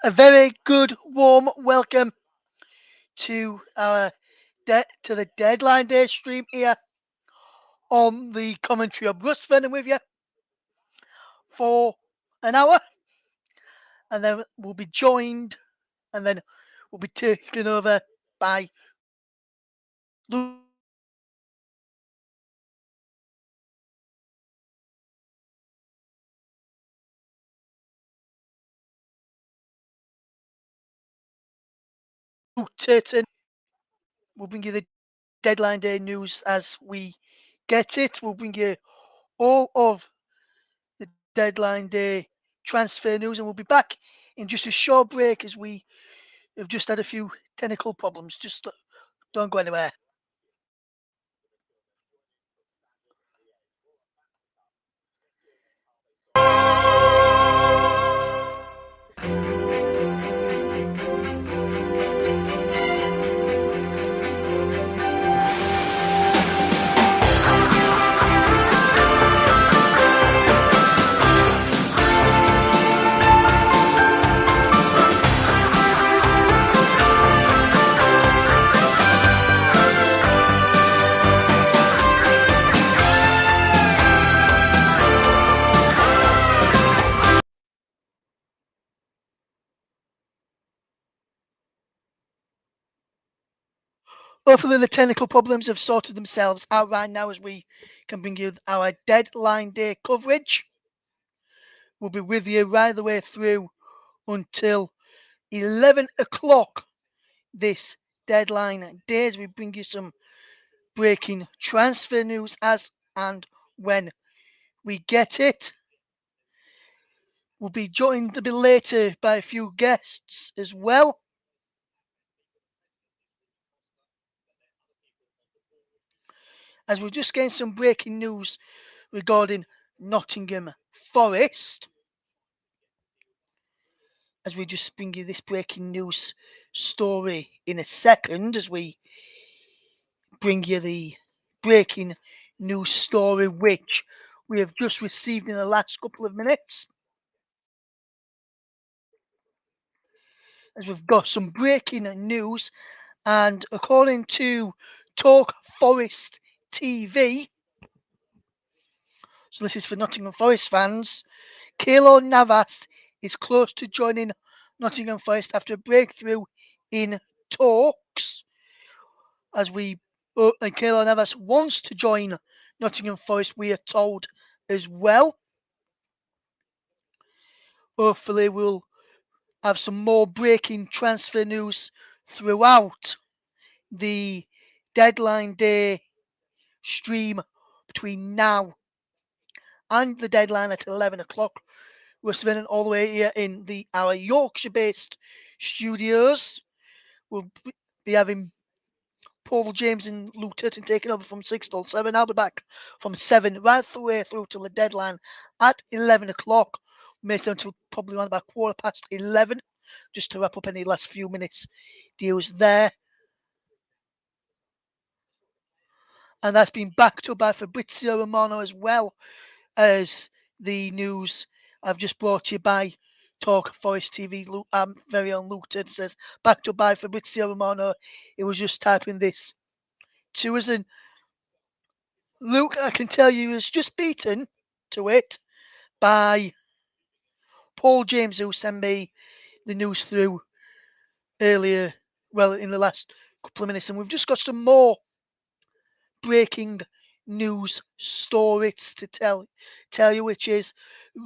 A very good warm welcome to to the deadline day stream here on the commentary of Russ Vernon with you for an hour, and then we'll be joined, and then we'll be taken over by Lou Turton. We'll bring you the deadline day news as we get it. We'll bring you all of the deadline day transfer news, and we'll be back in just a short break as we have just had a few technical problems. Just don't go anywhere. Hopefully the technical problems have sorted themselves out right now as we can bring you our deadline day coverage. We'll be with you right the way through until 11 o'clock this deadline day as we bring you some breaking transfer news as and when we get it. We'll be joined a bit later by a few guests as well. As we're just getting some breaking news regarding Nottingham Forest. As we just bring you this breaking news story in a second, as we bring you the breaking news story which we have just received in the last couple of minutes. As we've got some breaking news, and according to Talk Forest TV, so this is for Nottingham Forest fans, Keylor Navas is close to joining Nottingham Forest after a breakthrough in talks. As Keylor Navas wants to join Nottingham Forest, we are told as well. Hopefully, we'll have some more breaking transfer news throughout the deadline day stream between now and the deadline at 11 o'clock. We're spending all the way here in our Yorkshire-based studios. We'll be having Paul James and Luke Turton taking over from 6 till 7. I'll be back from 7 right the way through till the deadline at 11 o'clock. May stay until probably around about 11:15, just to wrap up any last few minutes deals there. And that's been backed up by Fabrizio Romano as well as the news I've just brought to you by Talk Forest TV. Very own Luke Turton says, backed up by Fabrizio Romano. It was just typing this to us. And Luke, I can tell you, was just beaten to it by Paul James, who sent me the news through earlier, well, in the last couple of minutes. And we've just got some more breaking news stories to tell you, which is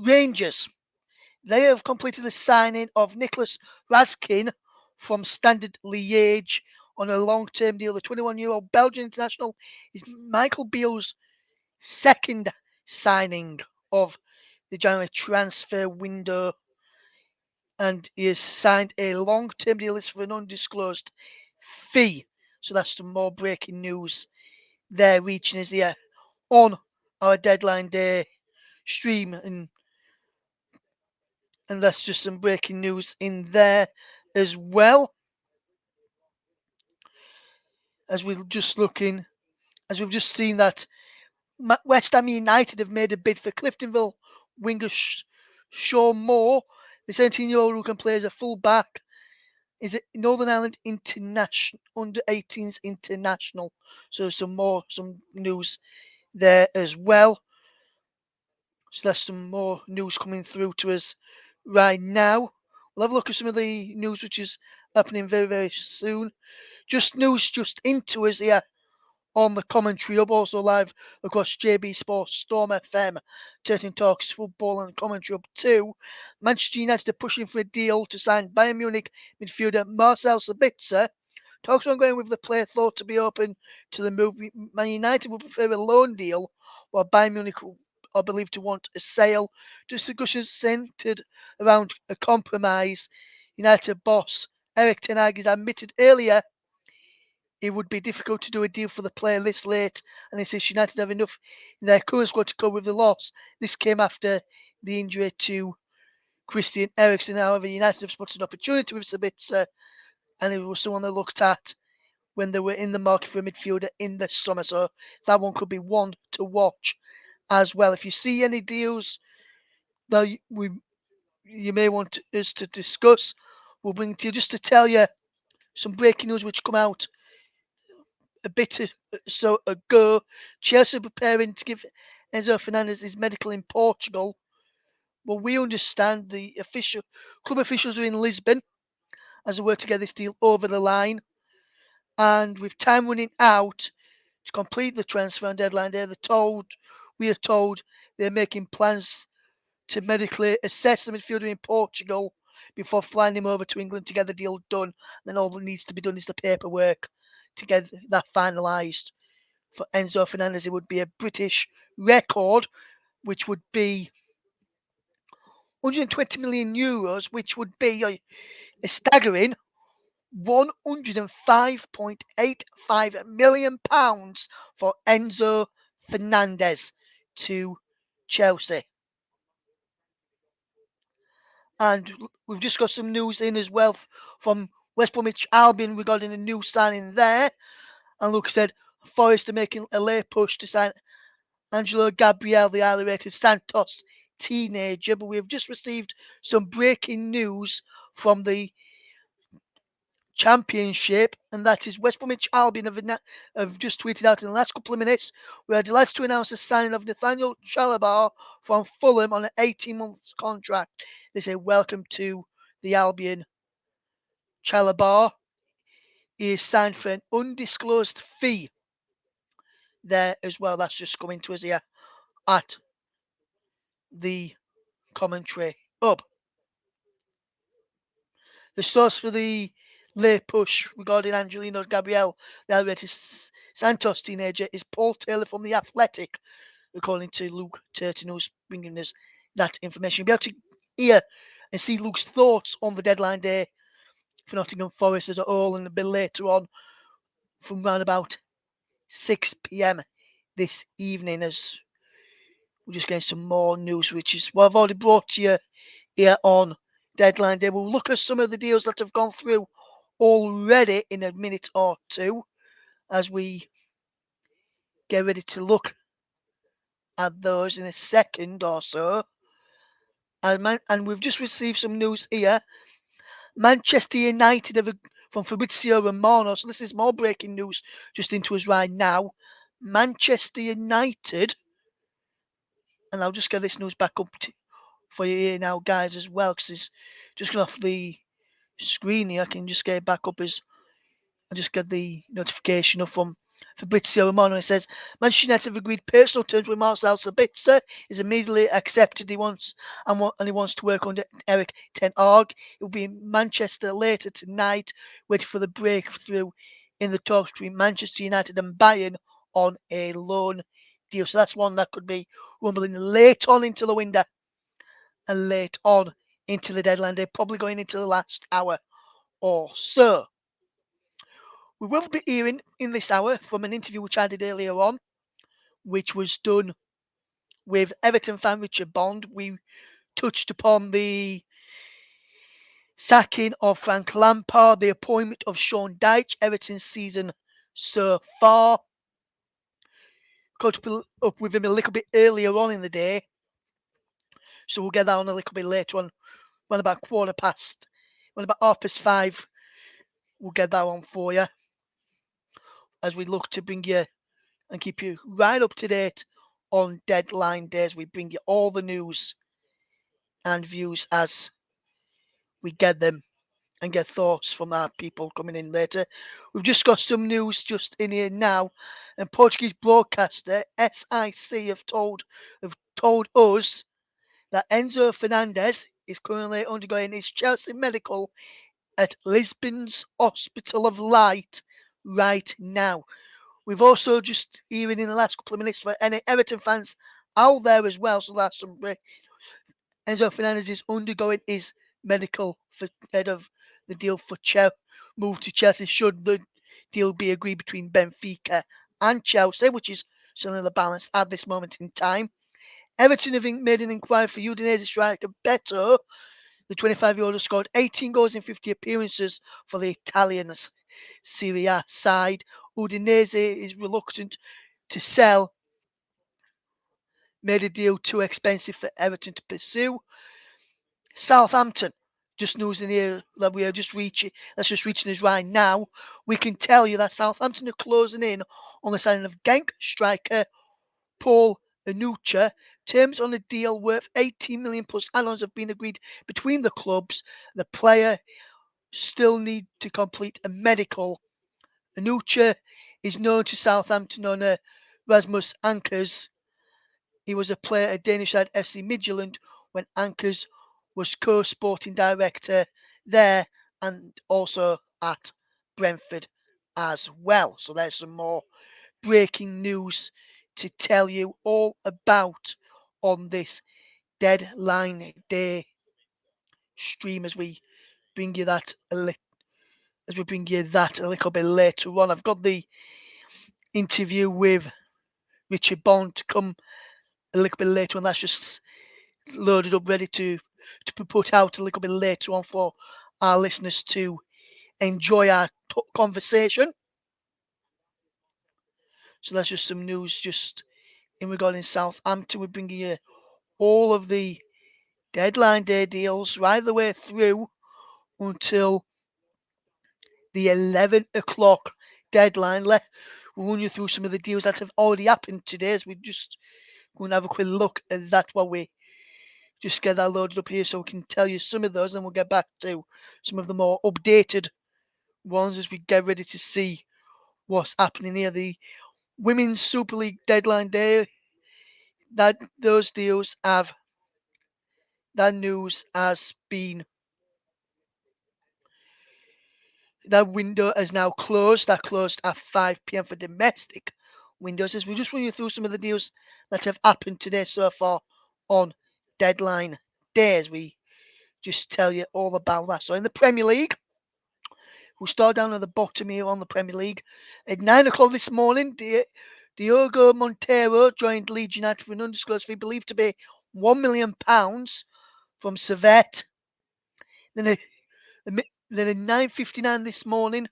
Rangers. They have completed the signing of Nicholas Raskin from Standard Liège on a long-term deal. The 21-year-old Belgian international is Michael Beale's second signing of the January transfer window, and he has signed a long-term deal for an undisclosed fee. So that's some more breaking news there reaching us here on our deadline day stream, and that's just some breaking news in there as well. As we've just seen that West Ham United have made a bid for Cliftonville winger Sean Moore. The 17-year-old who can play as a full back is a Northern Ireland international under 18s international. So some news there as well. So there's some more news coming through to us right now. We'll have a look at some of the news which is happening very, very soon. Just news just into us here on the commentary hub, also live across JB Sports, Storm FM, Turning Talks Football and Commentary Hub 2. Manchester United are pushing for a deal to sign Bayern Munich midfielder Marcel Sabitzer. Talks are ongoing with the player thought to be open to the move. Man United would prefer a loan deal, while Bayern Munich are believed to want a sale. Discussions centred around a compromise. United boss Eric Ten Hag has admitted earlier it would be difficult to do a deal for the player this late, and he says United have enough in their current squad to cope with the loss. This came after the injury to Christian Eriksen. However, United have spotted an opportunity with Sabitzer, and it was someone they looked at when they were in the market for a midfielder in the summer. So that one could be one to watch as well. If you see any deals that you may want us to discuss, we'll bring it to you. Just to tell you some breaking news which come out a bit so ago. Chelsea preparing to give Enzo Fernandez his medical in Portugal. Well, we understand the club officials are in Lisbon as they work to get this deal over the line. And with time running out to complete the transfer on deadline day, we are told they're making plans to medically assess the midfielder in Portugal before flying him over to England to get the deal done. Then all that needs to be done is the paperwork to get that finalised. For Enzo Fernandez, it would be a British record, which would be 120 million euros, which would be a staggering 105.85 million pounds for Enzo Fernandez to Chelsea. And we've just got some news in as well from West Bromwich Albion regarding a new signing there. And Luke said Forest are making a late push to sign Angelo Gabriel, the highly rated Santos teenager. But we have just received some breaking news from the Championship, and that is West Bromwich Albion have just tweeted out in the last couple of minutes. We are delighted to announce the signing of Nathaniel Chalabar from Fulham on an 18-month contract. They say welcome to the Albion. Chalabar is signed for an undisclosed fee there as well. That's just coming to us here at the commentary hub. The source for the late push regarding Angelino Gabriel, the elevated Santos teenager, is Paul Taylor from The Athletic, according to Luke Turton, who's bringing us that information. You'll be able to hear and see Luke's thoughts on the deadline day for Nottingham Forest as a whole, and a bit later on from around about 6 p.m. this evening, as we're just getting some more news, which is what I've already brought to you here on deadline day. We'll look at some of the deals that have gone through already in a minute or two as we get ready to look at those in a second or so. And we've just received some news here. Manchester United from Fabrizio Romano. So this is more breaking news just into us right now. Manchester United, and I'll just get this news back up for you here now, guys, as well, because it's just going off the screen here. I can just get it back up as I just get the notification up from Fabrizio Romano. It says Manchester United have agreed personal terms with Marcel Sabitzer. Is immediately accepted. He wants to work under Eric Ten Hag. It will be in Manchester later tonight, waiting for the breakthrough in the talks between Manchester United and Bayern on a loan deal. So that's one that could be rumbling late on into the window and late on into the deadline day, probably going into the last hour or so. We will be hearing in this hour from an interview which I did earlier on, which was done with Everton fan Richard Bond. We touched upon the sacking of Frank Lampard, the appointment of Sean Dyche, Everton's season so far. Caught up with him a little bit earlier on in the day, so we'll get that on a little bit later on When about quarter past, when about 5:30, we'll get that one for you as we look to bring you and keep you right up to date on deadline days. We bring you all the news and views as we get them and get thoughts from our people coming in later. We've just got some news just in here now, and Portuguese broadcaster SIC have told us that Enzo Fernandez is currently undergoing his Chelsea medical at Lisbon's Hospital of Light right now. We've also just hearing in the last couple of minutes for any Everton fans out there as well, so that's some Enzo Fernandez is undergoing his medical for head of the deal for move to Chelsea should the deal be agreed between Benfica and Chelsea, which is still in the balance at this moment in time. Everton have made an inquiry for Udinese striker Beto. The 25-year-old has scored 18 goals in 50 appearances for the Italian Serie A side. Udinese is reluctant to sell, made a deal too expensive for Everton to pursue. Southampton, just news in here that we are just reaching, that's just reaching us right now. We can tell you that Southampton are closing in on the signing of Genk striker Paul Anucha. Terms on the deal worth 18 million plus add-ons have been agreed between the clubs. The player still need to complete a medical. Anucha is known to Southampton owner Rasmus Ankers. He was a player at Danish side FC Midtjylland when Ankers was co-sporting director there and also at Brentford as well. So there's some more breaking news to tell you all about on this deadline day stream as we bring you that a little bit later on. I've got the interview with Richard Bond to come a little bit later on. That's just loaded up, ready to be put out a little bit later on for our listeners to enjoy our conversation. So that's just some news just in regarding Southampton. We're bringing you all of the deadline day deals right the way through until the 11 o'clock deadline. We'll run you through some of the deals that have already happened today as we just going to have a quick look at that while we just get that loaded up here so we can tell you some of those and we'll get back to some of the more updated ones as we get ready to see what's happening here. The Women's Super League deadline day, that those deals have, that news has been, that window is now closed. That closed at 5 p.m. for domestic windows. As we just run you through some of the deals that have happened today so far on deadline days, we just tell you all about that. So in the Premier League, we'll start down at the bottom here on the Premier League. At 9 o'clock this morning, Diogo Montero joined Leeds United for an undisclosed fee believed to be £1 million from Servette. Then at 9:59 this morning,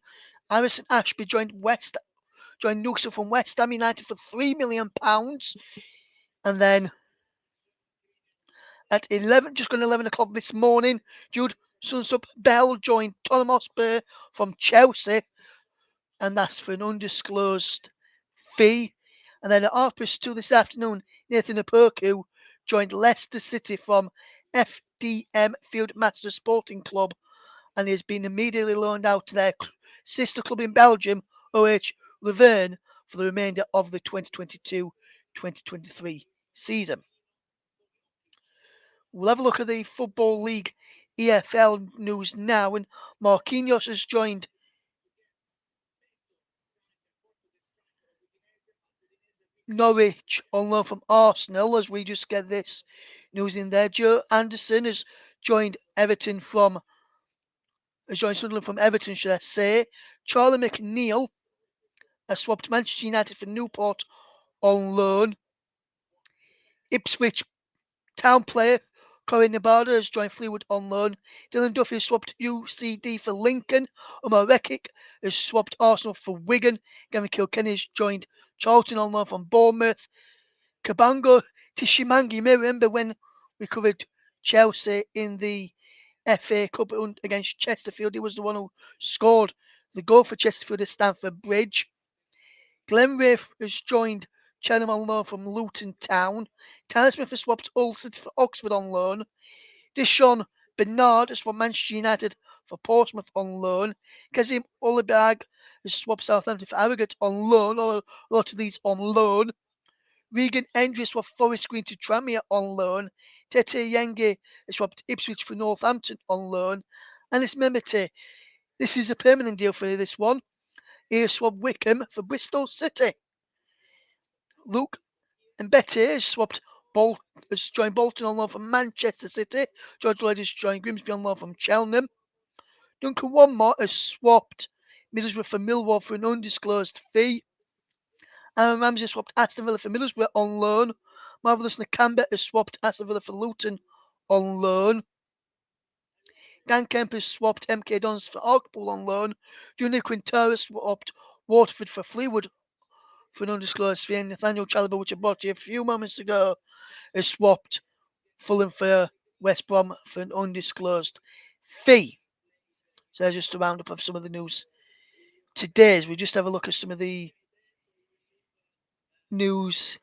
Harrison Ashby joined Newcastle from West Ham United for £3 million. And then at 11 o'clock this morning, Jude Sunsup-Bell joined Tottenham Hotspur from Chelsea, and that's for an undisclosed fee. And then at 2:30 this afternoon, Nathan Apoku joined Leicester City from FDM Fieldmaster Sporting Club, and he has been immediately loaned out to their sister club in Belgium, OH Leuven, for the remainder of the 2022-2023 season. We'll have a look at the Football League EFL news now, and Marquinhos has joined Norwich on loan from Arsenal as we just get this news in there. Joe Anderson has joined Sunderland from Everton, should I say. Charlie McNeil has swapped Manchester United for Newport on loan. Ipswich Town player Corey Nabada has joined Fleetwood on loan. Dylan Duffy has swapped UCD for Lincoln. Omar Rekic has swapped Arsenal for Wigan. Gavin Kilkenny has joined Charlton on loan from Bournemouth. Kabango Tishimangi, you may remember when we covered Chelsea in the FA Cup against Chesterfield. He was the one who scored the goal for Chesterfield at Stamford Bridge. Glenraith has joined Cheltenham on loan from Luton Town. Tyler Smith has swapped Hull City for Oxford on loan. Dishon Bernard has swapped Manchester United for Portsmouth on loan. Kazim Ulibag has swapped Southampton for Harrogate on loan. A lot of these on loan. Regan Endry swapped Forest Green to Tranmere on loan. Tete Yenge has swapped Ipswich for Northampton on loan. And it's Memete. This is a permanent deal for this one. He has swapped Wickham for Bristol City. Luke and Betty has joined Bolton on loan from Manchester City. George Lloyd has joined Grimsby on loan from Cheltenham. Duncan Wanmore has swapped Middlesbrough for Millwall for an undisclosed fee. Aaron Ramsey swapped Aston Villa for Middlesbrough on loan. Marvellous Nakamba has swapped Aston Villa for Luton on loan. Dan Kemp has swapped MK Dons for Hartlepool on loan. Junior Quintero swapped Waterford for Fleetwood for an undisclosed fee. And Nathaniel Chalobah, which I brought to you a few moments ago, has swapped Fulham for West Brom for an undisclosed fee. So that's just a roundup of some of the news today. As we just have a look at some of the news.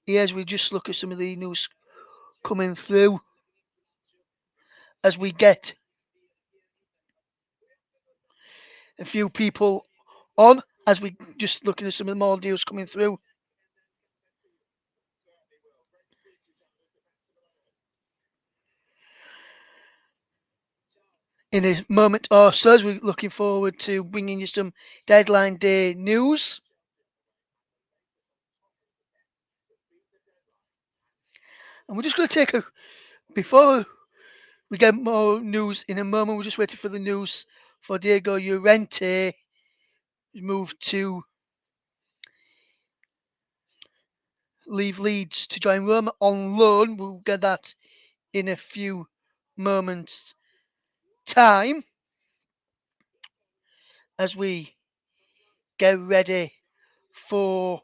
As we just look at some of the news coming through as we get a few people on, as we just looking at some of the more deals coming through. In a moment or so, as we're looking forward to bringing you some deadline day news. And we're just going to take before we get more news in a moment, we're just waiting for the news for Diego Llorente moved to leave Leeds to join Roma on loan. We'll get that in a few moments' time as we get ready for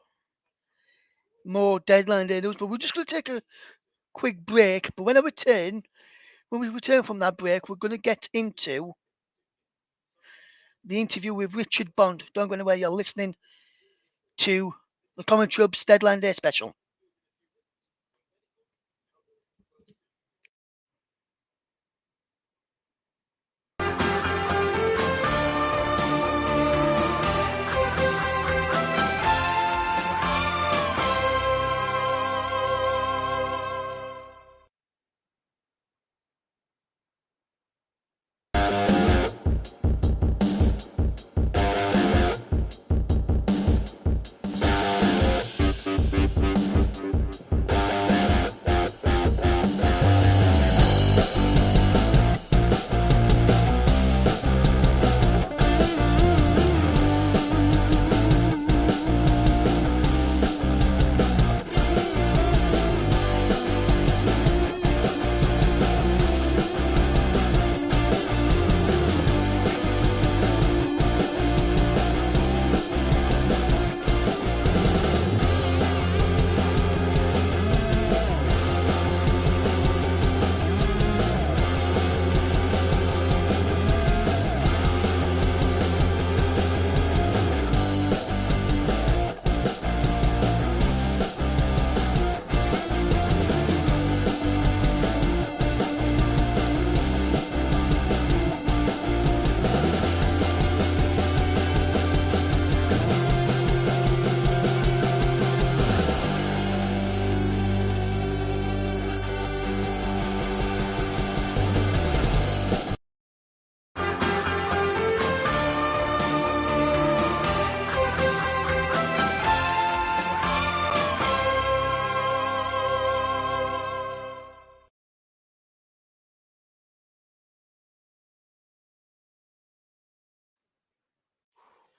more deadline day news. But we're just going to take a quick break. But when we return from that break, we're going to get into the interview with Richard Bond. Don't go anywhere. You're listening to the Common Trubs Deadline Day special.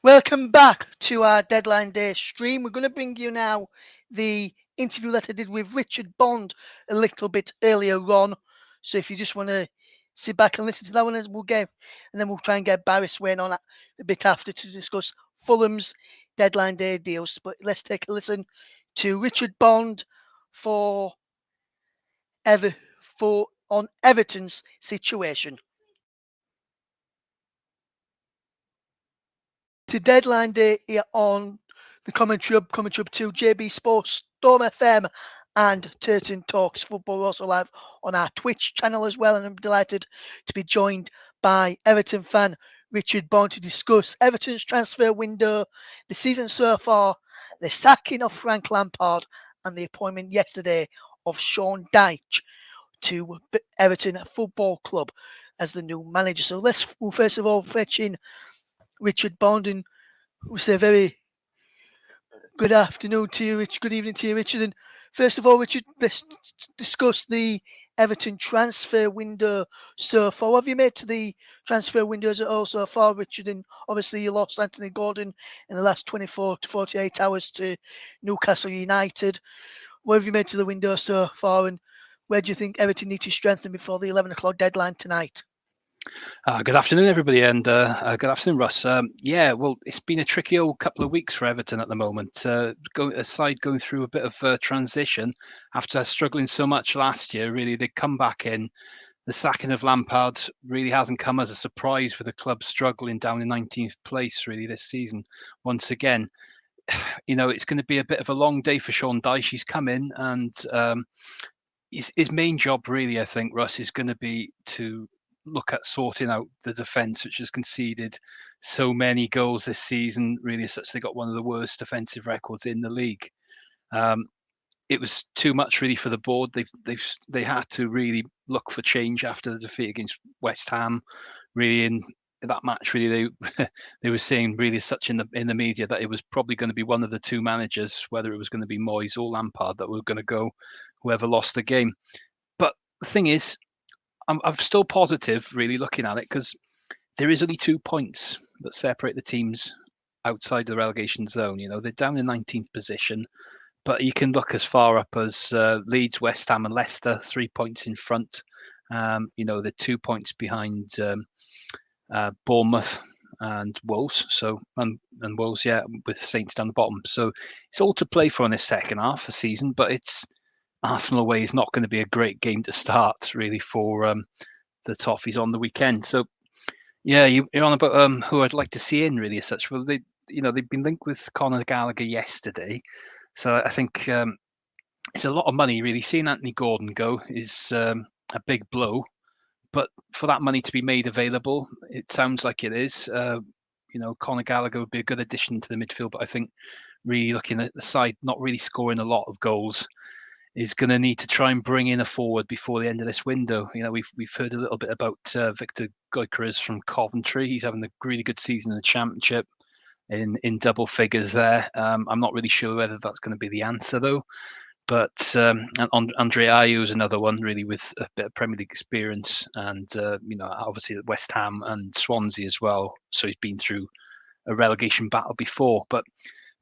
Welcome back to our Deadline Day stream. We're going to bring you now the interview that I did with Richard Bond a little bit earlier on. So if you just want to sit back and listen to that one, and then we'll try and get Barry Swain on a bit after to discuss Fulham's Deadline Day deals. But let's take a listen to Richard Bond on Everton's situation. To deadline day here on the commentary up to JB Sports, Storm FM, and Turton Talks Football. We're also live on our Twitch channel as well, and I'm delighted to be joined by Everton fan Richard Bond to discuss Everton's transfer window, the season so far, the sacking of Frank Lampard, and the appointment yesterday of Sean Dyche to Everton Football Club as the new manager. So let's first of all fetch in Richard Bond, and we say very good afternoon to you, Richard. Good evening to you, Richard. And first of all, Richard, let's discuss the Everton transfer window so far. What have you made to the transfer windows at all so far, Richard? And obviously, you lost Anthony Gordon in the last 24 to 48 hours to Newcastle United. What have you made to the window so far? And where do you think Everton need to strengthen before the 11 o'clock deadline tonight? Good afternoon, everybody, and good afternoon, Russ. Yeah, well, it's been a tricky old couple of weeks for Everton at the moment. Going through a bit of transition after struggling so much last year. Really, they come back in. The sacking of Lampard really hasn't come as a surprise with the club struggling down in 19th place really this season. Once again, it's going to be a bit of a long day for Sean Dyche. He's come in and his main job really, I think, Russ, is going to be to look at sorting out the defence, which has conceded so many goals this season. Really, as such, they got one of the worst defensive records in the league. It was too much really for the board. They had to really look for change after the defeat against West Ham. Really, in that match, really they were saying really such in the media that it was probably going to be one of the two managers, whether it was going to be Moyes or Lampard, that were going to go, whoever lost the game. But the thing is, I'm still positive, really looking at it, because there is only 2 points that separate the teams outside the relegation zone. They're down in 19th position, but you can look as far up as Leeds, West Ham, and Leicester, 3 points in front. They're 2 points behind Bournemouth and Wolves. So and Wolves, yeah, with Saints down the bottom. So it's all to play for in the second half of the season, but it's Arsenal away is not going to be a great game to start really for the Toffees on the weekend. So yeah, you're on about who I'd like to see in really as such. Well, they've been linked with Conor Gallagher yesterday, so I think it's a lot of money really. Seeing Anthony Gordon go is a big blow, but for that money to be made available, it sounds like it is. Conor Gallagher would be a good addition to the midfield, but I think really looking at the side not really scoring a lot of goals, is going to need to try and bring in a forward before the end of this window. We've heard a little bit about Victor Gyökeres from Coventry. He's having a really good season in the Championship, in double figures there. I'm not really sure whether that's going to be the answer though. But Andre Ayew is another one really with a bit of Premier League experience, and obviously at West Ham and Swansea as well. So he's been through a relegation battle before, but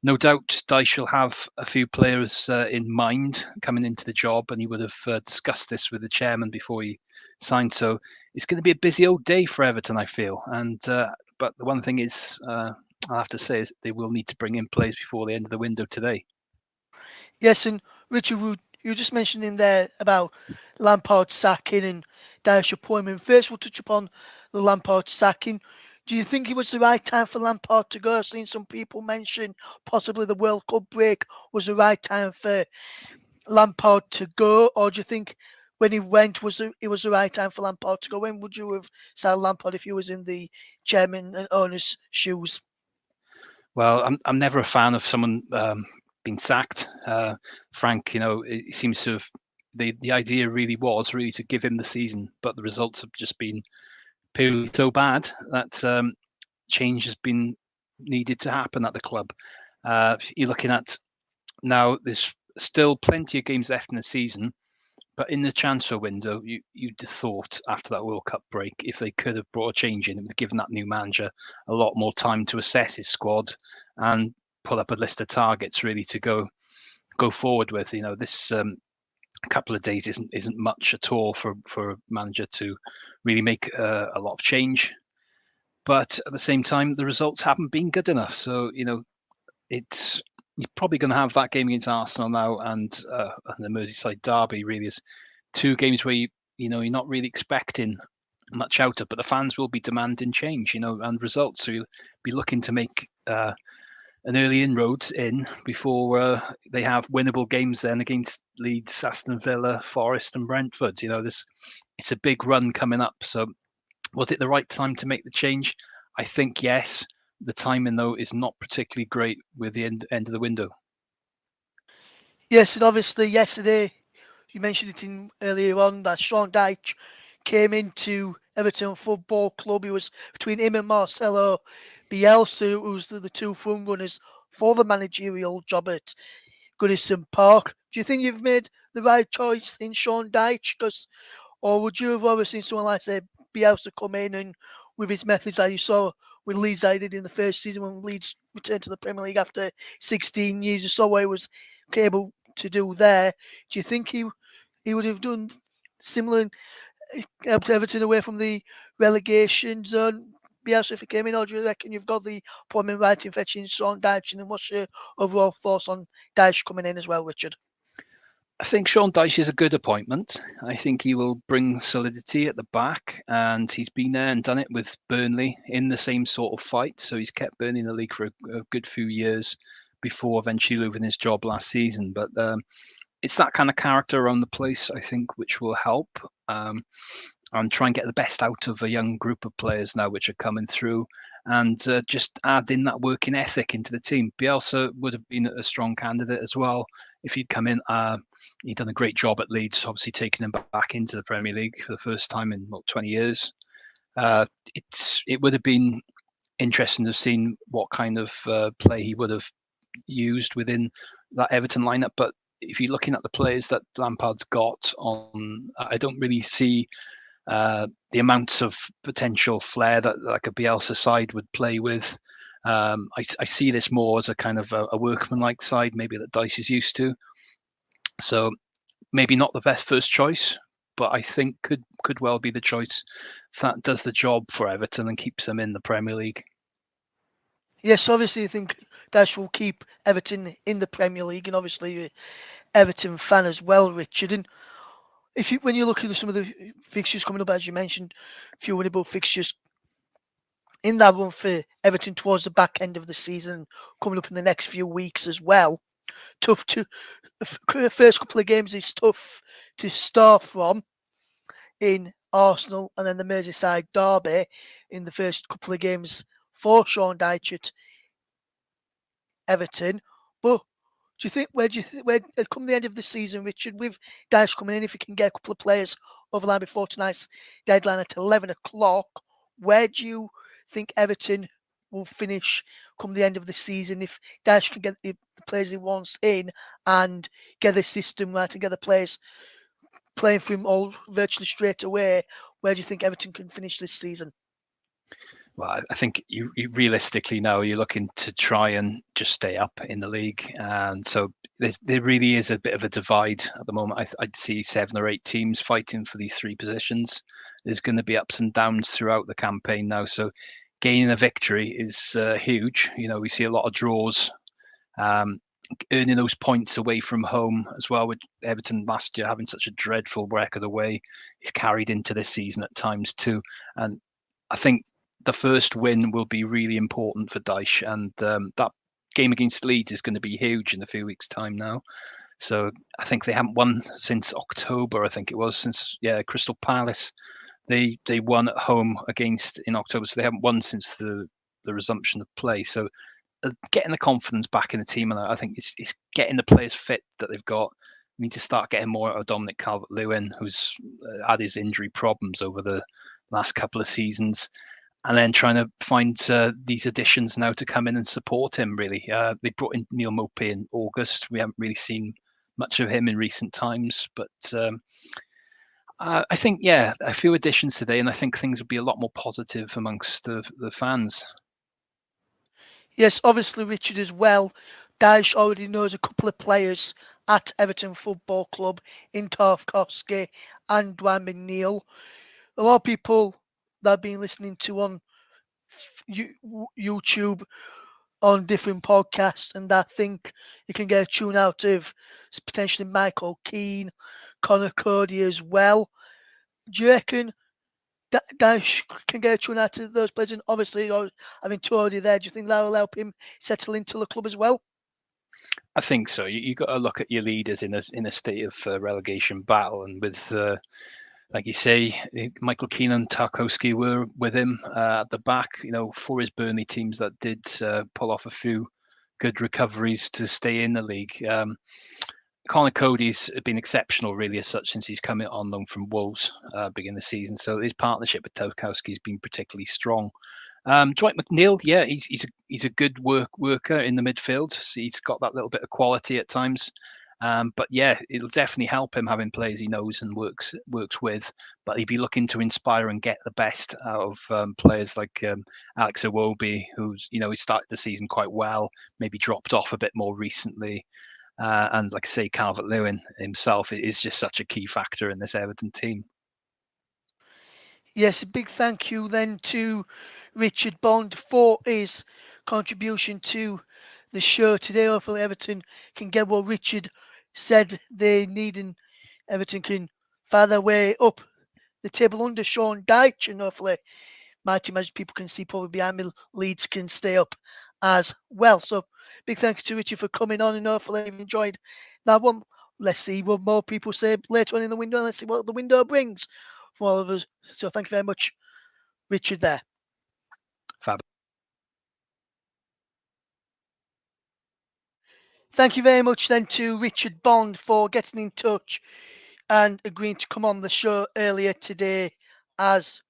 no doubt Dyche will have a few players in mind coming into the job, and he would have discussed this with the chairman before he signed. So it's going to be a busy old day for Everton, I feel. And but the one thing is, I'll have to say, is they will need to bring in players before the end of the window today. Yes, and Richard, you were just mentioning there about Lampard sacking and Dyche appointment. First, we'll touch upon the Lampard sacking. Do you think it was the right time for Lampard to go? I've seen some people mention possibly the World Cup break was the right time for Lampard to go, or do you think when he went it was the right time for Lampard to go? When would you have signed Lampard if you was in the chairman and owner's shoes? Well, I'm never a fan of someone being sacked. Frank, it seems to have the idea really was to give him the season, but the results have just been purely so bad that change has been needed to happen at the club. You're looking at now, there's still plenty of games left in the season, but in the transfer window, you'd have thought after that World Cup break, if they could have brought a change in, it would have given that new manager a lot more time to assess his squad and pull up a list of targets really to go forward with. This couple of days isn't much at all for a manager to really make a lot of change. But at the same time, the results haven't been good enough. So it's you're probably going to have that game against Arsenal now and the Merseyside derby really is two games where you're not really expecting much out of, but the fans will be demanding change, and results. So you'll be looking to make an early inroads in before they have winnable games then against Leeds, Aston Villa, Forest, and Brentford. This it's a big run coming up. So was it the right time to make the change? I think yes. The timing though is not particularly great with the end of the window. Yes, and obviously yesterday you mentioned it in earlier on that Sean Dyche came into Everton Football Club. It was between him and Marcelo Bielsa, who's the two front runners for the managerial job at Goodison Park. Do you think you've made the right choice in Sean Dyche? Or would you have ever seen someone like, say, Bielsa come in and with his methods that you saw with Leeds I did in the first season when Leeds returned to the Premier League after 16 years, you saw what he was able to do there. Do you think he would have done similar and helped Everton away from the relegation zone? Bielsa, if he came in, or do you reckon you've got the appointment right in fetching Sean Dyche? And what's your overall thoughts on Dyche coming in as well, Richard? I think Sean Dyche is a good appointment. I think he will bring solidity at the back, and he's been there and done it with Burnley in the same sort of fight. So he's kept Burnley in the league for a good few years before eventually losing his job last season. But it's that kind of character around the place, I think, which will help. And try and get the best out of a young group of players now which are coming through, and just add in that working ethic into the team. Bielsa would have been a strong candidate as well if he'd come in. He'd done a great job at Leeds, obviously taking him back into the Premier League for the first time in 20 years. Uh, it would have been interesting to have seen what kind of play he would have used within that Everton lineup. But if you're looking at the players that Lampard's got on, I don't really see the amounts of potential flair that like a Bielsa side would play with. I see this more as a kind of a workmanlike side, maybe that Dyche is used to. So maybe not the best first choice, but I think could well be the choice that does the job for Everton and keeps them in the Premier League. Yes, obviously, I think Dash will keep Everton in the Premier League, and obviously, you're an Everton fan as well, Richard. And when you look at some of the fixtures coming up, as you mentioned, a few winnable fixtures in that run for Everton towards the back end of the season, coming up in the next few weeks as well. Tough to first couple of games is tough to start from in Arsenal, and then the Merseyside derby in the first couple of games for Sean Dyche at Everton. But do you think where come the end of the season, Richard, with Dyche coming in, if he can get a couple of players over the line before tonight's deadline at 11 o'clock, where do you think Everton will finish come the end of the season if Dyche can get the players he wants in and get the system right and get the players playing for him all virtually straight away? Where do you think Everton can finish this season? Well, I think you realistically now you're looking to try and just stay up in the league, and so there really is a bit of a divide at the moment. I'd see 7 or 8 teams fighting for these 3 positions. There's going to be ups and downs throughout the campaign now, so gaining a victory is huge. We see a lot of draws. Um, Earning those points away from home as well, with Everton last year having such a dreadful record away, is carried into this season at times too. And I think the first win will be really important for Dyche, and that game against Leeds is going to be huge in a few weeks' time now. So I think they haven't won since October. I think it was since Crystal Palace. They won at home against in October, so they haven't won since the resumption of play. So getting the confidence back in the team, and I think it's getting the players fit that they've got. We need to start getting more out of Dominic Calvert-Lewin, who's had his injury problems over the last couple of seasons, and then trying to find these additions now to come in and support him. Really, they brought in Neil Mopey in August. We haven't really seen much of him in recent times, but I think a few additions today, and I think things will be a lot more positive amongst the fans. Yes, obviously, Richard, as well. Dyche already knows a couple of players at Everton Football Club in Tarkovsky and Dwayne McNeil. A lot of people that have been listening to on YouTube, on different podcasts, and I think you can get a tune out of potentially Michael Keane, Connor Cody as well. Do you reckon Dash can get a run out of those players? And obviously, having two already there, do you think that will help him settle into the club as well? I think so. You got to look at your leaders in a state of relegation battle, and with like you say, Michael Keane, Tarkowski were with him at the back. For his Burnley teams that did pull off a few good recoveries to stay in the league. Connor Cody's been exceptional, really, as such, since he's come on loan from Wolves beginning of the season. So his partnership with Tarkowski's been particularly strong. Dwight McNeil, yeah, he's a good worker in the midfield. So he's got that little bit of quality at times. But yeah, it'll definitely help him having players he knows and works with. But he'd be looking to inspire and get the best out of players like Alex Iwobi, who's he started the season quite well, maybe dropped off a bit more recently. And like I say, Calvert-Lewin himself is just such a key factor in this Everton team. Yes, a big thank you then to Richard Bond for his contribution to the show today. Hopefully, Everton can get what Richard said they need, and Everton can find their way up the table under Sean Dyche, and hopefully, my team, as people can see, probably behind me, Leeds can stay up as well. So, big thank you to Richard for coming on, and hopefully, you've enjoyed that one. Let's see what more people say later on in the window, and let's see what the window brings for all of us. So, thank you very much, Richard, there. Fab. Thank you very much then to Richard Bond for getting in touch and agreeing to come on the show earlier today as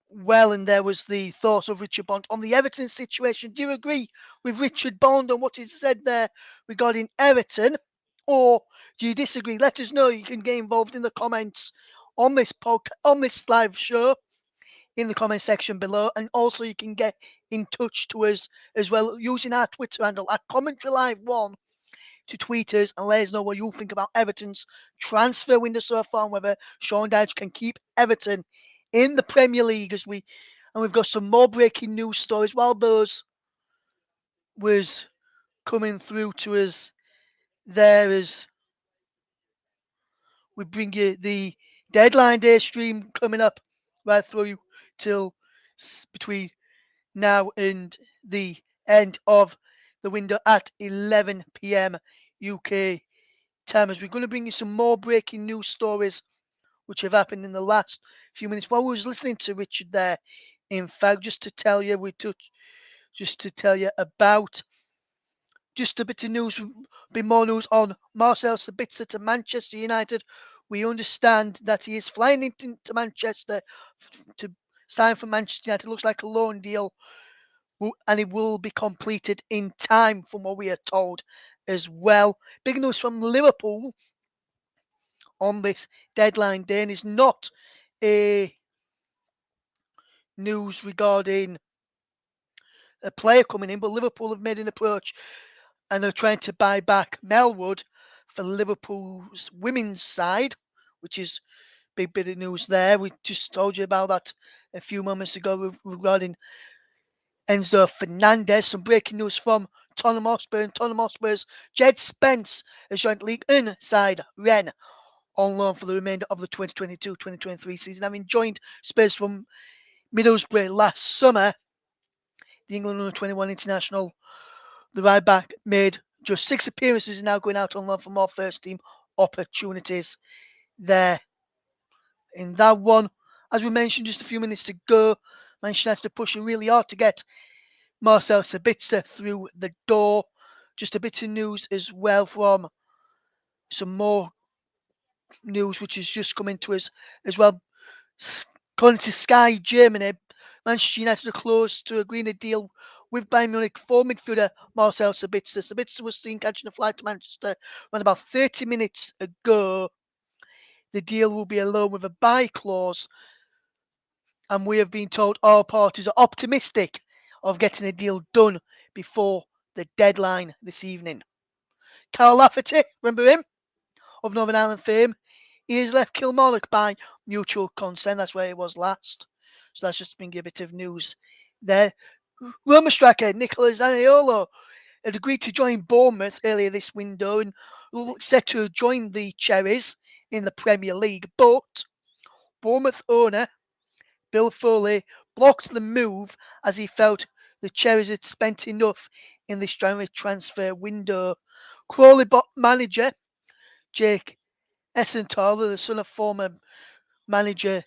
well. And there was the thoughts of Richard Bond on the Everton situation. Do you agree with Richard Bond on what he said there regarding Everton? Or do you disagree? Let us know. You can get involved in the comments on this on this live show in the comment section below, and also you can get in touch to us as well using our Twitter handle at Commentary Live One to tweet us and let us know what you think about Everton's transfer window so far and whether Sean Dyche can keep Everton in the Premier League we've got some more breaking news stories while those was coming through to us there as we bring you the deadline day stream coming up right through till between now and the end of the window at 11 p.m. UK time as we're going to bring you some more breaking news stories which have happened in the last few minutes while we was listening to Richard there. In fact, just to tell you about just a bit of news, a bit more news on Marcel Sabitzer to Manchester United. We understand that he is flying into Manchester to sign for Manchester United. Looks like a loan deal, and it will be completed in time, from what we are told as well. Big news from Liverpool on this deadline day, and it's not a news regarding a player coming in, but Liverpool have made an approach and are trying to buy back Melwood for Liverpool's women's side, which is a big bit of news there. We just told you about that a few moments ago regarding Enzo Fernandez. Some breaking news from Tottenham Hotspur, and Tottenham Hotspur's Jed Spence has joined League One side Rennes on loan for the remainder of the 2022-2023 season, having joined Spurs from Middlesbrough last summer. The England under-21 international, the right back, made just 6 appearances and now going out on loan for more first team opportunities there. In that one, as we mentioned just a few minutes ago, Manchester United are pushing really hard to get Marcel Sabitzer through the door. Just a bit of news as well from some more news which is just coming to us as well. According to Sky Germany, Manchester United are close to agreeing a deal with Bayern Munich for midfielder Marcel Sabitzer. Sabitzer was seen catching a flight to Manchester around about 30 minutes ago. The deal will be a loan with a buy clause, and we have been told all parties are optimistic of getting a deal done before the deadline this evening. Carl Lafferty, remember him? Of Northern Ireland fame. He has left Kilmarnock by mutual consent. That's where he was last. So that's just been a bit of news there. Roma striker Nicola Zaniolo had agreed to join Bournemouth earlier this window and set to join the Cherries in the Premier League. But Bournemouth owner Bill Foley blocked the move as he felt the Cherries had spent enough in this January transfer window. Crawley manager Jake Essenthaler, the son of former manager,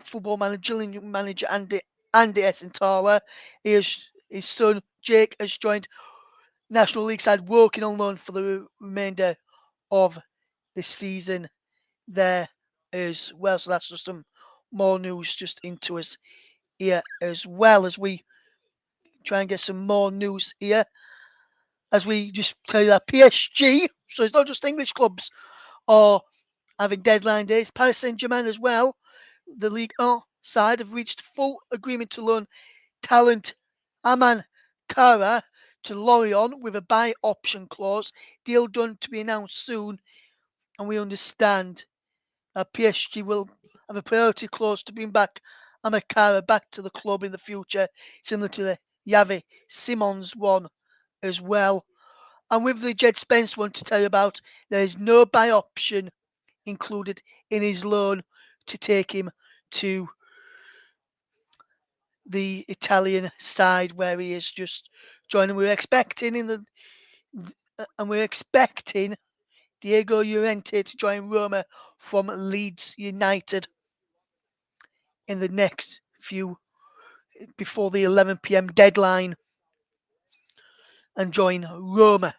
football manager, manager Andy Essenthaler, his son Jake has joined National League side working on loan for the remainder of the season there as well. So that's just some more news just into us here as well as we try and get some more news here. As we just tell you that PSG, so it's not just English clubs, are having deadline days. Paris Saint-Germain as well, the Ligue 1 side, have reached full agreement to loan talent Aman Kara to Lorient with a buy option clause. Deal done to be announced soon, and we understand PSG will have a priority clause to bring back Amakara back to the club in the future, similar to the Yavi Simons one as well. And with the Jed Spence one to tell you about, there is no buy option included in his loan to take him to the Italian side where he is just joining. We're expecting Diego Llorente to join Roma from Leeds United in the next few before the 11 p.m. deadline and join Roma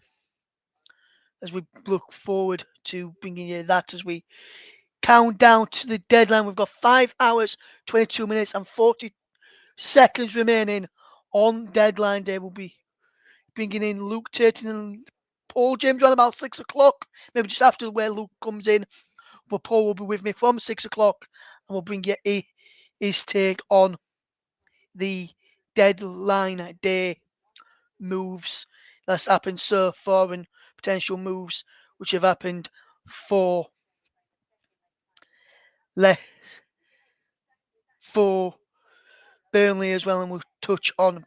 as we look forward to bringing you that as we count down to the deadline. We've got 5 hours, 22 minutes, and 40 seconds remaining on deadline day. We'll be bringing in Luke Turton and Paul James around about 6 o'clock, maybe just after where Luke comes in. But Paul will be with me from 6 o'clock and we'll bring you his take on the deadline day moves that's happened so far and potential moves which have happened for for Burnley as well, and we'll touch on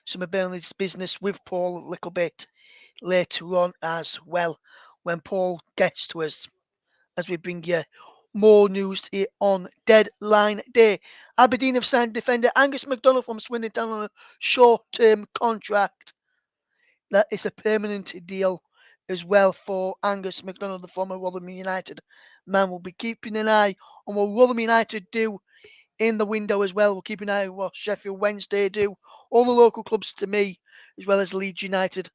some of Burnley's business with Paul a little bit later on as well when Paul gets to us as we bring you more news here on deadline day. Aberdeen have signed defender Angus MacDonald from Swindon Town on a short-term contract. That is a permanent deal as well for Angus MacDonald, the former Rotherham United man. We'll be keeping an eye on what Rotherham United do in the window as well. We'll keep an eye on what Sheffield Wednesday do. All the local clubs to me, as well as Leeds United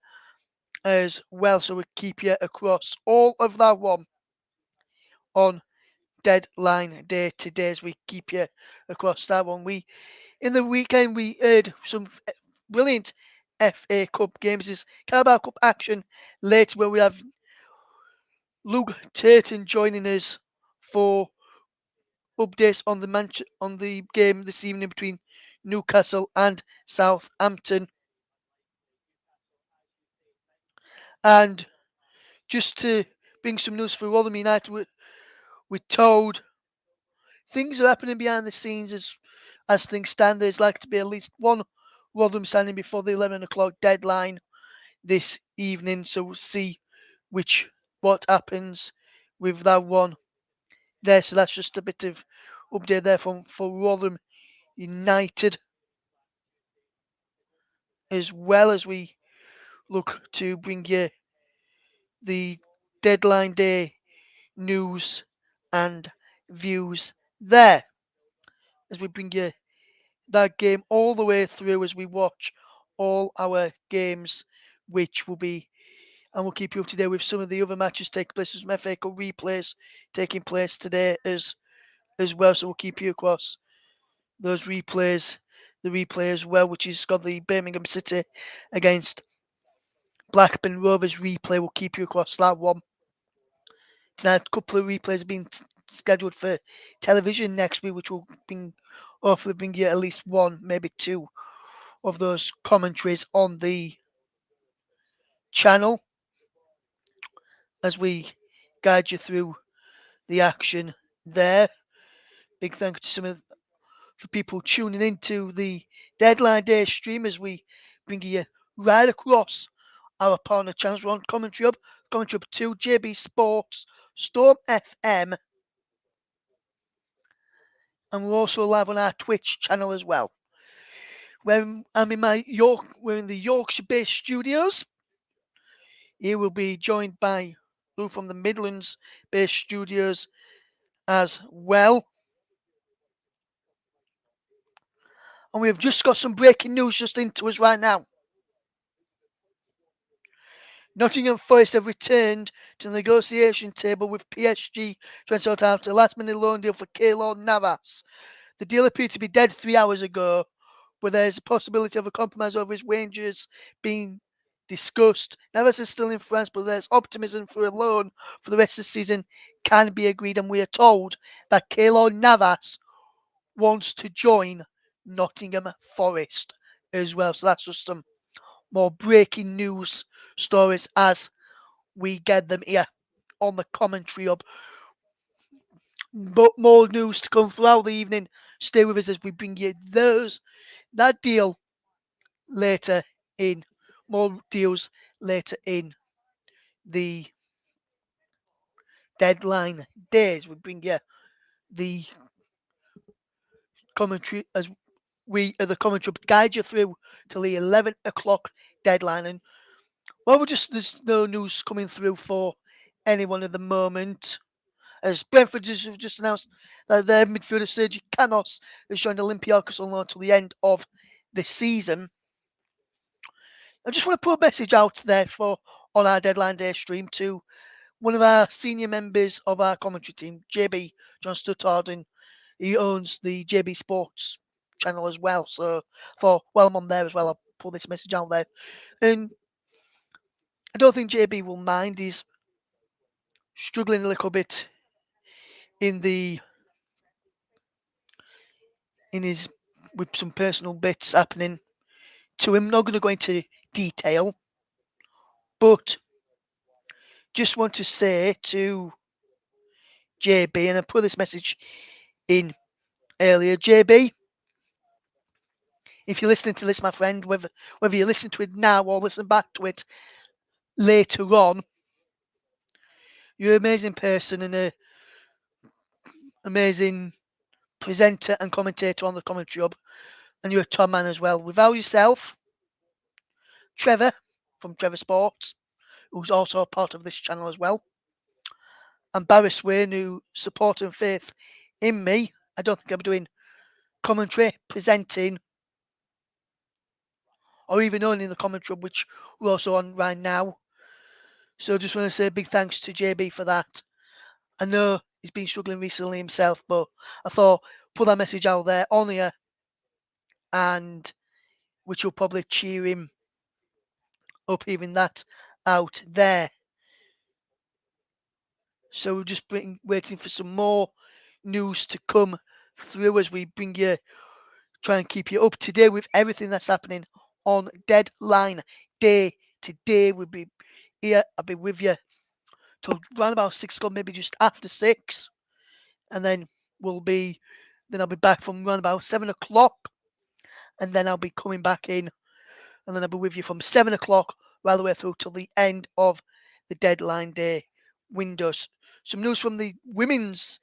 as well. So we'll keep you across all of that one on deadline day today as we keep you across that one. In the weekend we heard some brilliant FA Cup games. This Carabao Cup action later where we have Luke Turton joining us for updates on the game this evening between Newcastle and Southampton. And just to bring some news for Rotherham United, we're told things are happening behind the scenes as things stand. There's like to be at least one Rotherham standing before the 11 o'clock deadline this evening. So we'll see what happens with that one there. So that's just a bit of update there for Rotherham United, as well as we look to bring you the deadline day news and views there as we bring you that game all the way through as we watch all our games, which will be, and we'll keep you up to date with some of the other matches taking place. Some FA Cup replays taking place today as well, so we'll keep you across those replays, the replay as well, which has got the Birmingham City against Blackburn Rovers replay. We'll keep you across that one. Tonight, a couple of replays have been scheduled for television next week, which will hopefully bring you at least one, maybe two of those commentaries on the channel as we guide you through the action there. Big thank you to for people tuning into the deadline day stream as we bring you right across our partner channels. We're on Commentary Hub 2, JB Sports, Storm FM, and we're also live on our Twitch channel as well. When I'm in we're in the Yorkshire-based studios. Here we'll be joined by Lou from the Midlands-based studios as well. And we've just got some breaking news just into us right now. Nottingham Forest have returned to the negotiation table with PSG trying to sort out a last-minute loan deal for Keylor Navas. The deal appeared to be dead 3 hours ago, but there's a possibility of a compromise over his wages being discussed. Navas is still in France, but there's optimism for a loan for the rest of the season can be agreed, and we are told that Keylor Navas wants to join Nottingham Forest as well. So that's just some more breaking news stories as we get them here on the commentary hub. But more news to come throughout the evening. Stay with us as we bring you that deal later in. More deals later in the deadline days. We bring you the commentary as we at the commentary guide you through till the 11 o'clock deadline. And well, there's no news coming through for anyone at the moment. As Brentford just announced that their midfielder Sergi Canos has joined Olympiacos on loan until the end of the season. I just want to put a message out there for on our deadline day stream to one of our senior members of our commentary team, JB John Stuttard, and he owns the JB Sports channel as well. So I'm on there as well, I'll put this message out there. And I don't think JB will mind. He's struggling a little bit in the in his with some personal bits happening to him. Not going to go into detail, but just want to say to JB, and I put this message in earlier, JB, if you're listening to this, my friend, whether you listen to it now or listen back to it later on, you're an amazing person and an amazing presenter and commentator on the commentary hub, and you're a top man as well. Without yourself, Trevor from Trevor Sports, who's also a part of this channel as well, and Barry Swain, who support and faith in me, I don't think I'll be doing commentary, presenting, or even owning the commentary hub, which we're also on right now. So just want to say a big thanks to JB for that. I know he's been struggling recently himself, but I thought put that message out there on here, and which will probably cheer him up, even that out there. So we're just waiting for some more news to come through as we try and keep you up to date with everything that's happening on deadline day. Today we'll be here. I'll be with you till around about 6 o'clock, maybe just after 6, and then I'll be back from around about 7 o'clock, and then I'll be coming back in, and then I'll be with you from 7 o'clock right the way through till the end of the deadline day windows. Some news from the women's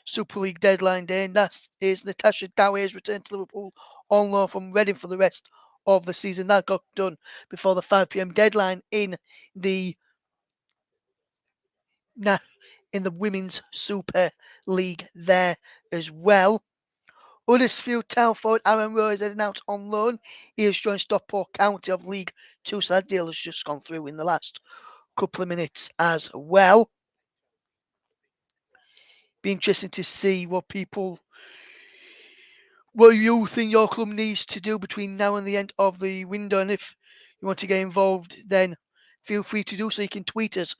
Super League deadline day, and that is Natasha Dowie's return to Liverpool on loan from Reading for the rest of the season. That got done before the 5 p.m. deadline in the Women's Super League there as well. Huddersfield Town forward Aaron Rowe is heading out on loan. He has joined Stockport County of League 2, so that deal has just gone through in the last couple of minutes as well. Be interesting to see what you think your club needs to do between now and the end of the window, and if you want to get involved, then feel free to do so. You can tweet us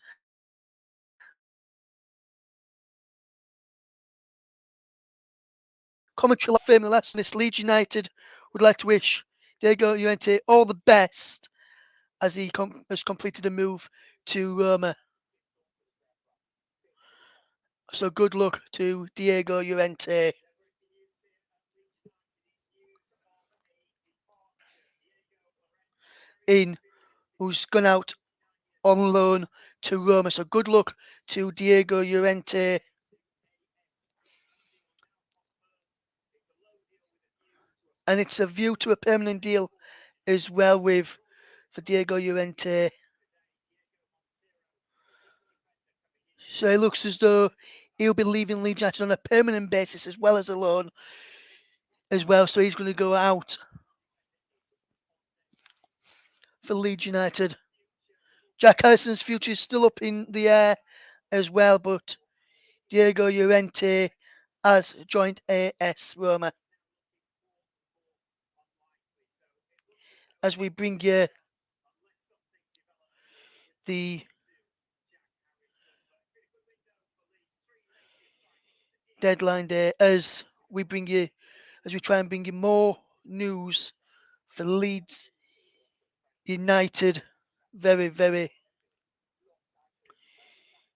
commentary firmly last this Leeds United would like to wish Diego Llorente all the best as he has completed a move to Roma. So good luck to Diego Llorente. Who's gone out on loan to Roma. So good luck to Diego Llorente. and it's a view to a permanent deal as well with for Diego Llorente. So it looks as though he'll be leaving Leeds United on a permanent basis as well as a loan as well. So he's going to go out for Leeds United. Jack Harrison's future is still up in the air as well, but Diego Llorente has joined AS Roma. As we bring you the deadline day, as we try and bring you more news for Leeds United very, very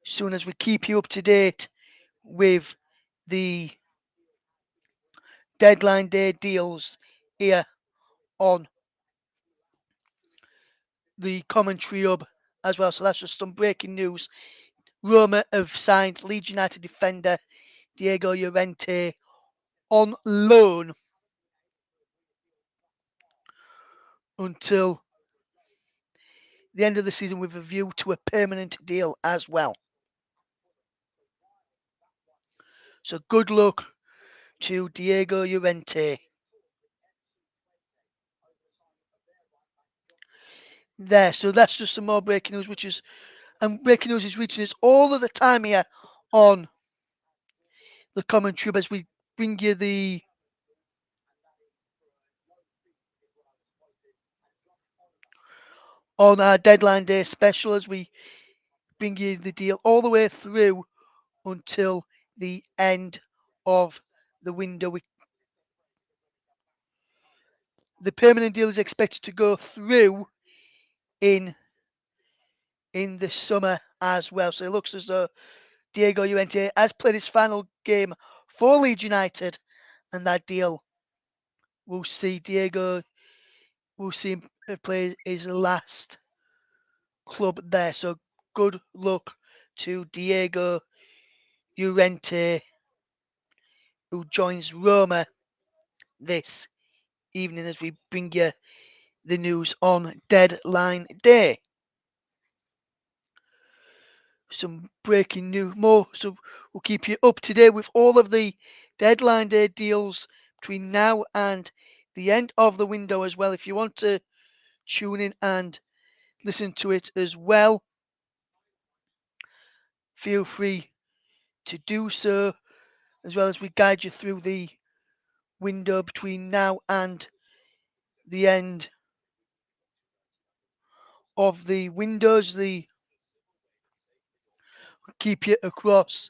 soon, as we keep you up to date with the deadline day deals here on the commentary hub as well. So that's just some breaking news. Roma have signed Leeds United defender Diego Llorente on loan until the end of the season with a view to a permanent deal as well. So good luck to Diego Llorente. There, so that's just some more breaking news, and breaking news is reaching us all of the time here on the commentary as we bring you on our deadline day special, as we bring you the deal all the way through until the end of the window. The permanent deal is expected to go through in the summer as well. So it looks as though Diego Llorente has played his final game for Leeds United, and that deal will see him play his last club there. So good luck to Diego Llorente, who joins Roma this evening as we bring you the news on deadline day. Some breaking news more, so we'll keep you up to date with all of the deadline day deals between now and the end of the window as well. If you want to tune in and listen to it as well, feel free to do so, as well as we guide you through the window between now and the end of the windows. The keep you across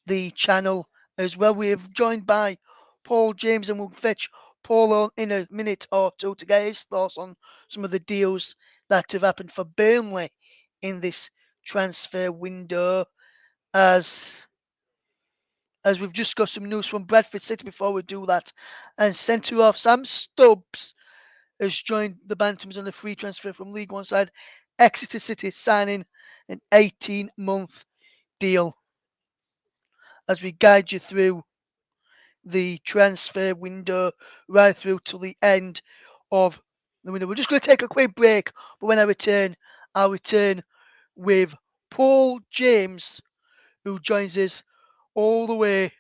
the channel as well. We have joined by Paul James, and we'll fetch Paul on in a minute or two to get his thoughts on some of the deals that have happened for Burnley in this transfer window, as we've just got some news from Bradford City before we do that. And centre off Sam Stubbs has joined the Bantams on a free transfer from League One side Exeter City, signing an 18-month deal, as we guide you through the transfer window right through to the end of the window. We're just going to take a quick break, but when I return, I'll return with Paul James, who joins us all the way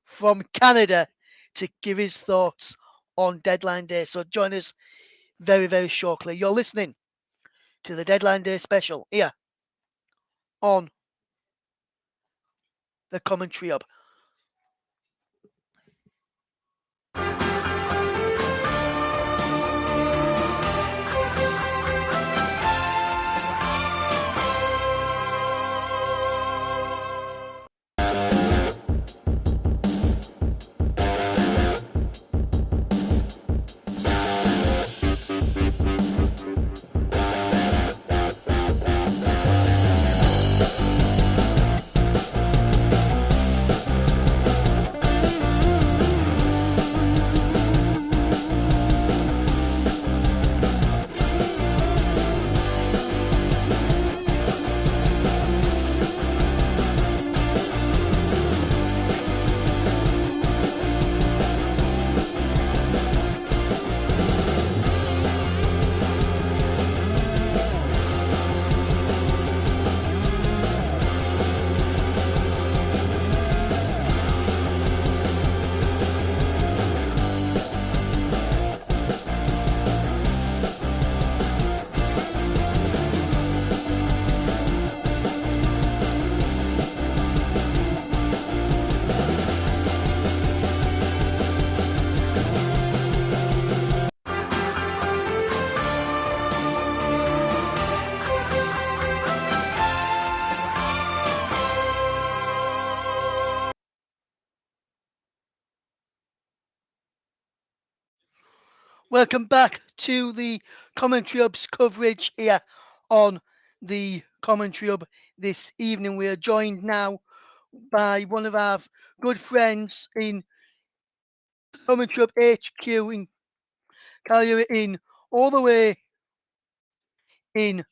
from Canada to give his thoughts on deadline day. So join us very, very shortly. You're listening to the deadline day special here on the commentary hub. Welcome back to the Commentary Hub's coverage here on the Commentary Hub this evening. We are joined now by one of our good friends in Commentary Hub HQ in Calgary, in all the way in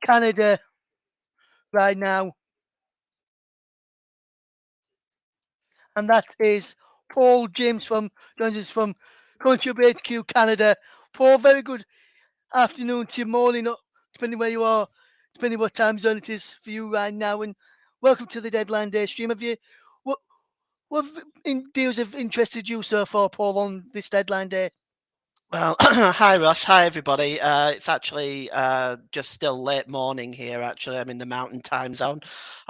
Canada right now, and that is Paul James from joins us from Commentary Hub HQ Canada. Paul, very good afternoon to morning, depending where you are, depending what time zone it is for you right now. And welcome to the Deadline Day stream. Have you what deals have interested you so far, Paul, on this Deadline Day? Well, hi Ross, hi everybody. It's actually just still late morning here. Actually, I'm in the Mountain Time Zone,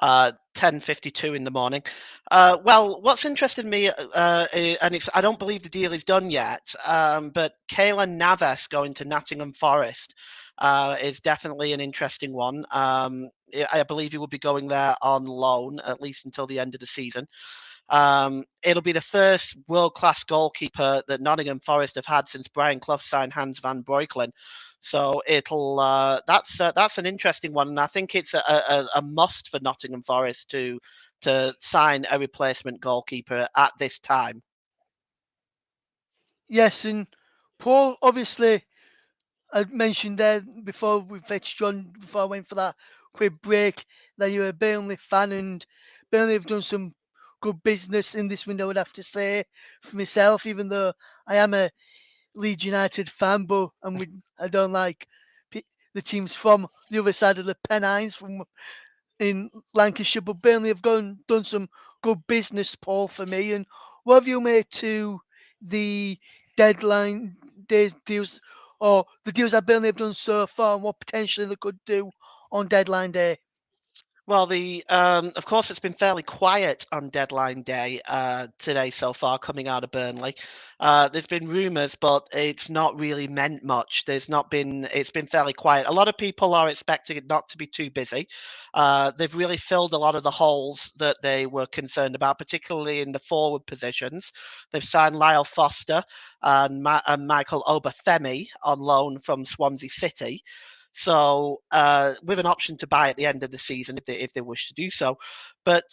10:52 in the morning. Well, what's interested me, and it's I don't believe the deal is done yet, but Kaylan Navas going to Nottingham Forest is definitely an interesting one. I believe he will be going there on loan at least until the end of the season. It'll be the first world-class goalkeeper that Nottingham Forest have had since Brian Clough signed Hans van Breukelen. So it'll that's an interesting one, and I think it's a must for Nottingham Forest to sign a replacement goalkeeper at this time. Yes, and Paul, obviously, I mentioned there before we fetched John, before I went for that quick break, that you're a Burnley fan, and Burnley have done some good business in this window, I would have to say, for myself, even though I am a Leeds United fan, but I don't like the teams from the other side of the Pennines, from in Lancashire. But Burnley have done some good business, Paul, for me. And what have you made to the deadline day deals, or the deals that Burnley have done so far, and what potentially they could do on deadline day? Well, the of course it's been fairly quiet on deadline day today so far, coming out of Burnley. There's been rumours, but it's not really meant much. It's been fairly quiet. A lot of people are expecting it not to be too busy. They've really filled a lot of the holes that they were concerned about, particularly in the forward positions. They've signed Lyle Foster and Michael Obafemi on loan from Swansea City. So with an option to buy at the end of the season if they wish to do so. But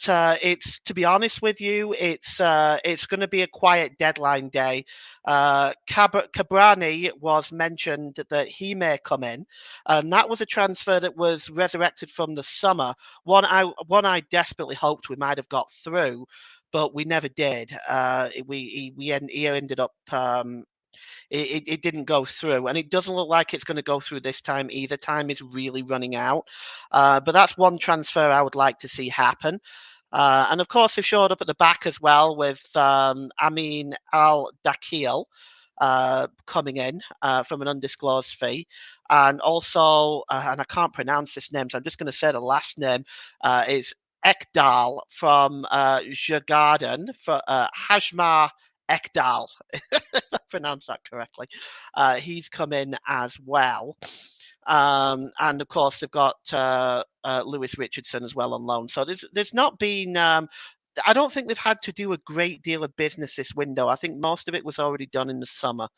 it's to be honest with you, it's going to be a quiet deadline day. Cabrani was mentioned that he may come in, and that was a transfer that was resurrected from the summer. One I desperately hoped we might have got through, but we never did. He ended up it didn't go through, and it doesn't look like it's going to go through this time either. Time is really running out, but that's one transfer I would like to see happen. And of course, they've showed up at the back as well with Amin Al Dakil coming in from an undisclosed fee, and also, and I can't pronounce this name, so I'm just going to say the last name is Ekdal from Djurgården for Hajmar Ekdal, if I pronounced that correctly. He's come in as well. And of course, they've got Lewis Richardson as well on loan. So there's not been. I don't think they've had to do a great deal of business this window. I think most of it was already done in the summer,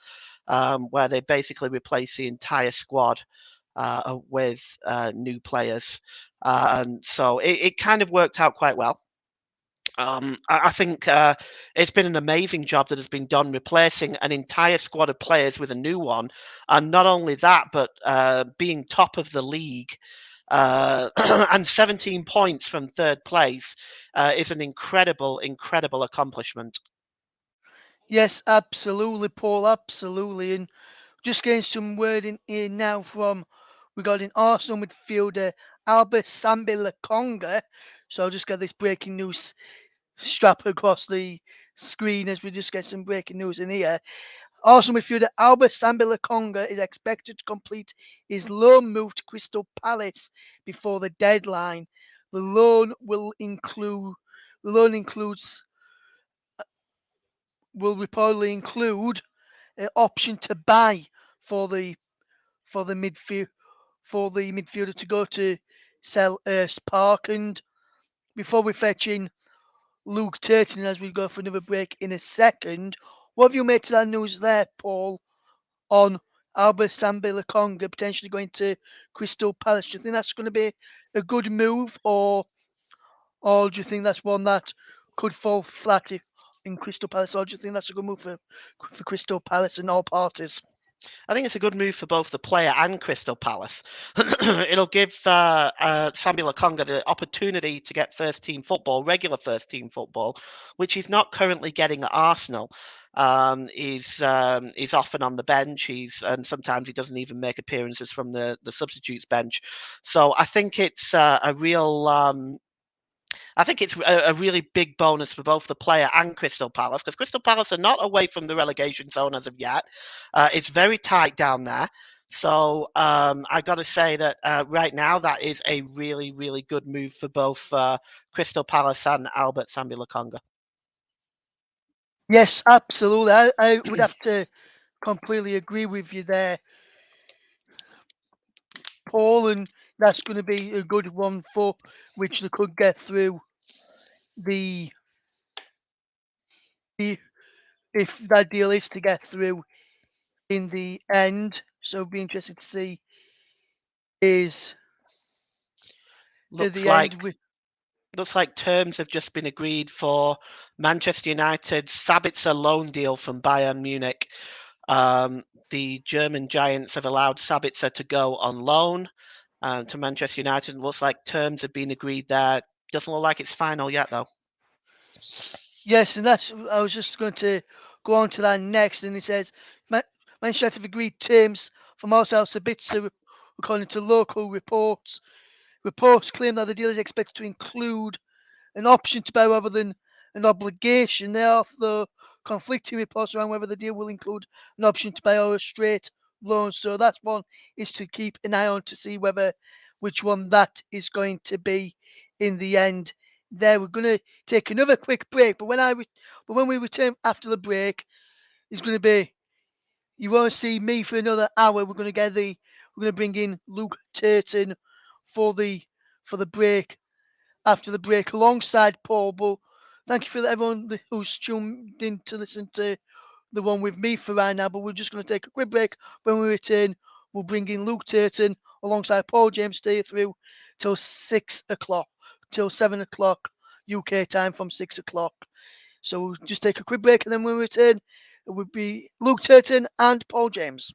where they basically replaced the entire squad with new players. And so it kind of worked out quite well. I think it's been an amazing job that has been done replacing an entire squad of players with a new one. And not only that, but being top of the league and 17 points from third place is an incredible, incredible accomplishment. Yes, absolutely, Paul, absolutely. And just getting some word in here now from regarding Arsenal midfielder Albert Sambi Lakonga. So I'll just get this breaking news strap across the screen as we just get some breaking news in here. Arsenal midfielder Albert Sambi Lakonga is expected to complete his loan move to Crystal Palace before the deadline. The loan includes will reportedly include an option to buy for the for the midfield for the midfielder to go to Selhurst Park. And before we fetch in Luke Turton as we go for another break in a second, what have you made to that news there, Paul? on Albert Sambi Lakonga potentially going to Crystal Palace. Do you think that's going to be a good move, or do you think that's one that could fall flat in Crystal Palace, or do you think that's a good move for Crystal Palace and all parties? I think it's a good move for both the player and Crystal Palace. It'll give Sambi Lakonga the opportunity to get first-team football, regular first-team football, which he's not currently getting at Arsenal. He's often on the bench. And sometimes he doesn't even make appearances from the substitutes bench. So I think it's a real. I think it's a really big bonus for both the player and Crystal Palace, because Crystal Palace are not away from the relegation zone as of yet. It's very tight down there. So I got to say that right now that is a really, really good move for both Crystal Palace and Albert Sambi Lakonga. Yes, absolutely. I would have to completely agree with you there, Paul, and that's going to be a good one for which they could get through the if that deal is to get through in the end. So it'd be interested to see is at Looks the end like with looks like terms have just been agreed for Manchester United's Sabitzer loan deal from Bayern Munich. The German giants have allowed Sabitzer to go on loan to Manchester United. Looks like terms have been agreed there. Doesn't look like it's final yet, though. yes, and that's I was just going to go on to that next, and it says Manchester United have agreed terms for Marcel Sabitzer, according to local reports. Reports claim that the deal is expected to include an option to buy rather than an obligation. There are the conflicting reports around whether the deal will include an option to buy or a straight loan. So that's one is to keep an eye on to see which one that is going to be in the end. There, we're going to take another quick break, but when we return after the break, it's going to be you won't see me for another hour. We're going to bring in Luke Turton for the break after the break alongside Paul. But thank you for everyone who's tuned in to listen to the one with me for right now. But we're just going to take a quick break. When we return, we'll bring in Luke Turton alongside Paul James, stay through till 6 o'clock, till 7 o'clock UK time from 6 o'clock. So we'll just take a quick break, and then when we return, it would be Luke Turton and Paul James.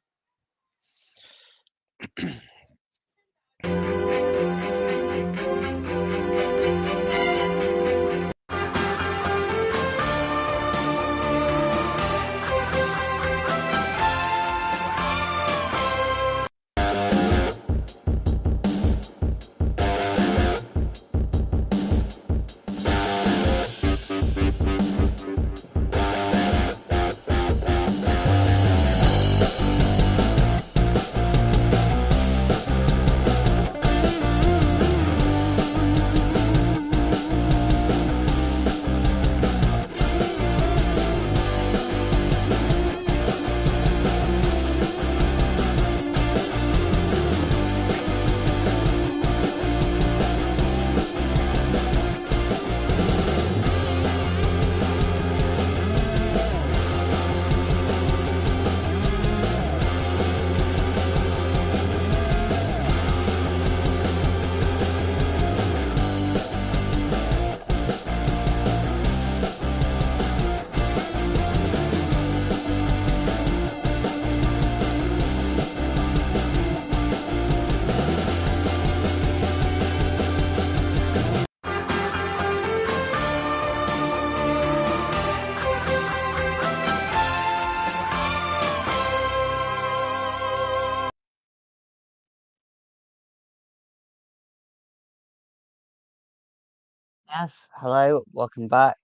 Yes, hello, welcome back.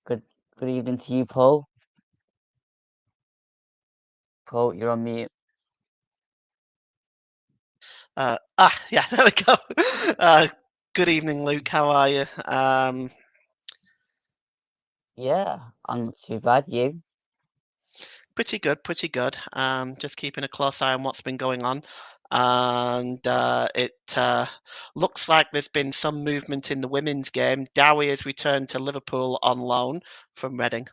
Good evening to you, Paul. Paul, you're on mute. Yeah, there we go. Good evening, Luke. How are you? Yeah, I'm not too bad. You? Pretty good, pretty good. Just keeping a close eye on what's been going on. And it looks like there's been some movement in the women's game. Dowie has returned to Liverpool on loan from Reading,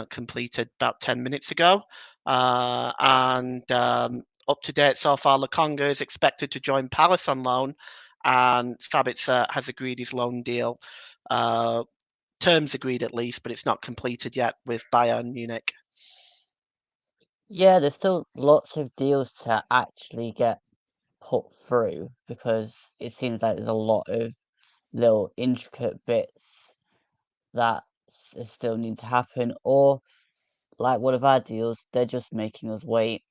completed about 10 minutes ago. and up to date so far, Lukonga is expected to join Palace on loan, and Sabitzer has agreed his loan deal. Terms agreed at least, but it's not completed yet with Bayern Munich. Yeah, there's still lots of deals to actually get put through because it seems like there's a lot of little intricate bits that still need to happen, or like one of our deals, they're just making us wait.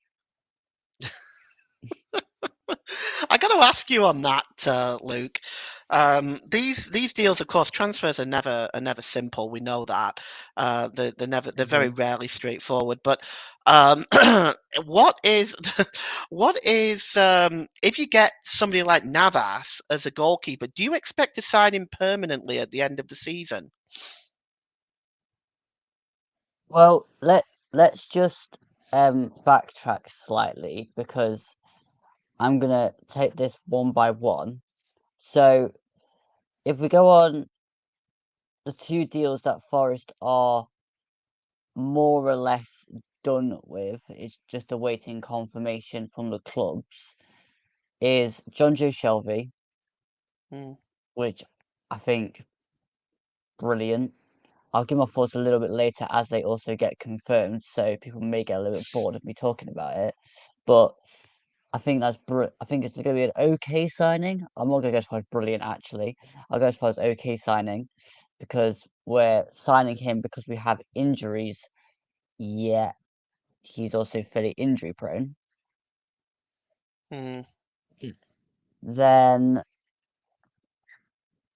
I got to ask you on that, Luke. These deals, of course, transfers are never simple. We know that. They're very rarely straightforward. But what is if you get somebody like Navas as a goalkeeper? Do you expect to sign him permanently at the end of the season? Well, let's just backtrack slightly because I'm gonna take this one by one. So if we go on the two deals that Forest are more or less done with, it's just awaiting confirmation from the clubs, is John Joe Shelby, Mm. which I think brilliant. I'll give my thoughts a little bit later as they also get confirmed, so people may get a little bit bored of me talking about it. But I think I think it's going to be an okay signing. I'm not going to go as far as brilliant, actually. I'll go as far as okay signing because we're signing him because we have injuries. Yeah, he's also fairly injury prone. Mm. Then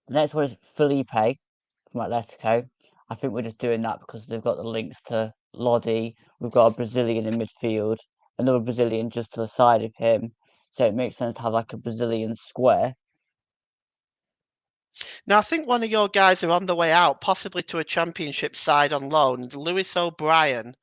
the next one is Felipe from Atletico. I think we're just doing that because they've got the links to Lodi. We've got a Brazilian in midfield, another Brazilian just to the side of him. So it makes sense to have like a Brazilian square. Now, I think one of your guys are on the way out, possibly to a championship side on loan. Lewis O'Brien.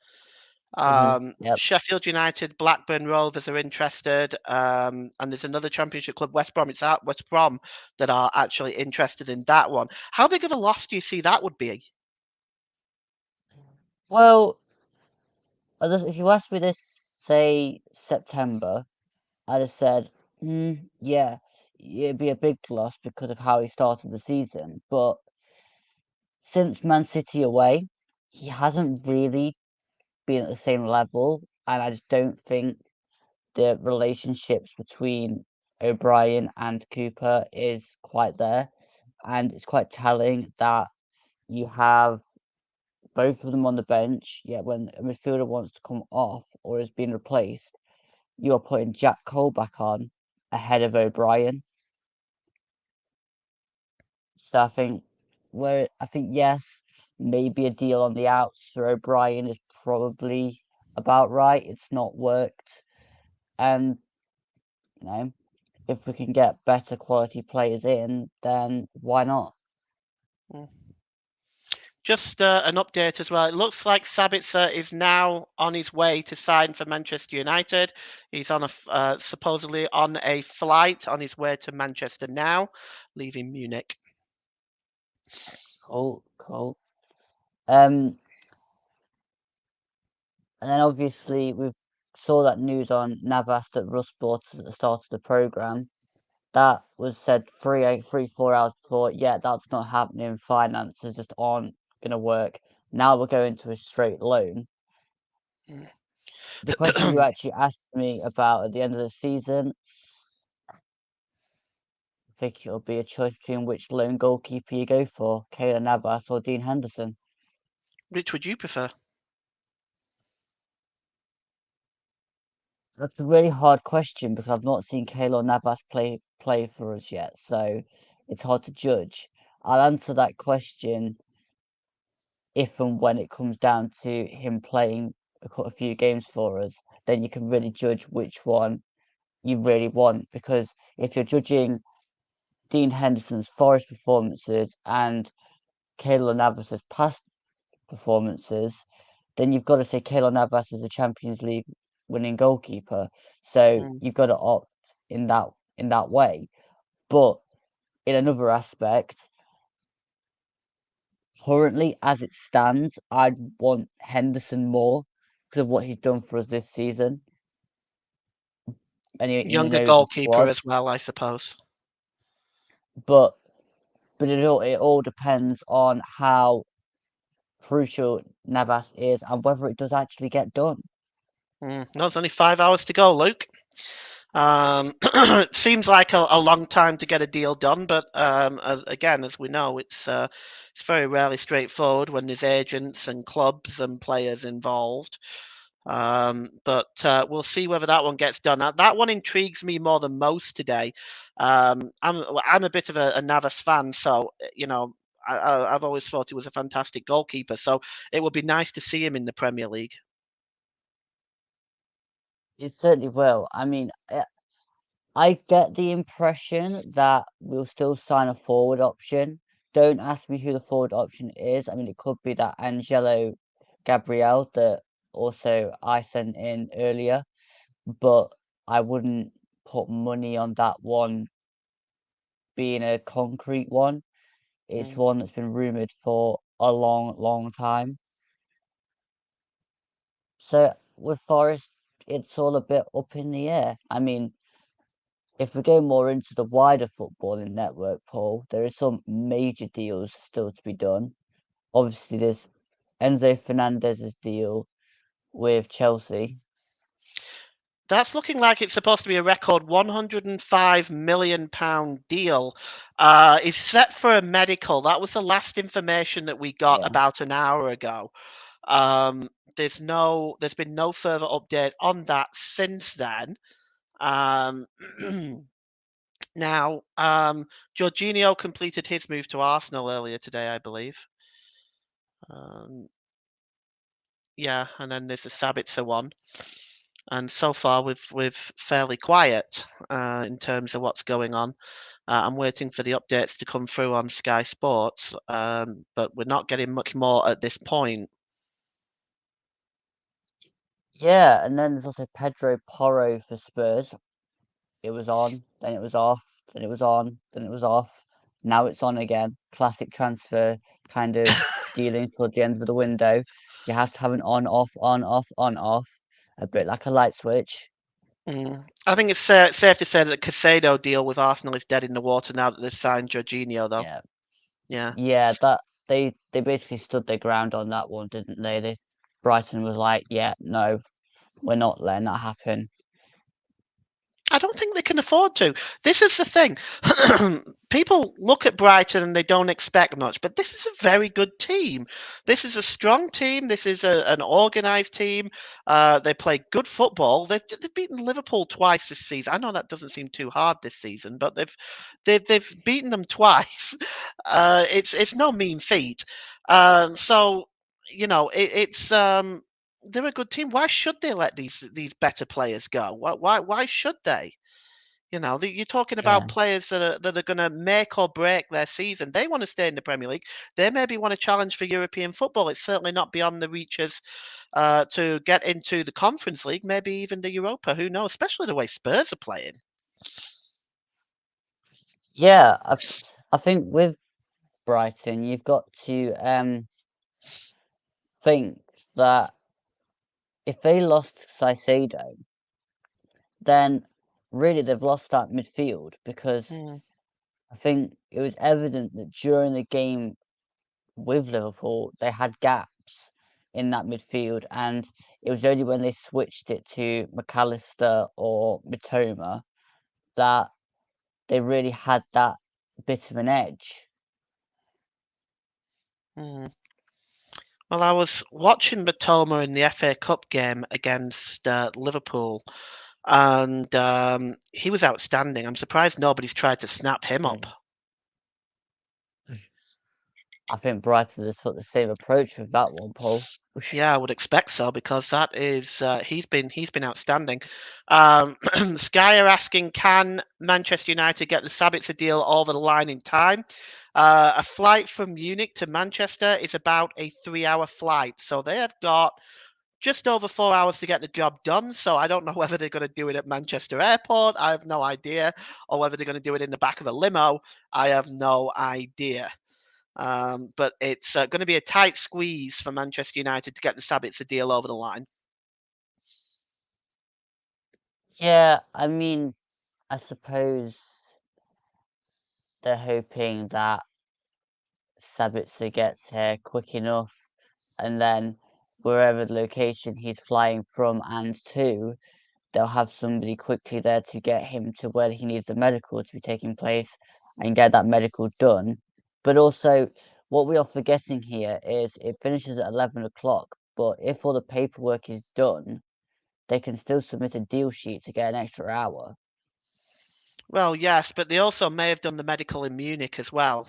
Yep. Sheffield United, Blackburn Rovers are interested, and there's another Championship club, West Brom, that are actually interested in that one. How big of a loss do you see that would be? Well, if you asked me this, say September, I'd have said, yeah, it'd be a big loss because of how he started the season. But since Man City away, he hasn't really been at the same level, and I just don't think the relationships between O'Brien and Cooper is quite there. And it's quite telling that you have both of them on the bench, yet when a midfielder wants to come off or is being replaced, you're putting Jack Cole back on ahead of O'Brien. So I think yes, maybe a deal on the outs for O'Brien is probably about right. It's not worked. And you know, if we can get better quality players in, then why not? Mm. Just an update as well. It looks like Sabitzer is now on his way to sign for Manchester United. He's on supposedly on a flight on his way to Manchester now, leaving Munich. Cool, cool. And then obviously we saw that news on Navas that Russ bought at the start of the program. That was said 4 hours before. Yeah, that's not happening. Finances just aren't gonna work. Now we're going to a straight loan. The question you actually asked me about at the end of the season, I think it'll be a choice between which lone goalkeeper you go for, Kayla Navas or Dean Henderson. Which would you prefer? That's a really hard question because I've not seen Keylor Navas play for us yet, so it's hard to judge. I'll answer that question if and when it comes down to him playing a few games for us. Then you can really judge which one you really want. Because if you're judging Dean Henderson's Forest performances and Keylor Navas's past performances, then you've got to say Keylor Navas is a Champions League winning goalkeeper. So Mm. you've got to opt in that way. But in another aspect, currently as it stands, I'd want Henderson more because of what he's done for us this season. And he Younger knows the goalkeeper squad. as well, I suppose. But it all depends on how crucial Navas is and whether it does actually get done. No, it's only 5 hours to go, Luke. It seems like a long time to get a deal done, but as we know, it's very rarely straightforward when there's agents and clubs and players involved. But we'll see whether that one gets done. That one intrigues me more than most today. I'm a bit of a Navas fan, so I've always thought he was a fantastic goalkeeper. So it would be nice to see him in the Premier League. It certainly will. I mean, I get the impression that we'll still sign a forward option. Don't ask me who the forward option is. I mean, it could be that Angelo Gabriel that also I sent in earlier, but I wouldn't put money on that one being a concrete one. It's one that's been rumored for a long, long time. So with Forest, it's all a bit up in the air. I mean, if we go more into the wider footballing network, Paul, there are some major deals still to be done. Obviously, there's Enzo Fernandez's deal with Chelsea. That's looking like it's supposed to be a record £105 million deal. Is set for a medical. That was the last information that we got Yeah. about an hour ago. There's been no further update on that since then. Um, Now, Jorginho completed his move to Arsenal earlier today, I believe. Yeah, and then there's the Sabitzer one. And so far, we've fairly quiet in terms of what's going on. I'm waiting for the updates to come through on Sky Sports, but we're not getting much more at this point. Yeah, and then there's also Pedro Porro for Spurs. It was on, then it was off, then it was on, then it was off. Now it's on again. Classic transfer kind of dealing toward the end of the window. You have to have an on, off, on, off, on, off. A bit like a light switch. I think it's safe to say that the Casado deal with Arsenal is dead in the water now that they've signed Jorginho, though. Yeah. Yeah. Yeah, that they basically stood their ground on that one, didn't they? Brighton was like, yeah, no, we're not letting that happen. I don't think they can afford to. This is the thing. People look at Brighton and they don't expect much, but this is a very good team. This is a strong team. This is an organised team. They play good football. They've beaten Liverpool twice this season. I know that doesn't seem too hard this season, but they've beaten them twice. It's no mean feat. So it's they're a good team. Why should they let these better players go? Why should they? You're talking Yeah. about players that are going to make or break their season. They want to stay in the Premier League. They maybe want to challenge for European football. It's certainly not beyond the reaches to get into the Conference League, maybe even the Europa. Who knows? Especially the way Spurs are playing. Yeah, I think with Brighton, you've got to think that if they lost Caicedo, then really they've lost that midfield because I think it was evident that during the game with Liverpool, they had gaps in that midfield, and it was only when they switched it to McAllister or Mitoma that they really had that bit of an edge. Well, I was watching Matoma in the FA Cup game against Liverpool, and he was outstanding. I'm surprised nobody's tried to snap him up. I think Brighton has took the same approach with that one, Paul. Yeah, I would expect so because that is he's been outstanding. Sky are asking, can Manchester United get the Sabitzer deal over the line in time? A flight from Munich to Manchester is about a 3-hour flight, so they have got just over 4 hours to get the job done. So I don't know whether they're going to do it at Manchester Airport. I have no idea, or whether they're going to do it in the back of a limo. I have no idea. But it's going to be a tight squeeze for Manchester United to get the Sabitzer deal over the line. Yeah, I mean, I suppose they're hoping that Sabitzer gets here quick enough, and then wherever the location he's flying from and to, they'll have somebody quickly there to get him to where he needs the medical to be taking place and get that medical done. But also, what we are forgetting here is it finishes at 11 o'clock, but if all the paperwork is done, they can still submit a deal sheet to get an extra hour. Well, yes, but they also may have done the medical in Munich as well.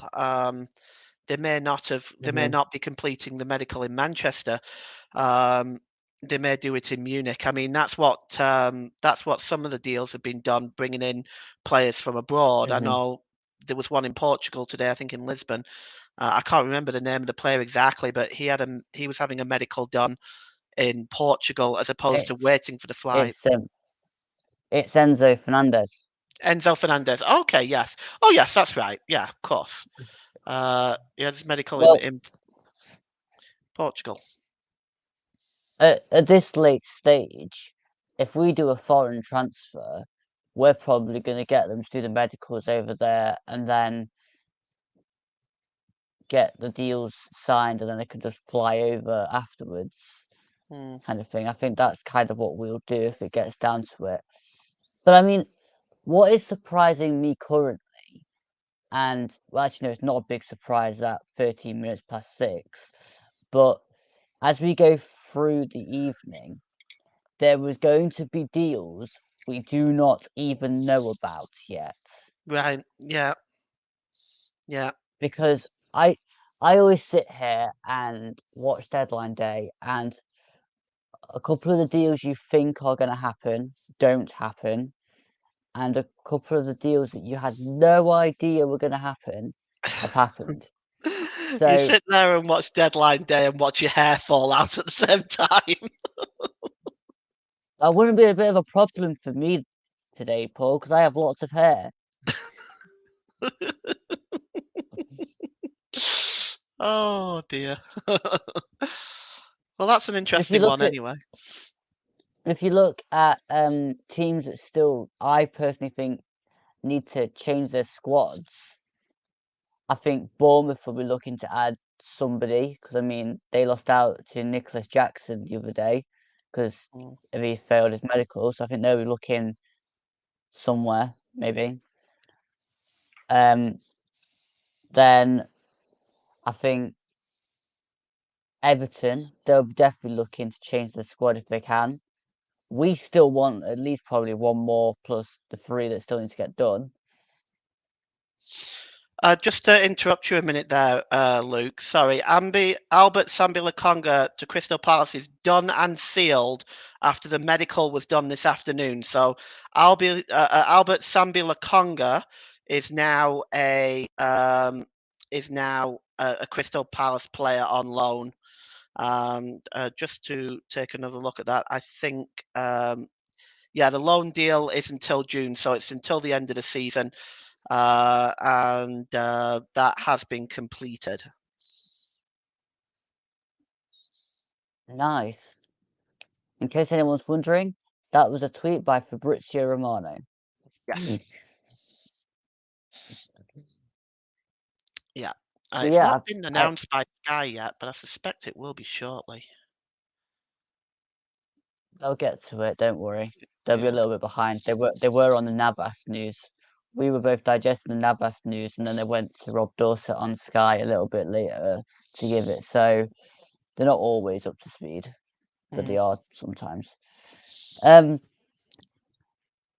They may not have. They may Mhm. not be completing the medical in Manchester. Um, they may do it in Munich. I mean, that's what some of the deals have been done, bringing in players from abroad. I Mhm. know there was one in Portugal today. I think in Lisbon. I can't remember the name of the player exactly, but he was having a medical done in Portugal as opposed to It's waiting for the flight. it's um it's Enzo Fernandez. Enzo Fernandez. Okay, yes. Oh, yes, that's right. Yeah, of course. He had his medical Well, in Portugal. at this late stage, if we do a foreign transfer, we're probably going to get them to do the medicals over there and then get the deals signed, and then they can just fly over afterwards, Hmm. kind of thing. I think that's kind of what we'll do if it gets down to it. But I mean, what is surprising me currently, and well, actually, no, it's not a big surprise at 13 minutes past 6, but as we go through the evening, there was going to be deals we do not even know about yet. Right. Yeah. Yeah. Because I always sit here and watch Deadline Day, and a couple of the deals you think are going to happen don't happen, and a couple of the deals that you had no idea were going to happen have happened. You So sit there and watch Deadline Day and watch your hair fall out at the same time. that wouldn't be a bit of a problem for me today, Paul, because I have lots of hair. Oh dear. Well, that's an But interesting one anyway. if you look at teams that still, I personally think, need to change their squads, I think Bournemouth will be looking to add somebody, because I mean they lost out to Nicholas Jackson the other day because Mm. he failed his medical. So I think they'll be looking somewhere maybe. Then I think Everton, they'll be definitely looking to change the squad if they can. We still want at least probably one more plus the 3 that still need to get done. Just to interrupt you a minute there, Luke. Sorry, Albert Sambi-Lokonga to Crystal Palace is done and sealed after the medical was done this afternoon. So Albert Sambi-Lokonga is now a Crystal Palace player on loan. Just to take another look at that, I think the loan deal is until June, so it's until the end of the season. And that has been completed. Nice. In case anyone's wondering, that was a tweet by Fabrizio Romano. Yes. Yeah. So It's yeah, not been I announced by Sky yet, but I suspect it will be shortly. they'll get to it. Don't worry. They'll be a Yeah. little bit behind. They were on the Navas news. We were both digesting the Navas news, and then they went to Rob Dorset on Sky a little bit later to give it. So they're not always up to speed, but they Mm. are sometimes.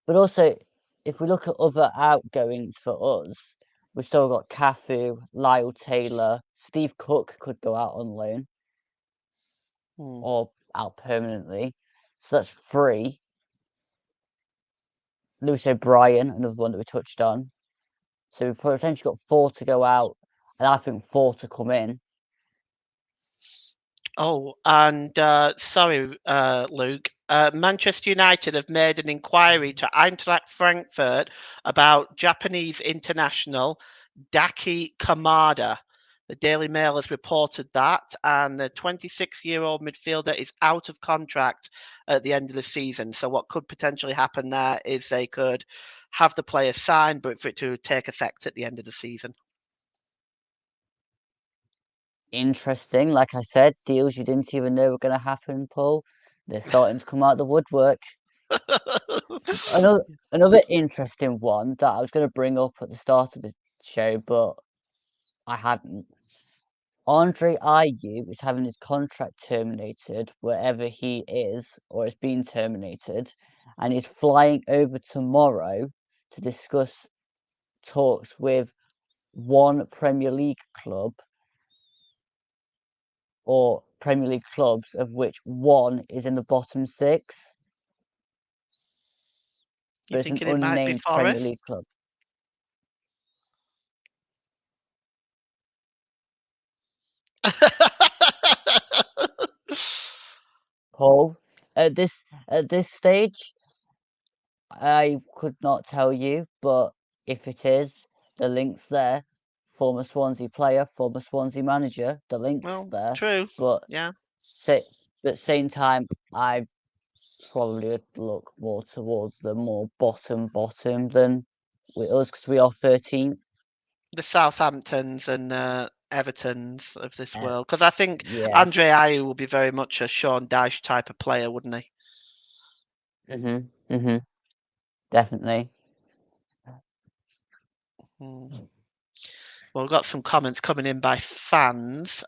But also, if we look at other outgoings for us, we've still got Cafu, Lyle Taylor, Steve Cook could go out on loan Mm. or out permanently. So that's 3. Lewis O'Brien, another one that we touched on. So we've potentially got 4 to go out, and I think 4 to come in. Oh, and sorry, Luke. Manchester United have made an inquiry to Eintracht Frankfurt about Japanese international Daki Kamada, The Daily Mail has reported that, and the 26-year-old midfielder is out of contract at the end of the season. So what could potentially happen there is they could have the player signed, but for it to take effect at the end of the season. Interesting. Like I said, deals you didn't even know were going to happen, Paul. They're starting to come out the woodwork. Another interesting one that I was going to bring up at the start of the show, but I hadn't. Andre Ayew is having his contract terminated wherever he is, or it's been terminated, and he's flying over tomorrow to discuss talks with one Premier League club, or Premier League clubs, of which one is in the bottom six. You But it's an thinking it might be unnamed Premier Forest? League club. Paul, at this stage, I could not tell you, but if it is, the link's there. Former Swansea player, former Swansea manager, the link's Well, there. true. But Yeah. say, at the same time, I probably would look more towards the more bottom than with us because we are 13th. The Southamptons and Evertons of this Uh, world. Because I think yeah. Andre Ayew will be very much a Sean Dyche type of player, wouldn't he? Definitely. Well, we've got some comments coming in by fans.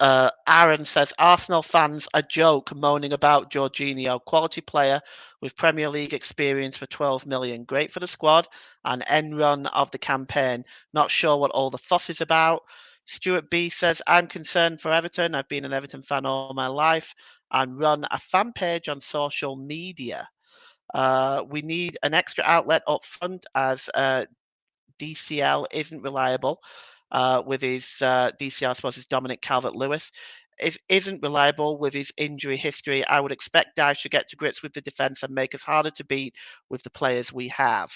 Aaron says Arsenal fans a joke moaning about Jorginho, quality player with Premier League experience for 12 million. Great for the squad and end run of the campaign. Not sure what all the fuss is about. Stuart B says I'm concerned for Everton. I've been an Everton fan all my life and run a fan page on social media. We need an extra outlet up front as DCL isn't reliable with his DCL, I suppose, is Dominic Calvert-Lewis. Isn't reliable with his injury history. I would expect Dyche to get to grips with the defence and make us harder to beat with the players we have.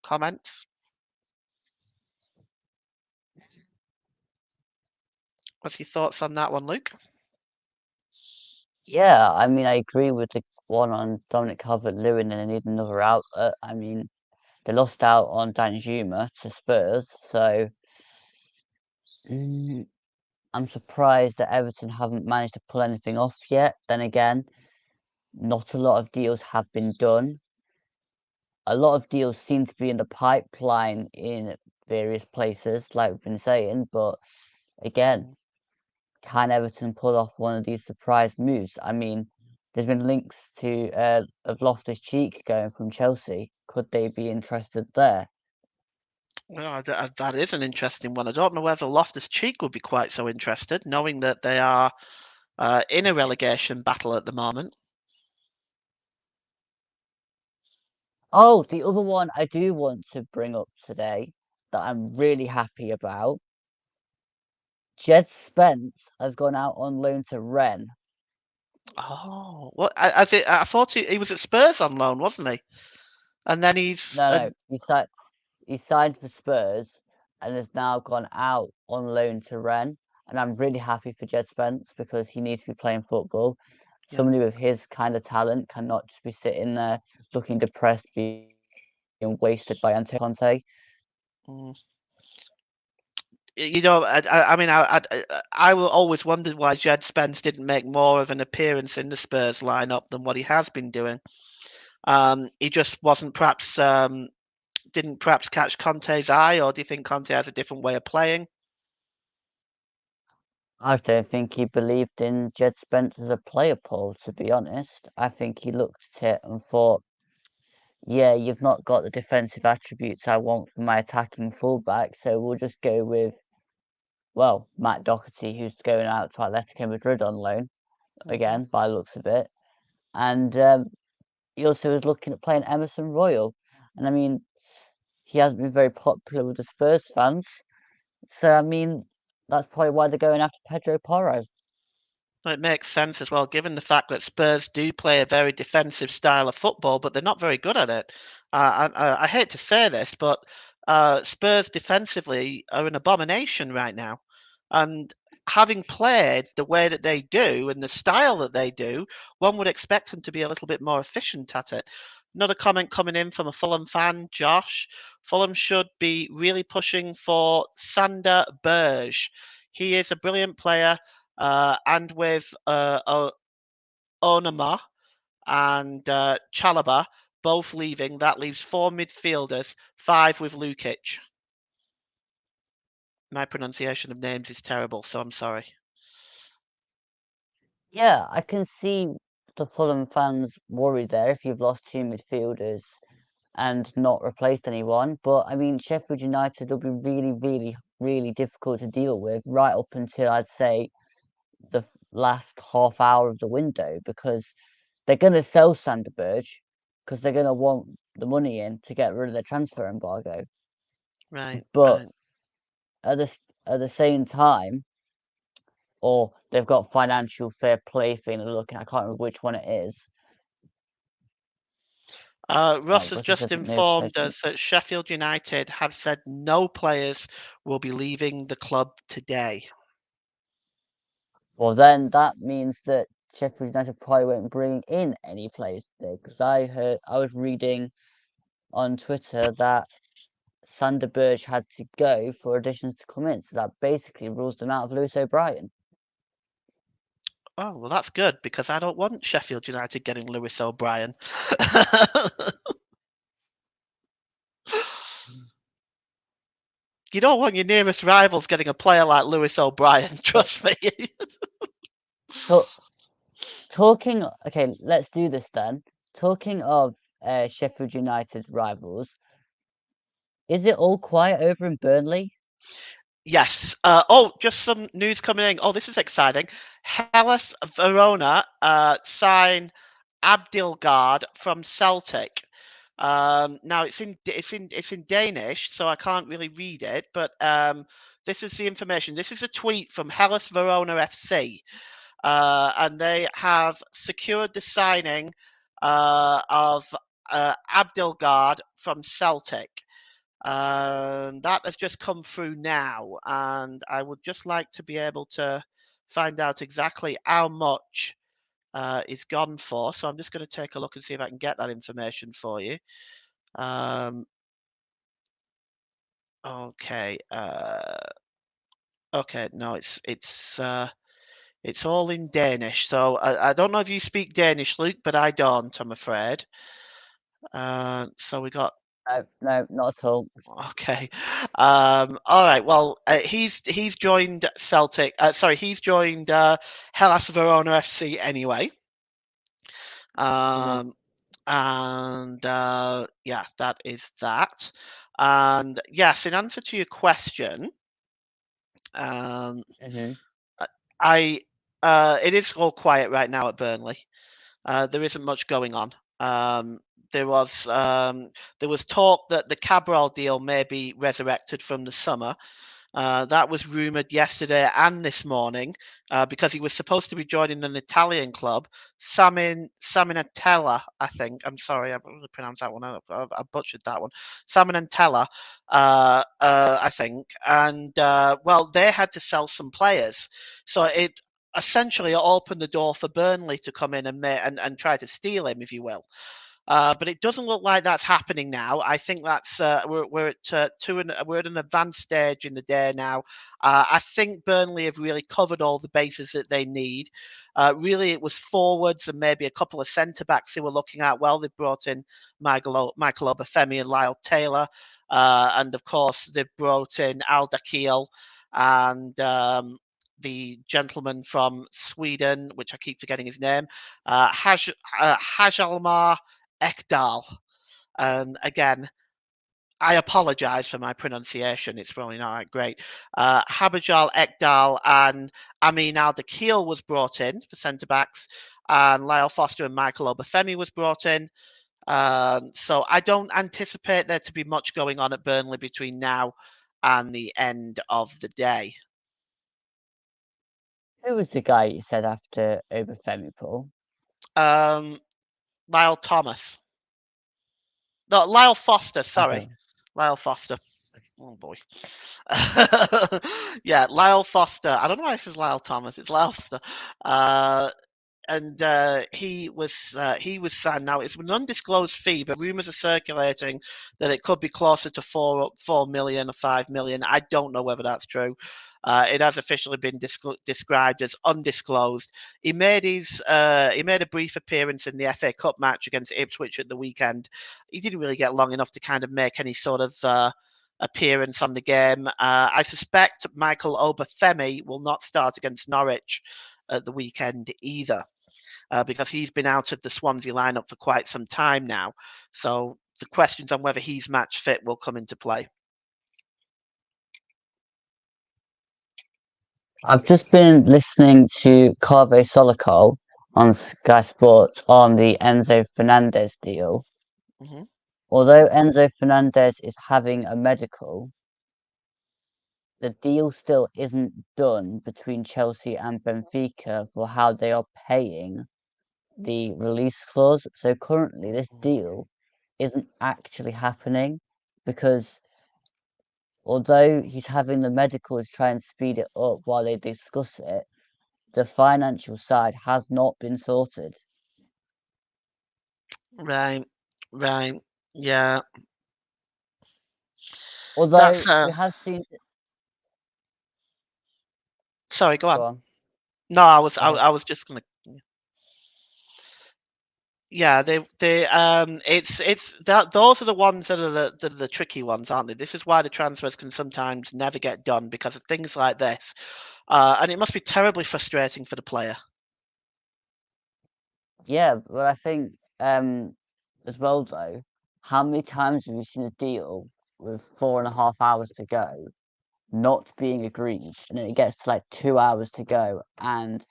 Comments? What's your thoughts on that one, Luke? Yeah, I mean, I agree with the one on Dominic Calvert-Lewin, and they need another outlet. I mean, they lost out on Danjuma to Spurs, so I'm surprised that Everton haven't managed to pull anything off yet. Then again, not a lot of deals have been done. A lot of deals seem to be in the pipeline in various places, like we've been saying, but again, can Everton pull off one of these surprise moves? I mean, there's been links to of Loftus-Cheek going from Chelsea. Could they be interested there? Well, that is an interesting one. I don't know whether Loftus-Cheek would be quite so interested, knowing that they are in a relegation battle at the moment. Oh, the other one I do want to bring up today that I'm really happy about. Jed Spence has gone out on loan to Rennes. Oh, what? I thought he was at Spurs on loan, wasn't he? And then No, he signed for Spurs and has now gone out on loan to Rennes. And I'm really happy for Jed Spence because he needs to be playing football. Yeah. Somebody with his kind of talent cannot just be sitting there looking depressed, being wasted by Antonio Conte. You know, I mean, I will always wondered why Jed Spence didn't make more of an appearance in the Spurs lineup than what he has been doing. He just wasn't perhaps didn't perhaps catch Conte's eye, or do you think Conte has a different way of playing? I don't think he believed in Jed Spence as a player, Paul, to be honest. I think he looked at it and thought, yeah, you've not got the defensive attributes I want for my attacking fullback, so we'll just go with, well, Matt Doherty, who's going out to Atletico Madrid on loan, again, by the looks of it. And he also was looking at playing Emerson Royal. And I mean, he hasn't been very popular with the Spurs fans. So, I mean, that's probably why they're going after Pedro Porro. It makes sense as well, given the fact that Spurs do play a very defensive style of football, but they're not very good at it. I hate to say this, but Spurs defensively are an abomination right now. And having played the way that they do and the style that they do, one would expect them to be a little bit more efficient at it. Another comment coming in from a Fulham fan, Josh. Fulham should be really pushing for Sander Berge. He is a brilliant player, and with Onama and Chalobah both leaving, that leaves 4 midfielders, 5 with Lukic. My pronunciation of names is terrible, so I'm sorry. Yeah, I can see the Fulham fans worried there if you've lost 2 midfielders and not replaced anyone. But I mean, Sheffield United will be really, really, really difficult to deal with right up until I'd say the last half hour of the window, because they're going to sell Sanderberg because they're going to want the money in to get rid of the transfer embargo. Right, But right. at the same time, or they've got financial fair play thing they're looking. I can't remember which one it is. Ross has Russell just says no informed players. us that Sheffield United have said no players will be leaving the club today. Well, then that means that Sheffield United probably won't bring in any players today, because I was reading on Twitter that Sander Berge had to go for additions to come in, so that basically rules them out of Lewis O'Brien. Oh, well, that's good, because I don't want Sheffield United getting Lewis O'Brien. You don't want your nearest rivals getting a player like Lewis O'Brien, trust me. So, okay, let's do this then. Talking of Sheffield United rivals, is it all quiet over in Burnley? Yes. Just some news coming in. Oh, this is exciting. Hellas Verona sign Abdilgard from Celtic. Now it's in Danish, so I can't really read it. But this is the information. This is a tweet from Hellas Verona FC, and they have secured the signing of Abdilgard from Celtic. That has just come through now, and I would just like to be able to find out exactly how much is gone for. So I'm just going to take a look and see if I can get that information for you. Okay. Okay. No, it's all in Danish. So I don't know if you speak Danish, Luke, but I don't, I'm afraid. So we got No, not at all. okay. All right. Well, he's joined Celtic. Sorry, he's joined Hellas Verona FC anyway. Mhm, And yeah, that is that. And yes, in answer to your question, um, mhm. I it is all quiet right now at Burnley. There isn't much going on. Um, there was talk that the Cabral deal may be resurrected from the summer. That was rumored yesterday and this morning because he was supposed to be joining an Italian club, Saminatella, I think. I'm sorry, I'm going to pronounce that one. I butchered that one. Saminatella, I think. And well, they had to sell some players, so it essentially opened the door for Burnley to come in and try to steal him, if you will. But it doesn't look like that's happening now. I think that's we're at an advanced stage in the day now. I think Burnley have really covered all the bases that they need. Really, it was forwards and maybe a couple of centre backs they were looking at. Well, they brought in Michael Obafemi and Lyle Taylor, and of course they've brought in Al Dakil and. The gentleman from Sweden, which I keep forgetting his name, Hajalmar Ekdal. And again, I apologise for my pronunciation. It's probably not that great. Habajal Ekdal and Amin Al Dakil was brought in for centre backs, and Lyle Foster and Michael Obafemi was brought in. So I don't anticipate there to be much going on at Burnley between now and the end of the day. Who was the guy you said after Obafemi, Paul? Lyle Thomas. No, Lyle Foster. Sorry, Okay. Lyle Foster. Oh boy. Yeah, Lyle Foster. I don't know why this is Lyle Thomas. It's Lyle Foster. And he was signed. Now it's an undisclosed fee, but rumours are circulating that it could be closer to 4 million or 5 million. I don't know whether that's true. It has officially been described as undisclosed. He made a brief appearance in the FA Cup match against Ipswich at the weekend. He didn't really get long enough to kind of make any sort of appearance on the game. I suspect Michael Obafemi will not start against Norwich at the weekend either. Because he's been out of the Swansea lineup for quite some time now. So the questions on whether he's match fit will come into play. I've just been listening to Carve Solicol on Sky Sports on the Enzo Fernandez deal. Mm-hmm. Although Enzo Fernandez is having a medical, the deal still isn't done between Chelsea and Benfica for how they are paying the release clause. So currently, this deal isn't actually happening because although he's having the medicals try and speed it up while they discuss it, the financial side has not been sorted. Right, right, yeah. Although That's we have seen. sorry. Go Go on. on. No, I was Go ahead. I was just gonna. Yeah, it's that those are the ones that are the tricky ones, aren't they? This is why the transfers can sometimes never get done because of things like this, and it must be terribly frustrating for the player. Yeah, but I think as well though, how many times have you seen a deal with 4.5 hours to go not being agreed, and then it gets to like 2 hours to go and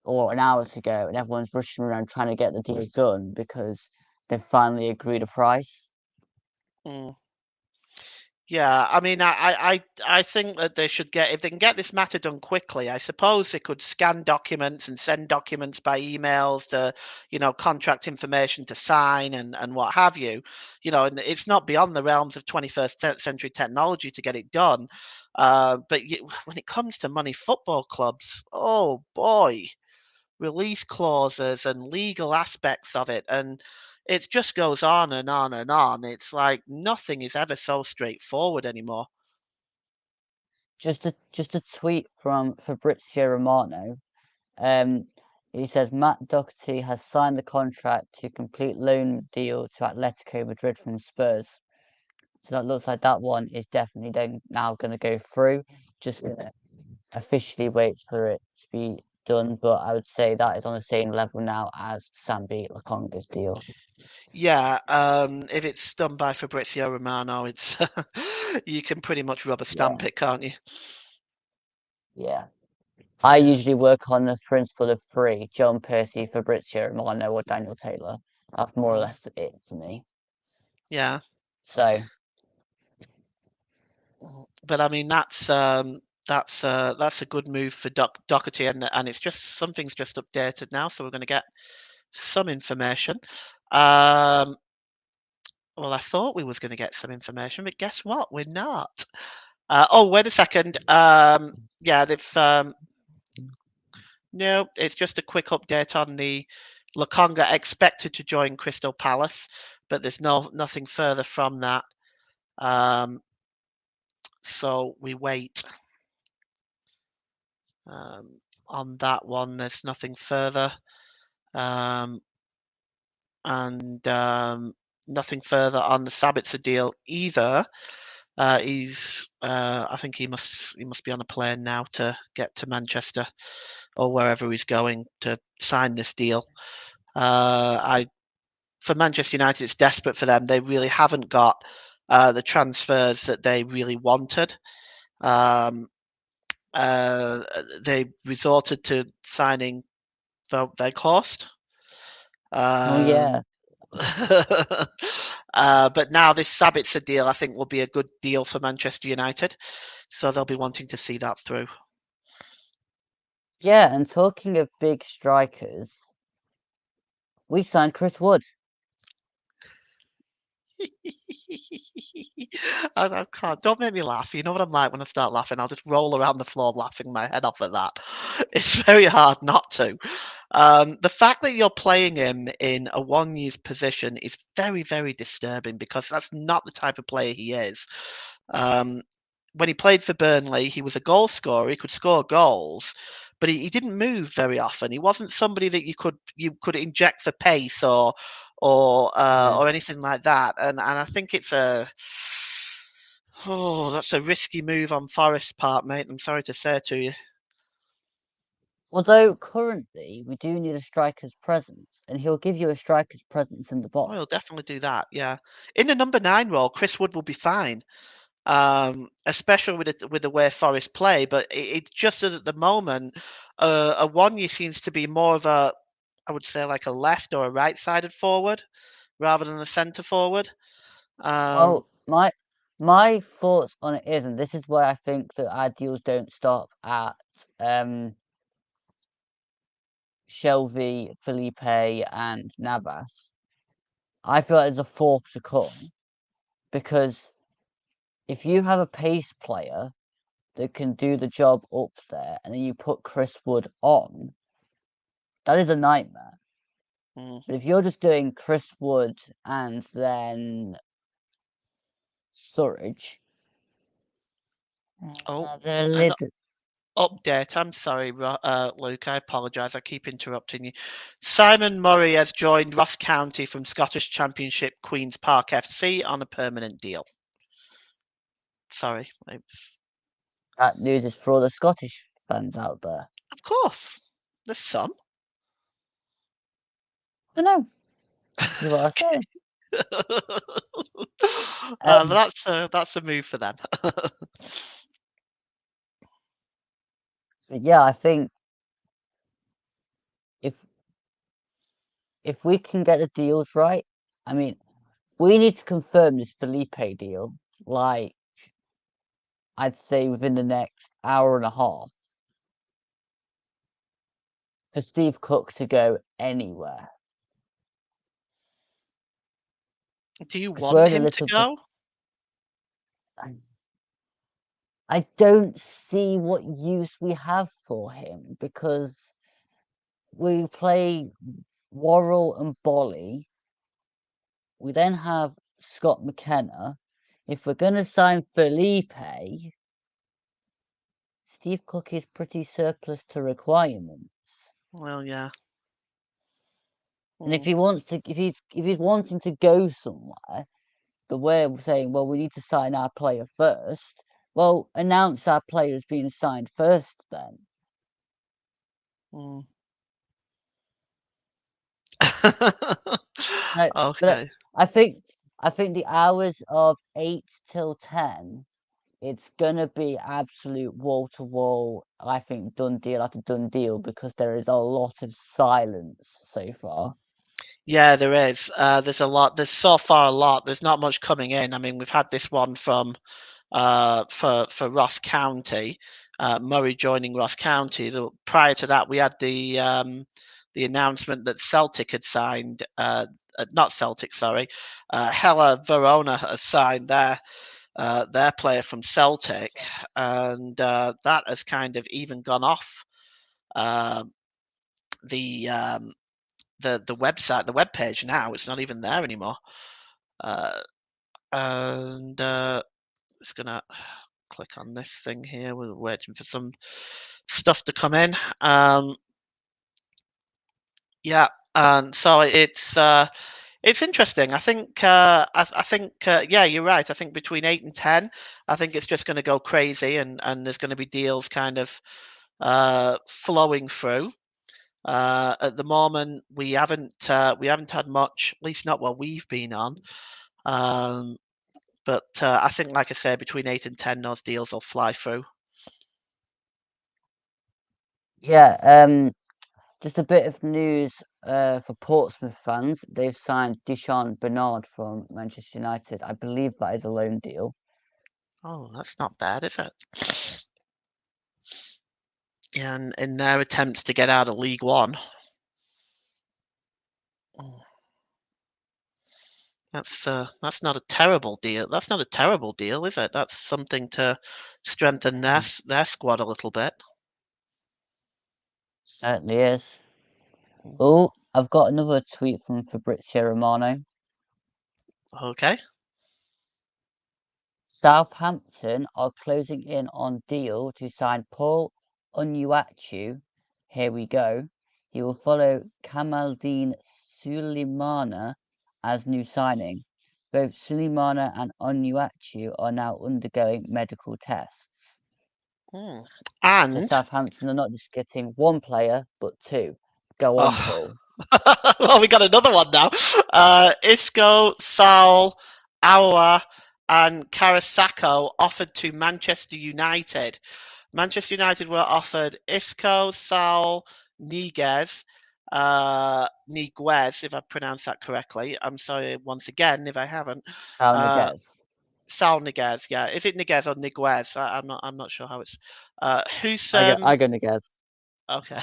or an hour to go, and everyone's rushing around trying to get the deal done because they've finally agreed a price. Mm. Yeah, I mean, I think that they should get if they can get this matter done quickly. I suppose they could scan documents and send documents by emails to, contract information to sign and what have you. And it's not beyond the realms of 21st century technology to get it done. But when it comes to money football clubs, oh boy, release clauses and legal aspects of it, and it just goes on and on and on. It's like nothing is ever so straightforward anymore. Just a tweet from Fabrizio Romano. Um, he says Matt Doherty has signed the contract to complete loan deal to Atletico Madrid from Spurs. So that looks like that one is definitely now going to go through. Just officially wait for it to be done, but I would say that is on the same level now as Sambi Lakonga's deal. Yeah, if it's done by Fabrizio Romano, it's you can pretty much rubber stamp Yeah. it, can't you? Yeah. I Yeah. usually work on the principle of three: John Percy, Fabrizio Romano, or Daniel Taylor. That's more or less it for me. Yeah. So But I mean that's a good move for Doherty, and it's just something's just updated now, so we're going to get some information. Well, I thought we was going to get some information, but guess what? We're not. Oh, wait a second. Yeah, they've no. It's just a quick update on the Lokonga expected to join Crystal Palace, but there's nothing further from that. So we wait. On that one, there's nothing further, and nothing further on the Sabitzer deal either. I think he must be on a plane now to get to Manchester or wherever he's going to sign this deal. For Manchester United, it's desperate for them. They really haven't got the transfers that they really wanted. Um, they resorted to signing Weghorst. oh yeah. But now this Sabitzer deal, I think, will be a good deal for Manchester United. So they'll be wanting to see that through. Yeah, and talking of big strikers, we signed Chris Wood. I can't. Don't make me laugh. You know what I'm like when I start laughing? I'll just roll around the floor laughing my head off at that. It's very hard not to. The fact that you're playing him in a one-year position is very, very disturbing because that's not the type of player he is. Um, when he played for Burnley, he was a goal scorer. He could score goals, but he didn't move very often. He wasn't somebody that you could inject for pace or anything like that. And I think it's that's a risky move on Forest's part, mate. I'm sorry to say to you. Although currently we do need a striker's presence, and he'll give you a striker's presence in the Oh, he'll box. definitely do that. Yeah, in the number 9 role, Chris Wood will be fine. Especially with the way Forest play, but it's just that at the moment, a Wanya seems to be more of a, I would say, like a left or a right-sided forward rather than a centre forward. Well, my thoughts on it is, and this is why I think that our deals don't stop at Shelby, Felipe, and Navas. I feel like there's a fourth to come because if you have a pace player that can do the job up there, and then you put Chris Wood on, that is a nightmare. Mm. But if you're just doing Chris Wood and then Surridge, Oh, they're a an little. update. I'm sorry, Luke. I apologise. I keep interrupting you. Simon Murray has joined Ross County from Scottish Championship Queens Park FC on a permanent deal. Sorry. That news is for all the Scottish fans out there. Of course. There's some. I know. This is what I say. That's a move for them. But yeah, I think if we can get the deals right, I mean, we need to confirm this Felipe deal, like I'd say within the next hour and a half, for Steve Cook to go anywhere. Do you 'Cause we're want in a him to little bit. go? I don't see what use we have for him because we play Worrell and Bolly. We then have Scott McKenna. If we're going to sign Felipe, Steve Cook is pretty surplus to requirements. Well, yeah. And if he wants to, if he's wanting to go somewhere, the way of saying, well, we need to sign our player first. Well, announce our player as being signed first, then. Mm. No, but Okay. I think the hours of 8 till 10, it's gonna be absolute wall to wall. I think done deal after done deal because there is a lot of silence so far. Yeah, there is. There's a lot. There's so far a lot. There's not much coming in. I mean, we've had this one from for Ross County, Murray joining Ross County. Prior to that, we had the announcement that Celtic had signed, not Celtic, sorry, Hella Verona has signed their player from Celtic, and that has kind of even gone off the the website, the web page now. It's not even there anymore, and it's gonna click on this thing here. We're waiting for some stuff to come in. Yeah, and so it's interesting. I think I think yeah, you're right. I think between 8 and 10, I think it's just going to go crazy, and there's going to be deals kind of flowing through. At the moment, we haven't had much, at least not what we've been on. But I think, like I said, between 8 and 10, those deals will fly through. Yeah, just a bit of news for Portsmouth fans. They've signed Deshaun Bernard from Manchester United. I believe that is a loan deal. Oh, that's not bad, is it? And in their attempts to get out of League One. That's not a terrible deal. That's not a terrible deal, is it? That's something to strengthen their squad a little bit. Certainly is. Oh, I've got another tweet from Fabrizio Romano. Okay. Southampton are closing in on deal to sign Paul Onuachu. Here we go. He will follow Kamaldeen Suleimana as new signing. Both Suleimana and Onuachu are now undergoing medical tests. Hmm. So And Southampton are not just getting one player, but two. Go on, oh, Paul. well, we got another one now. Isco, Saul, Awa, and Karasako offered to Manchester United. Manchester United were offered Isco, Saul, Niguez, Niguez, if I pronounced that correctly. I'm sorry once again if I haven't. Sal Uh, Niguez. Sal Niguez, yeah. Is it Niguez or Niguez? I'm not sure how it's. Who's I go Niguez. okay?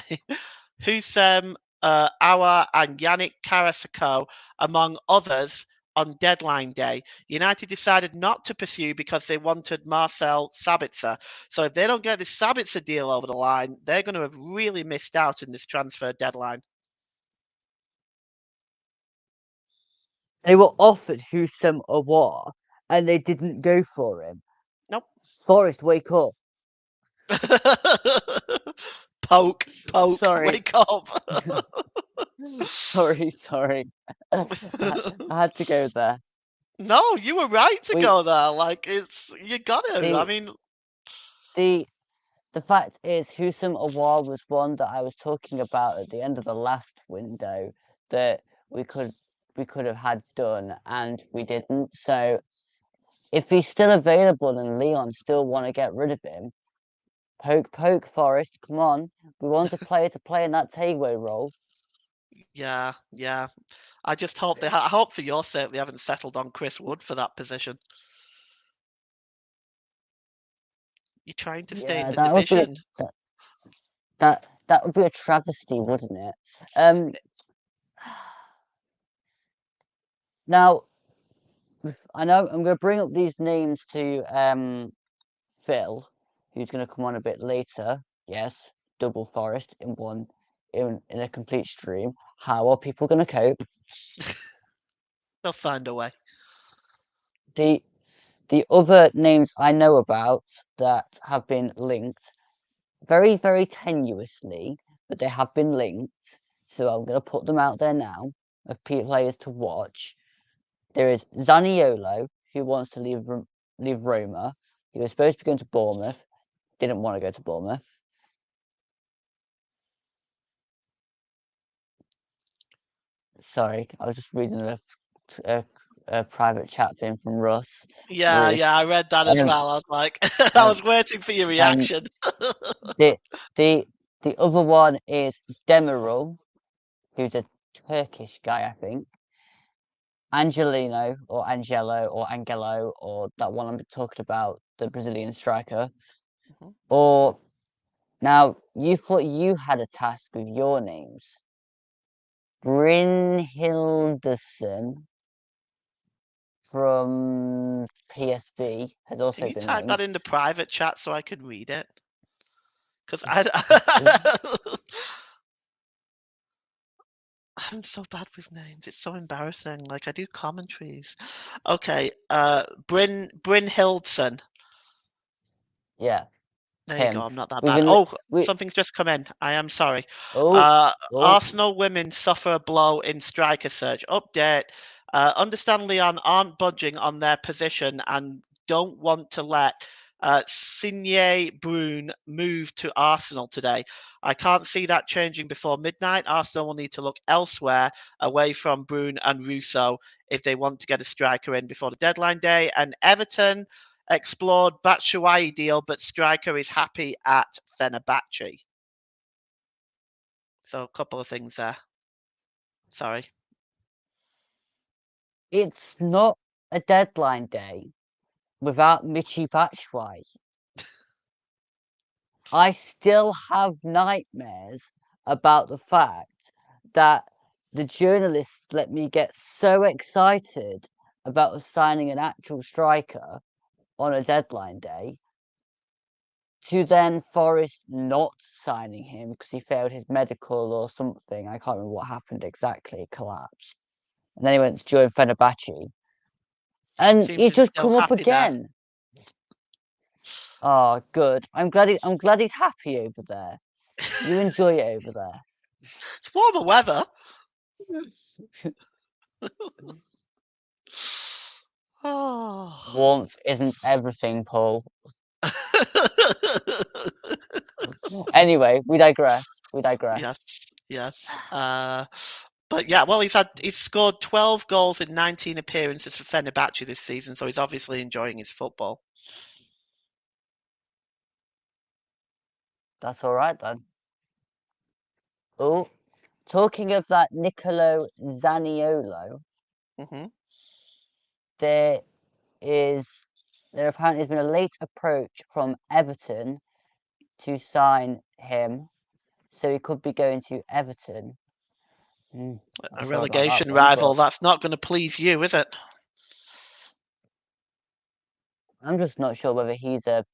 Who's Awa and Yannick Karasako, among others, on deadline day. United decided not to pursue because they wanted Marcel Sabitzer. So if they don't get this Sabitzer deal over the line, they're going to have really missed out in this transfer deadline. They were offered Husam Awar and they didn't go for him. Nope. Forest, wake up. Poke, Sorry. wake up. sorry. I had to go there. No, you were right to go there. Like you got to. I mean, the fact is, Husam Awar was one that I was talking about at the end of the last window that we could have had done and we didn't. So if he's still available and Leon still want to get rid of him, poke Forest, come on. We want a player to play in that takeaway role. yeah. I just hope I hope for your sake they haven't settled on Chris Wood for that position. You're trying to stay in the division. That would be a travesty, wouldn't it? Now, I know I'm going to bring up these names to Phil, who's going to come on a bit later. Yes, double Forest in one in a complete stream. How are people going to cope? They'll find a way. The other names I know about that have been linked very, very tenuously, but they have been linked. So I'm going to put them out there now of players to watch. There is Zaniolo, who wants to leave Roma. He was supposed to be going to Bournemouth, didn't want to go to Bournemouth. Sorry, I was just reading a private chat thing from Russ. Yeah, I read that as well. I was like, I was waiting for your reaction. the other one is Demirel, who's a Turkish guy, I think. Angelino or Angelo or Angelo or that one I'm talking about, the Brazilian striker. Or now you thought you had a task with your names. Brynhilderson from PSV has also Can you been type that in the linked. private chat so I can read it? Because I I'm so bad with names. It's so embarrassing. Like I do commentaries. Okay, Bryn Hildson. Yeah. There you Him. go. I'm not that bad. Something's just come in. I am sorry. Arsenal women suffer a blow in striker search. Update. Understand Leon aren't budging on their position and don't want to let Signe Brun move to Arsenal today. I can't see that changing before midnight. Arsenal will need to look elsewhere away from Brun and Russo if they want to get a striker in before the deadline day. And Everton explored Batshuayi deal, but striker is happy at Fenerbahce. So a couple of things there. Sorry. It's not a deadline day without Michi Batshuayi. I still have nightmares about the fact that the journalists let me get so excited about signing an actual striker on a deadline day, to then Forest not signing him because he failed his medical or something. I can't remember what happened exactly. Collapsed. And then he went to join Fenerbahce. And Seems he's he's just still come up happy there. again. Oh, good. I'm glad he's happy over there. You enjoy it over there. It's warmer weather. Oh. Warmth isn't everything, Paul. Anyway, we digress. Yes. But yeah, well, he's scored 12 goals in 19 appearances for Fenerbahce this season, so he's obviously enjoying his football. That's all right then. Oh, talking of that Nicolo Zaniolo, Hmm there apparently has been a late approach from Everton to sign him, so he could be going to Everton. A Not sure about that relegation one, rival. but That's not going to please you, is it? I'm just not sure whether he's a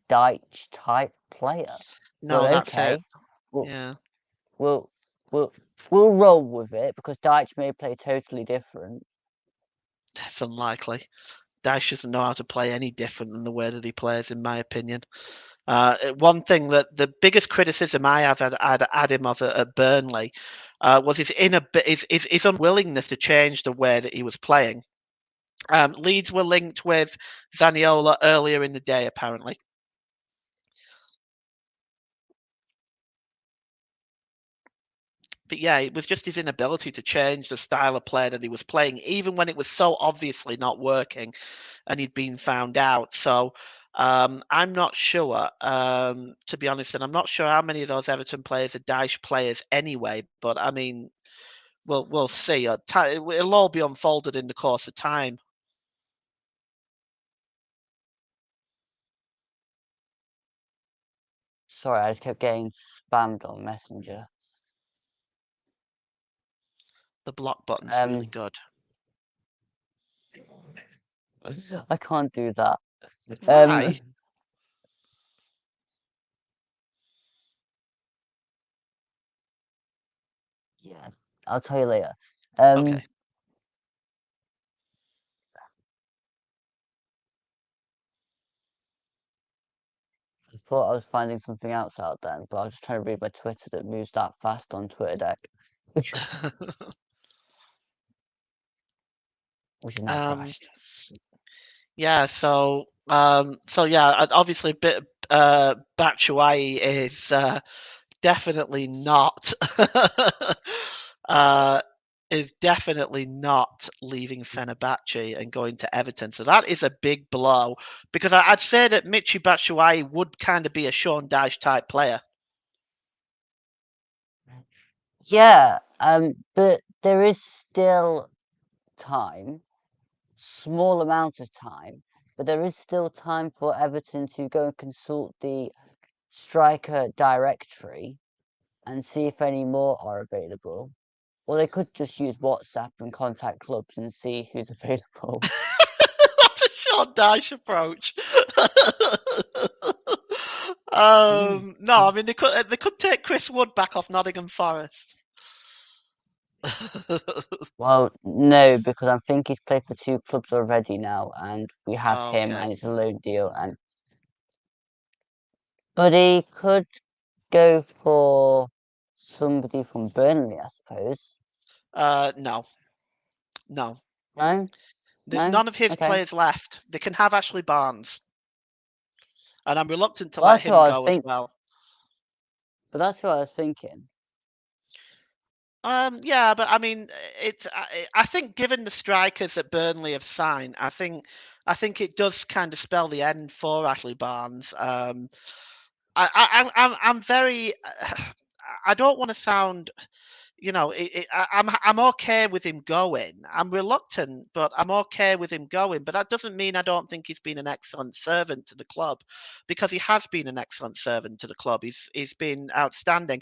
Deitch type player. No, But that's it. okay, we'll Yeah, we'll we'll, we'll roll with it because Deitch may play totally different. it's unlikely. Dash doesn't know how to play any different than the way that he plays, in my opinion. One thing that the biggest criticism I have had him of at Burnley was his unwillingness to change the way that he was playing. Leeds were linked with Zaniola earlier in the day, apparently. But yeah, it was just his inability to change the style of play that he was playing, even when it was so obviously not working and he'd been found out. So I'm not sure, to be honest, and I'm not sure how many of those Everton players are Dyche players anyway. But I mean, we'll see. It'll all be unfolded in the course of time. Sorry, I just kept getting spammed on Messenger. The block button's really good. I can't do that. Why? Yeah, I'll tell you later. Okay. I thought I was finding something else out then, but I was just trying to read my Twitter that moves that fast on Twitter deck. Which is now crashed. Yeah, so yeah, obviously Batshuayi is definitely not uh, leaving Fenerbahce and going to Everton. So that is a big blow because I'd say that Michy Batshuayi would kind of be a Sean Dyche type player. Yeah, but there is still time, small amount of time, but there is still time for Everton to go and consult the striker directory and see if any more are available. Or they could just use WhatsApp and contact clubs and see who's available. That's a Sean Dyche approach. No, I mean they could take Chris Wood back off Nottingham Forest. Well, no, because I think he's played for 2 clubs already now, and we have him, Okay. and it's a loan deal. But he could go for somebody from Burnley, I suppose. No. No, There's no, none of his okay. players left. They can have Ashley Barnes, and I'm reluctant to Well, let that's what him I was go as well. But that's what I was thinking. Yeah, but I mean, I think given the strikers that Burnley have signed, I think it does kind of spell the end for Ashley Barnes. I'm very. I don't want to sound, I'm okay with him going. I'm reluctant, but I'm okay with him going. But that doesn't mean I don't think he's been an excellent servant to the club, because he has been an excellent servant to the club. He's been outstanding.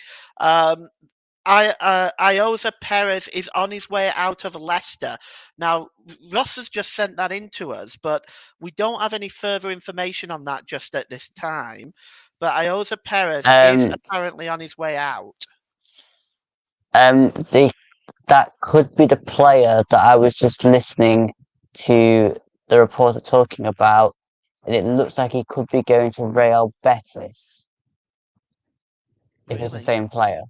Iosa Perez is on his way out of Leicester. Now, Ross has just sent that in to us, but we don't have any further information on that just at this time. But Iosa Perez is apparently on his way out. That could be the player that I was just listening to the reporter talking about, and it looks like he could be going to Real Betis. If it's the Really? same player.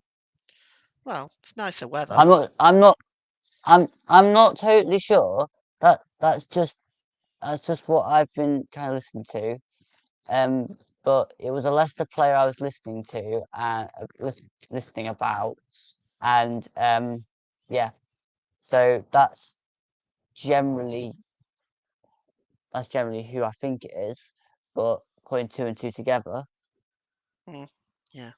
Well, it's nicer weather. I'm not totally sure. That's just what I've been kind of listening to. But it was a Leicester player I was listening to and listening about, and yeah. So that's generally who I think it is. But putting 2 and 2 together, Yeah.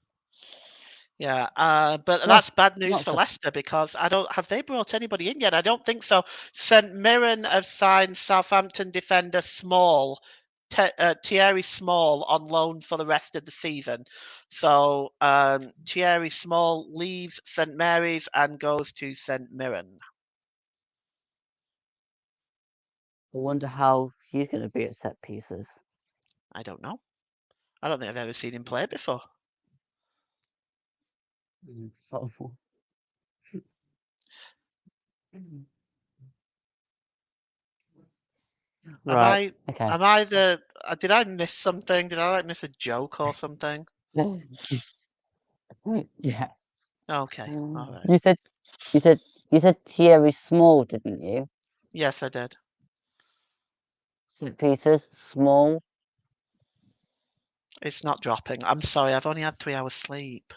Yeah, but Not- that's bad news not for so- Leicester because have they brought anybody in yet? I don't think so. St Mirren have signed Southampton defender Thierry Small on loan for the rest of the season. So Thierry Small leaves St Mary's and goes to St Mirren. I wonder how he's going to be at set pieces. I don't know. I don't think I've ever seen him play before. Right. Okay. Am I the? Did I miss something? Did I miss a joke or something? Yeah. Okay. All right. You said Thierry Small, didn't you? Yes, I did. Set pieces, Small. It's not dropping. I'm sorry. I've only had 3 hours sleep.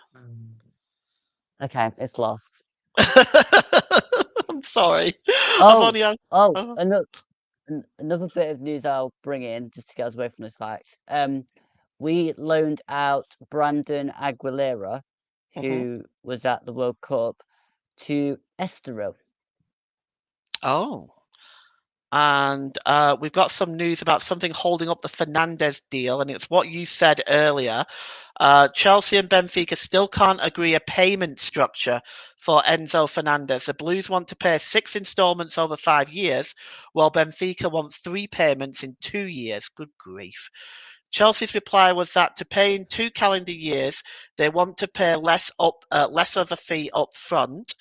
Okay, it's lost. I'm sorry. I've Oh, only had. oh, another bit of news I'll bring in just to get us away from this fact. We loaned out Brandon Aguilera, who was at the World Cup, to Estoril. Oh. And we've got some news about something holding up the Fernandez deal, and it's what you said earlier. Chelsea and Benfica still can't agree a payment structure for Enzo Fernandez. The Blues want to pay 6 installments over 5 years, while Benfica want 3 payments in 2 years. Good grief. Chelsea's reply was that to pay in 2 calendar years, they want to pay less of a fee up front.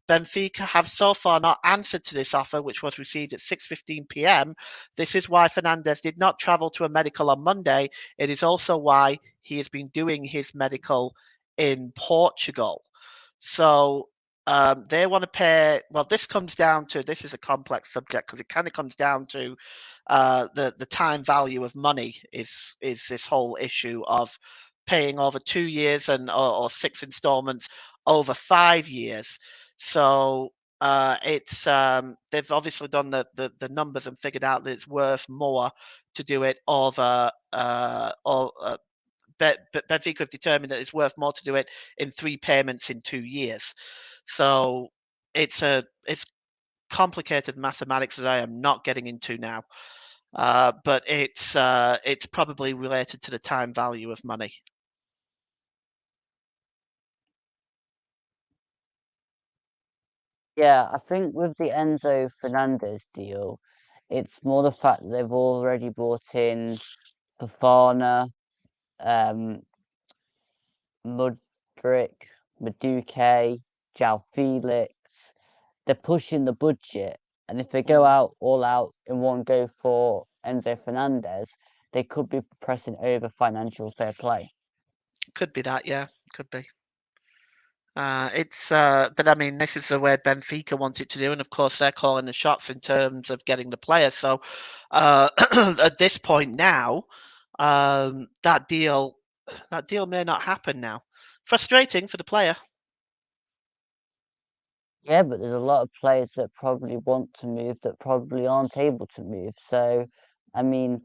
Benfica have so far not answered to this offer, which was received at 6:15 p.m. This is why Fernandez did not travel to a medical on Monday. It is also why he has been doing his medical in Portugal. So they want to pay. Well, this is a complex subject because it kind of comes down to the time value of money. Is this whole issue of paying over 2 years or 6 installments over 5 years? So it's they've obviously done the numbers and figured out that it's worth more to do it over Benfica have determined that it's worth more to do it in 3 payments in 2 years. So it's complicated mathematics that I am not getting into now. But it's probably related to the time value of money. Yeah, I think with the Enzo Fernandez deal, it's more the fact that they've already brought in Fofana, Mudryk, Maduke, Jao Felix. They're pushing the budget, and if they go all out in one go for Enzo Fernandez, they could be pressing over financial fair play. Could be that, yeah, could be. But I mean, this is the way Benfica want it to do, and of course they're calling the shots in terms of getting the player. So at this point now, that deal may not happen now. Frustrating for the player. Yeah, but there's a lot of players that probably want to move that probably aren't able to move. So, I mean,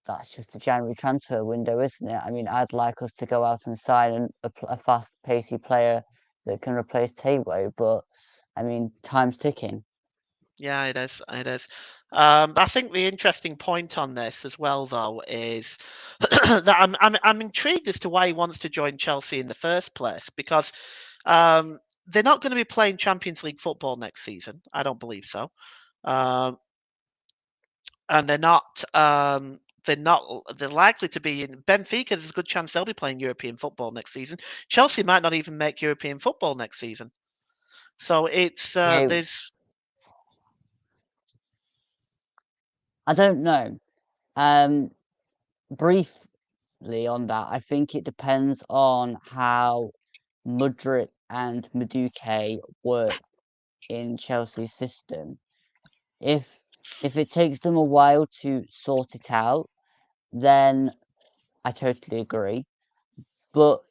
that's just the January transfer window, isn't it? I mean, I'd like us to go out and sign a fast, pacey player that can replace Taiwo, but I mean, time's ticking. Yeah, it is. It is. I think the interesting point on this as well, though, is that I'm intrigued as to why he wants to join Chelsea in the first place because they're not going to be playing Champions League football next season. I don't believe so. Um, and they're not. They're not. They're likely to be in Benfica. There's a good chance they'll be playing European football next season. Chelsea might not even make European football next season. So it's Yeah, there's. I don't know. Briefly on that, I think it depends on how Mudryk and Madueke work in Chelsea's system. If it takes them a while to sort it out, then I totally agree. But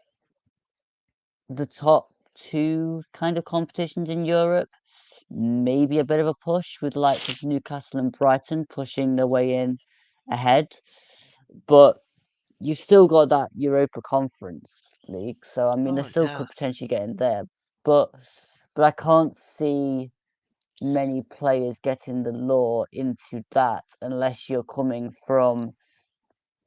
the top two kind of competitions in Europe, maybe a bit of a push with the likes of Newcastle and Brighton pushing their way in ahead. But you've still got that Europa Conference League, so I mean, they Oh still yeah. could potentially get in there. But I can't see many players getting the law into that unless you're coming from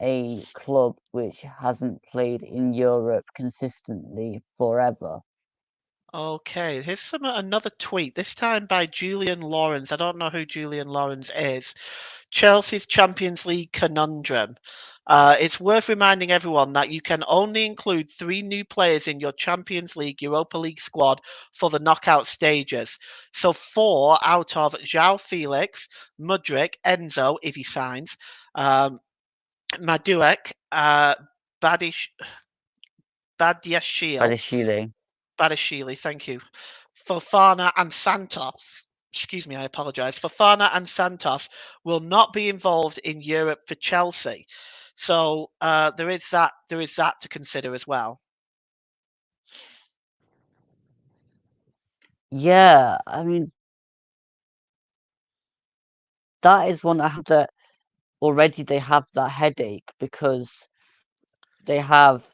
a club which hasn't played in Europe consistently forever. Okay, here's another tweet. This time by Julian Lawrence. I don't know who Julian Lawrence is. Chelsea's Champions League conundrum. It's worth reminding everyone that you can only include 3 new players in your Champions League, Europa League squad for the knockout stages. So 4 out of João Felix, Mudryk, Enzo, if he signs, Maduek, Badish, Badiashile, Bradishili. Badashili, thank you. Fofana and Santos. Excuse me, I apologise. Fofana and Santos will not be involved in Europe for Chelsea, so there is that. There is that to consider as well. Yeah, I mean, that is one I have that already they have that headache because they have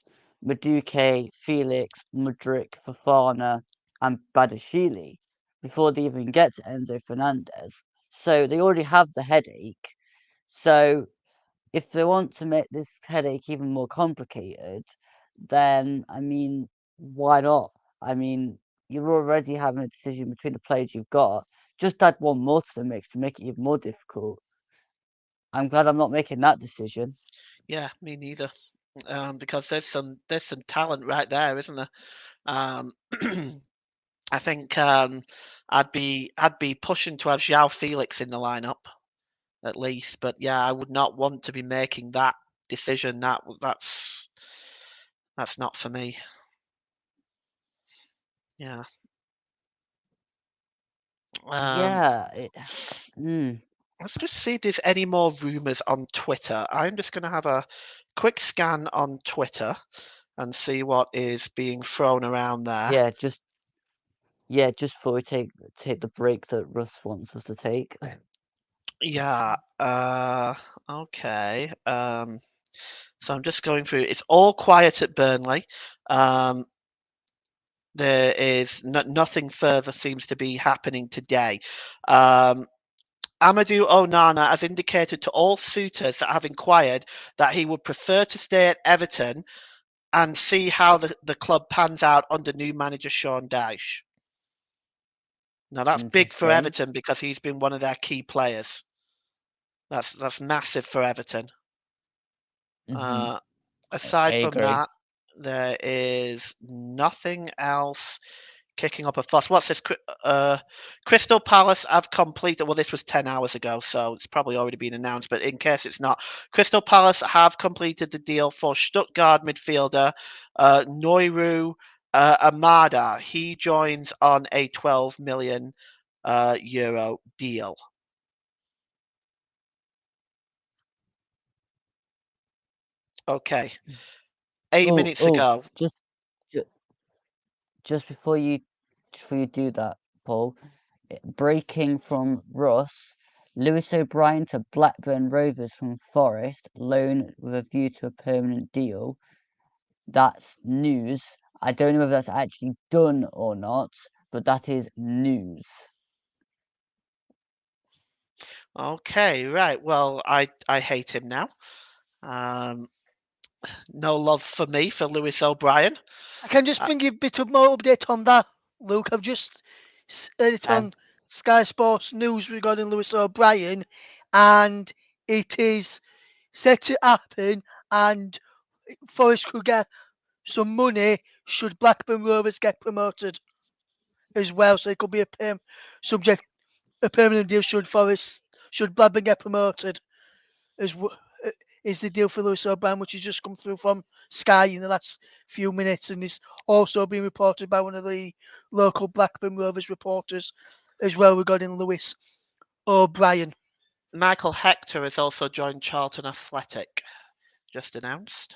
Madueke, Felix, Mudryk, Fofana, and Bradishili before they even get to Enzo Fernandez. So they already have the headache. So if they want to make this headache even more complicated, then I mean, why not? I mean, you're already having a decision between the players you've got. Just add one more to the mix to make it even more difficult. I'm glad I'm not making that decision. Yeah, me neither. Because there's some talent right there, isn't there? Um, I think I'd be pushing to have João Felix in the lineup at least, but yeah, I would not want to be making that decision. That's not for me. Yeah. Um, Yeah, mm, let's just see if there's any more rumors on Twitter. I'm just going to have a quick scan on Twitter and see what is being thrown around there. yeah, just before we take the break that Russ wants us to take. Yeah. Okay. So I'm just going through. It's all quiet at Burnley. Um, there is nothing further seems to be happening today. Um, Amadou Onana has indicated to all suitors that have inquired that he would prefer to stay at Everton and see how the club pans out under new manager Sean Dyche. Now that's big for Interesting. Everton because he's been one of their key players. That's massive for Everton. Mm-hmm. Uh, I aside from agree. that, there is nothing else kicking up a fuss. What's this? Crystal Palace have completed. Well, this was 10 hours ago, so it's probably already been announced. But in case it's not, Crystal Palace have completed the deal for Stuttgart midfielder Nouru Amada. He joins on a 12 million euro deal. Okay, eight Oh, minutes ago. just ju- just before you do that, Paul, breaking from Russ, Lewis O'Brien to Blackburn Rovers from Forest, loan with a view to a permanent deal. That's news. I don't know whether that's actually done or not, but that is news. Okay, right. Well, I hate him now. Um, no love for me for Lewis O'Brien. I can just Uh, bring you a bit of more update on that, Luke. I've just heard it Okay. on Sky Sports News regarding Lewis O'Brien, and it is set to happen, and Forest could get some money should Blackburn Rovers get promoted as well. So it could be subject a permanent deal should Blackburn get promoted as is the deal for Lewis O'Brien, which has just come through from Sky in the last few minutes, and is also being reported by one of the local Blackburn Rovers reporters as well regarding Lewis O'Brien. Michael Hector has also joined Charlton Athletic, just announced.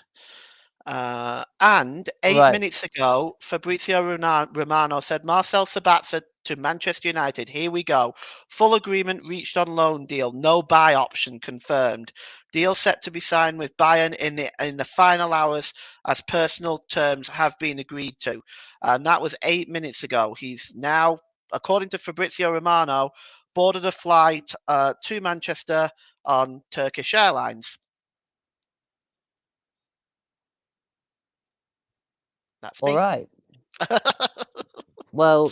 And 8 minutes ago, Fabrizio Romano said Marcel Sabazza to Manchester United. Here we go. Full agreement reached on loan deal. No buy option confirmed. Deal set to be signed with Bayern in the final hours as personal terms have been agreed to. And that was 8 minutes ago. He's now, according to Fabrizio Romano, boarded a flight to Manchester on Turkish Airlines. That's All me. right. Well,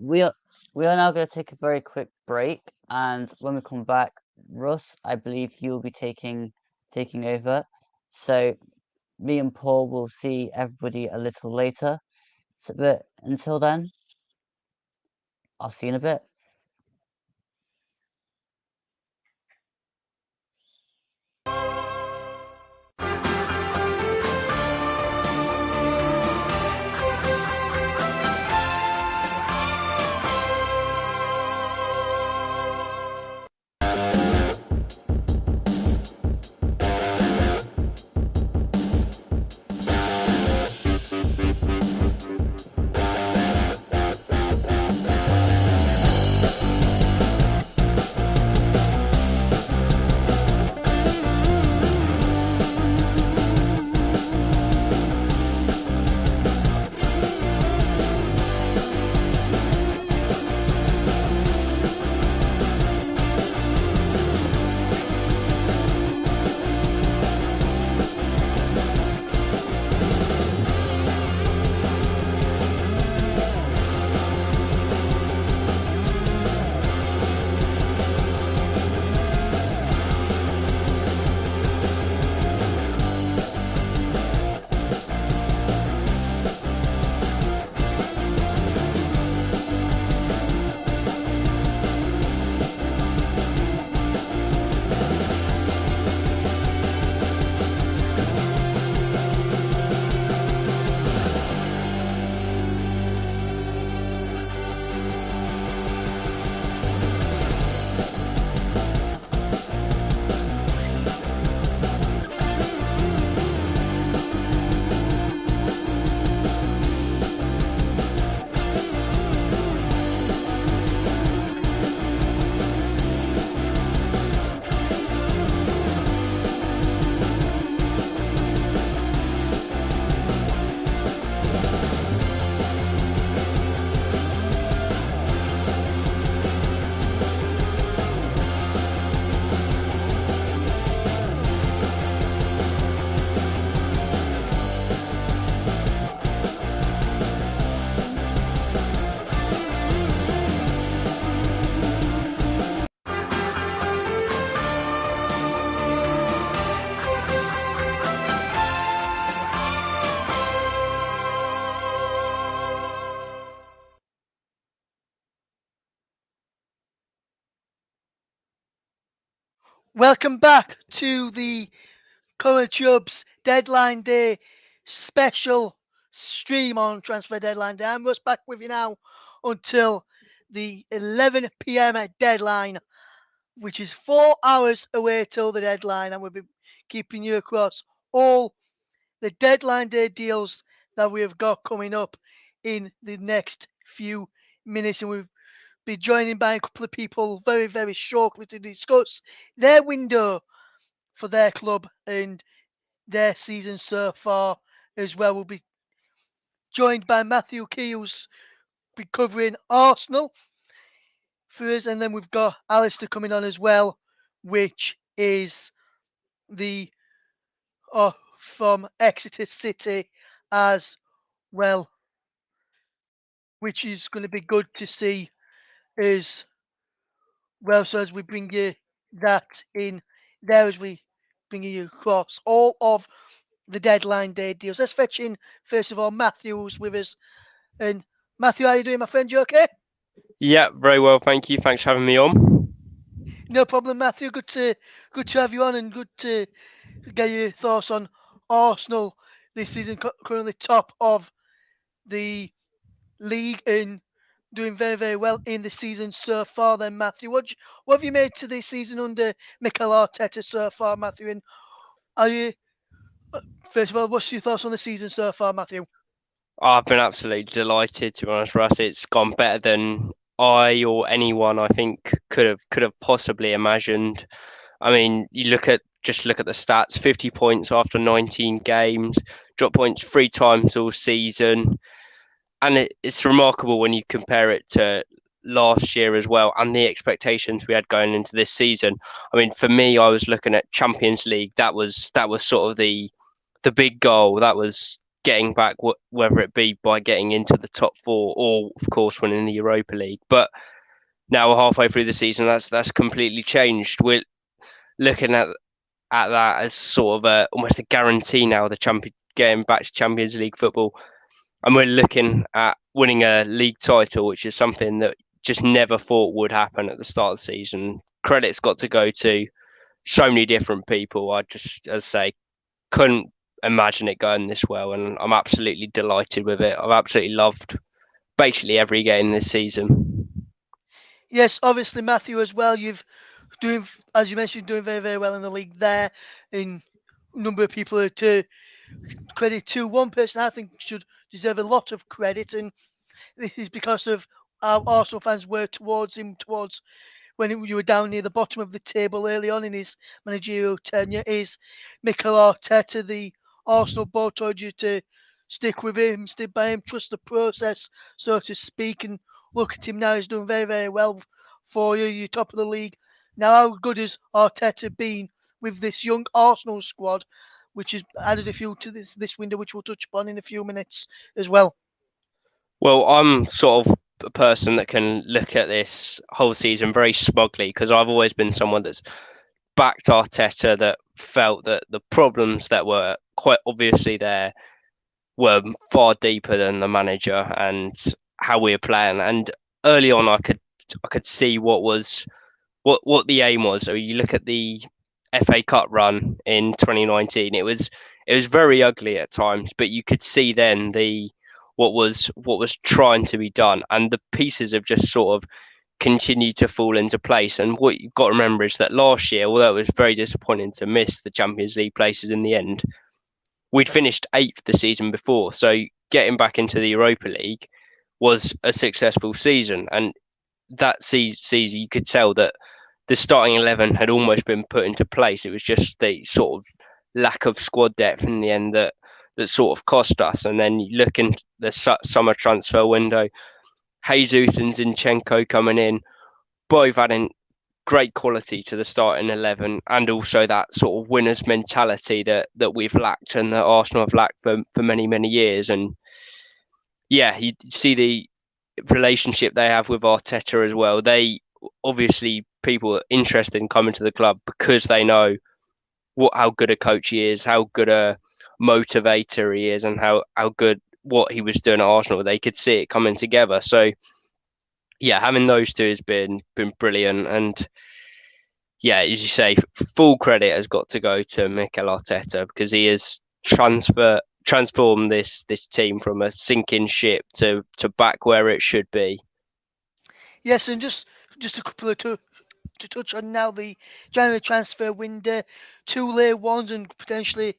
we are now going to take a very quick break, and when we come back, Russ, I believe you'll be taking over. So me and Paul will see everybody a little later. So, but until then, I'll see you in a bit. Welcome back to the Current Chubs Deadline Day special stream on Transfer Deadline Day. I'm Russ back with you now until the 11 p.m. deadline, which is 4 hours away till the deadline, and we'll be keeping you across all the Deadline Day deals that we have got coming up in the next few minutes, and we'll be joined by a couple of people very, very shortly to discuss their window for their club and their season so far as well. We'll be joined by Matthew Key, who's be covering Arsenal for us. And then we've got Alistair coming on as well, which is the from Exeter City as well, which is going to be good to see as well. So as we bring you that in there, as we bring you across all of the deadline day deals. Let's fetch in first of all Matthew, who's with us. And Matthew, how you doing, my friend? You okay? Yeah, very well, thank you. Thanks for having me on. No problem, Matthew. Good to have you on, and good to get your thoughts on Arsenal this season, currently top of the league and doing very, very well in the season so far. Then, Matthew, what have you made to this season under Mikel Arteta so far, Matthew? And are you first of all, what's your thoughts on the season so far, Matthew? I've been absolutely delighted, to be honest, Russ. It's gone better than I or anyone I think could have possibly imagined. I mean, look at the stats: 50 points after 19 games, drop points 3 times all season, and it's remarkable when you compare it to last year as well, and the expectations we had going into this season. I mean, for me, I was looking at Champions League. That was sort of the big goal. That was getting back, whether it be by getting into the top four or, of course, winning the Europa League. But now we're halfway through the season. That's completely changed. We're looking at that as sort of almost a guarantee now. The champion getting back to Champions League football, and we're looking at winning a league title, which is something that just never thought would happen at the start of the season. Credit's got to go to so many different people. I just, as I say, couldn't imagine it going this well, and I'm absolutely delighted with it. I've absolutely loved basically every game this season. Yes, obviously, Matthew, as well. You've doing, as you mentioned, doing very, very well in the league there. In number of people are to credit to one person I think should deserve a lot of credit, and this is because of how Arsenal fans were towards him, towards when you were down near the bottom of the table early on in his managerial tenure, is Mikel Arteta. The Arsenal board told you to stick with him, stick by him, trust the process, so to speak. And look at him now; he's doing very, very well for you. You're top of the league now. How good has Arteta been with this young Arsenal squad, which has added a few to this window, which we'll touch upon in a few minutes as well? Well, I'm sort of a person that can look at this whole season very smugly because I've always been someone that's backed Arteta, that felt that the problems that were quite obviously there were far deeper than the manager and how we were playing. And early on, I could see what the aim was. So you look at the FA Cup run in 2019. It was very ugly at times, but you could see then the what was trying to be done, and the pieces have just sort of continued to fall into place. And what you've got to remember is that last year, although it was very disappointing to miss the Champions League places in the end, we'd finished eighth the season before. So getting back into the Europa League was a successful season, and that season you could tell that the starting 11 had almost been put into place. It was just the sort of lack of squad depth in the end that sort of cost us. And then you look in the summer transfer window, Jesus and Zinchenko coming in, both adding great quality to the starting 11, and also that sort of winners mentality that we've lacked and that Arsenal have lacked for many, many years. And yeah, you see the relationship they have with Arteta as well. They obviously, people are interested in coming to the club because they know how good a coach he is, how good a motivator he is, and how good what he was doing at Arsenal. They could see it coming together. So yeah, having those two has been brilliant. And yeah, as you say, full credit has got to go to Mikel Arteta because he has transformed this team from a sinking ship to back where it should be. Yes, and just a couple of to touch on now the January transfer window, two late ones and potentially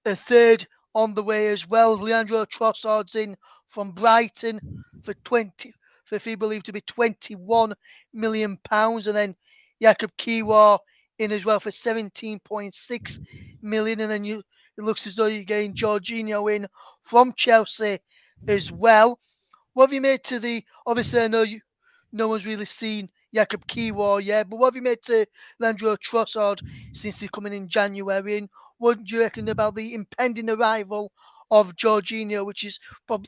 a third on the way as well. Leandro Trossard's in from Brighton for 20, for if he believed to be £21 million, and then Jakub Kiwa in as well for 17.6 million, and then it looks as though you're getting Jorginho in from Chelsea as well. What have you made to the? Obviously, I know no one's really seen Jakub Kiewar yet. But what have you made to Leandro Trossard since he's coming in January? And what do you reckon about the impending arrival of Jorginho, which from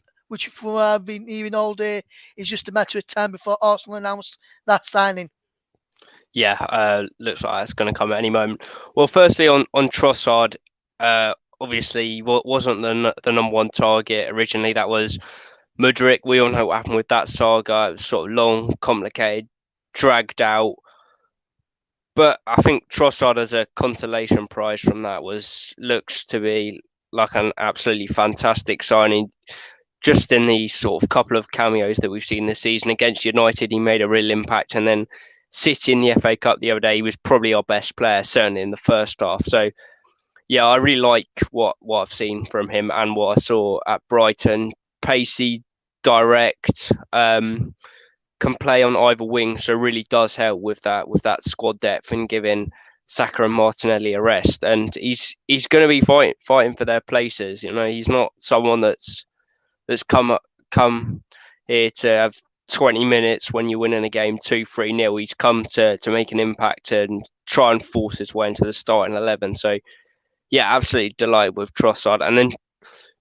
what I've been hearing all day is just a matter of time before Arsenal announce that signing? Yeah, looks like that's going to come at any moment. Well, firstly on Trossard, obviously he wasn't the number one target originally. That was Mudryk. We all know what happened with that saga. It was sort of long, complicated, dragged out. But I think Trossard as a consolation prize from that looks to be like an absolutely fantastic signing. Just in these sort of couple of cameos that we've seen this season against United, he made a real impact. And then City in the FA Cup the other day, he was probably our best player, certainly in the first half. So yeah, I really like what I've seen from him and what I saw at Brighton. Pacey, direct, can play on either wing, so really does help with that squad depth and giving Saka and Martinelli a rest. And he's going to be fighting for their places. You know, he's not someone that's come here to have 20 minutes when you're winning a game 2-3-0. He's come to make an impact and try and force his way into the starting 11. So yeah, absolutely delighted with Trossard. And then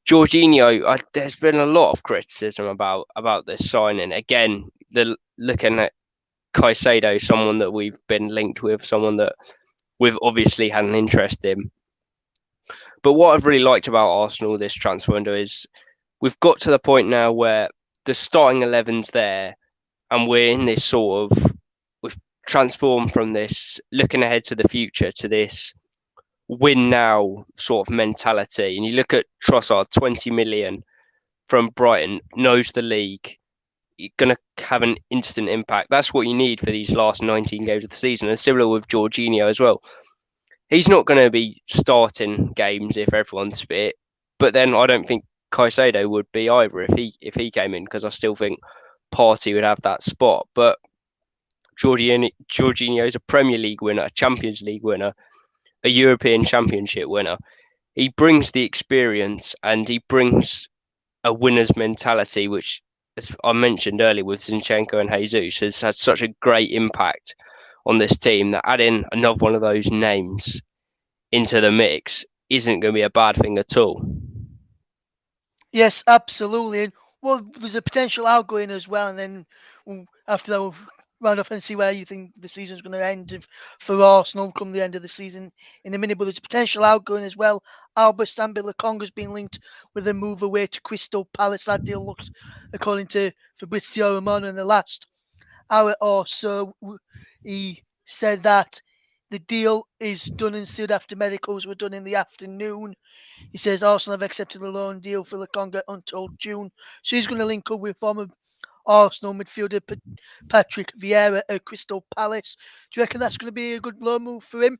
Jorginho, there's been a lot of criticism about this signing. Again, looking at Caicedo, someone that we've been linked with, someone that we've obviously had an interest in. But what I've really liked about Arsenal this transfer window is we've got to the point now where the starting 11's there, and we're in this we've transformed from this looking ahead to the future to this win now sort of mentality. And you look at Trossard, 20 million from Brighton, knows the league, you're going to have an instant impact. That's what you need for these last 19 games of the season. And similar with Jorginho as well. He's not going to be starting games if everyone's fit, but then I don't think Caicedo would be either if he came in, because I still think Partey would have that spot. But Jorginho is a Premier League winner, a Champions League winner, a European Championship winner. He brings the experience and he brings a winner's mentality, which, as I mentioned earlier with Zinchenko and Jesus, has had such a great impact on this team that adding another one of those names into the mix isn't going to be a bad thing at all. Yes, absolutely. And well, there's a potential outgoing as well. And then after that, we'll round off and see where you think the season's going to end for Arsenal come the end of the season in a minute. But there's a potential outgoing as well. Albert Sambi Lakonga's been linked with a move away to Crystal Palace. That deal looks, according to Fabrizio Romano, in the last hour or so, he said that the deal is done and sealed after medicals were done in the afternoon. He says Arsenal have accepted a loan deal for Lokonga until June. So he's going to link up with former Arsenal midfielder Patrick Vieira at Crystal Palace. Do you reckon that's going to be a good loan move for him?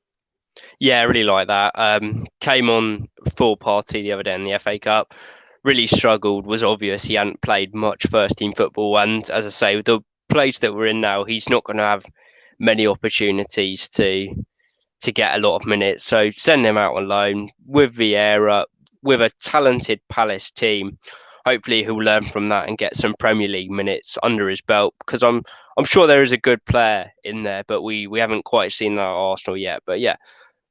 Yeah, I really like that. Came on full Partey the other day in the FA Cup. Really struggled. Was obvious he hadn't played much first team football, and as I say, with the place that we're in now, he's not going to have many opportunities to get a lot of minutes. So send him out on loan with Vieira, with a talented Palace team. Hopefully he'll learn from that and get some Premier League minutes under his belt, because I'm sure there is a good player in there, but we haven't quite seen that at Arsenal yet. But yeah,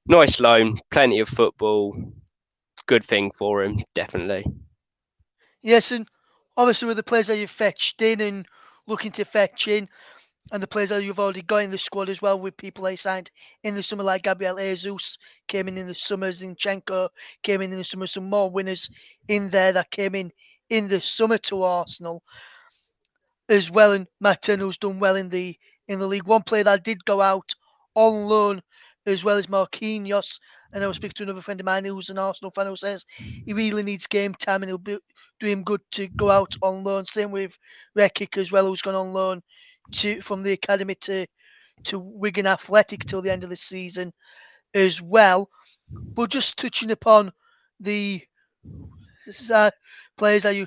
nice loan, plenty of football, good thing for him, definitely. Yes, and obviously with the players that you've fetched in and looking to fetch in, and the players that you've already got in the squad as well, with people they signed in the summer, like Gabriel Jesus came in the summer, Zinchenko came in the summer, some more winners in there that came in the summer to Arsenal as well. And Martino's done well in the league. One player that did go out on loan as well as Marquinhos. And I was speaking to another friend of mine who's an Arsenal fan who says he really needs game time and it'll do him good to go out on loan. Same with Rekic as well, who's gone on loan from the academy to Wigan Athletic till the end of the season as well. But just touching upon the players that you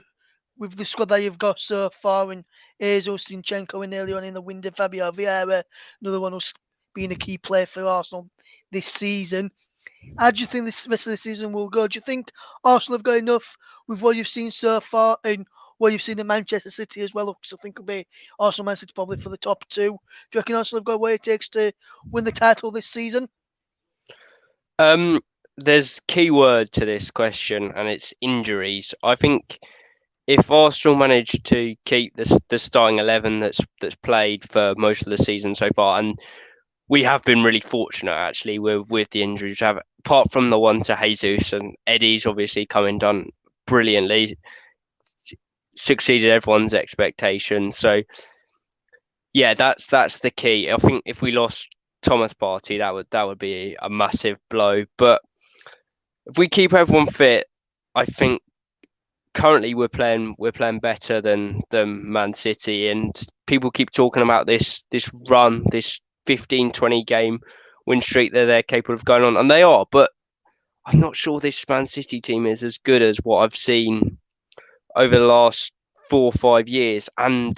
with the squad that you've got so far, and Jesus, Zinchenko, and early on in the window, Fabio Vieira, another one who's been a key player for Arsenal this season. How do you think this rest of the season will go? Do you think Arsenal have got enough with what you've seen so far? And what you've seen in Manchester City as well. Because I think it'll be Arsenal, Man City probably for the top two. Do you reckon Arsenal have got what it takes to win the title this season? There's key word to this question, and it's injuries. I think if Arsenal manage to keep the starting 11 that's played for most of the season so far, and we have been really fortunate actually with the injuries. Apart from the one to Jesus, and Eddie's obviously come and done brilliantly, succeeded everyone's expectations. So yeah, that's the key. I think if we lost Thomas Partey, that would be a massive blow. But if we keep everyone fit, I think currently we're playing better than Man City, and people keep talking about this run, this 15-20 game win streak that they're capable of going on, and they are. But I'm not sure this Man City team is as good as what I've seen over the last 4 or 5 years, and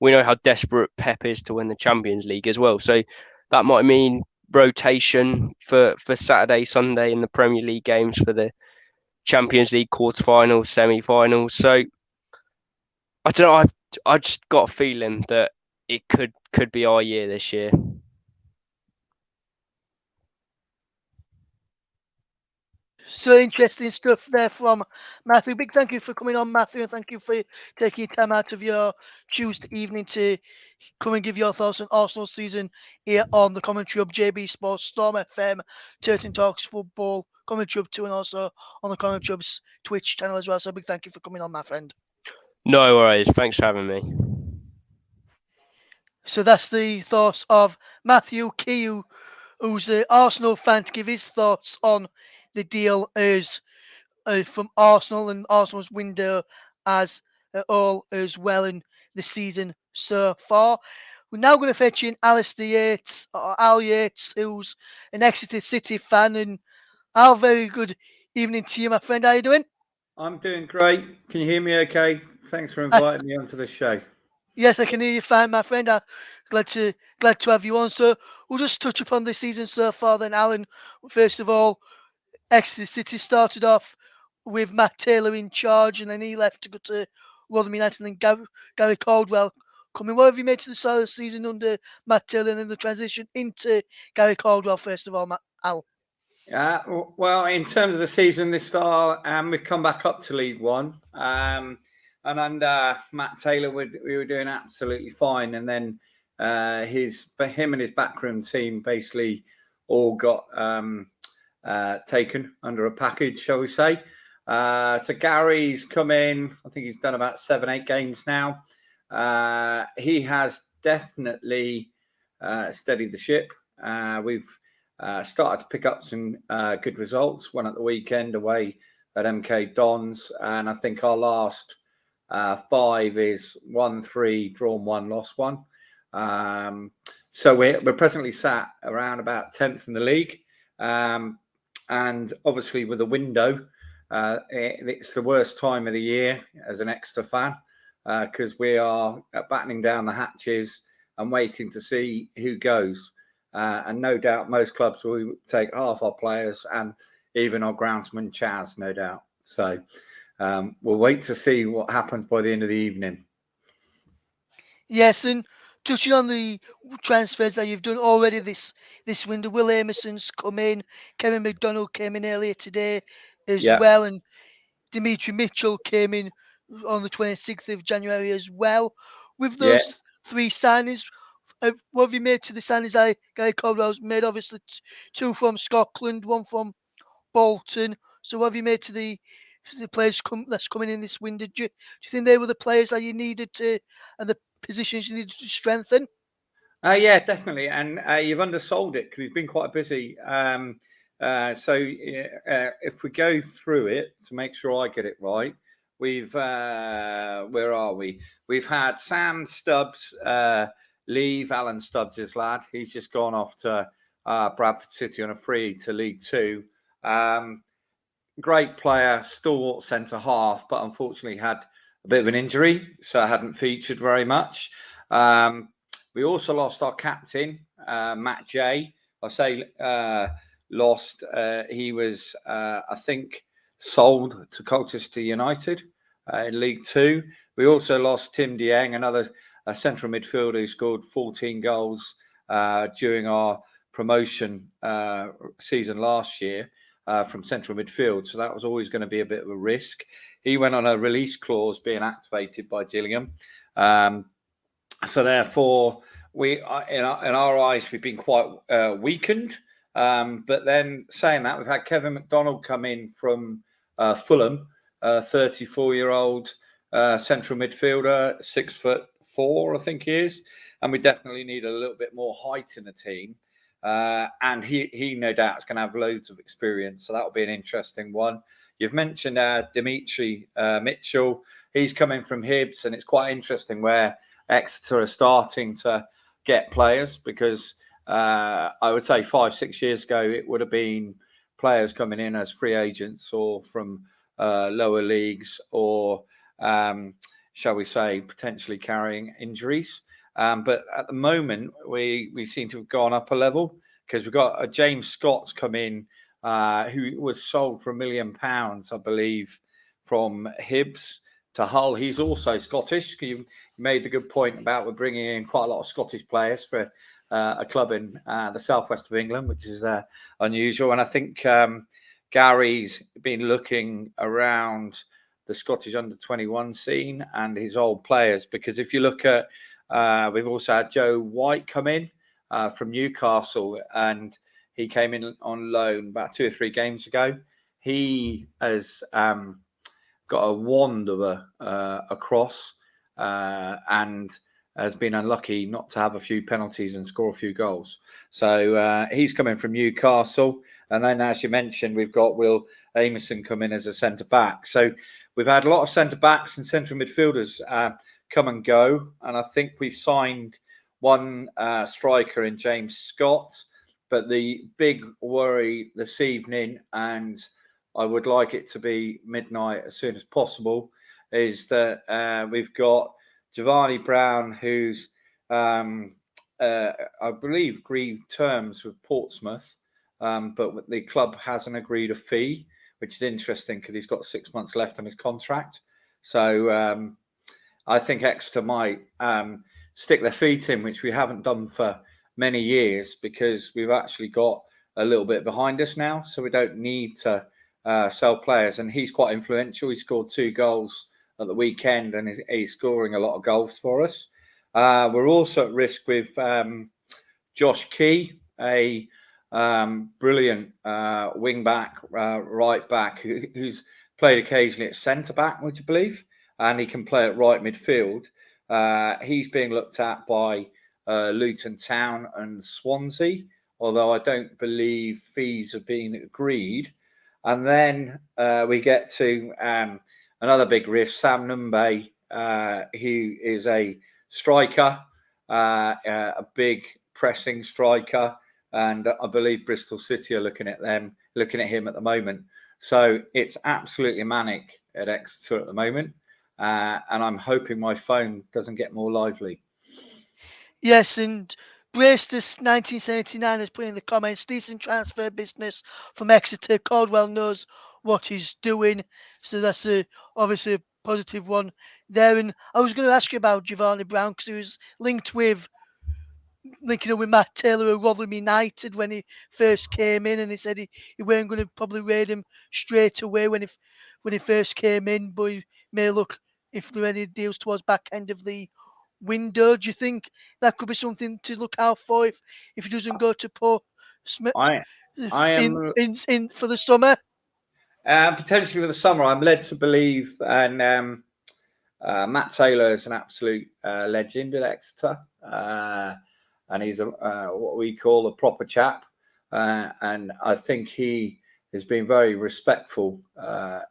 we know how desperate Pep is to win the Champions League as well. So that might mean rotation for Saturday, Sunday in the Premier League games for the Champions League quarterfinals, semi-finals. So I don't know. I just got a feeling that it could be our year this year. So interesting stuff there from Matthew. Big thank you for coming on, Matthew, and thank you for taking time out of your Tuesday evening to come and give your thoughts on Arsenal season here on the commentary of JB Sports, Storm FM, Turton Talks Football, commentary upto, and also on the commentary of Twitch channel as well. So big thank you for coming on, my friend. No worries. Thanks for having me. So that's the thoughts of Matthew Key, who's an Arsenal fan, to give his thoughts on the deal as from Arsenal and Arsenal's window as all as well in the season so far. We're now going to fetch in Alistair Yates, or Al Yates, who's an Exeter City fan. And Al, very good evening to you, my friend. How are you doing? I'm doing great. Can you hear me okay? Thanks for inviting me onto the show. Yes, I can hear you fine, my friend. I'm glad to have you on. So we'll just touch upon the season so far then, Alan. First of all, Exeter City started off with Matt Taylor in charge, and then he left to go to Rotherham United, and then Gary Caldwell coming. What have you made to the start of the season under Matt Taylor, and then the transition into Gary Caldwell, first of all, Al? Well, in terms of the season this far, we've come back up to League One. And under Matt Taylor, we were doing absolutely fine. And then him and his backroom team basically all got taken under a package, shall we say. So Gary's come in. I think he's done about 7-8 games now. He has definitely steadied the ship. We've started to pick up some good results. One at the weekend away at MK Dons, and I think our last 5 is 1-3, drawn 1, lost 1. So we're presently sat around about 10th in the league, and obviously with the window, it's the worst time of the year as an Exeter fan because we are battening down the hatches and waiting to see who goes. And no doubt most clubs will take half our players and even our groundsman Chaz, no doubt. So we'll wait to see what happens by the end of the evening. Yes, and touching on the transfers that you've done already this window, Will Amoson's come in, Kevin McDonald came in earlier today as well, and Dimitri Mitchell came in on the 26th of January as well. With those 3 signings, what have you made to the signings Gary Caldwell's made? Obviously 2 from Scotland, 1 from Bolton. So what have you made to the players that's coming in this window? Do you think they were the players that you needed to, and the positions you needed to strengthen? Yeah, definitely. And you've undersold it because he's been quite busy. So if we go through it to make sure I get it right, we've where are we? We've had Sam Stubbs leave. Alan Stubbs, his lad. He's just gone off to Bradford City on a free to League Two. Great player, stalwart centre half, but unfortunately had a bit of an injury, so hadn't featured very much. We also lost our captain, Matt J. I say lost. He was, I think, sold to Colchester United in League Two. We also lost Tim Dieng, another central midfielder who scored 14 goals during our promotion season last year from central midfield. So that was always going to be a bit of a risk. He went on a release clause being activated by Gillingham. So therefore, we in our eyes, we've been quite weakened. But then saying that, we've had Kevin McDonald come in from Fulham, 34-year-old central midfielder, 6'4", I think he is. And we definitely need a little bit more height in the team. And he no doubt is going to have loads of experience. So that'll be an interesting one. You've mentioned Dimitri Mitchell. He's coming from Hibs, and it's quite interesting where Exeter are starting to get players, because I would say 5-6 years ago it would have been players coming in as free agents or from lower leagues, or shall we say potentially carrying injuries. But at the moment we seem to have gone up a level, because we've got a James Scott's come in who was sold for £1 million, I believe, from Hibs to Hull. He's also Scottish. You made the good point about we're bringing in quite a lot of Scottish players for a club in the southwest of England, which is unusual. And I think Gary's been looking around the Scottish under-21 scene and his old players, because if you look at, we've also had Joe White come in from Newcastle, and he came in on loan about 2 or 3 games ago. He has got a wand of a cross and has been unlucky not to have a few penalties and score a few goals. So he's coming from Newcastle. And then, as you mentioned, we've got Will Amison come in as a centre-back. So we've had a lot of centre-backs and central midfielders come and go. And I think we've signed one striker in James Scott. But the big worry this evening, and I would like it to be midnight as soon as possible, is that we've got Giovanni Brown, who's, I believe, agreed terms with Portsmouth, but the club hasn't agreed a fee, which is interesting because he's got 6 months left on his contract. So I think Exeter might stick their feet in, which we haven't done for many years, because we've actually got a little bit behind us now, so we don't need to sell players. And he's quite influential. He scored 2 goals at the weekend, and he's scoring a lot of goals for us. We're also at risk with Josh Key, a brilliant wing back, right back, who's played occasionally at centre back, would you believe? And he can play at right midfield. He's being looked at by Luton Town and Swansea, although I don't believe fees have been agreed. And then we get to another big risk, Sam Numbe, who is a striker, a big pressing striker, and I believe Bristol City are looking at him at the moment. So it's absolutely manic at Exeter at the moment, and I'm hoping my phone doesn't get more lively. Yes, and Bracedus 1979 has put in the comments, decent transfer business from Exeter. Caldwell knows what he's doing, so that's obviously a positive one there. And I was going to ask you about Giovanni Brown, because he was linking up with Matt Taylor of Rotherham United when he first came in, and he said he weren't going to probably raid him straight away when he first came in, but he may look, if there are any deals towards back end of the window. Do you think that could be something to look out for if he doesn't go to Portsmouth I am in for the summer? Potentially for the summer. I'm led to believe, and Matt Taylor is an absolute legend at Exeter, and he's what we call a proper chap, and I think he has been very respectful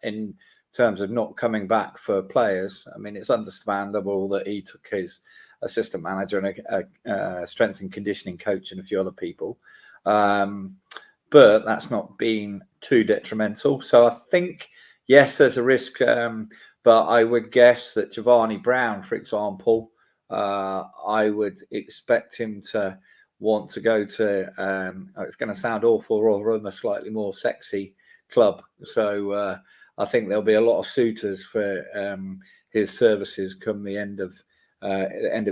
in terms of not coming back for players. I mean, it's understandable that he took his assistant manager and a strength and conditioning coach and a few other people, but that's not been too detrimental. So I think, yes, there's a risk, but I would guess that Giovanni Brown, for example, I would expect him to want to go to, it's going to sound awful, Rotherham, a slightly more sexy club. So I think there'll be a lot of suitors for his services come the end of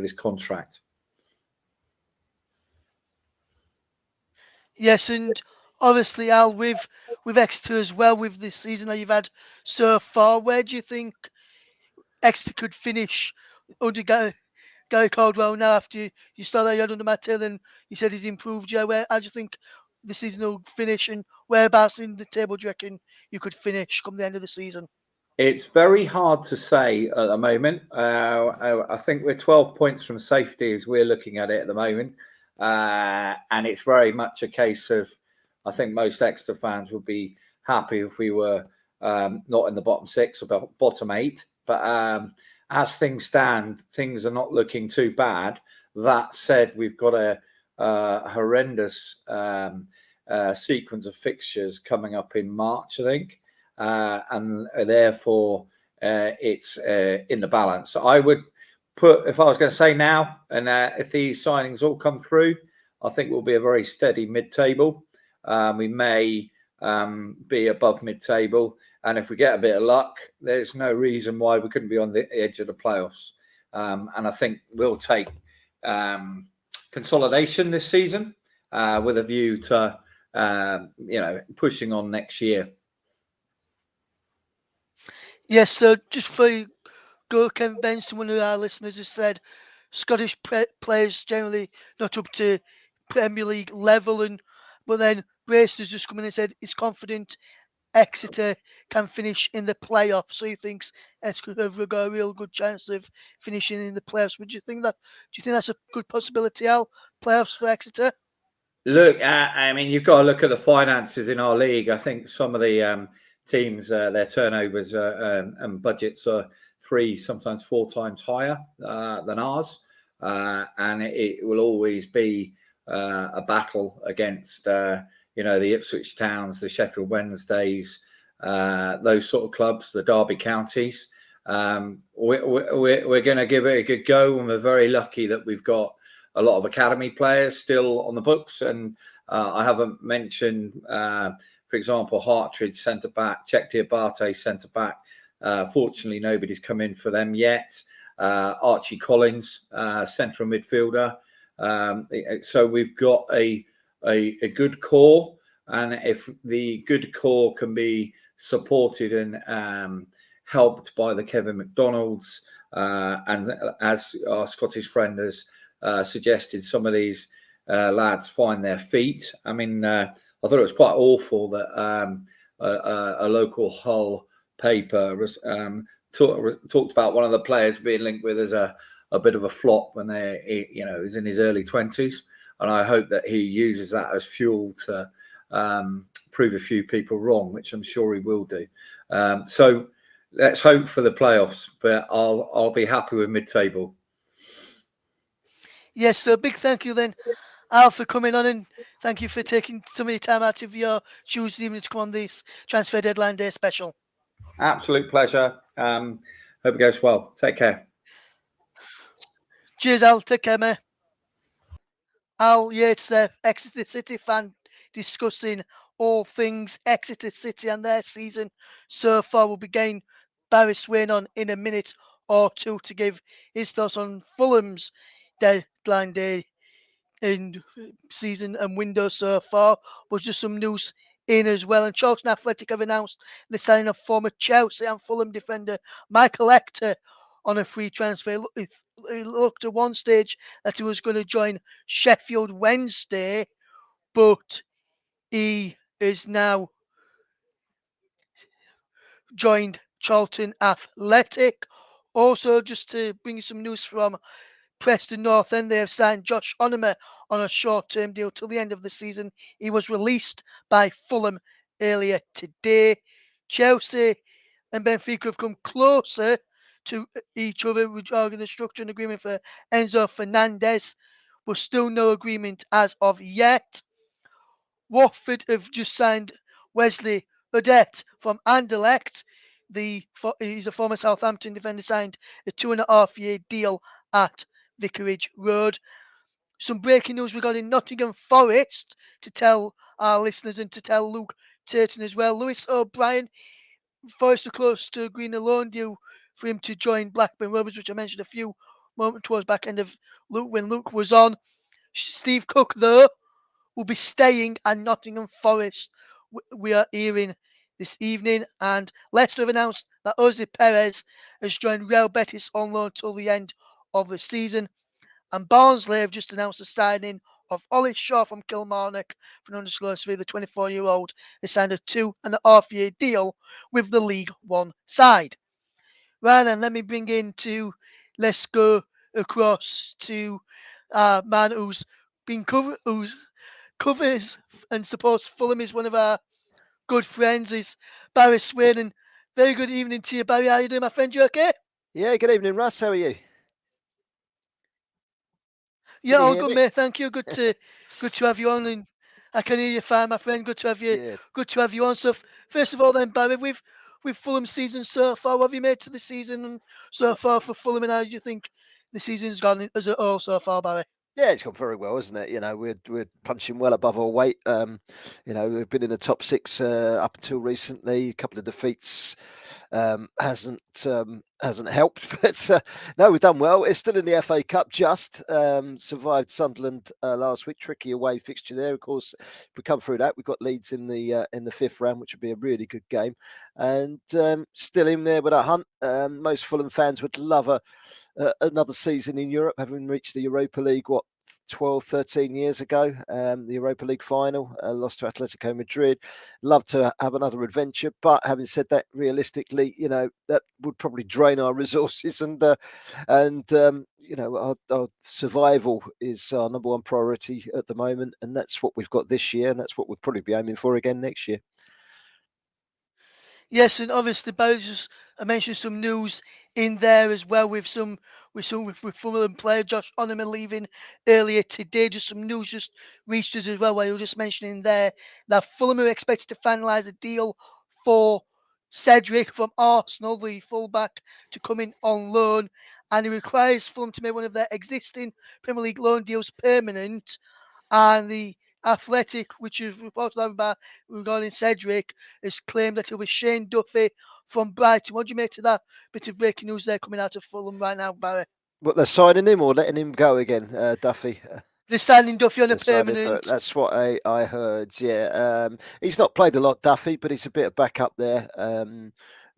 his contract. Yes, and obviously, Al, with Exeter as well, with the season that you've had so far, where do you think Exeter could finish under Gary Caldwell now after you started out under Matt Taylor and you said he's improved you? How do you think the season will finish and whereabouts in the table do you reckon you could finish come the end of the season? It's very hard to say at the moment. I think we're 12 points from safety as we're looking at it at the moment. And it's very much a case of, I think most Exeter fans would be happy if we were not in the bottom 6 or bottom 8. But as things stand, things are not looking too bad. That said, we've got a horrendous sequence of fixtures coming up in March, I think. And therefore it's in the balance. So I would put, if I was going to say now, and if these signings all come through, I think we'll be a very steady mid-table. We may be above mid-table, and if we get a bit of luck, there's no reason why we couldn't be on the edge of the playoffs. And I think we'll take consolidation this season with a view to pushing on next year. Yes, so just before you go, Kevin Benson, one of our listeners has said Scottish players generally not up to Premier League level, but then Brace has just come in and said he's confident Exeter can finish in the playoffs. So he thinks Exeter have got a real good chance of finishing in the playoffs. Would you think that? Do you think that's a good possibility, Al? Playoffs for Exeter? Look, I mean, you've got to look at the finances in our league. I think some of the teams, their turnovers and budgets are 3, sometimes 4 times higher than ours, and it will always be a battle against the Ipswich Towns, the Sheffield Wednesdays, those sort of clubs, the Derby counties. We're going to give it a good go, and we're very lucky that we've got a lot of academy players still on the books, and I haven't mentioned, for example, Hartridge centre back, Chek Diabate centre back. Fortunately, nobody's come in for them yet. Archie Collins, central midfielder. So we've got a good core, and if the good core can be supported and helped by the Kevin McDonalds, and as our Scottish friend has suggested, some of these lads find their feet. I mean, I thought it was quite awful that a local Hull paper talked about one of the players being linked with as a bit of a flop when he's in his early 20s, and I hope that he uses that as fuel to prove a few people wrong, which I'm sure he will do. So let's hope for the playoffs, but I'll be happy with mid-table. Yes, so a big thank you then, Al, for coming on, and thank you for taking some of your time out of your Tuesday evening to come on this Transfer Deadline Day special. Absolute pleasure. Hope it goes well. Take care. Cheers, Al. Take care, mate. Al Yates there, Exeter City fan, discussing all things Exeter City and their season so far. We'll be getting Barry Swain on in a minute or two to give his thoughts on Fulham's deadline day in season and window so far. Was just some news in as well. And Charlton Athletic have announced the signing of former Chelsea and Fulham defender Michael Hector on a free transfer. It looked at one stage that he was going to join Sheffield Wednesday, but he is now joined Charlton Athletic. Also, just to bring you some news from Preston North End, they have signed Josh Onomer on a short-term deal till the end of the season. He was released by Fulham earlier today. Chelsea and Benfica have come closer to each other regarding the structure and agreement for Enzo Fernandez, but still no agreement as of yet. Watford have just signed Wesley Odette from Anderlecht. He's a former Southampton defender, signed a 2.5-year deal at Vicarage Road. Some breaking news regarding Nottingham Forest to tell our listeners and to tell Luke Turton as well. Lewis O'Brien, Forest are close to agreeing a loan deal for him to join Blackburn Rovers, which I mentioned a few moments towards back end of Luke when Luke was on. Steve Cook, though, will be staying at Nottingham Forest. We are hearing this evening, and Leicester have announced that Jose Perez has joined Real Betis on loan till the end of the season. And Barnsley have just announced the signing of Ollie Shaw from Kilmarnock for an undisclosed fee. The 24-year-old has signed a 2.5-year deal with the League One side. Right then, let me bring in to, let's go across to a man who's been who's covers and supports Fulham, is one of our good friends, is Barry Swayden. Very good evening to you, Barry. How you doing, my friend? You okay? Yeah, good evening, Russ. How are you? Yeah, you all hear good, me? mate. Thank you. Good to have you on, and I can hear you fine, my friend. Good to have you. Good. Good to have you on. So, first of all, then, Barry, with Fulham season so far, what have you made to the season and so far for Fulham, and how do you think the season's gone as a whole so far, Barry? Yeah, it's gone very well, isn't it? You know, we're punching well above our weight. You know, we've been in the top six up until recently. A couple of defeats hasn't helped, but no, we've done well. It's still in the FA Cup. Just survived Sunderland last week. Tricky away fixture there, of course. If we come through that, we've got Leeds in the fifth round, which would be a really good game, and still in there with a hunt. Most Fulham fans would love another season in Europe, having reached the Europa League, 12, 13 years ago, the Europa League final, lost to Atletico Madrid. Love to have another adventure, but having said that, realistically, you know, that would probably drain our resources, and you know, our survival is our number one priority at the moment, and that's what we've got this year, and that's what we'll probably be aiming for again next year. Yes, and obviously Barry just mentioned some news in there as well with Fulham player Josh Onema leaving earlier today. Just some news just reached us as well, where you were just mentioning there that Fulham are expected to finalise a deal for Cedric from Arsenal, the fullback, to come in on loan, and it requires Fulham to make one of their existing Premier League loan deals permanent. And the Athletic, which is reported about regarding Cedric, has claimed that it was Shane Duffy from Brighton. What do you make to that bit of breaking news there coming out of Fulham right now, Barry? But they're signing him or letting him go again, Duffy? They're signing Duffy on a They're signing permanent. that's what I heard. Yeah, he's not played a lot, Duffy, but he's a bit of backup there.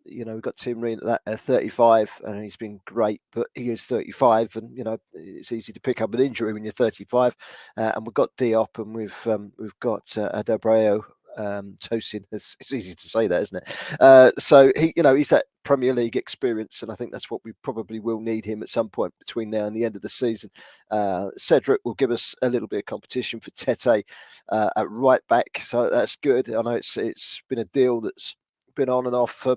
You know, we've got Tim Ream at 35, and he's been great, but he is 35, and you know it's easy to pick up an injury when you're 35. And we've got Diop, and we've got Adebayo. Tosin. It's easy to say that, isn't it? So he, you know, he's that Premier League experience, and I think that's what we probably will need him at some point between now and the end of the season. Cedric will give us a little bit of competition for Tete at right back, so that's good. I know it's been a deal that's been on and off for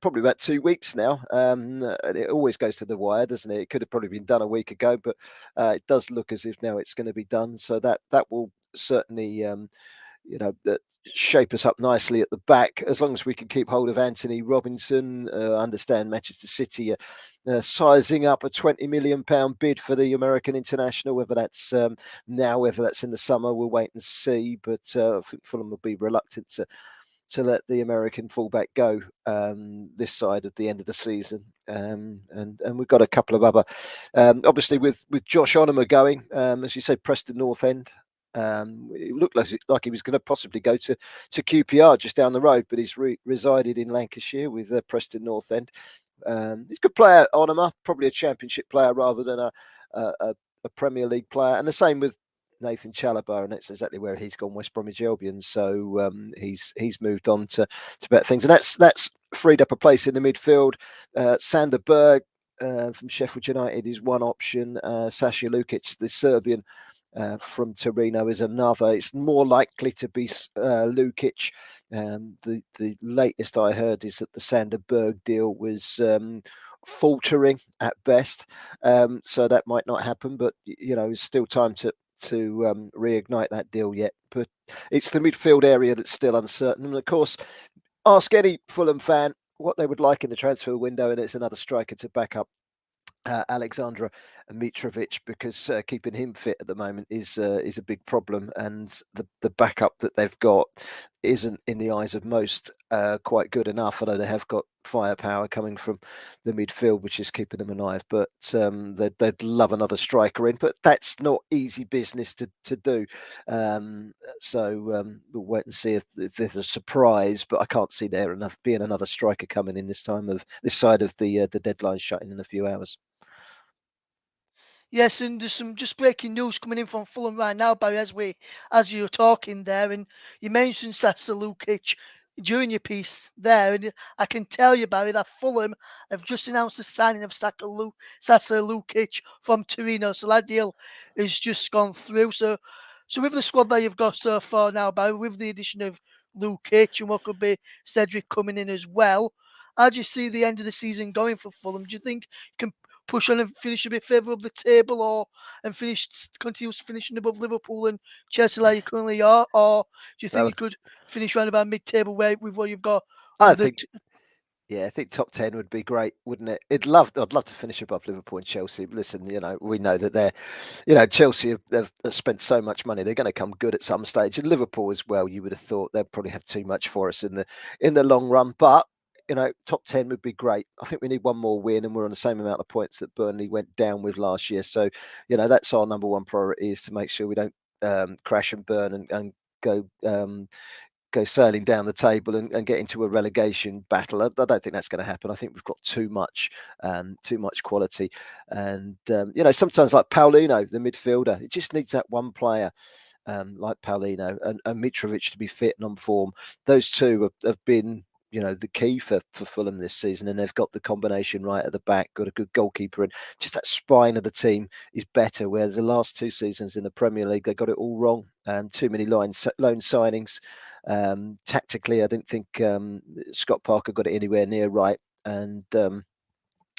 probably about 2 weeks now. And it always goes to the wire, doesn't it? It could have probably been done a week ago, but it does look as if now it's going to be done. So that will certainly you know, that shape us up nicely at the back, as long as we can keep hold of Anthony Robinson. Understand Manchester City sizing up a £20 million bid for the American international. Whether that's now, whether that's in the summer, we'll wait and see. But I think Fulham will be reluctant to let the American fullback go this side of the end of the season. And we've got a couple of other, obviously with Josh Onema going, as you say, Preston North End. It looked like he was going to possibly go to QPR just down the road, but he's resided in Lancashire with Preston North End. He's a good player, Onema, probably a Championship player rather than a Premier League player. And the same with Nathan Chalobah, and that's exactly where he's gone, West Bromwich Albion. So he's moved on to better things, and that's freed up a place in the midfield. Sander Berg from Sheffield United is one option. Sasha Lukic, the Serbian from Torino, is another. It's more likely to be Lukic. The latest I heard is that the Sander Berg deal was faltering at best, so that might not happen. But you know, it's still time to reignite that deal yet. But it's the midfield area that's still uncertain. And of course, ask any Fulham fan what they would like in the transfer window, and it's another striker to back up Alexandra Mitrovic, because keeping him fit at the moment is a big problem, and the backup that they've got isn't, in the eyes of most, quite good enough. Although they have got firepower coming from the midfield, which is keeping them alive. But they'd love another striker in, but that's not easy business to do. So we'll wait and see if there's a surprise. But I can't see there being another striker coming in this side of the deadline shutting in a few hours. Yes, and there's some just breaking news coming in from Fulham right now, Barry, as you were talking there, and you mentioned Sasa Lukic during your piece there, and I can tell you, Barry, that Fulham have just announced the signing of Sasa Lukic from Torino, so that deal has just gone through. So with the squad that you've got so far now, Barry, with the addition of Lukic and what could be Cedric coming in as well, how do you see the end of the season going for Fulham? Do you think you can push on and finish a bit further up the table, or and continue finishing above Liverpool and Chelsea like you currently are, or do you That think you would, could finish around about mid-table with what you've got I with the? think Yeah, I think top 10 would be great, wouldn't it? I'd love to finish above Liverpool and Chelsea. But listen, we know that Chelsea have spent so much money. They're going to come good at some stage. And Liverpool as well, you would have thought they'd probably have too much for us in the long run. But, top 10 would be great. I think we need one more win, and we're on the same amount of points that Burnley went down with last year. So, that's our number one priority, is to make sure we don't crash and burn and go sailing down the table and get into a relegation battle. I don't think that's going to happen. I think we've got too much quality, and sometimes like Paulino, the midfielder, it just needs that one player. Like Paulino and Mitrovic to be fit and on form. Those two have been, the key for Fulham this season, and they've got the combination right at the back, got a good goalkeeper, and just that spine of the team is better. Whereas the last 2 seasons in the Premier League, they got it all wrong. Too many loan signings. Tactically, I didn't think Scott Parker got it anywhere near right, and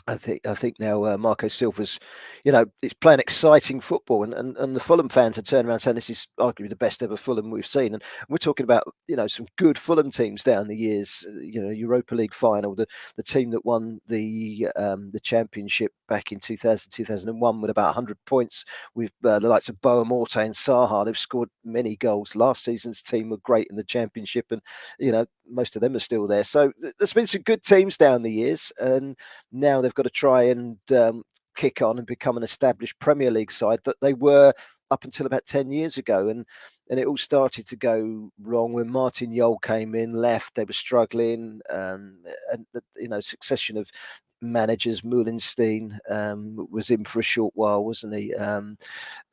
I think now Marco Silva's, he's playing exciting football, and the Fulham fans are turning around saying this is arguably the best ever Fulham we've seen. And we're talking about some good Fulham teams down the years. Europa League final, the team that won the championship back in 2001 with about 100 points, with the likes of Boa Morte and Saha. They've scored many goals. Last season's team were great in the championship, and most of them are still there. So there's been some good teams down the years, and now they've got to try and kick on and become an established Premier League side that they were up until about 10 years ago. And it all started to go wrong when Martin Jol came in, left. They were struggling, and succession of managers. Mullenstein was in for a short while, wasn't he?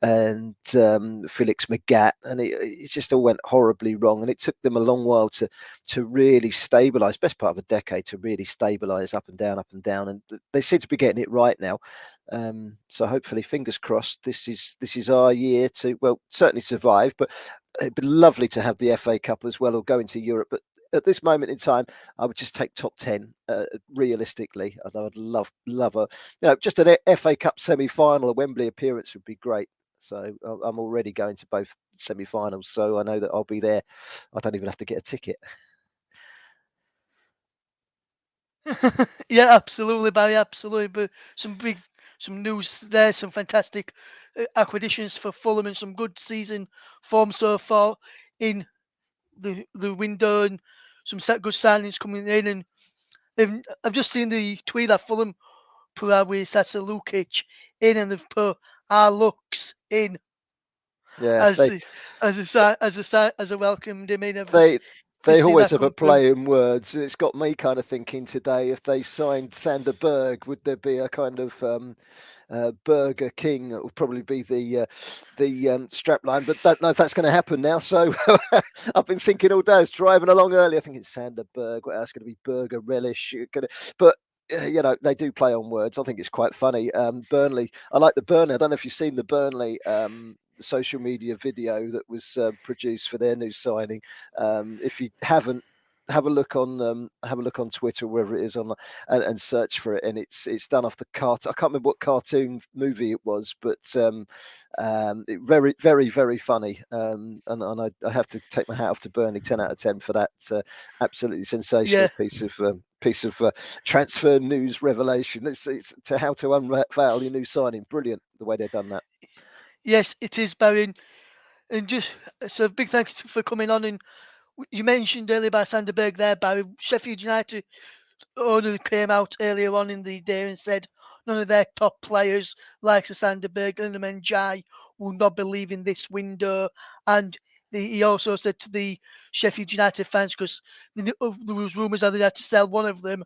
And Felix Magath, and it just all went horribly wrong. And it took them a long while to really stabilise, best part of a decade to really stabilise, up and down. And they seem to be getting it right now. So hopefully, fingers crossed, this is our year to, well, certainly survive. But it'd be lovely to have the FA Cup as well, or go into Europe. But at this moment in time, I would just take top 10 realistically. I would love just an FA Cup semi-final, a Wembley appearance would be great. So I'm already going to both semi-finals, so I know that I'll be there. I don't even have to get a ticket. Yeah, absolutely, Barry, absolutely. But some news there, some fantastic acquisitions for Fulham, and some good season form so far in the window, and some good signings coming in. And I've just seen the tweet that Fulham put out with Sasa Lukic in, and they've put our looks in Yeah, as the as a welcomed him in. I've they just seen always that have a come through. play in words. It's got me kind of thinking today, if they signed Sander Berg, would there be a kind of Burger King? That will probably be the strapline, but don't know if that's going to happen now. So I've been thinking all day. I was driving along earlier, thinking Sander Berg. What else going to be? Burger Relish. But they do play on words. I think it's quite funny. Burnley. I like the Burnley. I don't know if you've seen the Burnley social media video that was produced for their new signing. If you haven't, have a look on Twitter, wherever it is, on and search for it. And it's done off the cartoon. I can't remember what cartoon movie it was, but very, very, very funny. And I have to take my hat off to Burnley. 10 out of 10 for that absolutely sensational Yeah, piece of transfer news revelation. It's to how to unveil your new signing. Brilliant the way they've done that. yes, it is, Barry. And just so a big thank you for coming on, and You mentioned earlier by Sanderberg there, Barry. Sheffield United only came out earlier on in the day and said none of their top players, like Sanderberg and Menjai, will not be leaving this window. And he also said to the Sheffield United fans, because there was rumours that they had to sell one of them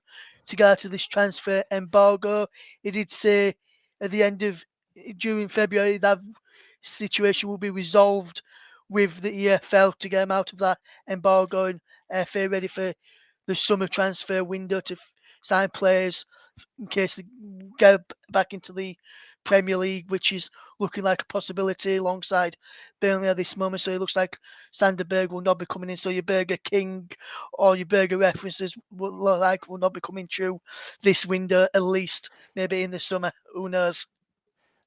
to get out of this transfer embargo. He did say at the end of during February that situation will be resolved with the EFL to get them out of that embargo and FA ready for the summer transfer window to sign players in case they go back into the Premier League, which is looking like a possibility alongside Burnley at this moment. So it looks like Sanderberg will not be coming in. So your Burger King or your Burger references will not be coming true this window, at least maybe in the summer. Who knows?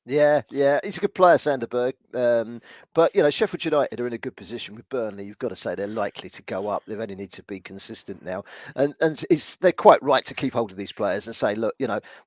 Yeah, he's a good player, Sanderberg. But Sheffield United are in a good position with Burnley. You've got to say they're likely to go up. They only need to be consistent now, and they're quite right to keep hold of these players and say, look,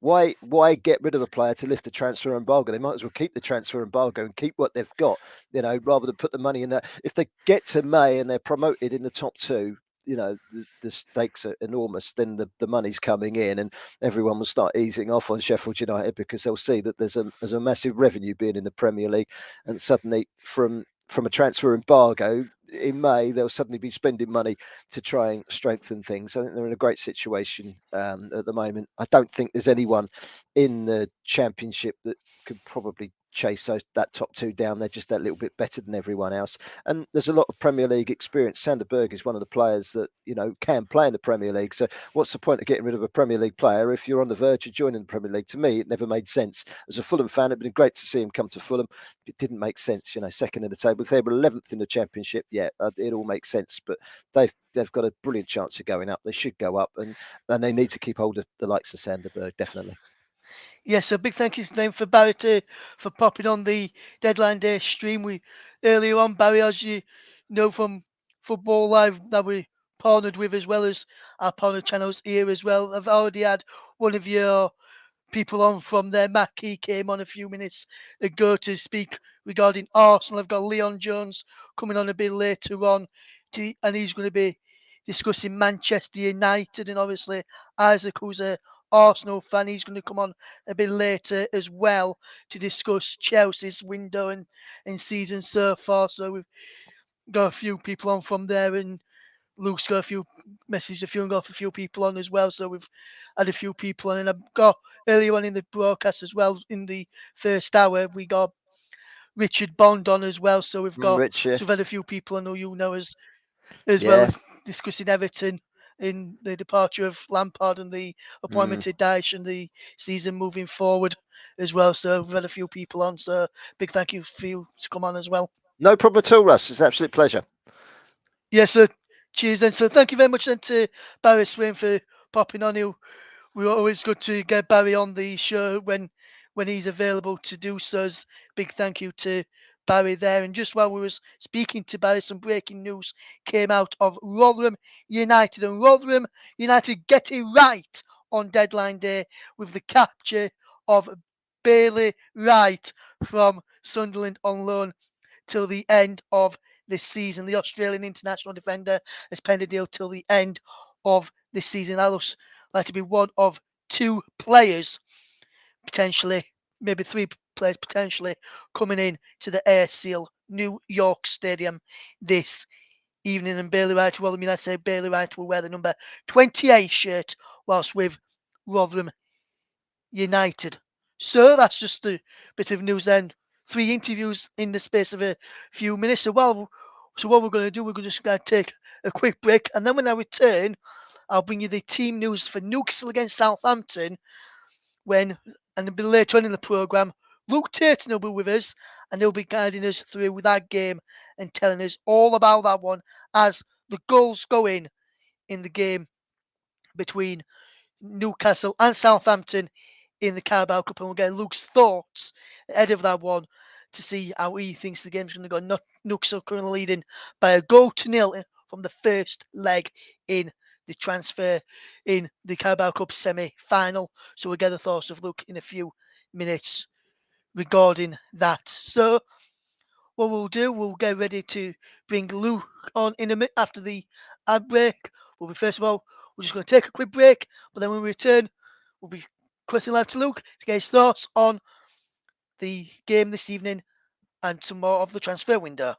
why get rid of a player to lift the transfer embargo? They might as well keep the transfer embargo and keep what they've got, rather than put the money in that. If they get to May and they're promoted in the top two, the stakes are enormous. Then the money's coming in, and everyone will start easing off on Sheffield United because they'll see that there's a massive revenue being in the Premier League, and suddenly from a transfer embargo in May, they'll suddenly be spending money to try and strengthen things. I think they're in a great situation at the moment. I don't think there's anyone in the Championship that could probably chase that top two down. They're just that little bit better than everyone else. And there's a lot of Premier League experience. Sanderberg is one of the players that, can play in the Premier League. So what's the point of getting rid of a Premier League player if you're on the verge of joining the Premier League? To me, it never made sense. As a Fulham fan, it'd been great to see him come to Fulham. It didn't make sense, second in the table. If they were 11th in the Championship, yeah, it all makes sense. But they've got a brilliant chance of going up. They should go up, and they need to keep hold of the likes of Sanderberg, definitely. Yes, a big thank you then for Barry for popping on the deadline day stream. We earlier on, Barry, as you know from Football Live, that we partnered with as well as our partner channels here as well. I've already had one of your people on from there. Mackie came on a few minutes ago to speak regarding Arsenal. I've got Leon Jones coming on a bit later on, and he's going to be discussing Manchester United. And obviously, Isaac, who's a Arsenal fan, he's going to come on a bit later as well to discuss Chelsea's window and season so far. So we've got a few people on from there, and Luke's got a few messaged a few and got a few people on as well. So we've had a few people on, and I've got earlier on in the broadcast as well. In the first hour, we got Richard Bond on as well. So Rich, yeah. so we've had a few people I know you know as well Yeah. as discussing Everton in the departure of Lampard and the appointment of Dyche and the season moving forward as well. So we've had a few people on. So big thank you for you to come on as well. No problem at all, Russ. It's an absolute pleasure. Yes, sir. Cheers then. So thank you very much then to Barry Swain for popping on. We're always good to get Barry on the show when he's available to do so. Big thank you to Barry there. And just while we was speaking to Barry, some breaking news came out of Rotherham United, and Rotherham United get it right on deadline day with the capture of Bailey Wright from Sunderland on loan till the end of this season. The Australian international defender has penned a deal till the end of this season. That looks like to be one of two players potentially, maybe three players potentially coming in to the ASL New York Stadium this evening. And Bailey Wright, well, I mean, I say Bailey Wright will wear the number 28 shirt whilst with Rotherham United. So that's just a bit of news then. 3 interviews in the space of a few minutes. So what we're going to do, we're just going to take a quick break, and then when I return, I'll bring you the team news for Newcastle against Southampton. And a bit later on in the programme, Luke Turton will be with us, and he'll be guiding us through that game and telling us all about that one as the goals go in the game between Newcastle and Southampton in the Carabao Cup, and we'll get Luke's thoughts ahead of that one to see how he thinks the game's going to go. Newcastle currently leading by a goal to nil from the first leg in the transfer in the Carabao Cup semi-final. So we'll get the thoughts of Luke in a few minutes regarding that. So what we'll do, we'll get ready to bring Luke on in a minute after the ad break. We'll be first of all, we're just going to take a quick break, but then when we return, we'll be cutting live to Luke to get his thoughts on the game this evening and some more of the transfer window.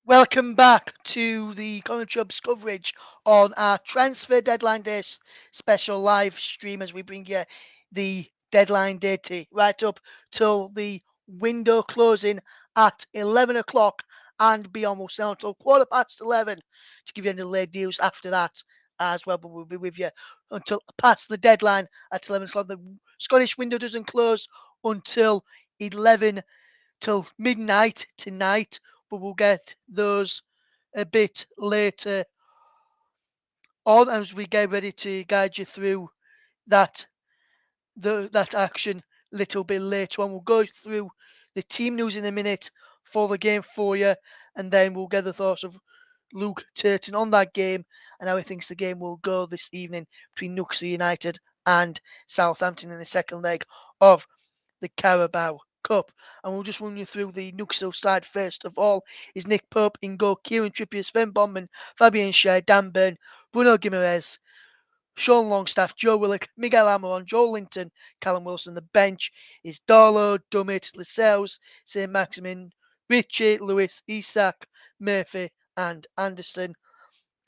Welcome back to the Common Chubs coverage on our Transfer Deadline Day special live stream as we bring you the deadline day right up till the window closing at 11 o'clock and beyond. We'll sell until 11:15 to give you any late deals after that as well, but we'll be with you until past the deadline at 11 o'clock. The Scottish window doesn't close until 11 till midnight tonight, but we'll get those a bit later on as we get ready to guide you through that that action a little bit later on. We'll go through the team news in a minute for the game for you, and then we'll get the thoughts of Luke Turton on that game and how he thinks the game will go this evening between Newcastle United and Southampton in the second leg of the Carabao Cup. And we'll just run you through the Newcastle side first of all. Is Nick Pope in goal, Kieran Trippier, Sven Bondman, Fabian Schär, Dan Burn, Bruno Guimaraes, Sean Longstaff, Joe Willock, Miguel Almiron, Joel Linton, Callum Wilson. The bench is Darlow, Dummett, Lascelles, St. Maximin, Ritchie, Lewis, Isak, Murphy, and Anderson.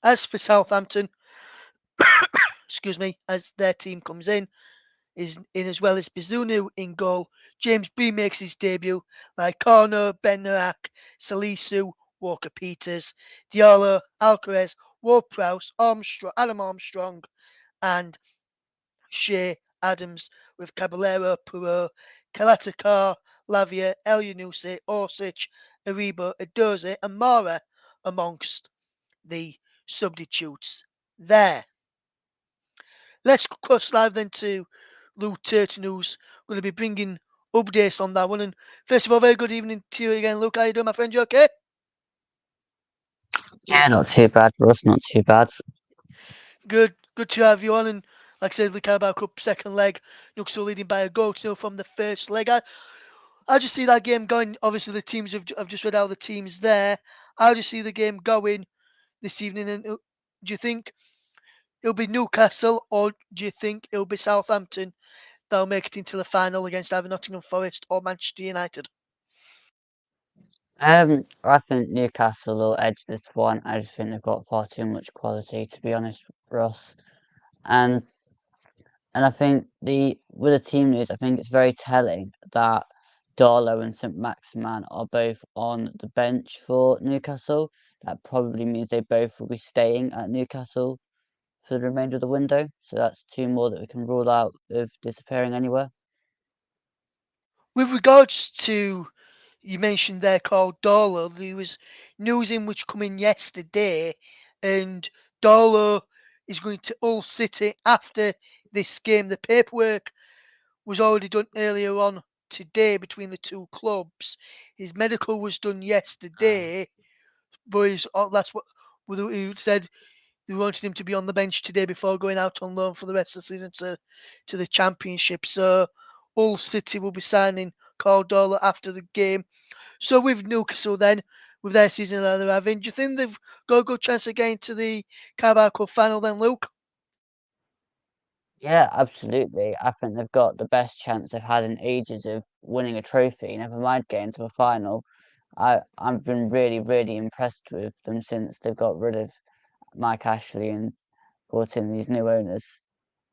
As for Southampton, excuse me, as their team comes in, is in as well as Bizunu in goal. James B makes his debut. Lycano, Ben Narak, Salisu, Walker Peters, Diallo, Alcaraz, Ward-Prowse, Armstrong, Adam Armstrong, and Shea Adams with Caballero, Perot, Kalatakar, Lavia, El Yunusi, Orsic, Aribo, Edoze, and Mara amongst the substitutes there. Let's cross live then to Luke Turton, who's going to be bringing updates on that one. And first of all, very good evening to you again, Luke. How you doing, my friend? You okay? Yeah, not too bad, Russ, not too bad. Good to have you on. And like I said, the Carabao Cup second leg, Newcastle leading by a goal to 0 from the first leg. I just see that game going. Obviously, the teams I've just read out the teams there. How do you see the game going this evening? And do you think it'll be Newcastle or do you think it'll be Southampton that'll make it into the final against either Nottingham Forest or Manchester United? I think Newcastle will edge this one. I just think they've got far too much quality, to be honest, Russ. And I think with the team news, I think it's very telling that Darlow and St. Maximan are both on the bench for Newcastle. That probably means they both will be staying at Newcastle for the remainder of the window. So that's two more that we can rule out of disappearing anywhere. With regards to, you mentioned there called Darlow, there was news in which come in yesterday, and Darlow is going to Hull City after this game. The paperwork was already done earlier on today between the two clubs. His medical was done yesterday, but that's what he said. They wanted him to be on the bench today before going out on loan for the rest of the season to the Championship. So Hull City will be signing Caldolo after the game. So with Newcastle then, with their season that they're having, do you think they've got a good chance of getting to the Carabao Cup final then, Luke? Yeah, absolutely. I think they've got the best chance they've had in ages of winning a trophy, never mind getting to a final. I've been really, really impressed with them since they've got rid of Mike Ashley and brought in these new owners.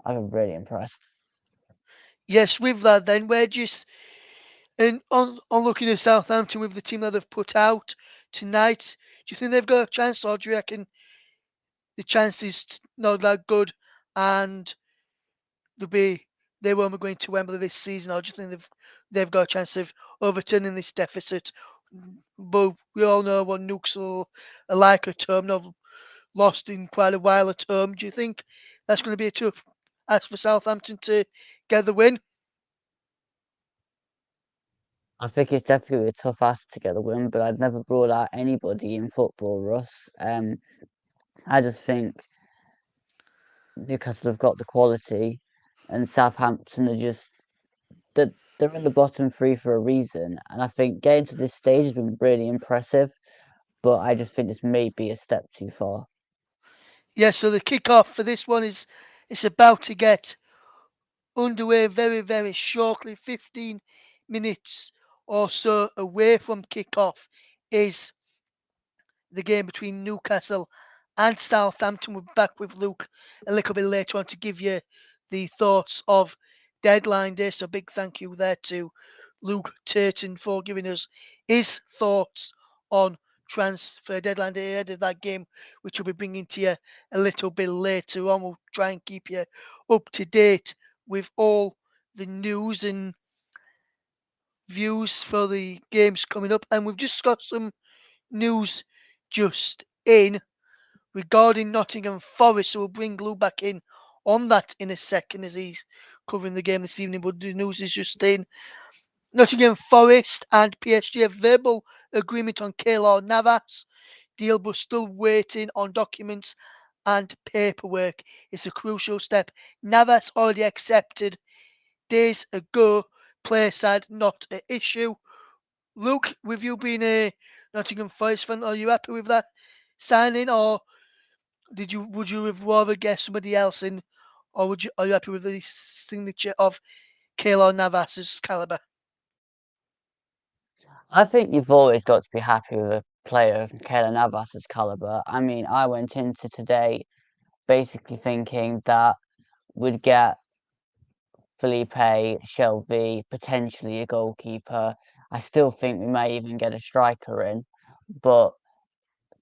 I've been really impressed. Yes, with that then, where do you and on looking at Southampton with the team that they've put out tonight, do you think they've got a chance, or do you reckon the chance is not that good and they won't be going to Wembley this season, or do you think they've got a chance of overturning this deficit? But we all know what Newcastle are like at home. They've lost in quite a while at home. Do you think that's going to be a tough ask for Southampton to get the win? I think it's definitely a tough ask to get a win, but I'd never rule out anybody in football, Russ. I just think Newcastle have got the quality, and Southampton are just they're in the bottom three for a reason. And I think getting to this stage has been really impressive, but I just think this may be a step too far. Yeah, so the kick-off for this one is it's about to get underway very, very shortly. 15 minutes or so away from kick-off is the game between Newcastle and Southampton. We're back with Luke a little bit later on to give you the thoughts of deadline day. So big thank you there to Luke Turton for giving us his thoughts on transfer deadline day ahead of that game, which we'll be bringing to you a little bit later on. We'll try and keep you up to date with all the news and views for the games coming up. And we've just got some news just in regarding Nottingham Forest. So we'll bring Lou back in on that in a second as he's covering the game this evening. But the news is just in. Nottingham Forest and PSG have verbal agreement on Keylor Navas. Deal but still waiting on documents and paperwork. It's a crucial step. Navas already accepted days ago. Player side not an issue. Luke, with you being a Nottingham Forest fan, are you happy with that signing, or would you have rather guessed somebody else in, or are you happy with the signature of Keylor Navas's caliber? I think you've always got to be happy with a player of Keylor Navas's caliber. I mean, I went into today basically thinking that we'd get Felipe, Shelby, potentially a goalkeeper. I still think we may even get a striker in, but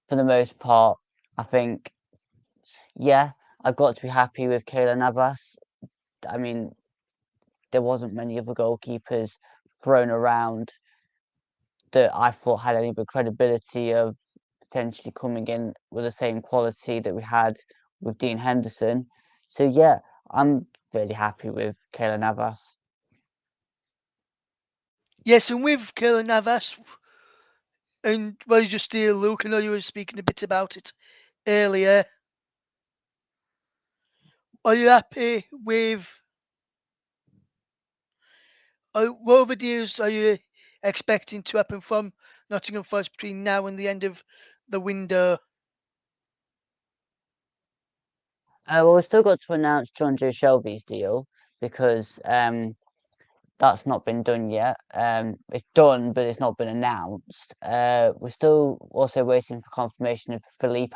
for the most part, I think, yeah, I've got to be happy with Keylor Navas. I mean, there wasn't many other goalkeepers thrown around that I thought had any but credibility of potentially coming in with the same quality that we had with Dean Henderson. So yeah, I'm really happy with Keylor Navas. Yes, and with Keylor Navas, and well, you just steal Luke. I know you were speaking a bit about it earlier. Are you happy with what other deals are you expecting to happen from Nottingham Forest between now and the end of the window? Well, we've still got to announce John Joe Shelby's deal because that's not been done yet. It's done, but it's not been announced. We're still also waiting for confirmation of Felipe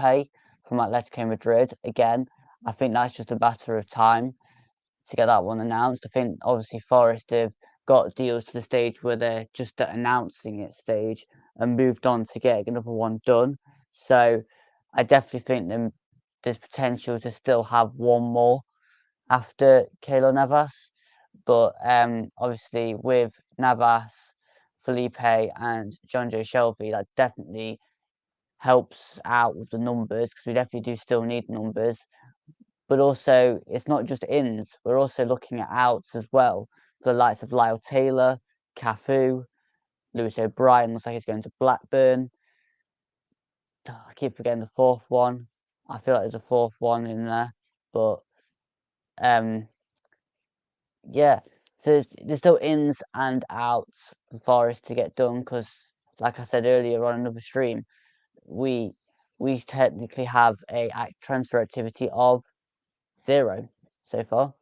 from Atletico Madrid. Again, I think that's just a matter of time to get that one announced. I think obviously Forest have got deals to the stage where they're just at announcing it stage and moved on to getting another one done. So I definitely think there's potential to still have one more after Keylor Navas. But obviously with Navas, Felipe and John Joe Shelby, that definitely helps out with the numbers because we definitely do still need numbers. But also, it's not just ins. We're also looking at outs as well for the likes of Lyle Taylor, Cafu, Lewis O'Brien looks like he's going to Blackburn. I keep forgetting the fourth one. I feel like there's a fourth one in there, but yeah, So there's still ins and outs for Forest to get done because, like I said earlier on another stream, we technically have a transfer activity of 0 so far.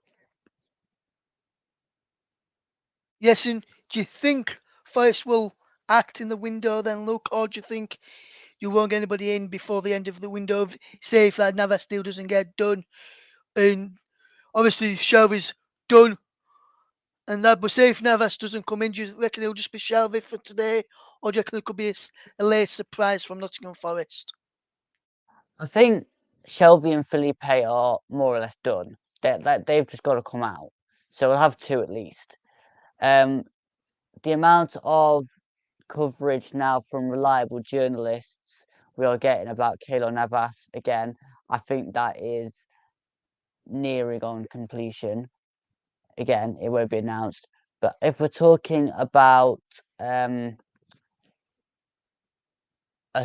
Yes, and do you think Forest will act in the window then, Luke, or do you think you won't get anybody in before the end of the window? Say if that Navas deal doesn't get done, and obviously Shelby's done, and that, but say if Navas doesn't come in, do you reckon it'll just be Shelby for today, or do you reckon it could be a late surprise from Nottingham Forest? I think Shelby and Felipe are more or less done. They've just got to come out. So we'll have 2 at least. The amount of coverage now from reliable journalists we are getting about Keylor Navas again, I think that is nearing on completion. Again, it won't be announced. But if we're talking about a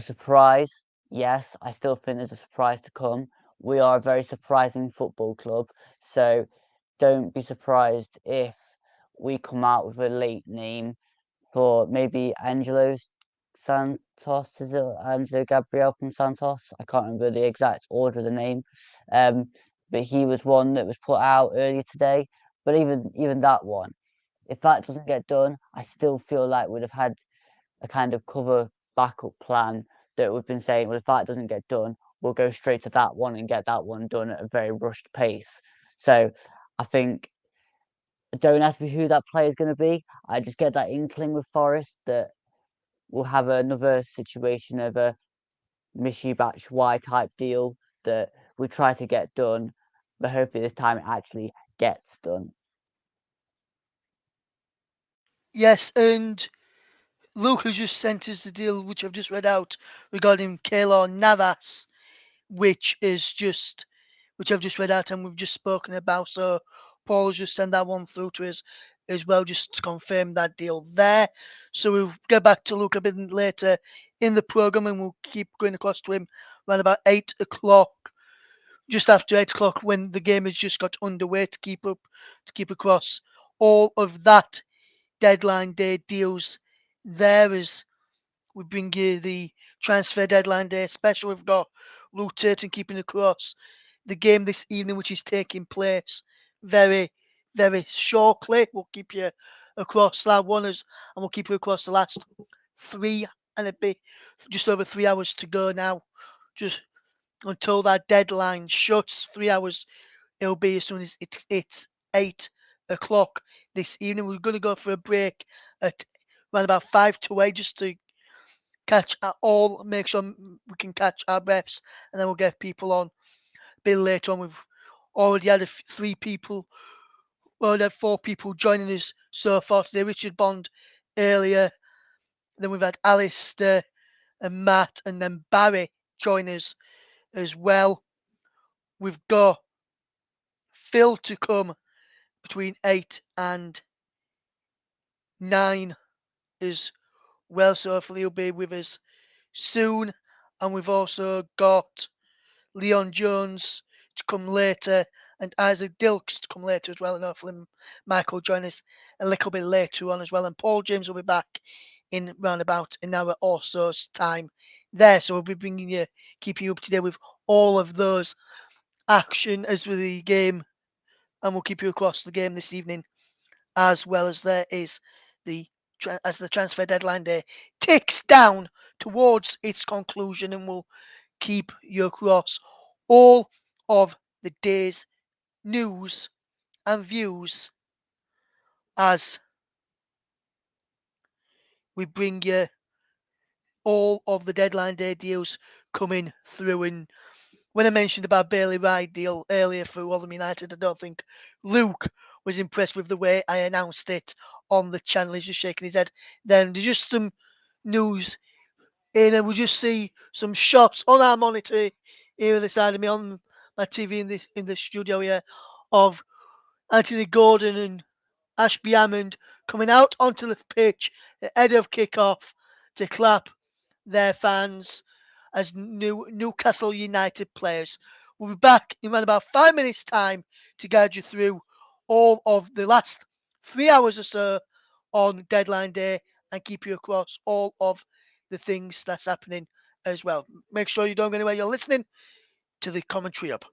surprise, yes, I still think there's a surprise to come. We are a very surprising football club, so don't be surprised if we come out with a late name for maybe Angelo Santos. Is it Angelo Gabriel from Santos? I can't remember the exact order of the name. But he was one that was put out earlier today. But even that one, if that doesn't get done, I still feel like we'd have had a kind of cover backup plan that we've been saying, well, if that doesn't get done, we'll go straight to that one and get that one done at a very rushed pace. So I think, don't ask me who that player is going to be. I just get that inkling with Forest that we'll have another situation of a Mishi Batch Y type deal that we try to get done, but hopefully this time it actually gets done. Yes, and Luke has just sent us the deal which I've just read out regarding Keylor Navas, which I've just read out and we've just spoken about. So Paul has just sent that one through to us as well, just to confirm that deal there. So we'll get back to Luke a bit later in the program, and we'll keep going across to him around about 8 o'clock, just after 8 o'clock, when the game has just got underway, to keep across all of that deadline day deals there as we bring you the transfer deadline day special. We've got Luke Turton keeping across the game this evening, which is taking place very, very shortly. We'll keep you across that one, and we'll keep you across the last 3 and a bit, just over 3 hours to go now, just until that deadline shuts. 3 hours it'll be as soon as it's 8 o'clock this evening. We're going to go for a break at around about 5 to 8, just to catch all, make sure we can catch our reps, and then we'll get people on a bit later on. We've already had 3 people, well, we had 4 people joining us so far today. Richard Bond earlier, then we've had Alistair and Matt, and then Barry join us as well. We've got Phil to come between 8 and 9 as well, so hopefully he'll be with us soon. And we've also got Leon Jones to come later, and Isaac Dilks to come later as well, and hopefully Michael will join us a little bit later on as well. And Paul James will be back in round about an hour or so's time there. So we'll be bringing you, keeping you up to date with all of those action as with the game, and we'll keep you across the game this evening, as well as there is as the transfer deadline day ticks down towards its conclusion, and we'll keep you across all of the day's news and views as we bring you all of the deadline day deals coming through. And when I mentioned about Bailey Wright deal earlier for Waltham United, I don't think Luke was impressed with the way I announced it on the channel. He's just shaking his head. Then there's just some news in, and we'll just see some shots on our monitor here on the side of me on my TV in the studio here of Anthony Gordon and Ashby Hammond coming out onto the pitch ahead of kickoff to clap their fans as Newcastle United players. We'll be back in around about 5 minutes' time to guide you through all of the last 3 hours or so on deadline day and keep you across all of the things that's happening as well. Make sure you don't go anywhere. You're listening to the Commentary Hub.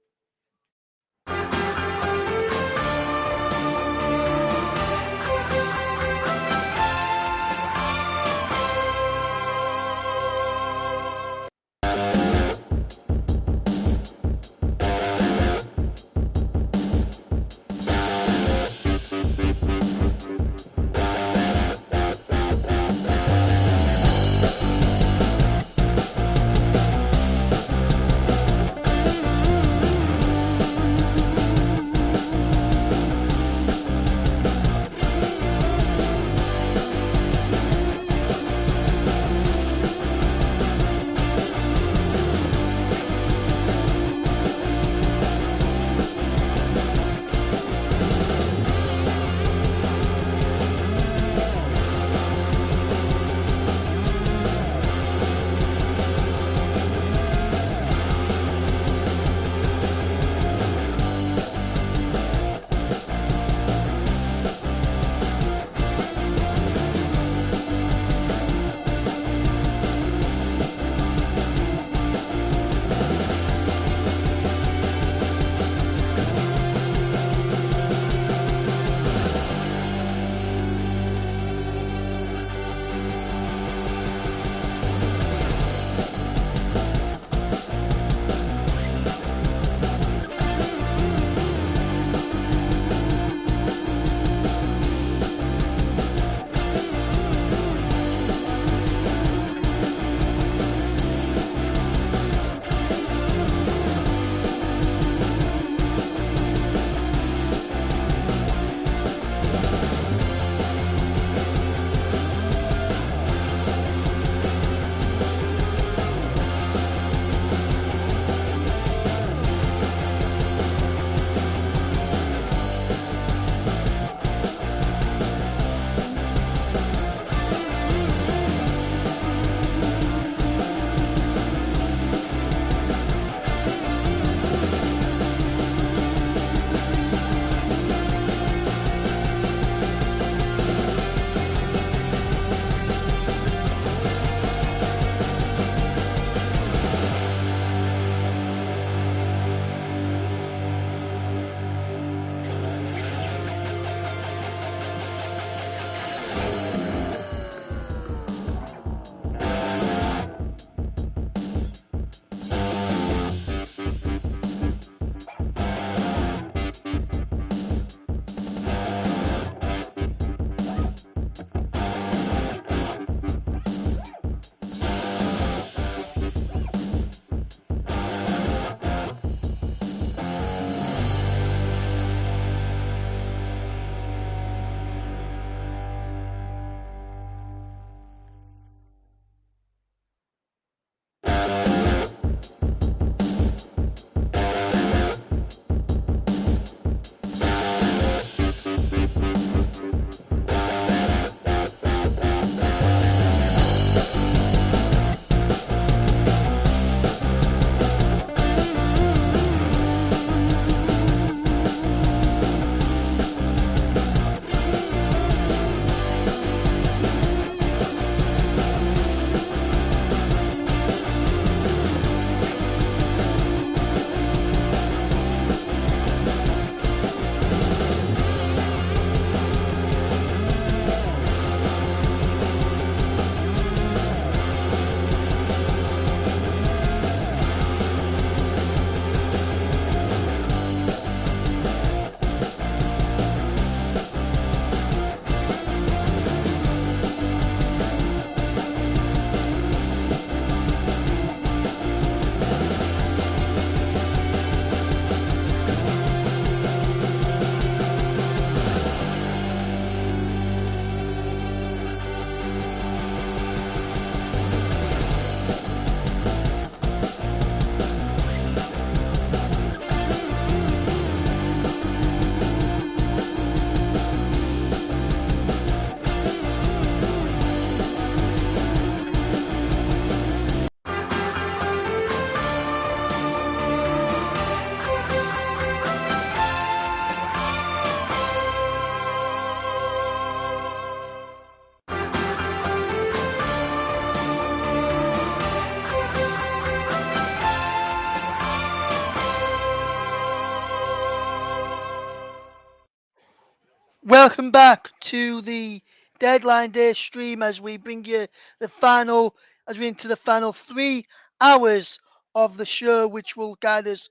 Welcome back to the deadline day stream as we bring you as we into the final 3 hours of the show, which will guide us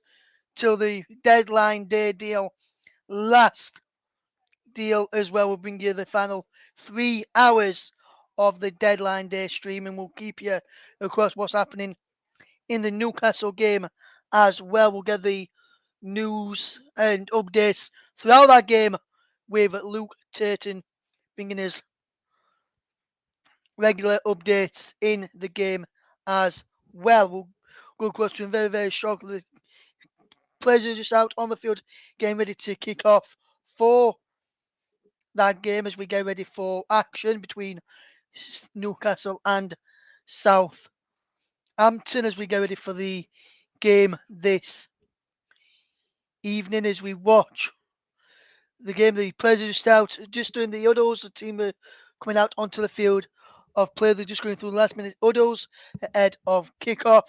till the deadline day deal. Last deal as well will bring you the final 3 hours of the deadline day stream, and we'll keep you across what's happening in the Newcastle game as well. We'll get the news and updates throughout that game with Luke Turton bringing us regular updates in the game as well. We'll go across to him very, very shortly. Players are just out on the field getting ready to kick off for that game as we get ready for action between Newcastle and Southampton as we get ready for the game this evening as we watch the game. The players are just out, just doing the huddles. The team are coming out onto the field of play. They're just going through the last minute huddles ahead of kickoff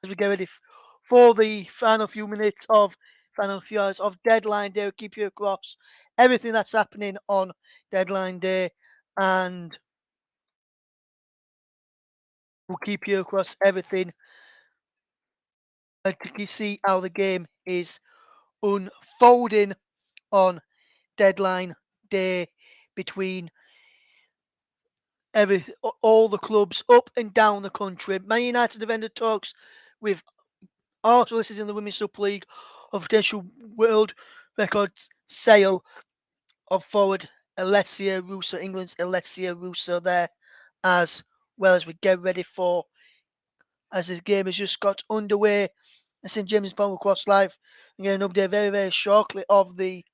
as we get ready for the final few hours of deadline day. We'll keep you across everything that's happening on deadline day, and we'll keep you across everything to see how the game is unfolding on deadline day between all the clubs up and down the country. Man United have ended talks with Arsenal. This is in the Women's Super League of potential world record sale of forward Alessia Russo, England's Alessia Russo there, as well as we get ready for, as this game has just got underway. St James Park will cross live and get an update very, very shortly of the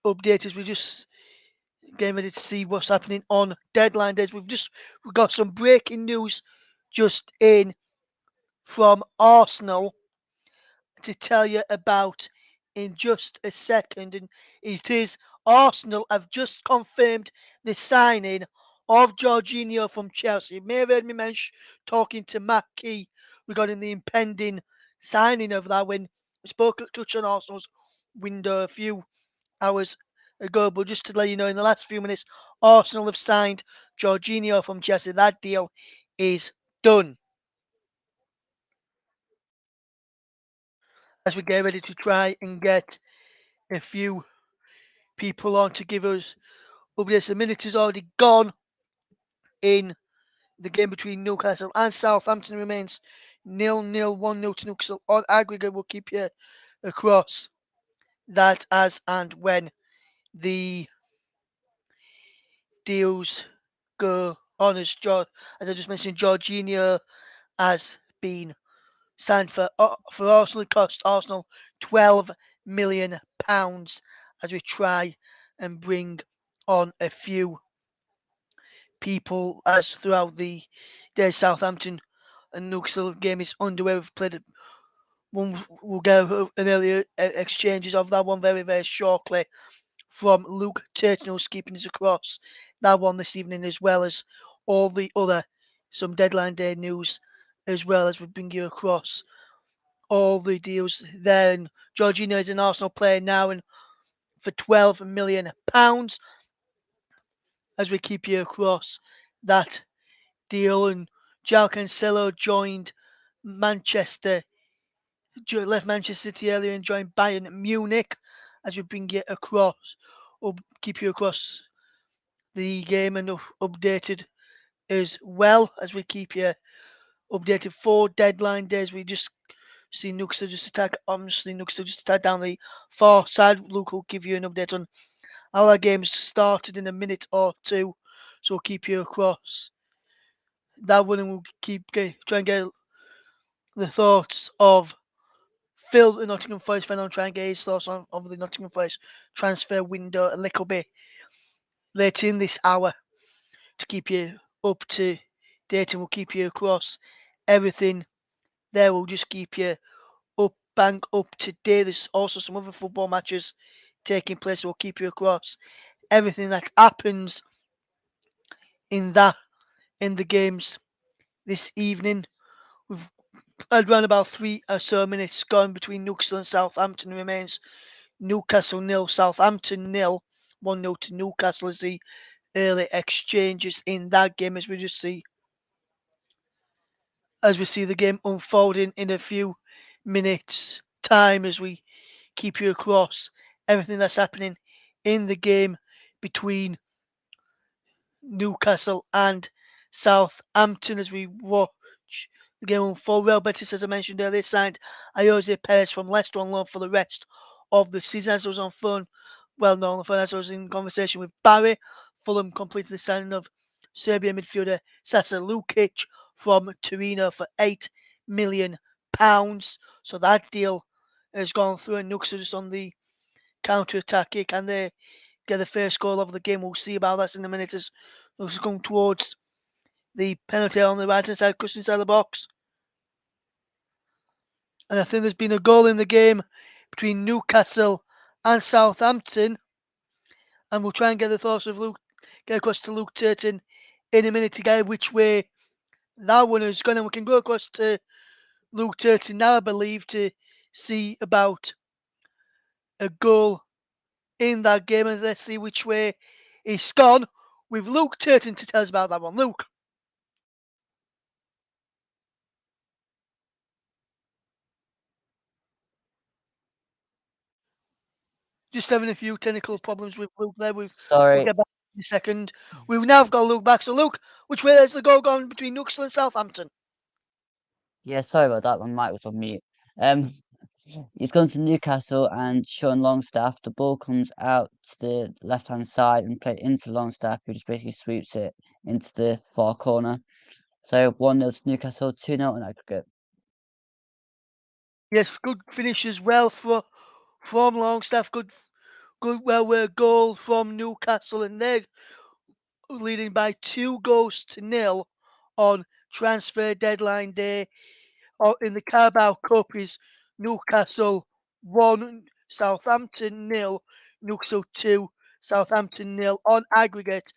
update as we just getting ready to see what's happening on deadline days. We've got some breaking news just in from Arsenal to tell you about in just a second, and it is Arsenal have just confirmed the signing of Jorginho from Chelsea. You may have heard me mention talking to Matt Key regarding the impending signing of that when we spoke touch on Arsenal's window a few hours ago. But just to let you know, in the last few minutes, Arsenal have signed Jorginho from Chelsea. That deal is done. As we get ready to try and get a few people on to give us updates. A minute is already gone in the game between Newcastle and Southampton. Remains 0-0, 1-0 to Newcastle on aggregate. We'll keep you across that as and when the deals go on. As I just mentioned, Jorginho has been signed for Arsenal. It cost Arsenal £12 million as we try and bring on a few people as throughout the day. Southampton and Newcastle game is underway. We've played one. We'll get an earlier exchanges of that one very, very shortly from Luke Turton, who's keeping us across that one this evening, as well as all the other some deadline day news, as well as we bring you across all the deals there. And Jorginho is an Arsenal player now, and for £12 million, as we keep you across that deal. And João Cancelo left Manchester City earlier and joined Bayern Munich, as we bring you across, or keep you across the game and updated as well, as we keep you updated for deadline days. We just see Newcastle just attack down the far side. Luke will give you an update on how that game's started in a minute or two, so we'll keep you across that one, and we'll try and get the thoughts of Phil, the Nottingham Forest fan, on try and get his thoughts on the Nottingham Forest transfer window a little bit later in this hour to keep you up to date, and we'll keep you across everything there. We'll just keep you up to date. There's also some other football matches taking place, so we'll keep you across everything that happens in the games this evening. We've had around about 3 or so minutes gone between Newcastle and Southampton. Remains Newcastle 0, Southampton 0, 1-0 to Newcastle as the early exchanges in that game as we see the game unfolding in a few minutes time as we keep you across everything that's happening in the game between Newcastle and Southampton as we watch the game unfold. Real Betis, as I mentioned earlier, signed Jose Perez from Leicester on loan for the rest of the season. As I was on phone, well, not on the phone, as I was in conversation with Barry, Fulham completed the signing of Serbian midfielder Sasa Lukic from Torino for £8 million. So that deal has gone through, and Newcastle just on the counter-attack kick, and they get the first goal of the game. We'll see about that in a minute as Newcastle going towards the penalty on the right-hand side, cushion inside the box. And I think there's been a goal in the game between Newcastle and Southampton. And we'll try and get the thoughts of Luke, get across to Luke Turton in a minute to get which way that one has gone. And we can go across to Luke Turton now, I believe, to see about a goal in that game. And let's see which way it's gone with Luke Turton to tell us about that one. Luke. Just having a few technical problems with Luke there. We'll Sorry. get back in a second. We've now got Luke back. So, Luke, which way has the goal gone between Newcastle and Southampton? Yeah, sorry about that. My mic was on mute. He's gone to Newcastle and Sean Longstaff. The ball comes out to the left-hand side and played into Longstaff, who just basically sweeps it into the far corner. So 1-0 to Newcastle, 2-0 in aggregate. Yes, good finish as well from Longstaff. Good goal from Newcastle, and they're leading by 2-0 on transfer deadline day. In the Carabao Cup is Newcastle 1, Southampton 0, Newcastle 2, Southampton 0 on aggregate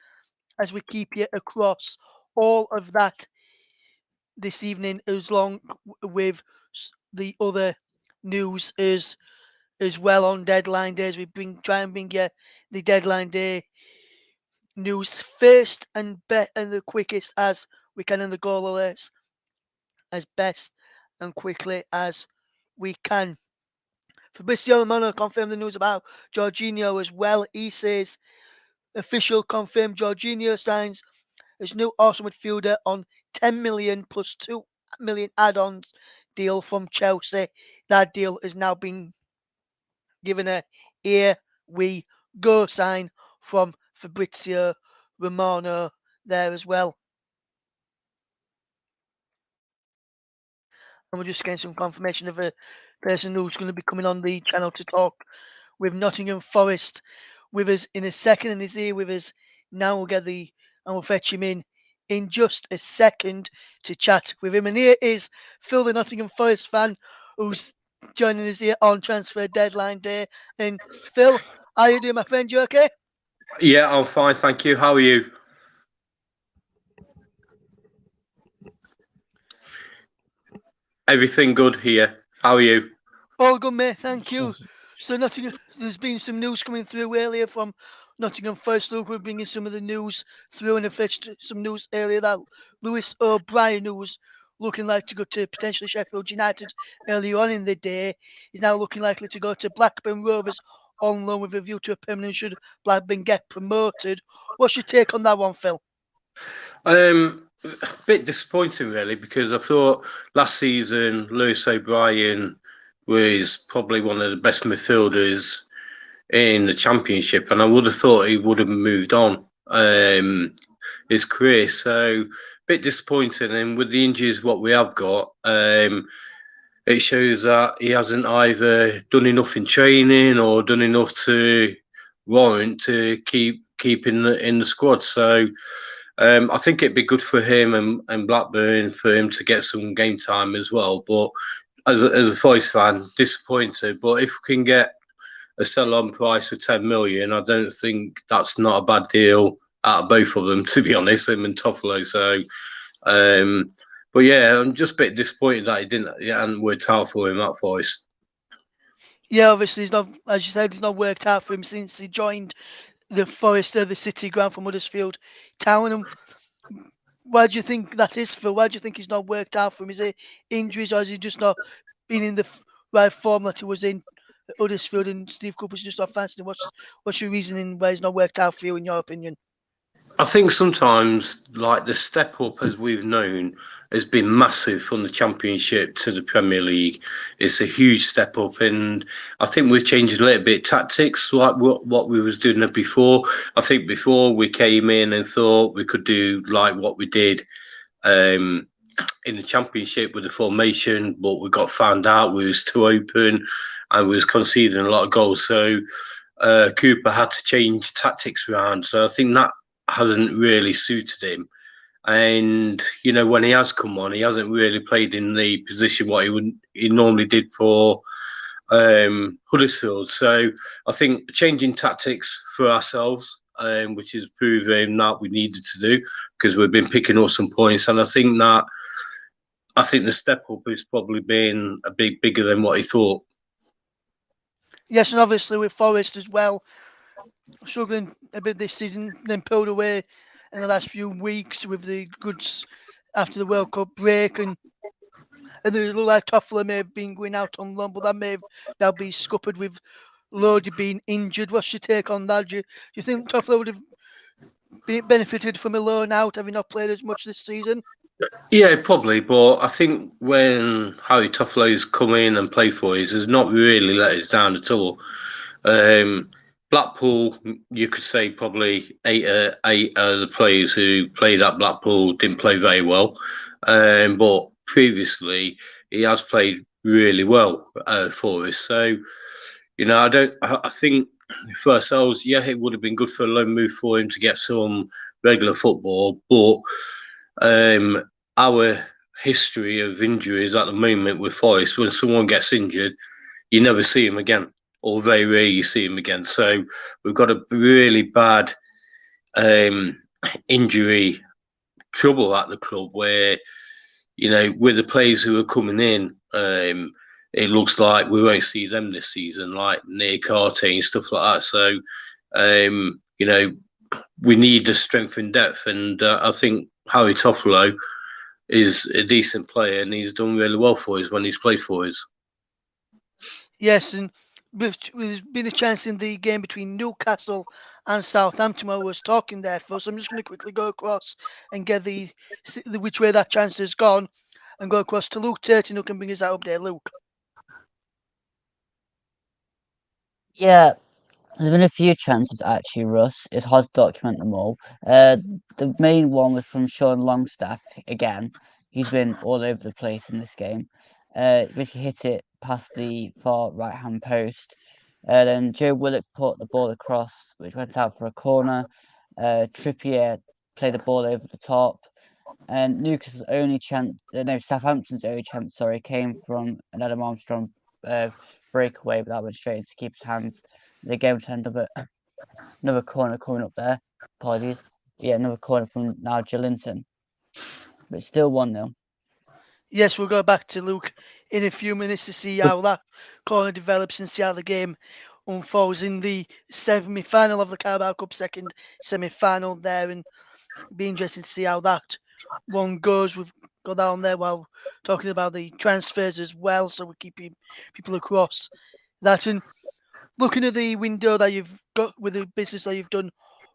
as we keep you across all of that this evening, as long with the other news as well on deadline days. We try and bring you the deadline day news first and the quickest as we can, in the goal alerts as best and quickly as we can. Fabrizio Romano confirmed the news about Jorginho as well. He says official confirmed Jorginho signs as new Arsenal midfielder on 10 million plus 2 million add-ons deal from Chelsea. That deal has now been given a here we go sign from Fabrizio Romano there as well. And we're just getting some confirmation of a person who's going to be coming on the channel to talk with Nottingham Forest with us in a second, and he's here with us now. We'll fetch him in just a second to chat with him. And here is Phil, the Nottingham Forest fan, who's joining us here on transfer deadline day. And Phil, how you doing, my friend? You okay? Yeah, I'm fine, thank you. How are you? Everything good here. How are you? All good, mate. Thank you. So there's been some news coming through earlier from Nottingham Forest. Luke, we're bringing some of the news through, and I fetched some news earlier that Lewis O'Brien, who was looking like to go to potentially Sheffield United earlier on in the day, is now looking likely to go to Blackburn Rovers on loan with a view to a permanent should Blackburn get promoted. What's your take on that one, Phil? A bit disappointing, really, because I thought last season Lewis O'Brien was probably one of the best midfielders in the Championship, and I would have thought he would have moved on his career. So, a bit disappointing. And with the injuries what we have got, it shows that he hasn't either done enough in training or done enough to warrant to keep in the squad. So. I think it'd be good for him and Blackburn for him to get some game time as well. But as a Forest fan, disappointed. But if we can get a sell-on price for 10 million, I don't think that's not a bad deal out of both of them, to be honest, him and Toffolo. So, but yeah, I'm just a bit disappointed that it hadn't worked out for him at Forest. Yeah, obviously, he's not, as you said, it's not worked out for him since he joined the Forest the City ground from Huddersfield Town. And why do you think that is, Phil? Why do you think he's not worked out for him? Is it injuries, or is he just not been in the right form that he was in at Huddersfield, and Steve Cooper's just not fancying him? What's your reasoning why he's not worked out for you, in your opinion? I think sometimes, like the step up as we've known, has been massive from the Championship to the Premier League. It's a huge step up, and I think we've changed a little bit tactics, like what we was doing before. I think before we came in and thought we could do like what we did in the Championship with the formation, but we got found out we was too open and we was conceding a lot of goals. So Cooper had to change tactics around. So I think that hasn't really suited him. And when he has come on, he hasn't really played in the position what he normally did for Huddersfield. So I think changing tactics for ourselves, which is proving that we needed to do because we've been picking up some points, and I think the step up has probably been a bit bigger than what he thought. Yes, and obviously with Forest as well, struggling a bit this season, then pulled away in the last few weeks with the goods after the World Cup break, and it looked like Toffler may have been going out on loan, but that may have now been scuppered with Lodi being injured. What's your take on that? Do you think Toffler would have benefited from a loan out, having not played as much this season? Yeah, probably, but I think when Harry Toffolo's come in and played for us, has not really let us down at all. Blackpool, you could say probably eight of the players who played at Blackpool didn't play very well, but previously he has played really well for us. So I think for ourselves, yeah, it would have been good for a loan move for him to get some regular football, but our history of injuries at the moment with Forest, when someone gets injured, you never see him again, or very rarely you see him again. So we've got a really bad injury trouble at the club where, with the players who are coming in, it looks like we won't see them this season, like Nick Carter and stuff like that. So, we need the strength in depth, and I think Harry Toffolo is a decent player, and he's done really well for us when he's played for us. Yes, and there's been a chance in the game between Newcastle and Southampton. I was talking there first. So I'm just going to quickly go across and get the which way that chance has gone, and go across to Luke Turton, who can bring us that update. Luke. Yeah, there's been a few chances actually, Russ. It's hard to document them all. The main one was from Sean Longstaff again. He's been all over the place in this game. Basically hit it past the far right hand post. Then Joe Willock put the ball across, which went out for a corner. Trippier played the ball over the top. And Newcastle's only chance, no, Southampton's only chance, sorry, came from an Adam Armstrong breakaway, but that went straight into keeper's hands. The game turned another corner coming up there. Apologies. Yeah, another corner from now Linton. But still 1-0. Yes, we'll go back to Luke in a few minutes to see how that corner develops and see how the game unfolds in the semi-final of the Carabao Cup, second semi-final there, and be interesting to see how that one goes. We've got that on there while talking about the transfers as well, so we're keeping people across that. And looking at the window that you've got with the business that you've done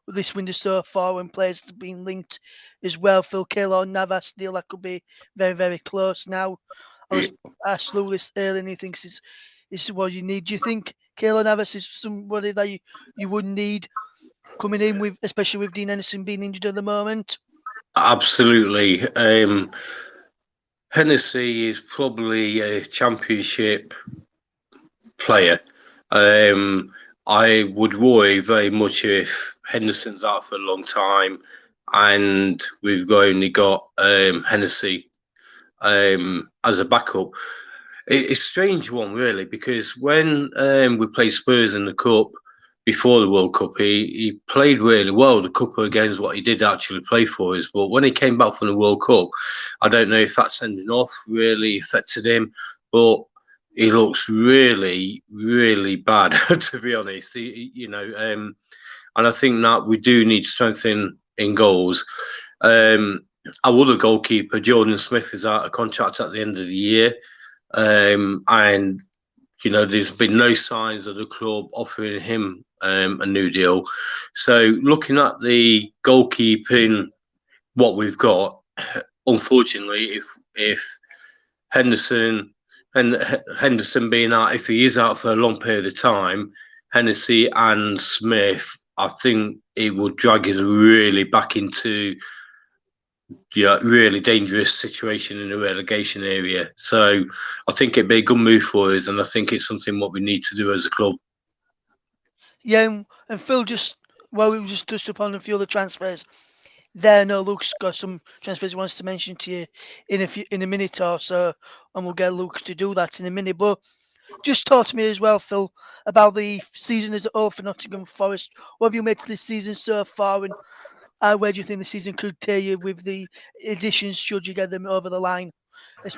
with this window so far, when players have been linked as well, Phil Keylor, Navas deal that could be very, very close now. I was asked Lou this earlier, and he thinks it's what you need. Do you think Keylor Navas is somebody that you would need coming in with, especially with Dean Henderson being injured at the moment? Absolutely. Hennessy is probably a championship player. I would worry very much if Henderson's out for a long time and we've only got Hennessy as a backup. It's a strange one, really, because when we played Spurs in the Cup before the World Cup, he played really well. The couple of games, what he did actually play for us. But when he came back from the World Cup, I don't know if that sending off really affected him. But he looks really, really bad, to be honest. And I think that we do need strength in goals. Our other goalkeeper, Jordan Smith, is out of contract at the end of the year. And there's been no signs of the club offering him a new deal. So looking at the goalkeeping, what we've got, unfortunately, if Henderson and Henderson being out, if he is out for a long period of time, Hennessy and Smith, I think it will drag us really back into really dangerous situation in the relegation area. So I think it'd be a good move for us, and I think it's something what we need to do as a club. Yeah, and Phil we just touched upon a few other transfers. There, no, Luke's got some transfers he wants to mention to you in a minute or so, and we'll get Luke to do that in a minute. But just talk to me as well, Phil, about the season as a whole for Nottingham Forest. What have you made to this season so far, and where do you think the season could take you with the additions? Should you get them over the line,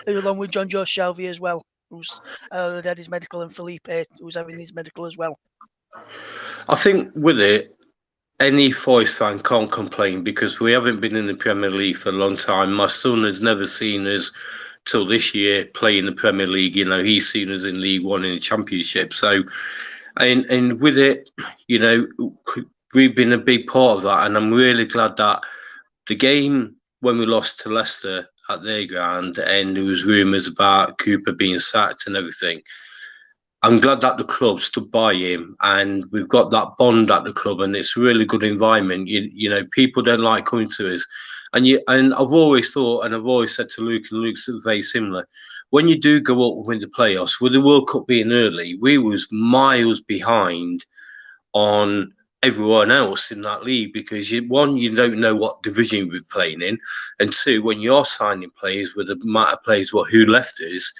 along with John Joe Shelby as well, who's had his medical, and Felipe, who's having his medical as well. I think with it, any Forest fan can't complain because we haven't been in the Premier League for a long time. My son has never seen us till this year play in the Premier League. He's seen us in League One in the Championship. So, and with it, we've been a big part of that, and I'm really glad that the game when we lost to Leicester at their ground, and there was rumours about Cooper being sacked and everything. I'm glad that the club stood by him, and we've got that bond at the club, and it's a really good environment. People don't like coming to us, and I've always thought, and I've always said to Luke, and Luke's very similar. When you do go up and win the playoffs, with the World Cup being early, we was miles behind on everyone else in that league because you don't know what division we're playing in, and two, when you're signing players with the amount of players who left us,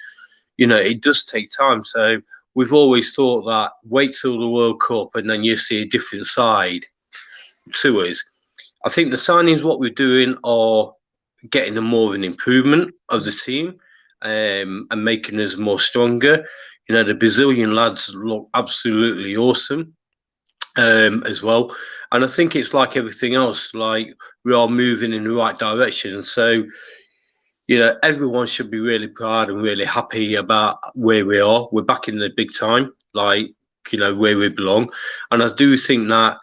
it does take time. So we've always thought that wait till the World Cup and then you see a different side to us. I think the signings what we're doing are getting a more of an improvement of the team and making us more stronger. The Brazilian lads look absolutely awesome as well. And I think it's like everything else, like we are moving in the right direction. So everyone should be really proud and really happy about where we are. We're back in the big time, like, where we belong. And I do think that,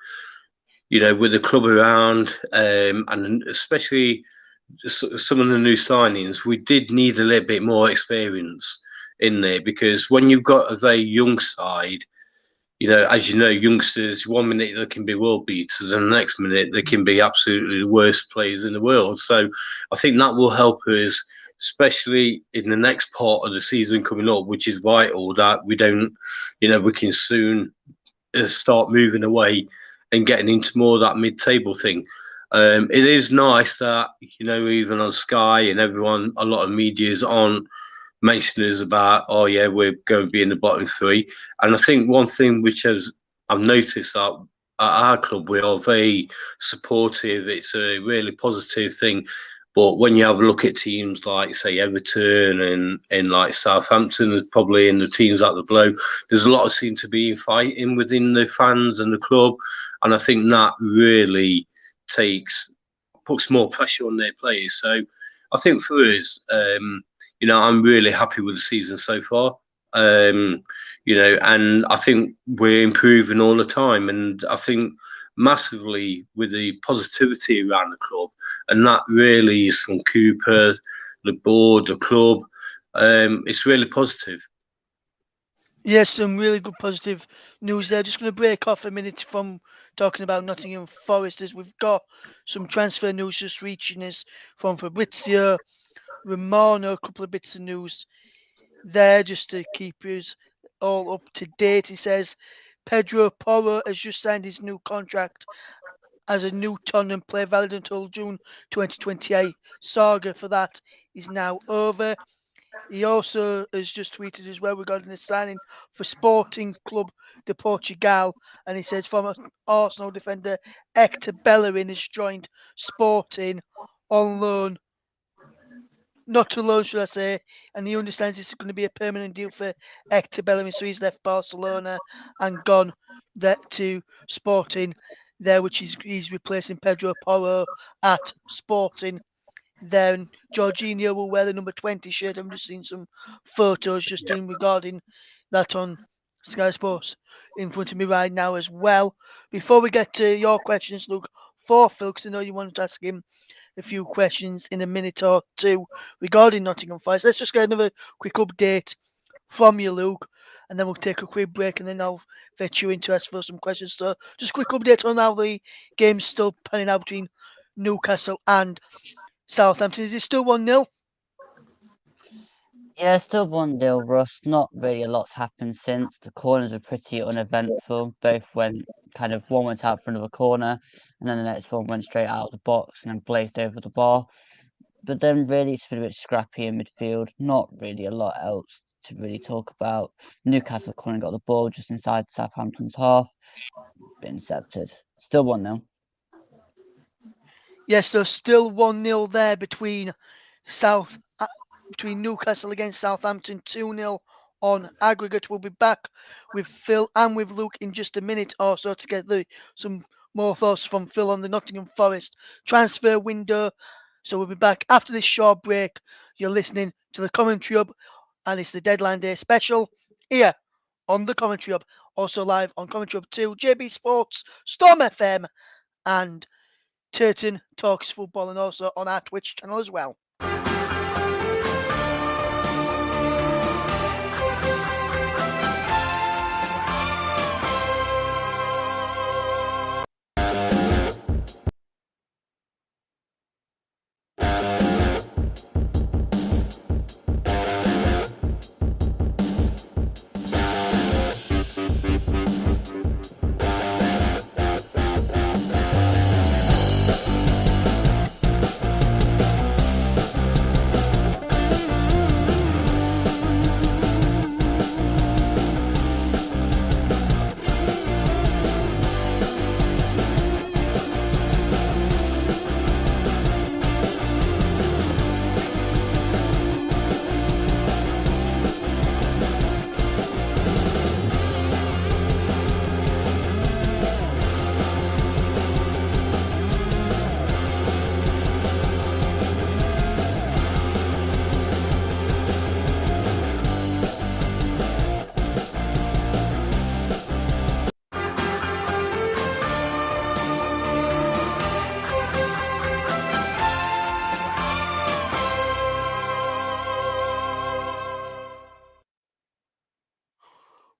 with the club around, and especially some of the new signings, we did need a little bit more experience in there because when you've got a very young side, as youngsters, 1 minute they can be world beaters, and the next minute they can be absolutely the worst players in the world. So I think that will help us, especially in the next part of the season coming up, which is vital that we don't, we can soon start moving away and getting into more of that mid-table thing. It is nice that, even on Sky and everyone, a lot of media is on mentioning us about, oh yeah, we're going to be in the bottom three. And I think one thing which I've noticed that at our club we are very supportive. It's a really positive thing. But when you have a look at teams like, say, Everton and like Southampton, probably in the teams at the below, there's a lot of seem to be fighting within the fans and the club, and I think that really puts more pressure on their players. So I think for us, I'm really happy with the season so far. And I think we're improving all the time. And I think massively with the positivity around the club, and that really is from Cooper, the board, the club. It's really positive. Yes, some really good positive news there. Just going to break off a minute from talking about Nottingham Forest as we've got some transfer news just reaching us from Fabrizio Romano. A couple of bits of news there just to keep us all up to date. He says Pedro Porro has just signed his new contract as a new Tottenham player valid until June 2028. Saga for that is now over. He also has just tweeted as well regarding the signing for Sporting Club de Portugal, and he says former Arsenal defender Hector Bellerin has joined Sporting on loan not to loan, should I say, and he understands this is going to be a permanent deal for Hector Bellerin, so he's left Barcelona and gone there to Sporting there, which he's replacing Pedro Porro at Sporting there, and Jorginho will wear the number 20 shirt. I'm just seeing some photos just in regarding that on Sky Sports in front of me right now as well. Before we get to your questions, Luke, for Phil, because I know you wanted to ask him a few questions in a minute or two regarding Nottingham Forest. Let's just get another quick update from you, Luke, and then we'll take a quick break, and then I'll fetch you in to ask for some questions. So, just a quick update on how the game's still panning out between Newcastle and Southampton. Is it still 1-0? Yeah, still 1-0, Russ. Not really a lot's happened since. The corners are pretty uneventful. Both went one went out for another corner, and then the next one went straight out of the box and then blazed over the bar. But then really it's been a bit scrappy in midfield. Not really a lot else to really talk about. Newcastle corner got the ball just inside Southampton's half. Been intercepted. Still 1-0. Yes, so still 1-0 there between between Newcastle against Southampton, 2-0 on aggregate. We'll be back with Phil and with Luke in just a minute or so to get some more thoughts from Phil on the Nottingham Forest transfer window. So we'll be back after this short break. You're listening to the Commentary Hub, and it's the Deadline Day special here on the Commentary Hub. Also live on Commentary Hub 2, JB Sports, Storm FM, and Turton Talks Football, and also on our Twitch channel as well.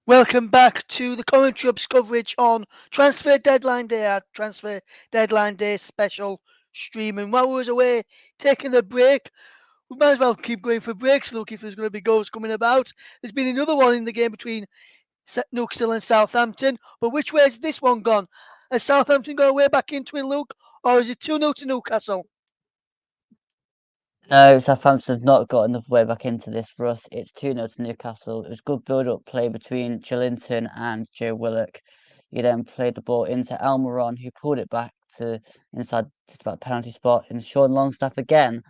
Welcome back to the Commentary Hub's coverage on Transfer Deadline Day, our Transfer Deadline Day special stream. And while we was away taking a break, we might as well keep going for breaks, look, if there's going to be goals coming about. There's been another one in the game between Newcastle and Southampton, but which way has this one gone? Has Southampton gone way back into it, Luke, or is it 2-0 to Newcastle? No, Southampton have not got enough way back into this for us. It's 2-0 to Newcastle. It was good build-up play between Chillington and Joe Willock. He then played the ball into Almiron, who pulled it back to inside just about penalty spot. And Sean Longstaff again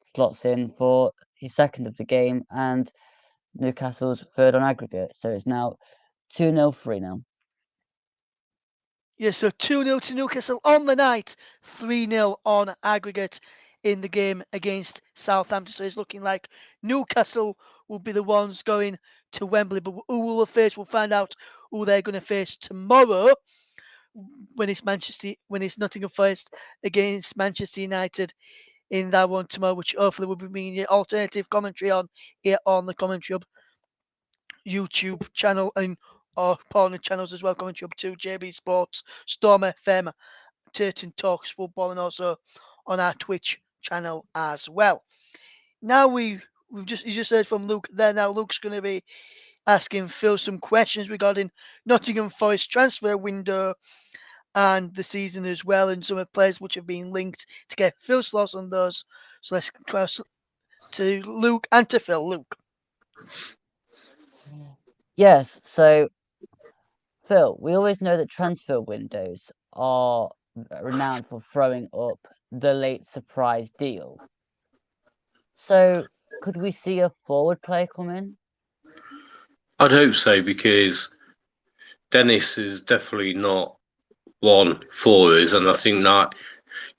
slots in for his second of the game and Newcastle's third on aggregate. So it's now 2-0, 3-0. Yeah, so 2-0 to Newcastle on the night, 3-0 on aggregate in the game against Southampton. So it's looking like Newcastle will be the ones going to Wembley, but who will they face? We'll find out who they're going to face tomorrow when it's Nottingham Forest against Manchester United in that one tomorrow, which hopefully will be bringing alternative commentary on here on the Commentary Hub YouTube channel and our partner channels as well, Commentary Hub 2, JB Sports, Storm FM, Turton Talks Football, and also on our Twitch channel as well. Now you just heard from Luke there. Now Luke's going to be asking Phil some questions regarding Nottingham Forest transfer window and the season as well, and some of the players which have been linked to get Phil's thoughts on those. So let's cross to Luke and to Phil. Luke. Yes, so Phil, we always know that transfer windows are renowned for throwing up the late surprise deal. So could we see a forward player come in? I'd hope so, because Dennis is definitely not one for us, and I think that,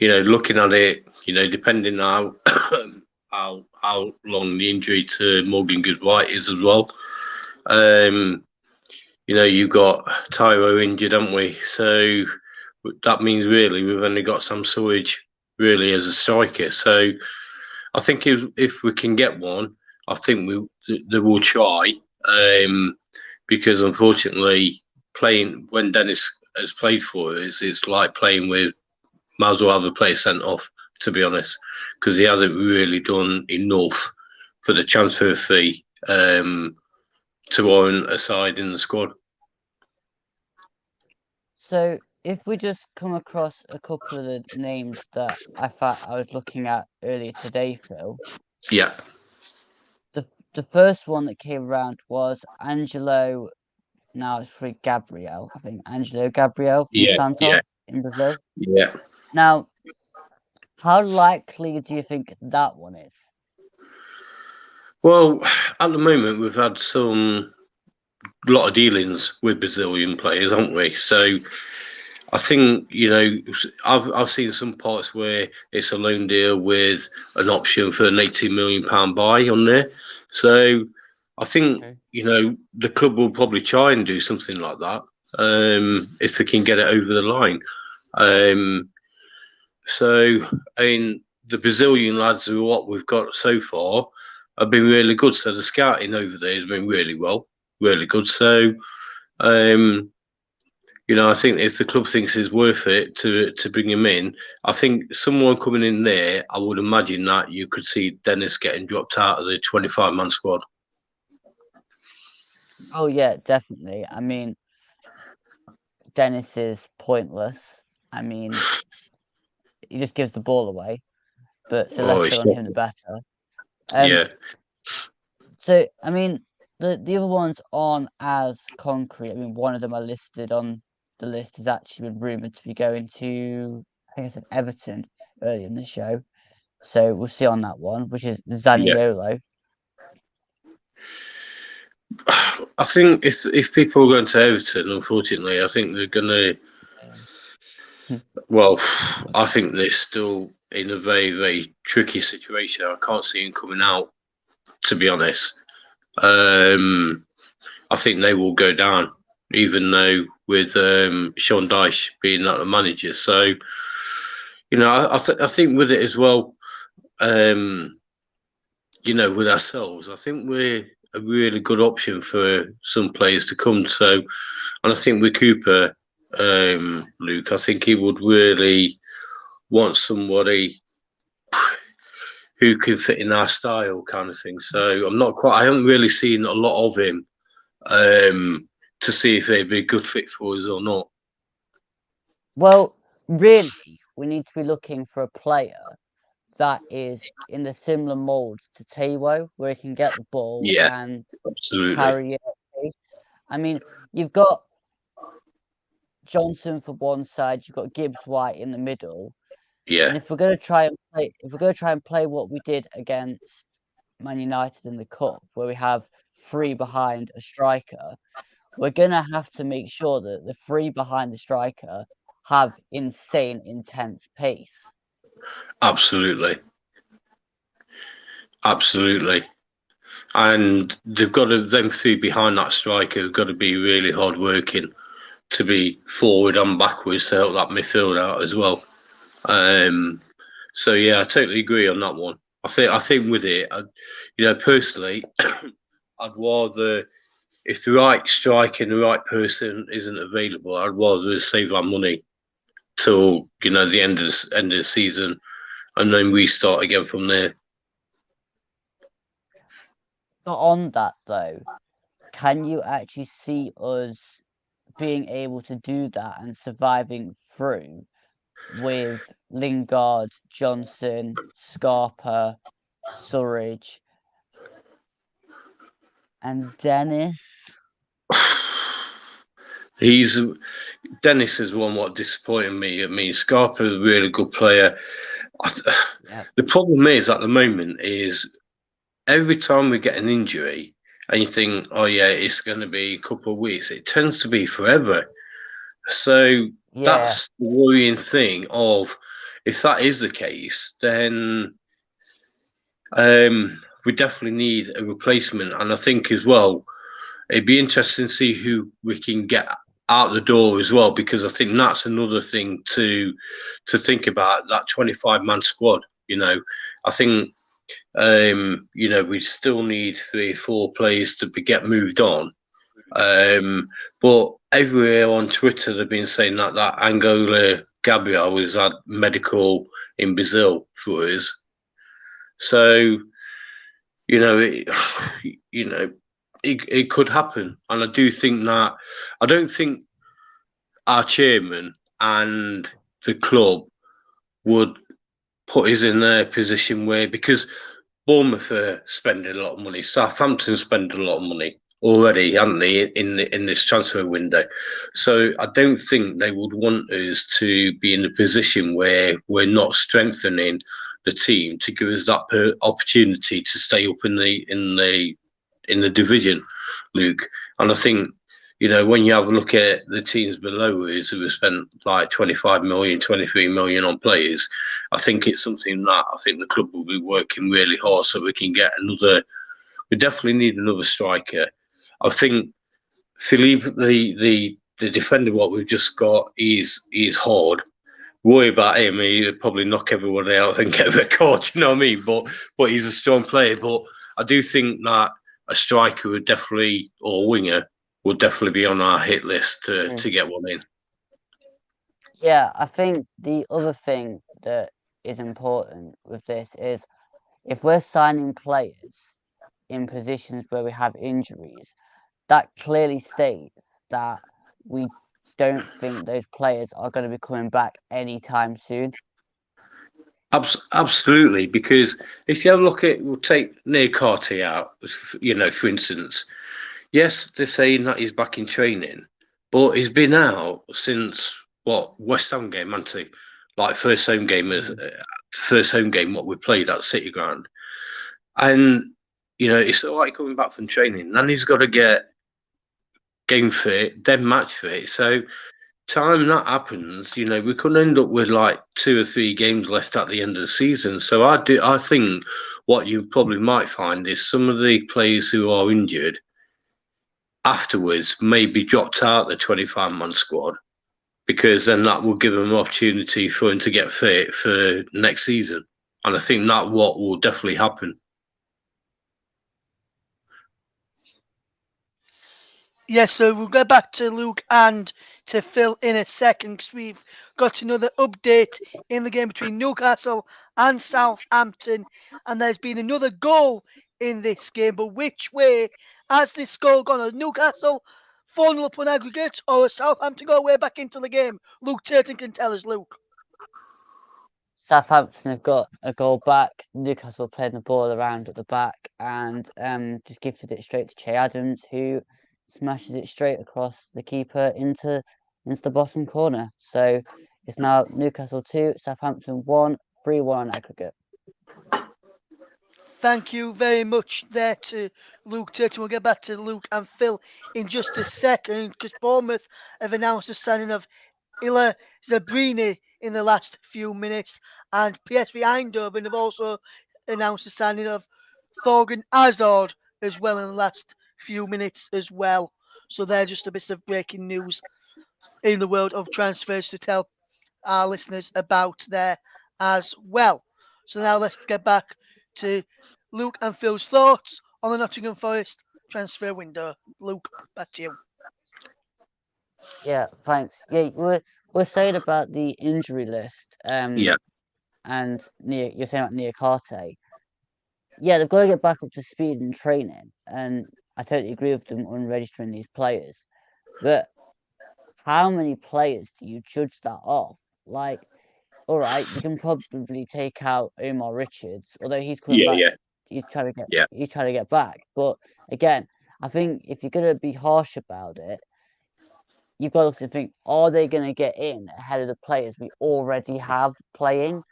looking at it, depending how how long the injury to Morgan Goodwhite is as well. You've got Tyro injured, haven't we? So that means really we've only got Sam Surridge really as a striker. So I think if we can get one, I think they will try. Because unfortunately, playing when Dennis has played for us, it's like playing with, might as well have a player sent off, to be honest, because he hasn't really done enough for the transfer fee to warrant a side in the squad. So if we just come across a couple of the names that I was looking at earlier today, Phil. Yeah. The first one that came around was Angelo. Now it's probably Gabriel. I think Angelo Gabriel from Santos in Brazil. Yeah. Now, how likely do you think that one is? Well, at the moment we've had a lot of dealings with Brazilian players, haven't we? So I think, I've seen some parts where it's a loan deal with an option for an £18 million buy on there. So I think, the club will probably try and do something like that if they can get it over the line. So, the Brazilian lads who what we've got so far have been really good. So the scouting over there has been really good. So, I think if the club thinks it's worth it to bring him in, I think someone coming in there, I would imagine that you could see Dennis getting dropped out of the 25-man squad. Oh yeah, definitely. I mean, Dennis is pointless. I mean, he just gives the ball away, but so less so on him, the better. Yeah. So I mean, the other ones aren't as concrete. I mean, one of them I listed on the list is actually been rumored to be going to, I think I said Everton earlier in the show. So we'll see on that one, which is Zaniolo. I think if people are going to Everton, unfortunately, I think they're going to. Well, I think they're still in a very, very tricky situation. I can't see them coming out, to be honest. I think they will go down, even though with Sean Dyche being not the manager. So, I think with it as well, with ourselves, I think we're a really good option for some players to come. So, and I think with Cooper, Luke, I think he would really want somebody who can fit in our style, kind of thing. So I haven't really seen a lot of him to see if they'd be a good fit for us or not. Well, really, we need to be looking for a player that is in the similar mould to Taiwo, where he can get the ball and carry it. I mean, you've got Johnson for one side, you've got Gibbs White in the middle. Yeah. And if we're going to try and play what we did against Man United in the Cup, where we have three behind a striker, we're going to have to make sure that the three behind the striker have insane, intense pace. Absolutely. And they've got to, them three behind that striker have got to be really hard working to be forward and backwards to help that midfield out as well. So yeah, I totally agree on that one. I think with it, personally, I'd rather, if the right striker and the right person isn't available, I'd rather save our money till the end of the season, and then we start again from there. But on that though, can you actually see us being able to do that and surviving through with Lingard, Johnson, Scarpa, Surridge, and Dennis? Dennis is one what disappointed me. I mean, Scarpa is a really good player. Yeah. The problem is at the moment is every time we get an injury and you think, oh yeah, it's going to be a couple of weeks, it tends to be forever. So Yeah. that's the worrying thing of if that is the case, then we definitely need a replacement. And I think as well, it'd be interesting to see who we can get out the door as well, because I think that's another thing to think about, that 25-man squad. I think we still need 3 or 4 players to get moved on. But everywhere on Twitter they've been saying that Angola Gabriel has had medical in Brazil for us. So it, it could happen, and I do think that I don't think our chairman and the club would put us in a position where, because Bournemouth are spending a lot of money, Southampton spending a lot of money already, haven't they, in this transfer window? So I don't think they would want us to be in a position where we're not strengthening the team to give us that opportunity to stay up in the division, Luke. And I think, when you have a look at the teams below us who have spent like 25 million, 23 million on players, I think it's something that I think the club will be working really hard so we can get another. We definitely need another striker. I think Philippe, the defender, what we've just got, is hard. Worry about him, he'll probably knock everyone out and get a record, you know what I mean? But he's a strong player. But I do think that a striker would definitely, or a winger, would definitely be on our hit list to get one in. Yeah, I think the other thing that is important with this is if we're signing players in positions where we have injuries, that clearly states that we don't think those players are going to be coming back anytime soon. Absolutely, because if you have a look at, we'll take Neil Carty out, for instance. Yes, they're saying that he's back in training, but he's been out since West Ham game, hasn't he? Like first home game what we played at City Ground, and it's all right coming back from training. Then he's got to get game fit, then match fit. So time that happens, we could end up with like 2 or 3 games left at the end of the season. So I think what you probably might find is some of the players who are injured afterwards may be dropped out the 25-man squad, because then that will give them an opportunity for him to get fit for next season. And I think that what will definitely happen. Yes, so we'll go back to Luke and to Phil in a second, because we've got another update in the game between Newcastle and Southampton, and there's been another goal in this game. But which way has this goal gone? Has Newcastle 4-0 up on aggregate, or has Southampton got way back into the game? Luke Turton can tell us, Luke. Southampton have got a goal back. Newcastle playing the ball around at the back and just gifted it straight to Che Adams, who smashes it straight across the keeper into the bottom corner. So it's now Newcastle 2, Southampton 1, 3-1 on aggregate. Thank you very much there to Luke Turton. We'll get back to Luke and Phil in just a second, because Bournemouth have announced the signing of Ila Zabrini in the last few minutes, and PSV Eindhoven have also announced the signing of Thorgan Hazard as well in the last few minutes as well. So they're just a bit of breaking news in the world of transfers to tell our listeners about there as well. So now let's get back to Luke and Phil's thoughts on the Nottingham Forest transfer window. Luke, back to you. Yeah, thanks. Yeah, we're saying about the injury list. Yeah. And you're saying about Niakate. Yeah, they've got to get back up to speed in training, and I totally agree with them on registering these players. But how many players do you judge that off? Like, all right, you can probably take out Omar Richards, although he's coming back. Yeah. He's trying to get. Yeah. He's trying to get back. But again, I think if you're gonna be harsh about it, you've got to think: are they going to get in ahead of the players we already have playing?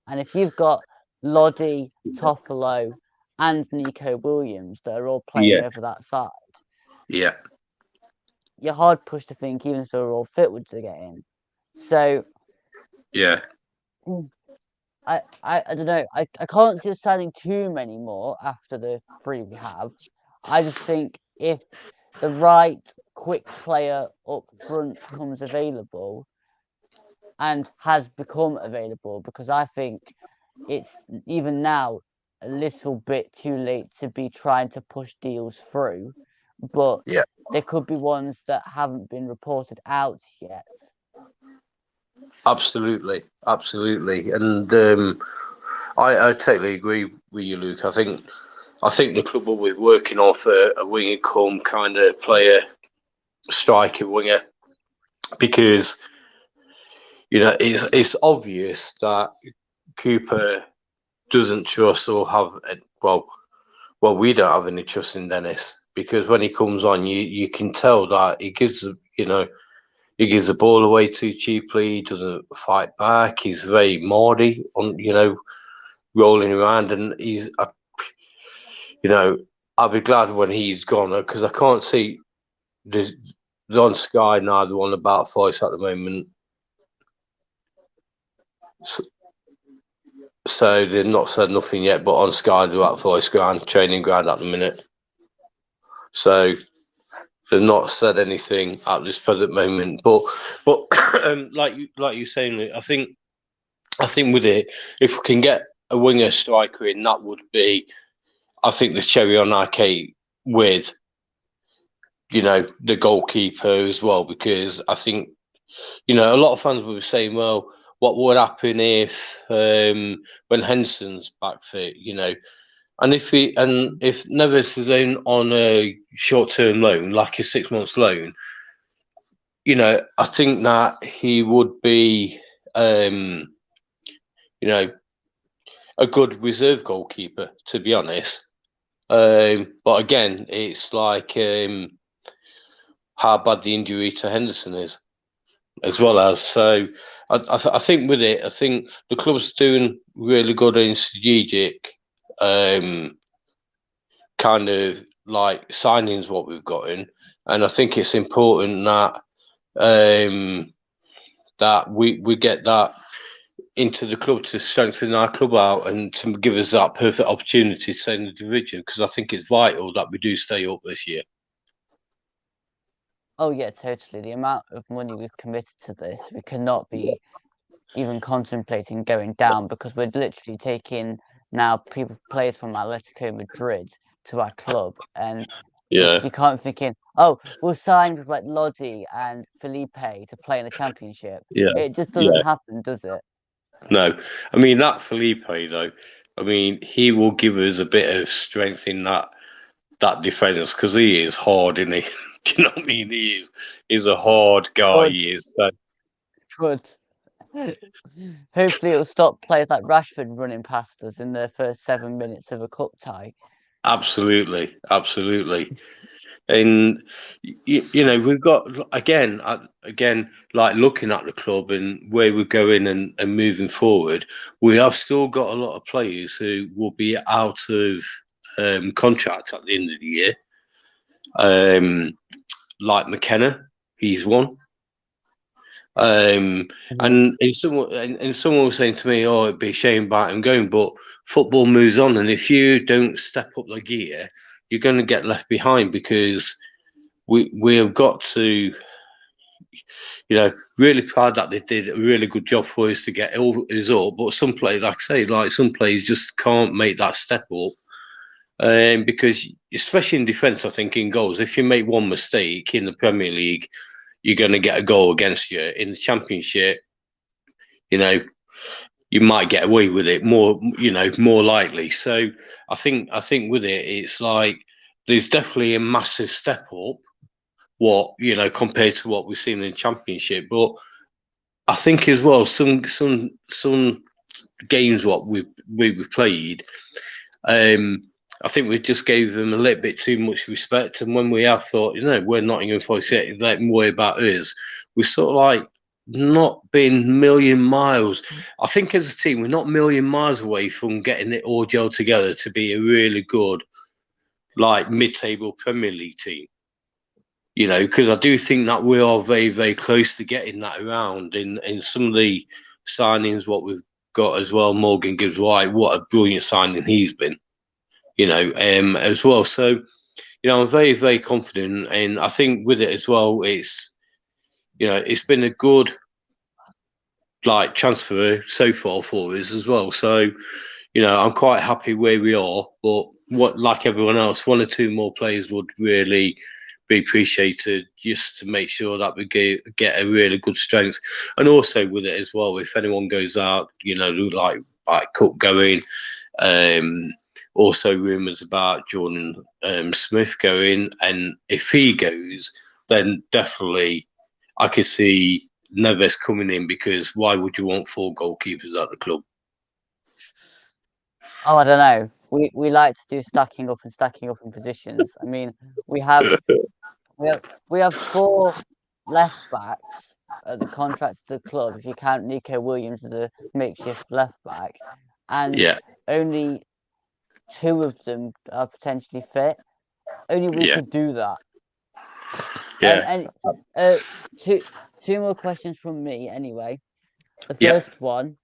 And if you've got Loddy, Toffolo, and Nico Williams that are all playing over that side, Yeah. you're hard pushed to think even if they're all fit would to get in. So Yeah. I don't know. I can't see us signing too many more after the 3 we have. I just think if the right quick player up front comes available and has become available, because I think it's even now a little bit too late to be trying to push deals through, but Yeah. there could be ones that haven't been reported out yet. Absolutely. And I totally agree with you, Luke. I think the club will be working off a winger come kind of player, striker winger, because it's obvious that Cooper doesn't trust or have we don't have any trust in Dennis, because when he comes on, you can tell that he gives the ball away too cheaply. He doesn't fight back. He's very Mardy on rolling around, and I'll be glad when he's gone, because I can't see the on Sky neither one about voice at the moment. So they've not said nothing yet, but on Sky they're at voice ground, training ground at the minute. So they've not said anything at this present moment. But like you're saying, I think with it, if we can get a winger striker in, that would be, I think, the cherry on our cake with the goalkeeper as well, because I think a lot of fans were saying, well, what would happen if when Henderson's back fit, and if Neves is on a short-term loan, like a 6 months loan, I think that he would be a good reserve goalkeeper, to be honest. But again, it's like how bad the injury to Henderson is, as well as. So I think with it, I think the club's doing really good in strategic kind of like signings what we've got in, and I think it's important that that we get that into the club to strengthen our club out and to give us that perfect opportunity to stay in the division, because I think it's vital that we do stay up this year. Oh yeah, totally. The amount of money we've committed to this, we cannot be even contemplating going down, because we're literally taking now players from Atletico Madrid to our club, and Yeah, you can't thinking, oh, we'll sign with like Lodi and Felipe to play in the Championship. yeah, It just doesn't yeah. happen, does it? No, I mean that Felipe though. I mean he will give us a bit of strength in that defense, because he is hard, isn't he? Do you know what I mean? He's a hard guy. Good. He is. So, Good. Hopefully, it'll stop players like Rashford running past us in the first 7 minutes of a cup tie. absolutely. And we've got again like looking at the club and where we're going and moving forward, we have still got a lot of players who will be out of contract at the end of the year. Like McKenna, he's one. And someone was saying to me, "Oh, it'd be a shame about him going," but football moves on, and if you don't step up the gear, you're going to get left behind, because we have got to, really proud that they did a really good job for us to get us up. But some players, like I say, some players just can't make that step up. Because especially in defence, I think in goals, if you make one mistake in the Premier League, you're going to get a goal against you. In the Championship, you might get away with it more likely. So I think with it, it's like there's definitely a massive step up. Compared to what we've seen in the Championship, but I think as well some games what we've played. I think we just gave them a little bit too much respect, and when we have thought, we're not even Forest yet, let them worry about us. We sort of like not been million miles. I think as a team, we're not million miles away from getting it all gelled together to be a really good, like mid-table Premier League team. Because I do think that we are very, very close to getting that around in some of the signings. What we've got as well, Morgan Gibbs White, what a brilliant signing he's been. As well. So, I'm very, very confident, and I think with it as well, it's been a good transfer so far for us as well. So, I'm quite happy where we are. But like everyone else, one or two more players would really be appreciated, just to make sure that we get a really good strength. And also with it as well, if anyone goes out, like Cook going. Also rumours about Jordan Smith going, and if he goes, then definitely I could see Neves coming in, because why would you want 4 goalkeepers at the club? Oh, I don't know. We like to do stacking up in positions. I mean, we have 4 left backs at the contract of the club, if you count Nico Williams as a makeshift left back, and Yeah, only 2 of them are potentially fit. Only we yeah, could do that. yeah, And two more questions from me anyway. The yeah. first one,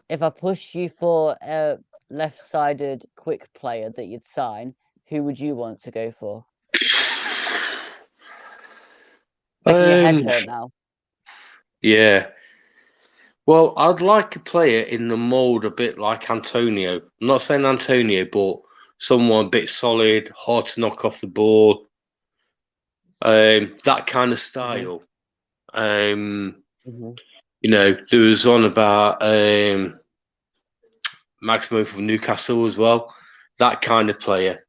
if I push you for a left-sided quick player that you'd sign, who would you want to go for? Making your head hurt now. Yeah. Well, I'd like a player in the mould a bit like Antonio. I'm not saying Antonio, but someone a bit solid, hard to knock off the ball. That kind of style. Mhm. There was one about Maximo from Newcastle as well. That kind of player.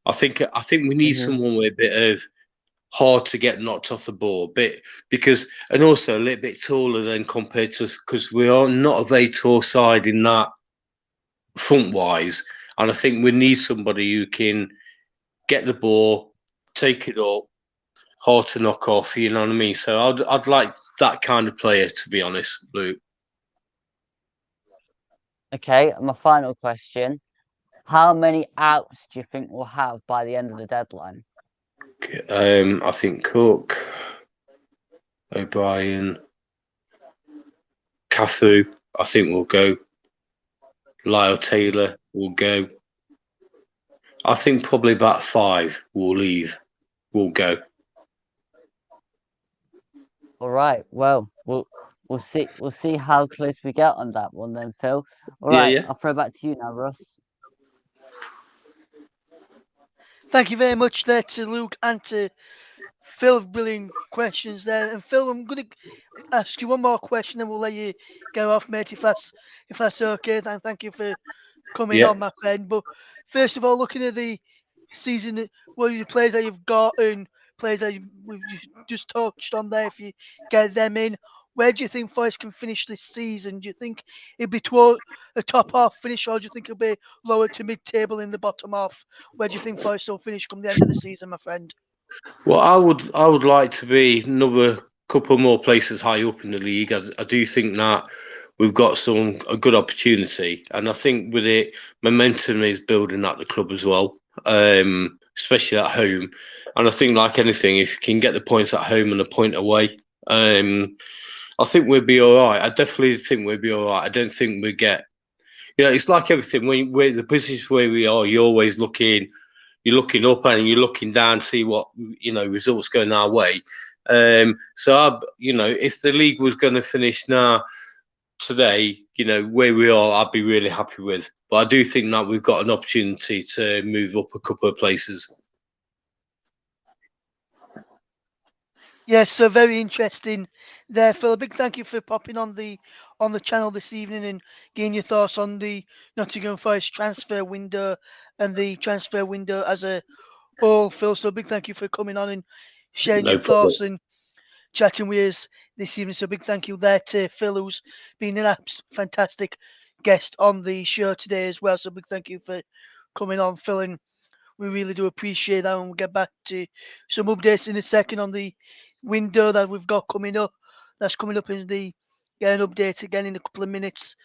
I think we need someone with a bit of hard to get knocked off the ball, and also a little bit taller than compared to, because we are not a very tall side in that front wise, and I think we need somebody who can get the ball, take it up, hard to knock off. You know what I mean? So I'd like that kind of player, to be honest, Luke. Okay, and my final question. How many outs do you think we'll have by the end of the deadline? I think Cook, O'Brien, Cafu, I think will go. Lyle Taylor will go. I think probably about 5 will leave. Will go. All right. Well, we'll see how close we get on that one then, Phil. All right, Yeah. I'll throw back to you now, Russ. Thank you very much there to Luke and to Phil. Brilliant questions there. And Phil, I'm going to ask you one more question, and we'll let you go off, mate, if that's okay. Thank you for coming Yeah. on, my friend. But first of all, looking at the season, what are the players that you've got and players that we've just touched on there, if you get them in, where do you think Forest can finish this season? Do you think it'll be toward a top half finish, or do you think it'll be lower to mid-table in the bottom half? Where do you think Forest will finish come the end of the season, my friend? Well, I would like to be another couple more places high up in the league. I do think that we've got a good opportunity, and I think with it, momentum is building at the club as well, especially at home. And I think, like anything, if you can get the points at home and a point away, I think we'll be all right. I definitely think we'll be all right. I don't think we get. It's like everything. When we're the position where we are, you're looking up and you're looking down to see what results going our way. If the league was going to finish now today, where we are, I'd be really happy with. But I do think that we've got an opportunity to move up a couple of places. Yes, so very interesting there, Phil. A big thank you for popping on the channel this evening and getting your thoughts on the Nottingham Forest transfer window and the transfer window as a whole, Phil. So a big thank you for coming on and sharing No your problem. thoughts and chatting with us this evening. So a big thank you there to Phil, who's been an fantastic guest on the show today as well. So a big thank you for coming on, Phil, and we really do appreciate that. And we'll get back to some updates in a second on the window that we've got coming up That's coming up in the get an update again in a couple of minutes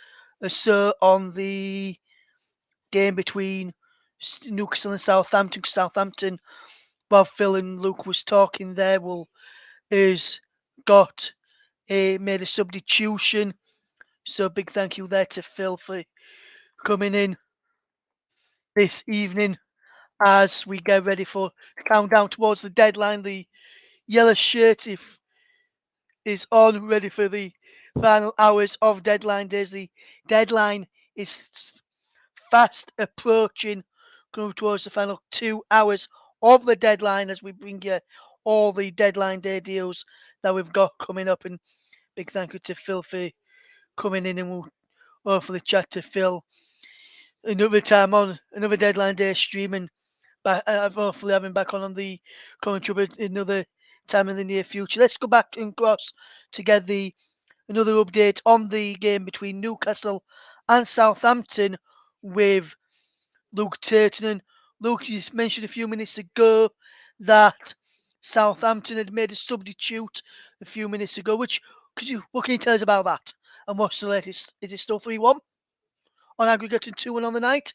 or so on the game between Newcastle and Southampton. Southampton, while Phil and Luke was talking there, is got made a substitution. So big thank you there to Phil for coming in this evening as we get ready for the countdown towards the deadline. The yellow shirt is on, ready for the final hours of deadline days. The deadline is fast approaching, coming towards the final 2 hours of the deadline as we bring you all the deadline day deals that we've got coming up. And big thank you to Phil for coming in, and we'll hopefully chat to Phil another time on another deadline day stream, and hopefully having back on the commentary another time in the near future. Let's go back and cross to get another update on the game between Newcastle and Southampton with Luke Turton. And Luke, you mentioned a few minutes ago that Southampton had made a substitute a few minutes ago. What can you tell us about that? And what's the latest? Is it still 3-1 on aggregate and 2-1 on the night?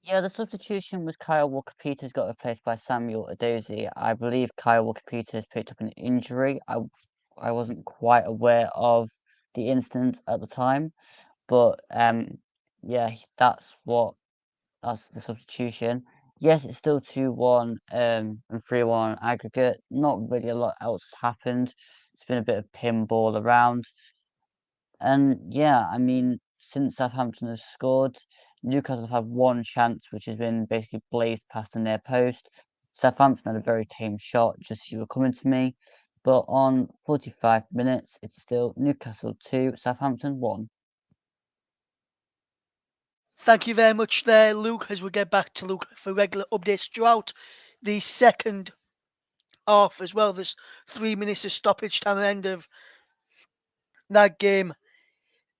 Yeah, the substitution was Kyle Walker-Peters got replaced by Samuel Edozie. I believe Kyle Walker-Peters picked up an injury. I wasn't quite aware of the incident at the time, but yeah, that's the substitution. Yes, it's still 2-1 and 3-1 aggregate. Not really a lot else has happened. It's been a bit of pinball around. And yeah, I mean, since Southampton have scored, Newcastle have had one chance, which has been basically blazed past in their post. Southampton had a very tame shot, just as you were coming to me. But on 45 minutes, it's still Newcastle 2, Southampton 1. Thank you very much there, Luke, as we get back to Luke for regular updates throughout the second half as well. There's 3 minutes of stoppage time at the end of that game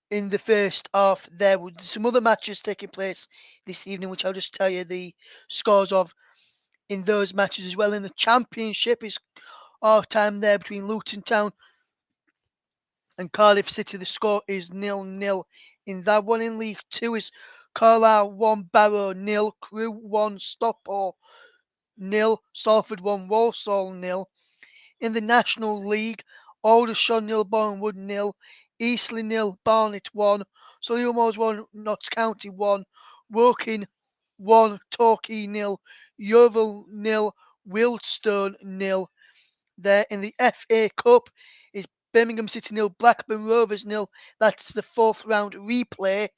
in the first half. There were some other matches taking place this evening, which I'll just tell you the scores of in those matches as well. In the Championship is half time there between Luton Town and Cardiff City. The score is 0-0 in that one. In League Two is Carlisle 1, Barrow 0, Crewe 1, Stockport 0, Salford 1, Walsall 0. In the National League, Aldershot 0, Bournemouth 0, Eastleigh 0, Barnet 1, Solihull Moors 1, Notts County 1, Woking 1, Torquay 0, Yeovil 0, Wildstone 0. There in the FA Cup is Birmingham City 0, Blackburn Rovers 0. That's the fourth round replay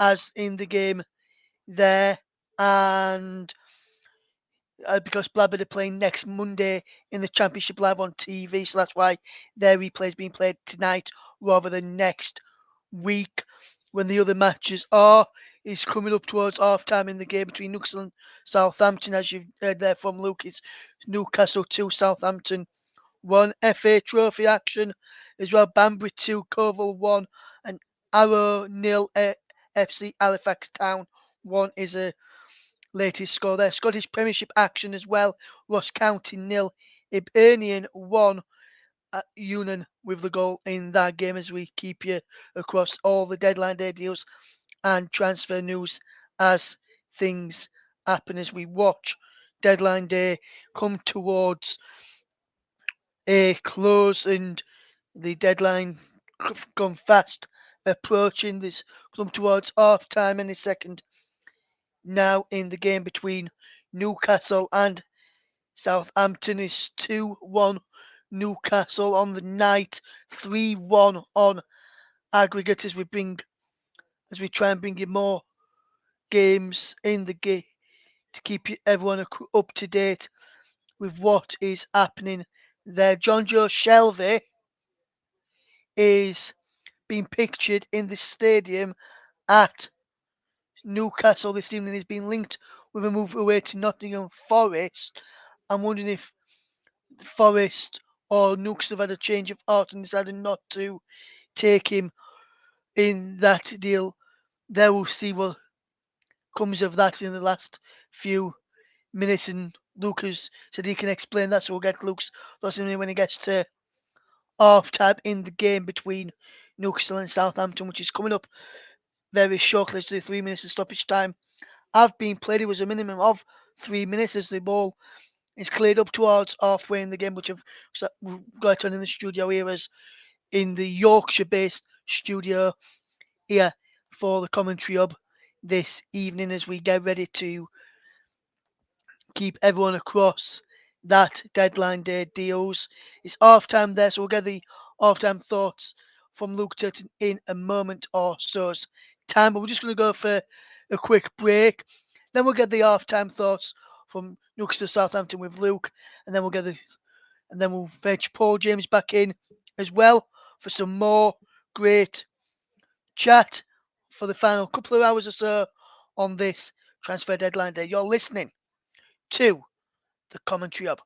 as in the game there. And because Blackburn are playing next Monday in the Championship live on TV, so that's why their replay is being played tonight rather than next week when the other matches are. Is coming up towards half time in the game between Newcastle and Southampton, as you've heard there from Luke. It's Newcastle 2, Southampton 1. FA Trophy action as well. Banbury 2, Coval 1, and Arrow 0, FC Halifax Town 1 is a latest score there. Scottish Premiership action as well. Ross County 0, Hibernian 1. Union with the goal in that game as we keep you across all the deadline day deals and transfer news as things happen as we watch deadline day come towards a close and the deadline gone fast approaching. This come towards half time any second now in the game between Newcastle and Southampton is 2-1 Newcastle on the night, 3-1 on aggregate as we try and bring you more games in the game to keep everyone up to date with what is happening there. John Joe Shelby is being pictured in the stadium at Newcastle this evening. He's been linked with a move away to Nottingham Forest. I'm wondering if Forest or Nooks have had a change of heart and decided not to take him in that deal. There we'll see what comes of that in the last few minutes. And Lucas said he can explain that, so we'll get Luke's thoughts when he gets to half time in the game between Newcastle and Southampton, which is coming up very shortly. So 3 minutes of stoppage time have been played. It was a minimum of 3 minutes as the ball is cleared up towards halfway in the game, which we've got on in the studio here as in the Yorkshire-based studio here for the commentary hub this evening as we get ready to keep everyone across that deadline day deals. It's half time there, so we'll get the half time thoughts from Luke Turton in a moment or so's time. But we're just going to go for a quick break. Then we'll get the half time thoughts from Newcastle Southampton with Luke, and then we'll fetch Paul James back in as well for some more great chat for the final couple of hours or so on this transfer deadline day. You're listening to the commentary hub.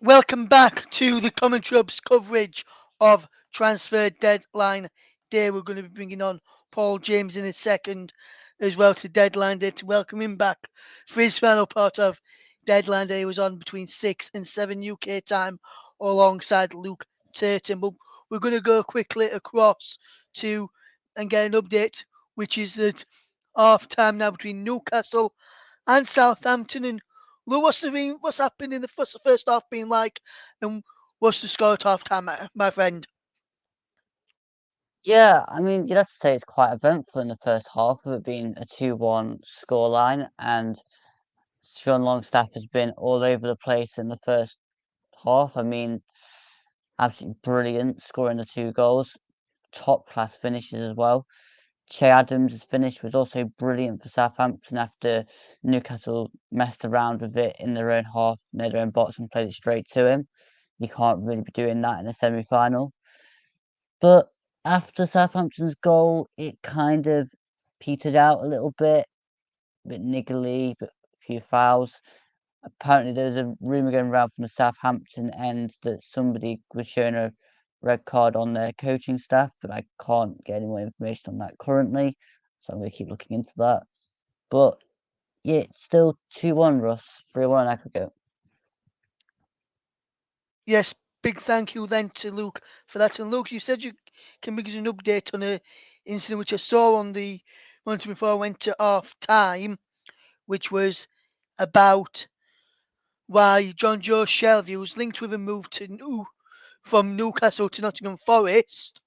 Welcome back to the Commentary Hub's coverage of transfer deadline day. We're going to be bringing on Paul James in a second as well to deadline day to welcome him back for his final part of deadline day. He was on between 6 and 7 UK time alongside Luke Turton. But we're going to go quickly across to and get an update, which is at half time now between Newcastle and Southampton. And Lou, what's happened in the first half been like, and what's the score at half time, my friend? Yeah, I mean, you'd have to say it's quite eventful in the first half, of it being a 2-1 scoreline, and Sean Longstaff has been all over the place in the first half. I mean, absolutely brilliant, scoring the 2 goals, top class finishes as well. Che Adams' finish was also brilliant for Southampton after Newcastle messed around with it in their own half, near their own box, and played it straight to him. You can't really be doing that in a semi-final. But after Southampton's goal, it kind of petered out a little bit, a bit niggly, but a few fouls. Apparently, there was a rumour going around from the Southampton end that somebody was shown a red card on their coaching staff, but I can't get any more information on that currently, so I'm going to keep looking into that. But yeah, it's still 2-1, Russ, 3-1 aggregate. Yes, big thank you then to Luke for that. And Luke, you said you can give us an update on a incident which I saw on the monitor before I went to half time, which was about why John Joe Shelby was linked with a move from Newcastle to Nottingham Forest.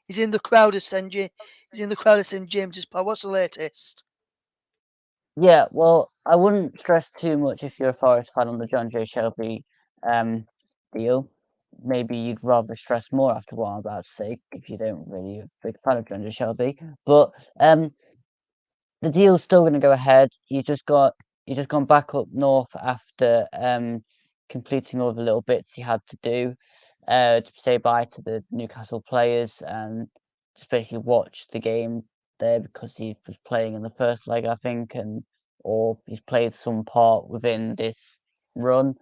He's in the crowd of St. James's Park. What's the latest? Yeah, well, I wouldn't stress too much if you're a Forest fan on the John Joe Shelby deal. Maybe you'd rather stress more after what I'm about to say if you don't really a big fan of John Joe Shelby. But the deal's still going to go ahead. He's just gone back up north after completing all the little bits he had to do to say bye to the Newcastle players and just basically watch the game there because he was playing in the first leg, I think, or he's played some part within this run,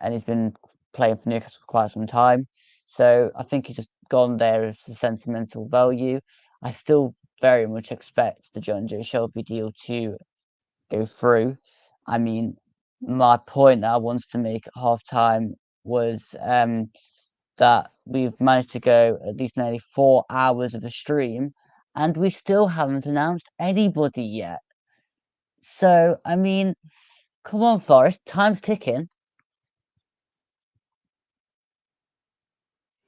and he's been playing for Newcastle for quite some time. So I think he's just gone there as a sentimental value. I still very much expect the John Joe Shelby deal to go through. I mean, my point that I wanted to make at half time was that we've managed to go at least nearly 4 hours of the stream and we still haven't announced anybody yet. So, I mean, come on, Forrest, time's ticking.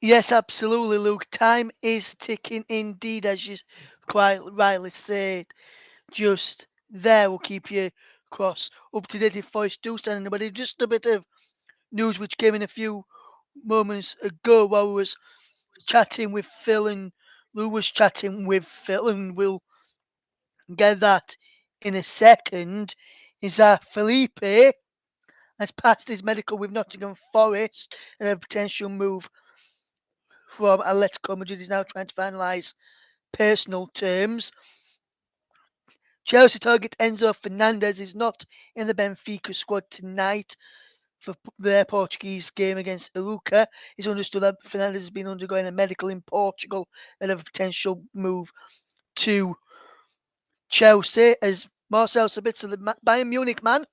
Yes, absolutely, Luke. Time is ticking indeed, as you quite rightly said. Just there, we'll keep you across up to date if Forest do send anybody. Just a bit of news which came in a few moments ago while we was chatting with Phil and Lou was chatting with Phil, and we'll get that in a second. Is that Felipe has passed his medical with Nottingham Forest and a potential move from Atletico Madrid is now trying to finalise personal terms. Chelsea target Enzo Fernandez is not in the Benfica squad tonight for their Portuguese game against Aruca. It's understood that Fernandez has been undergoing a medical in Portugal and a potential move to Chelsea as Marcel Sabitzer, the Bayern Munich man,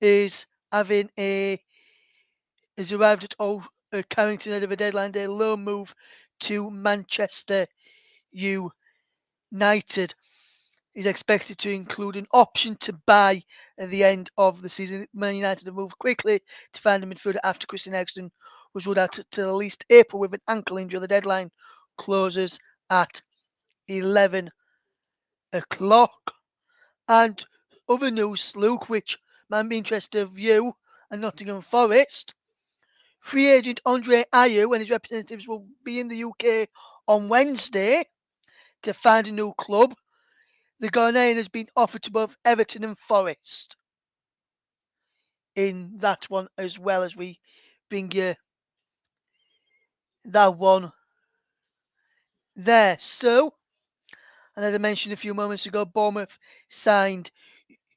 is having has arrived at Old Carrington ahead of a deadline day loan move to Manchester United. Is expected to include an option to buy at the end of the season. Man United have moved quickly to find a midfielder after Christian Eriksen was ruled out till at least April with an ankle injury. The deadline closes at 11 o'clock. And other news, Luke, which might be interested of you and Nottingham Forest. Free agent Andre Ayew and his representatives will be in the UK on Wednesday to find a new club. The Ghanaian has been offered to both Everton and Forest in that one as well, as we bring you that one there. So, and as I mentioned a few moments ago, Bournemouth signed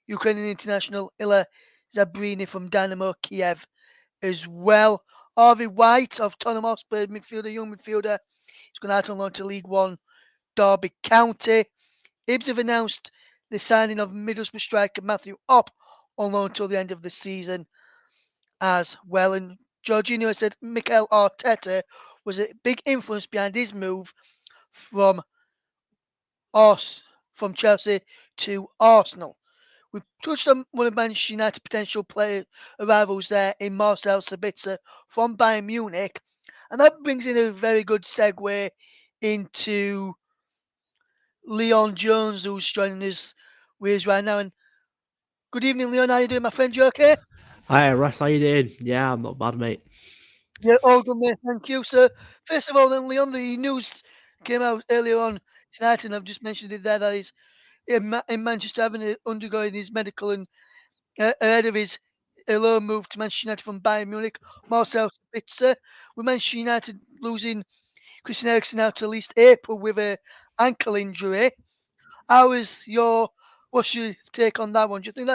Ukrainian international Ila Zabrini from Dynamo Kiev as well. Harvey White of Tottenham Hotspur, young midfielder, he's gone out on loan to League One Derby County. Hibs have announced the signing of Middlesbrough striker Matthew Opp on loan until the end of the season as well. And Jorginho said Mikel Arteta was a big influence behind his move from Chelsea to Arsenal. We touched on one of Manchester United potential player arrivals there in Marcel Sabitzer from Bayern Munich. And that brings in a very good segue into Leon Jones, who's joining us with us right now. And good evening, Leon. How you doing, my friend? You okay? Hi, Russ. How you doing? Yeah, I'm not bad, mate. Yeah, all good, mate. Thank you. So, first of all, then, Leon, the news came out earlier on tonight, and I've just mentioned it there that he's in Manchester undergoing his medical and ahead of his loan move to Manchester United from Bayern Munich. Marcel Sabitzer, with Manchester United losing Christian Eriksen out to at least April with a ankle injury. What's your take on that one? Do you think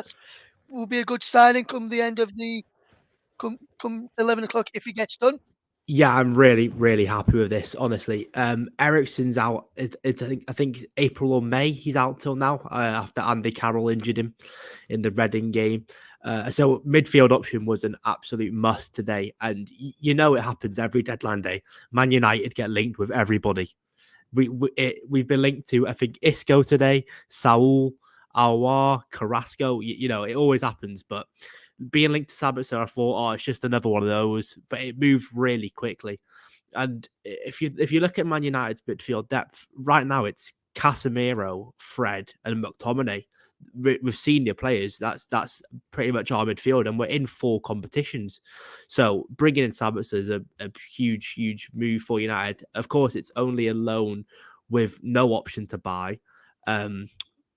will be a good signing come the end of the come 11 o'clock if he gets done? Yeah, I'm really, really happy with this. Honestly, Ericsson's out. I think April or May. He's out till now after Andy Carroll injured him in the Reading game. So midfield option was an absolute must today, and you know it happens every deadline day. Man United get linked with everybody. We've been linked to I think Isco today, Saul, Aouar, Carrasco. It always happens. But being linked to Sabitzer, I thought, it's just another one of those. But it moved really quickly. And if you look at Man United's midfield depth right now, it's Casemiro, Fred, and McTominay. With senior players, that's pretty much our midfield, and we're in 4 competitions. So bringing in Sabitzer is a huge move for United. Of course, it's only a loan with no option to buy.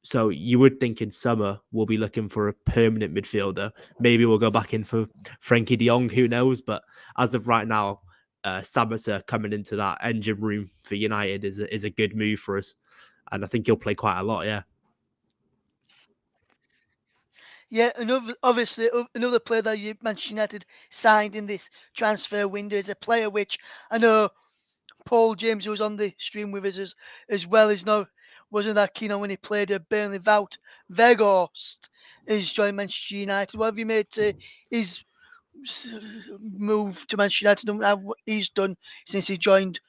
So you would think in summer we'll be looking for a permanent midfielder. Maybe we'll go back in for Frankie de Jong, who knows? But as of right now, Sabitzer coming into that engine room for United is a good move for us, and I think he'll play quite a lot. Yeah. Yeah, obviously another player that you Manchester United signed in this transfer window is a player which I know Paul James, who was on the stream with us as well, wasn't that keen on when he played at Burnley. Wout Weghorst is joined Manchester United. What have you made to his move to Manchester United and what he's done since he joined?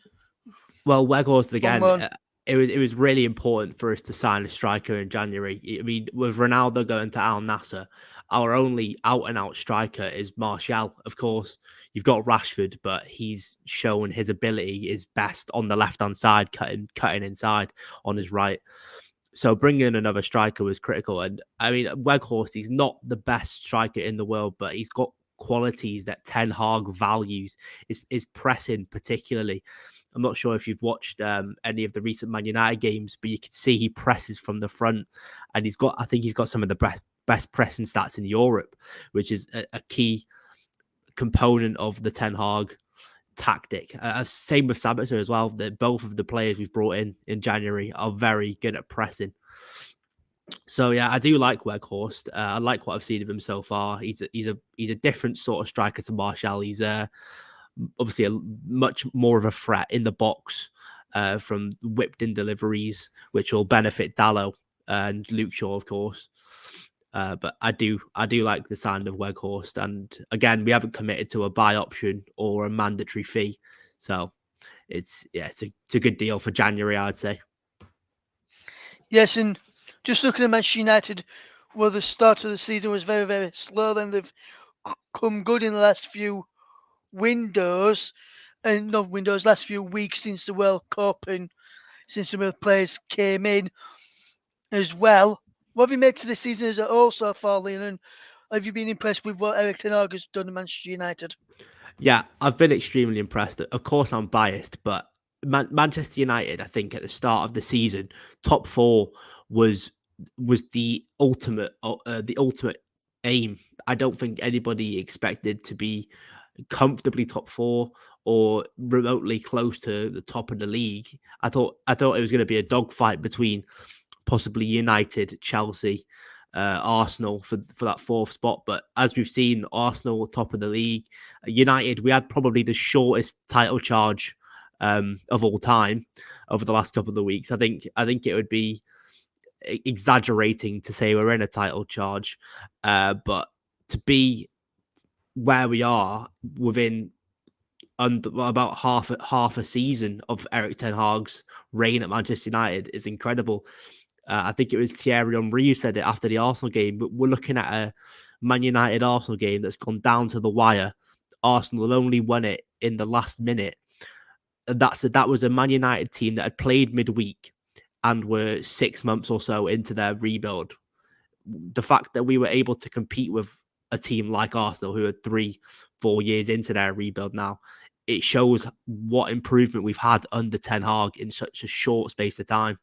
Well, Weghorst again. Someone. It was really important for us to sign a striker in January. I mean, with Ronaldo going to Al Nassr, our only out and out striker is Martial. Of course, you've got Rashford, but he's shown his ability is best on the left hand side, cutting inside on his right. So bringing in another striker was critical. And I mean, Weghorst, he's not the best striker in the world, but he's got qualities that Ten Hag values. Is pressing particularly. I'm not sure if you've watched any of the recent Man United games, but you can see he presses from the front, and I think he's got some of the best pressing stats in Europe, which is a key component of the Ten Hag tactic. Same with Sabitzer as well. That both of the players we've brought in January are very good at pressing. So yeah, I do like Weghorst. I like what I've seen of him so far. He's a different sort of striker to Martial. He's obviously a much more of a threat in the box from whipped in deliveries, which will benefit Dallo and Luke Shaw, of course. But I do like the sign of Weghorst, and again, we haven't committed to a buy option or a mandatory fee, so it's a good deal for January, I'd say. Yes, and just looking at Manchester United, well, the start of the season was very, very slow. Then they've come good in the last few windows, and not windows, last few weeks since the World Cup and since some of the players came in as well. What have you made to the season as a whole so far, Leon? And have you been impressed with what Eric Ten Hag has done at Manchester United? Yeah, I've been extremely impressed. Of course, I'm biased, but Manchester United, I think, at the start of the season, top 4 was the ultimate aim. I don't think anybody expected to be comfortably top 4 or remotely close to the top of the league. I thought it was going to be a dogfight between possibly United, Chelsea, Arsenal for that 4th spot. But as we've seen, Arsenal top of the league. United, we had probably the shortest title charge of all time over the last couple of weeks. I think it would be exaggerating to say we're in a title charge, but to be where we are within about half a season of Eric Ten Hag's reign at Manchester United is incredible. I think it was Thierry Henry who said it after the Arsenal game, but we're looking at a Man United Arsenal game that's gone down to the wire. Arsenal only won it in the last minute. And that was a Man United team that had played midweek and were 6 months or so into their rebuild. The fact that we were able to compete with a team like Arsenal, who are 3-4 years into their rebuild now, it shows what improvement we've had under Ten Hag in such a short space of time.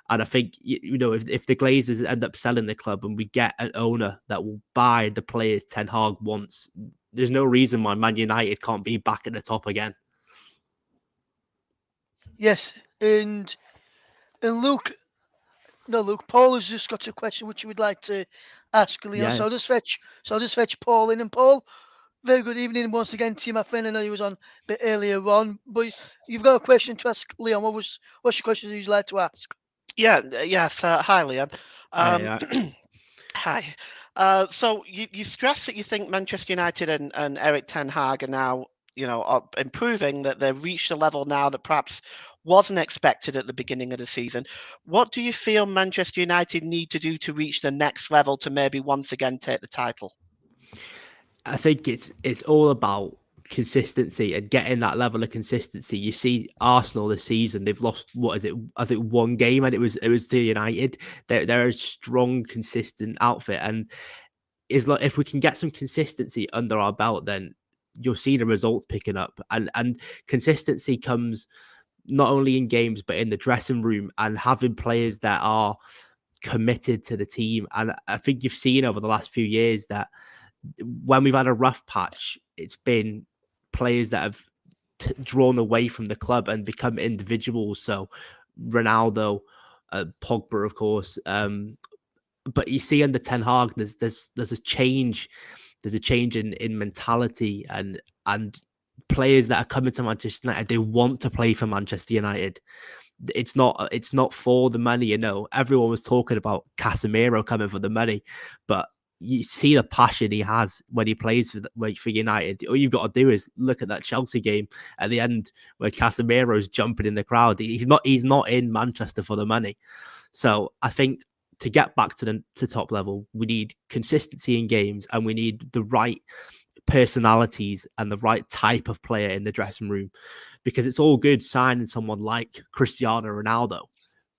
And I think, if the Glazers end up selling the club and we get an owner that will buy the players Ten Hag wants, there's no reason why Man United can't be back at the top again. Yes, and Luke, Paul has just got a question which he would like to ask Leon. Yeah. So I'll just fetch Paul in. And Paul, very good evening once again to you, my friend. I know you was on a bit earlier on, but you've got a question to ask Leon. What's your question you'd like to ask? Yes. Hi, Leon. Yeah. Hi. So you stress that you think Manchester United and Eric Ten Hag are now are improving, that they've reached a level now that perhaps wasn't expected at the beginning of the season. What do you feel Manchester United need to do to reach the next level to maybe once again take the title? I think it's all about consistency and getting that level of consistency. You see Arsenal this season, they've lost, what is it? I think one game, and it was to United. They're a strong, consistent outfit, and is like, if we can get some consistency under our belt, then you'll see the results picking up. And consistency comes not only in games but in the dressing room, and having players that are committed to the team. And I think you've seen over the last few years that when we've had a rough patch, it's been players that have drawn away from the club and become individuals. So Ronaldo, Pogba, of course. But you see under Ten Hag, there's a change. There's a change in mentality, and players that are coming to Manchester United, they want to play for Manchester United. It's not for the money, Everyone was talking about Casemiro coming for the money, but you see the passion he has when he plays for United. All you've got to do is look at that Chelsea game at the end where Casemiro's jumping in the crowd. He's not in Manchester for the money. So I think to get back to top level, we need consistency in games, and we need the right personalities and the right type of player in the dressing room, because it's all good signing someone like Cristiano Ronaldo,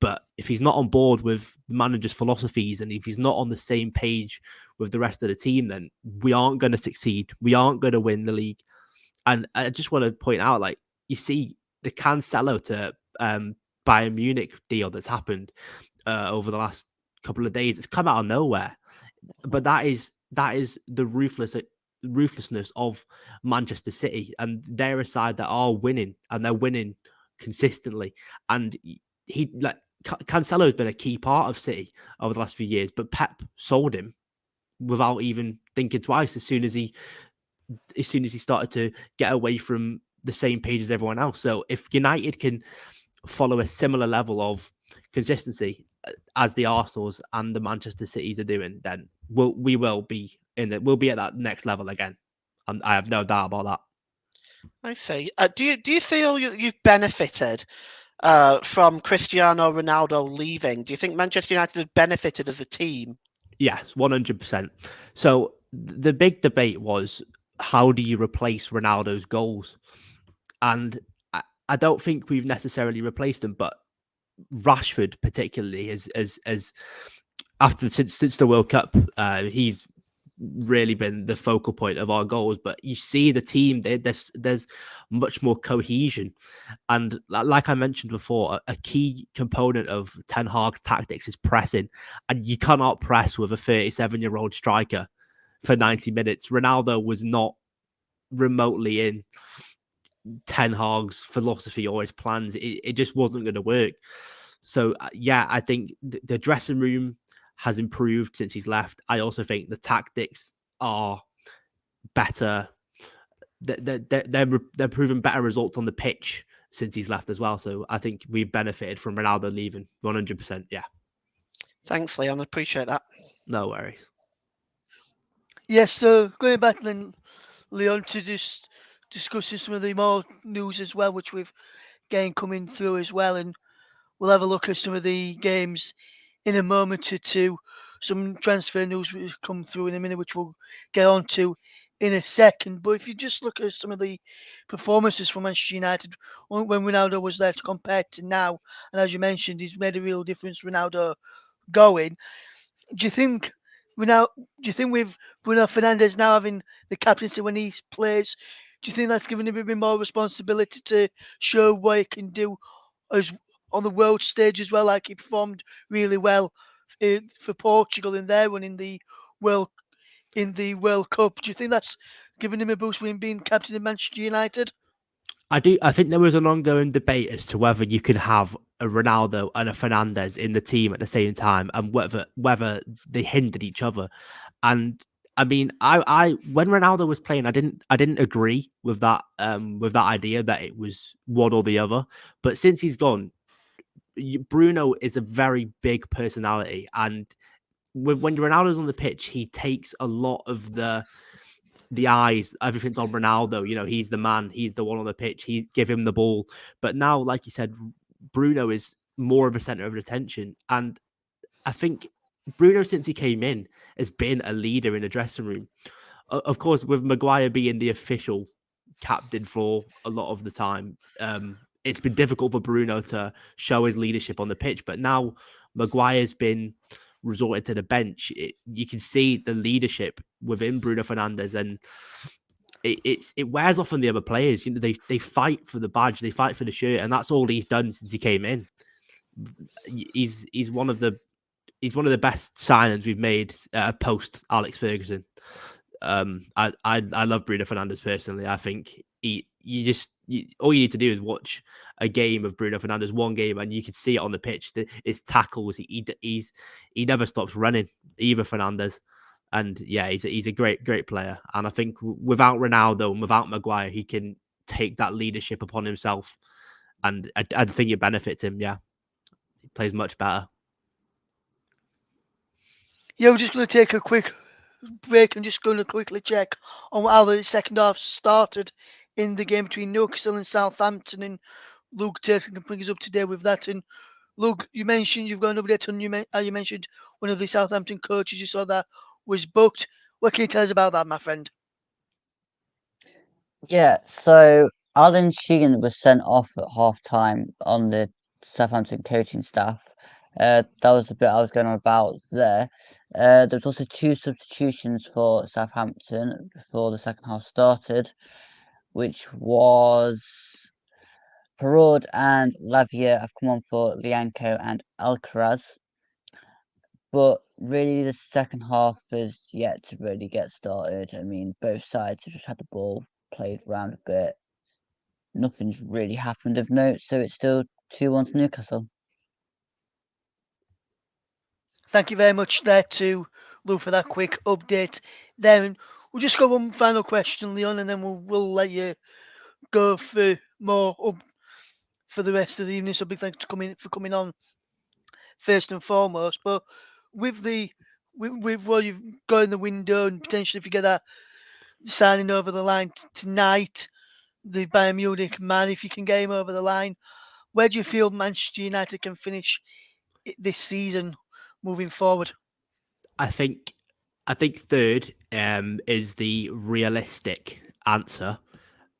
but if he's not on board with the manager's philosophies, and if he's not on the same page with the rest of the team, then we aren't going to succeed. We aren't going to win the league. And I just want to point out, like, you see the Cancelo to Bayern Munich deal that's happened over the last couple of days. It's come out of nowhere, but that is the ruthlessness of Manchester City, and they're a side that are winning, and they're winning consistently. And Cancelo has been a key part of City over the last few years, but Pep sold him without even thinking twice. As soon as he started to get away from the same page as everyone else. So if United can follow a similar level of consistency as the Arsenals and the Manchester Cities are doing, then we'll be at that next level again. And I have no doubt about that. I see. Do you feel you've benefited from Cristiano Ronaldo leaving? Do you think Manchester United have benefited as a team? Yes, 100%. So the big debate was, how do you replace Ronaldo's goals? And I don't think we've necessarily replaced them, but Rashford particularly as since the World Cup, he's really been the focal point of our goals. But you see the team, there's much more cohesion, and like I mentioned before, a key component of Ten Hag tactics is pressing, and you cannot press with a 37-year-old striker for 90 minutes. Ronaldo was not remotely in Ten Hag's philosophy or his plans. It just wasn't going to work. So yeah, I think the dressing room has improved since he's left. I also think the tactics are better. They're proving better results on the pitch since he's left as well. So I think we've benefited from Ronaldo leaving 100%. Yeah. Thanks, Leon. I appreciate that. No worries. Yes, so going back then, Leon, to just discussing some of the more news as well, which we've gained coming through as well, and we'll have a look at some of the games in a moment or two. Some transfer news will come through in a minute, which we'll get on to in a second. But if you just look at some of the performances for Manchester United when Ronaldo was there compared to now, and as you mentioned, he's made a real difference, Ronaldo going. Do you think with Bruno Fernandes now having the captaincy when he plays, do you think that's given him a bit more responsibility to show what he can do as on the world stage as well? Like he performed really well for Portugal in their run world in the World Cup. Do you think that's given him a boost when being captain of Manchester United? I do. I think there was an ongoing debate as to whether you can have a Ronaldo and a Fernandes in the team at the same time, and whether they hindered each other. And I mean, I when Ronaldo was playing, I didn't agree with that idea that it was one or the other. But since he's gone, Bruno is a very big personality, and when Ronaldo's on the pitch, he takes a lot of the the eyes, everything's on Ronaldo. You know, he's the man, he's the one on the pitch. He give him the ball. But now, like you said, Bruno is more of a center of attention, and I think Bruno, since he came in, has been a leader in the dressing room. Of course, with Maguire being the official captain for a lot of the time, it's been difficult for Bruno to show his leadership on the pitch. But now Maguire's been resorted to the bench. You can see the leadership within Bruno Fernandes, and it wears off on the other players. You know, they fight for the badge, they fight for the shirt, and that's all he's done since he came in. He's one of the best signings we've made post Alex Ferguson. I love Bruno Fernandes personally. I think all you need to do is watch a game of Bruno Fernandes, one game, and you can see it on the pitch. His tackles, he never stops running, either Fernandes. And yeah, he's a great player. And I think without Ronaldo and without Maguire, he can take that leadership upon himself. And I think it benefits him. Yeah, he plays much better. Yeah, we're just going to take a quick break and just going to quickly check on how the second half started in the game between Newcastle and Southampton. And Luke Taylor can bring us up to date with that. And Luke, you mentioned you've got an update on you mentioned one of the Southampton coaches you saw that was booked. What can you tell us about that, my friend? Yeah, so Alan Sheehan was sent off at half time on the Southampton coaching staff. That was the bit I was going on about there. There was also 2 substitutions for Southampton before the second half started, which was Perraud and Lavia have come on for Lianco and Alcaraz. But really, the second half is yet to really get started. I mean, both sides have just had the ball played around a bit. Nothing's really happened of note, so it's still 2-1 to Newcastle. Thank you very much there to Lou for that quick update there. And we'll just go one final question, Leon, and then we'll let you go for more up for the rest of the evening. So big thanks for coming on first and foremost. But with what you've got in the window and potentially if you get that signing over the line tonight, the Bayern Munich man, if you can get him over the line, where do you feel Manchester United can finish this season moving forward? I think third is the realistic answer.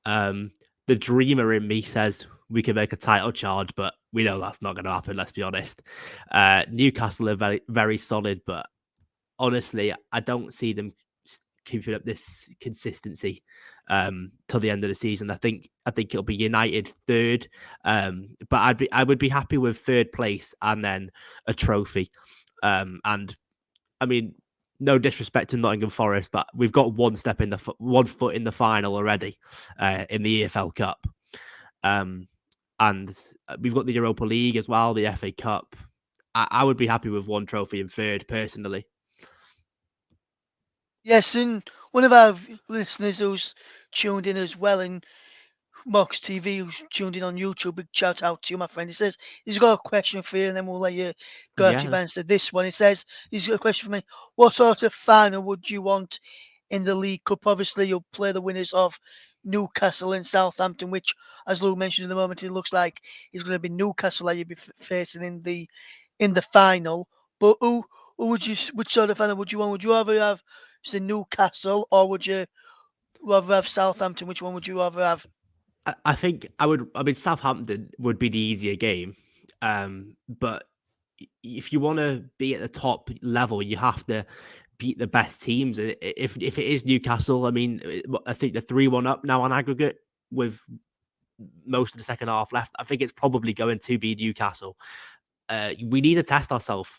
The dreamer in me says we can make a title charge, but we know that's not going to happen. Let's be honest. Newcastle are very, very solid, but honestly, I don't see them keeping up this consistency till the end of the season. I think it'll be United third, but I would be happy with third place and then a trophy. And I mean, no disrespect to Nottingham Forest, but we've got one foot in the final already in the EFL Cup. And we've got the Europa League as well, the FA Cup. I would be happy with one trophy in third, personally. Yes, and one of our listeners who's tuned in as well, and Mox TV, who's tuned in on YouTube, big shout out to you, my friend. He says he's got a question for you, and then we'll let you go after you've answered this one. He says he's got a question for me. What sort of final would you want in the League Cup? Obviously, you'll play the winners of Newcastle and Southampton, which, as Lou mentioned in the moment, it looks like it's going to be Newcastle that you'll be facing in the final. But which sort of final would you want? Would you rather have say Newcastle or would you rather have Southampton? Which one would you rather have? I think I would. I mean, Southampton would be the easier game, but if you want to be at the top level, you have to beat the best teams. If it is Newcastle, I mean, I think they're 3-1 up now on aggregate with most of the second half left. I think it's probably going to be Newcastle. We need to test ourselves.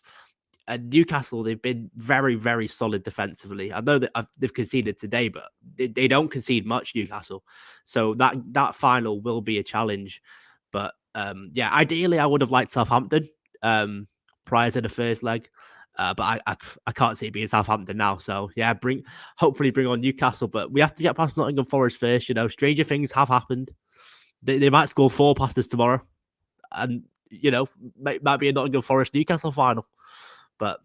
Newcastle, they've been very, very solid defensively. I know that they've conceded today, but they don't concede much, Newcastle. So that final will be a challenge. But yeah, ideally, I would have liked Southampton prior to the first leg. But I can't see it being Southampton now. So yeah, hopefully bring on Newcastle. But we have to get past Nottingham Forest first. You know, stranger things have happened. They might score 4 past us tomorrow. And, you know, might be a Nottingham Forest Newcastle final. But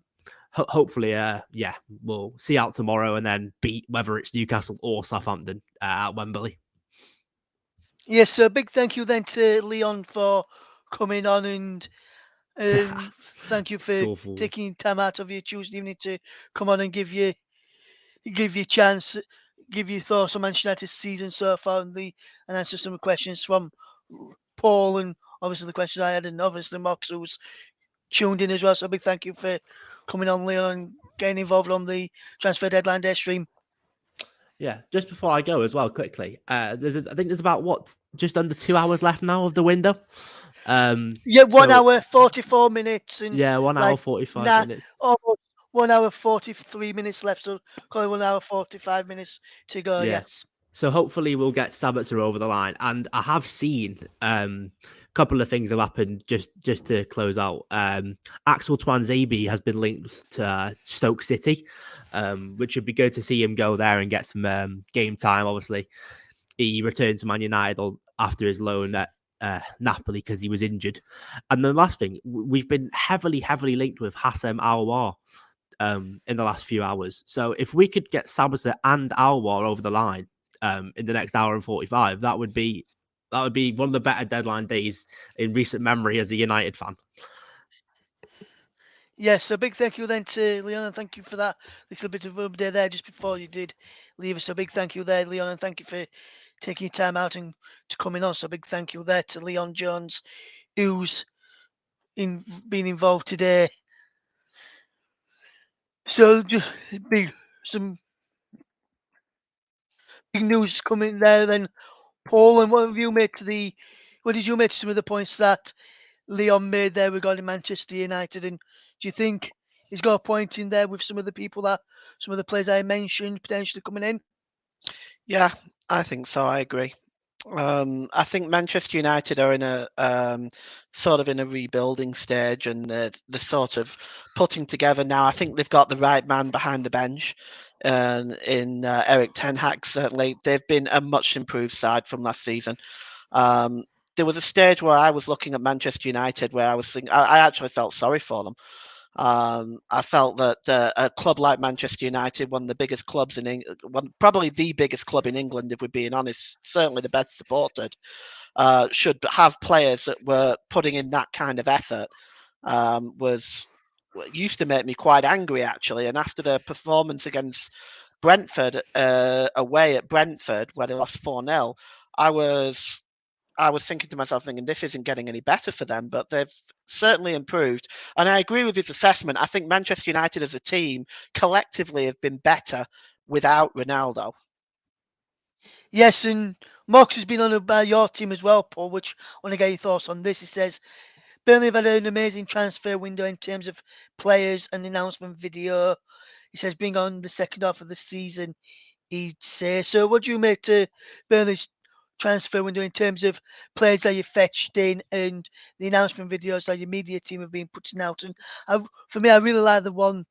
hopefully, yeah, we'll see out tomorrow and then beat whether it's Newcastle or Southampton at Wembley. Yes, so big thank you then to Leon for coming on, and thank you for Scoreful. taking time out of your Tuesday evening to come on and give you chance, give your thoughts on Manchester United's season so far, and answer some questions from Paul, and obviously the questions I had, and obviously Mox, who's tuned in as well. So a big thank you for coming on, Leon, and getting involved on the transfer deadline day stream. Yeah, just before I go as well, quickly, I think there's about just under 2 hours left now of the window. Yeah, 1 hour, So 44 minutes, and yeah, 1 hour, 45 minutes. almost 1 hour, 43 minutes left. So call it 1 hour, 45 minutes to go. Yeah. Yes. So hopefully we'll get Sabitzer over the line. And I have seen a couple of things have happened just to close out. Axel Twanzebe has been linked to Stoke City, which would be good to see him go there and get some game time. Obviously, he returned to Man United after his loan at Napoli because he was injured. And the last thing, we've been heavily linked with Hassem Aouar in the last few hours. So if we could get Sabitzer and Aouar over the line in the next hour and 45, that would be one of the better deadline days in recent memory as a United fan. Yes, a big thank you then to Leon, and thank you for that little bit of update there just before you did leave us. So big thank you there, Leon, and thank you for taking your time out and to coming on. So big thank you there to Leon Jones, who's been involved today. So just some big news coming there then, Paul. And what did you make to some of the points that Leon made there regarding Manchester United? And do you think he's got a point in there with some of the players I mentioned potentially coming in? Yeah, I think so. I agree. I think Manchester United are in a sort of in a rebuilding stage, and they're sort of putting together now. I think they've got the right man behind the bench, in Eric Ten Hag. Certainly, they've been a much improved side from last season. There was a stage where I was looking at Manchester United where I was thinking, I actually felt sorry for them. I felt that a club like Manchester United, one of the biggest clubs in England, probably the biggest club in England, if we're being honest, certainly the best supported, should have players that were putting in that kind of effort. Used to make me quite angry, actually. And after the performance against Brentford, away at Brentford, where they lost 4-0, I was thinking to myself, thinking this isn't getting any better for them, but they've certainly improved. And I agree with his assessment. I think Manchester United as a team collectively have been better without Ronaldo. Yes, and Mox has been on by your team as well, Paul, which I want to get your thoughts on this. He says, Burnley have had an amazing transfer window in terms of players and announcement video. He says, being on the second half of the season, he'd say. So what do you make to Burnley's transfer window in terms of players that you fetched in and the announcement videos that your media team have been putting out? And for me, I really like the one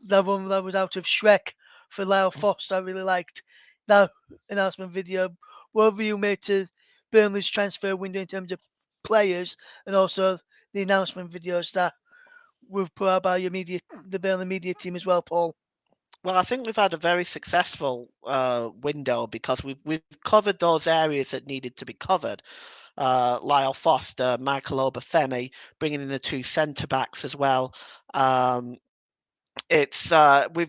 that was out of Shrek for Lyle Foster. I really liked that announcement video. What have you made to Burnley's transfer window in terms of players and also the announcement videos that were put out by the Burnley media team as well, Paul? Well, I think we've had a very successful window because we've covered those areas that needed to be covered. Lyle Foster, Michael Obafemi, bringing in the two centre backs as well.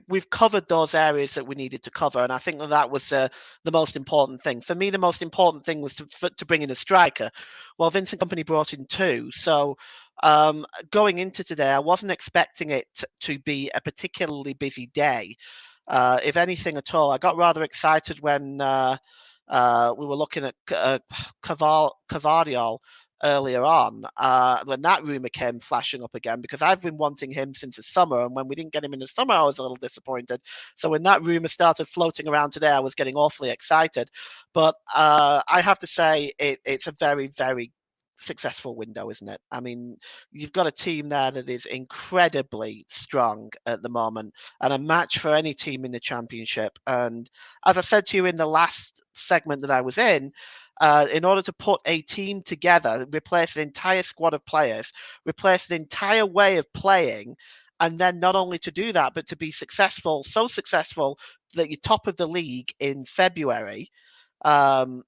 We've covered those areas that we needed to cover, and I think that was the most important thing for me. The most important thing was to bring in a striker. Well, Vincent Company brought in two, so going into today, I wasn't expecting it to be a particularly busy day. If anything at all, I got rather excited when we were looking at Cavadiol earlier on, when that rumour came flashing up again, because I've been wanting him since the summer, and when we didn't get him in the summer, I was a little disappointed. So when that rumour started floating around today, I was getting awfully excited. But I have to say, it's a very, very successful window, isn't it? I mean, you've got a team there that is incredibly strong at the moment and a match for any team in the championship. And as I said to you in the last segment that I was in order to put a team together, replace an entire squad of players, replace an entire way of playing, And then not only to do that, but to be successful, so successful that you're top of the league in February, and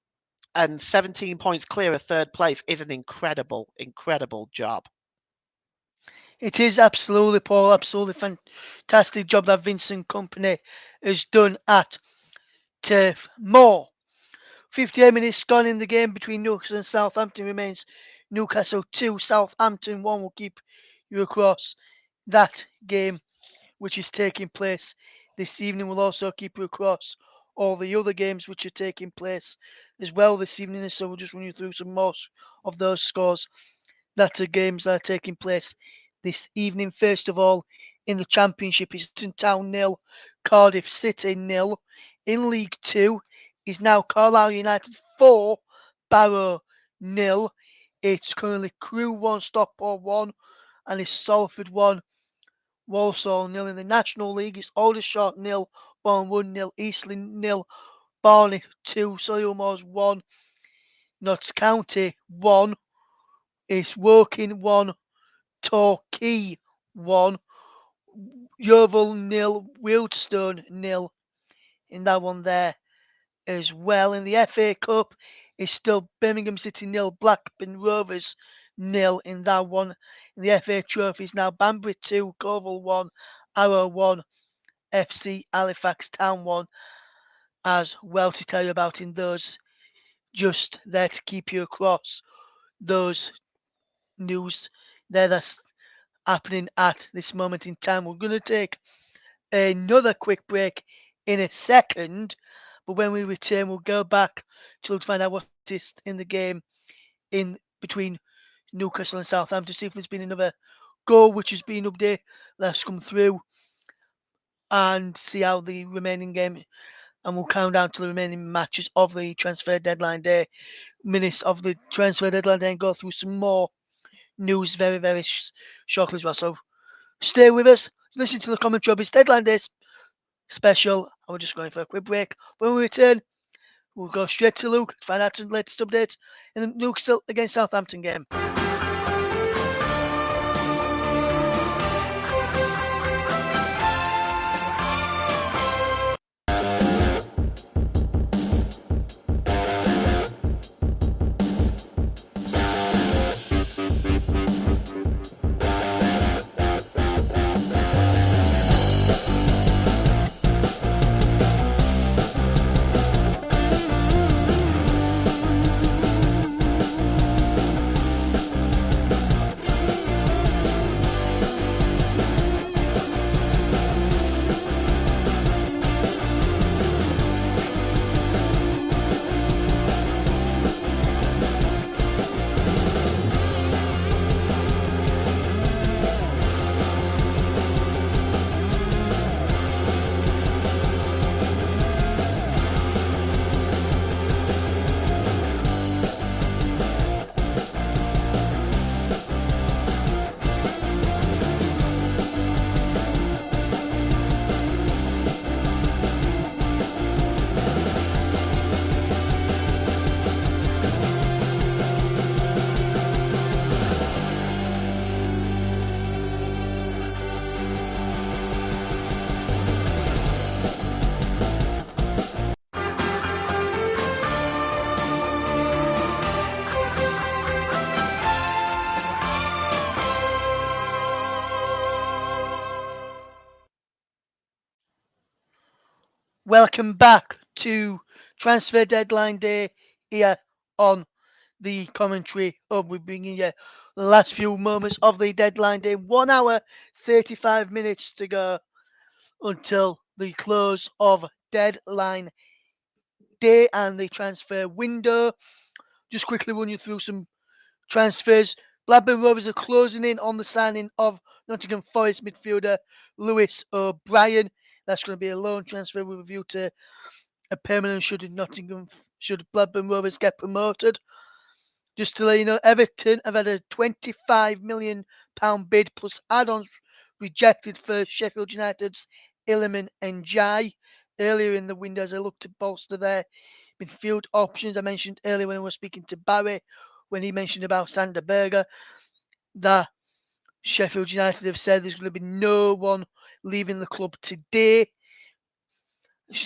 17 points clear of third place is an incredible, incredible job. It is absolutely, Paul, absolutely fantastic job that Vincent Company has done at Turf Moor. 58 minutes gone in the game between Newcastle and Southampton remains Newcastle 2, Southampton 1. Will keep you across that game, which is taking place this evening. We'll also keep you across all the other games which are taking place as well this evening. So we'll just run you through some more of those scores that are games that are taking place this evening. First of all, in the Championship, it's Town 0, Cardiff City 0. In League 2 is now Carlisle United 4, Barrow 0. It's currently Crewe 1, Stockport 1, and it's Salford 1, Walsall 0. In the National League, it's Aldershot 0, Bournemouth 0, Eastleigh 0, Barnet 2, Solihull Moors 1, Notts County 1, it's Woking 1, Torquay 1, Yeovil 0, Wealdstone 0 in that one there as well. In the FA Cup, it's still Birmingham City 0, Blackburn Rovers 0 in that one. In the FA Trophy, it's now Banbury 2, Coval 1, Arrow 1, FC Halifax Town 1 as well to tell you about in those. Just there to keep you across those news there that's happening at this moment in time. We're going to take another quick break in a second, but when we return, we'll go back to look to find out what is in the game in between Newcastle and Southampton. See if there's been another goal which has been updated that's come through, and see how the remaining game. And we'll count down to the remaining matches of the transfer deadline day, minutes of the transfer deadline day, and go through some more news very, very shortly as well. So stay with us, listen to the commentary of this deadline day special. And we're just going for a quick break. When we return, we'll go straight to Luke to find out the latest updates in the Newcastle against Southampton game. Welcome back to Transfer Deadline Day here on the commentary hub. We're bringing you the last few moments of the deadline day. 1 hour, 35 minutes to go until the close of deadline day and the transfer window. Just quickly run you through some transfers. Blackburn Rovers are closing in on the signing of Nottingham Forest midfielder Lewis O'Brien. That's going to be a loan transfer with a view to a permanent should Blackburn Rovers get promoted. Just to let you know, Everton have had a £25 million bid plus add-ons rejected for Sheffield United's Iliman Ndiaye earlier in the window as they look to bolster their midfield options. I mentioned earlier when I was speaking to Barry, when he mentioned about Sander Berger, that Sheffield United have said there's going to be no one leaving the club today.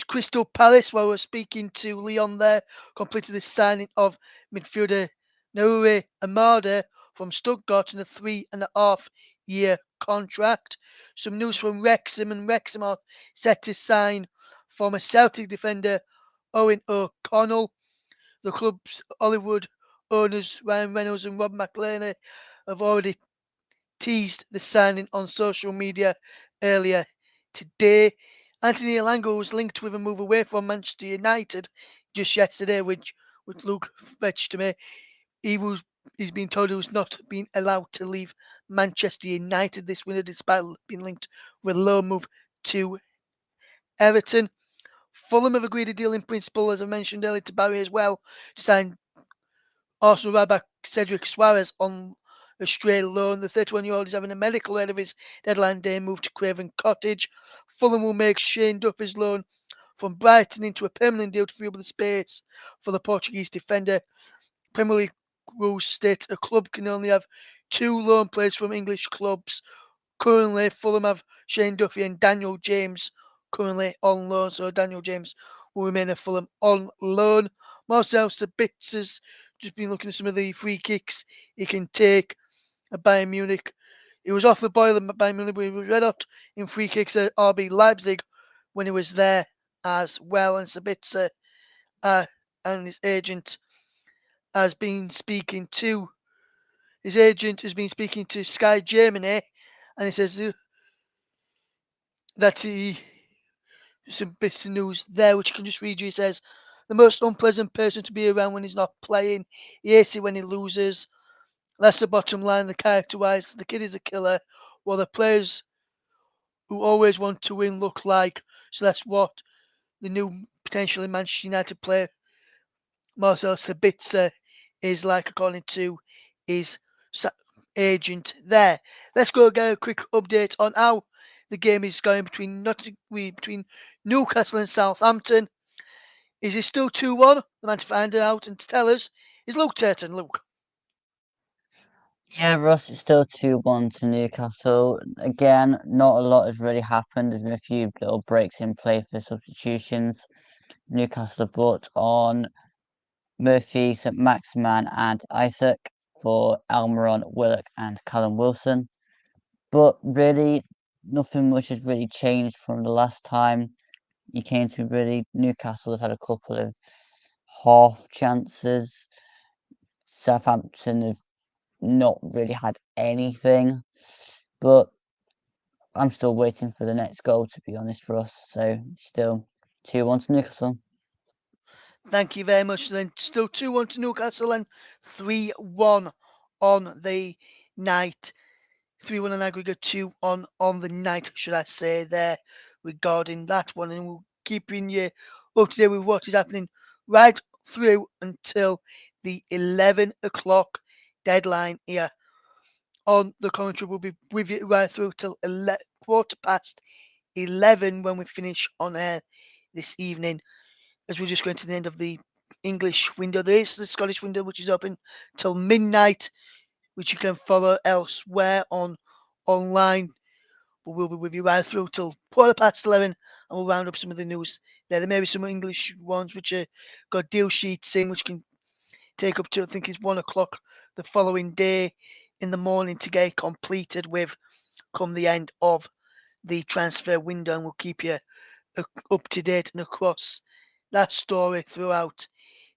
Crystal Palace, while we're speaking to Leon there, completed the signing of midfielder Naouri Amada from Stuttgart in a 3.5-year contract. Some news from Wrexham, and Wrexham are set to sign former Celtic defender Owen O'Connell. The club's Hollywood owners Ryan Reynolds and Rob McElhenney have already teased the signing on social media earlier today. Anthony Elanga was linked with a move away from Manchester United just yesterday, which Luke fetched to me. He's been told he was not being allowed to leave Manchester United this winter, despite being linked with a loan move to Everton. Fulham have agreed a deal in principle, as I mentioned earlier, to Barry as well, to sign Arsenal right back Cedric Suarez on a straight loan. The 31-year-old is having a medical ahead of his deadline day move to Craven Cottage. Fulham will make Shane Duffy's loan from Brighton into a permanent deal to free up the space for the Portuguese defender. Premier League rules state a club can only have 2 loan players from English clubs. Currently, Fulham have Shane Duffy and Daniel James currently on loan, so Daniel James will remain at Fulham on loan. Marcel Sabitzer's just been looking at some of the free kicks he can take at Bayern Munich. He was off the boil at Bayern Munich, but he was red hot in free kicks at RB Leipzig when he was there as well. And Sabitzer and his agent has been speaking to Sky Germany, and he says that some bits of news there, which I can just read you. He says, the most unpleasant person to be around when he's not playing. He hates it when he loses. That's the bottom line. The character-wise, the kid is a killer, while the players who always want to win look like. So that's what the new potentially Manchester United player Marcel Sabitzer is like, according to his agent there. Let's go get a quick update on how the game is going between Newcastle and Southampton. Is it still 2-1? The man to find out and to tell us is Luke Turton. Luke. Yeah, Russ, it's still 2-1 to Newcastle. Again, not a lot has really happened. There's been a few little breaks in play for substitutions. Newcastle have brought on Murphy, St. Maximan, and Isaac for Almiron, Willock, and Callum Wilson. But really, nothing much has really changed from the last time you came to. Really, Newcastle have had a couple of half chances. Southampton have not really had anything, but I'm still waiting for the next goal, to be honest, for us. So still 2-1 to Newcastle. Thank you very much. Then still 2-1 to Newcastle and 3-1 on the night. 3-1 on aggregate, 2-1 on the night, should I say, there regarding that one. And we'll keep you up to date with what is happening right through until the 11 o'clock deadline here on the commentary. We'll be with you right through till 11:15 when we finish on air this evening, as we're just going to the end of the English window. There is the Scottish window, which is open till midnight, which you can follow elsewhere online. But we'll be with you right through till 11:15, and we'll round up some of the news there. There may be some English ones which are got deal sheets in, which can take up to, I think, it's 1 o'clock the following day in the morning to get completed with come the end of the transfer window, and we'll keep you up to date and across that story throughout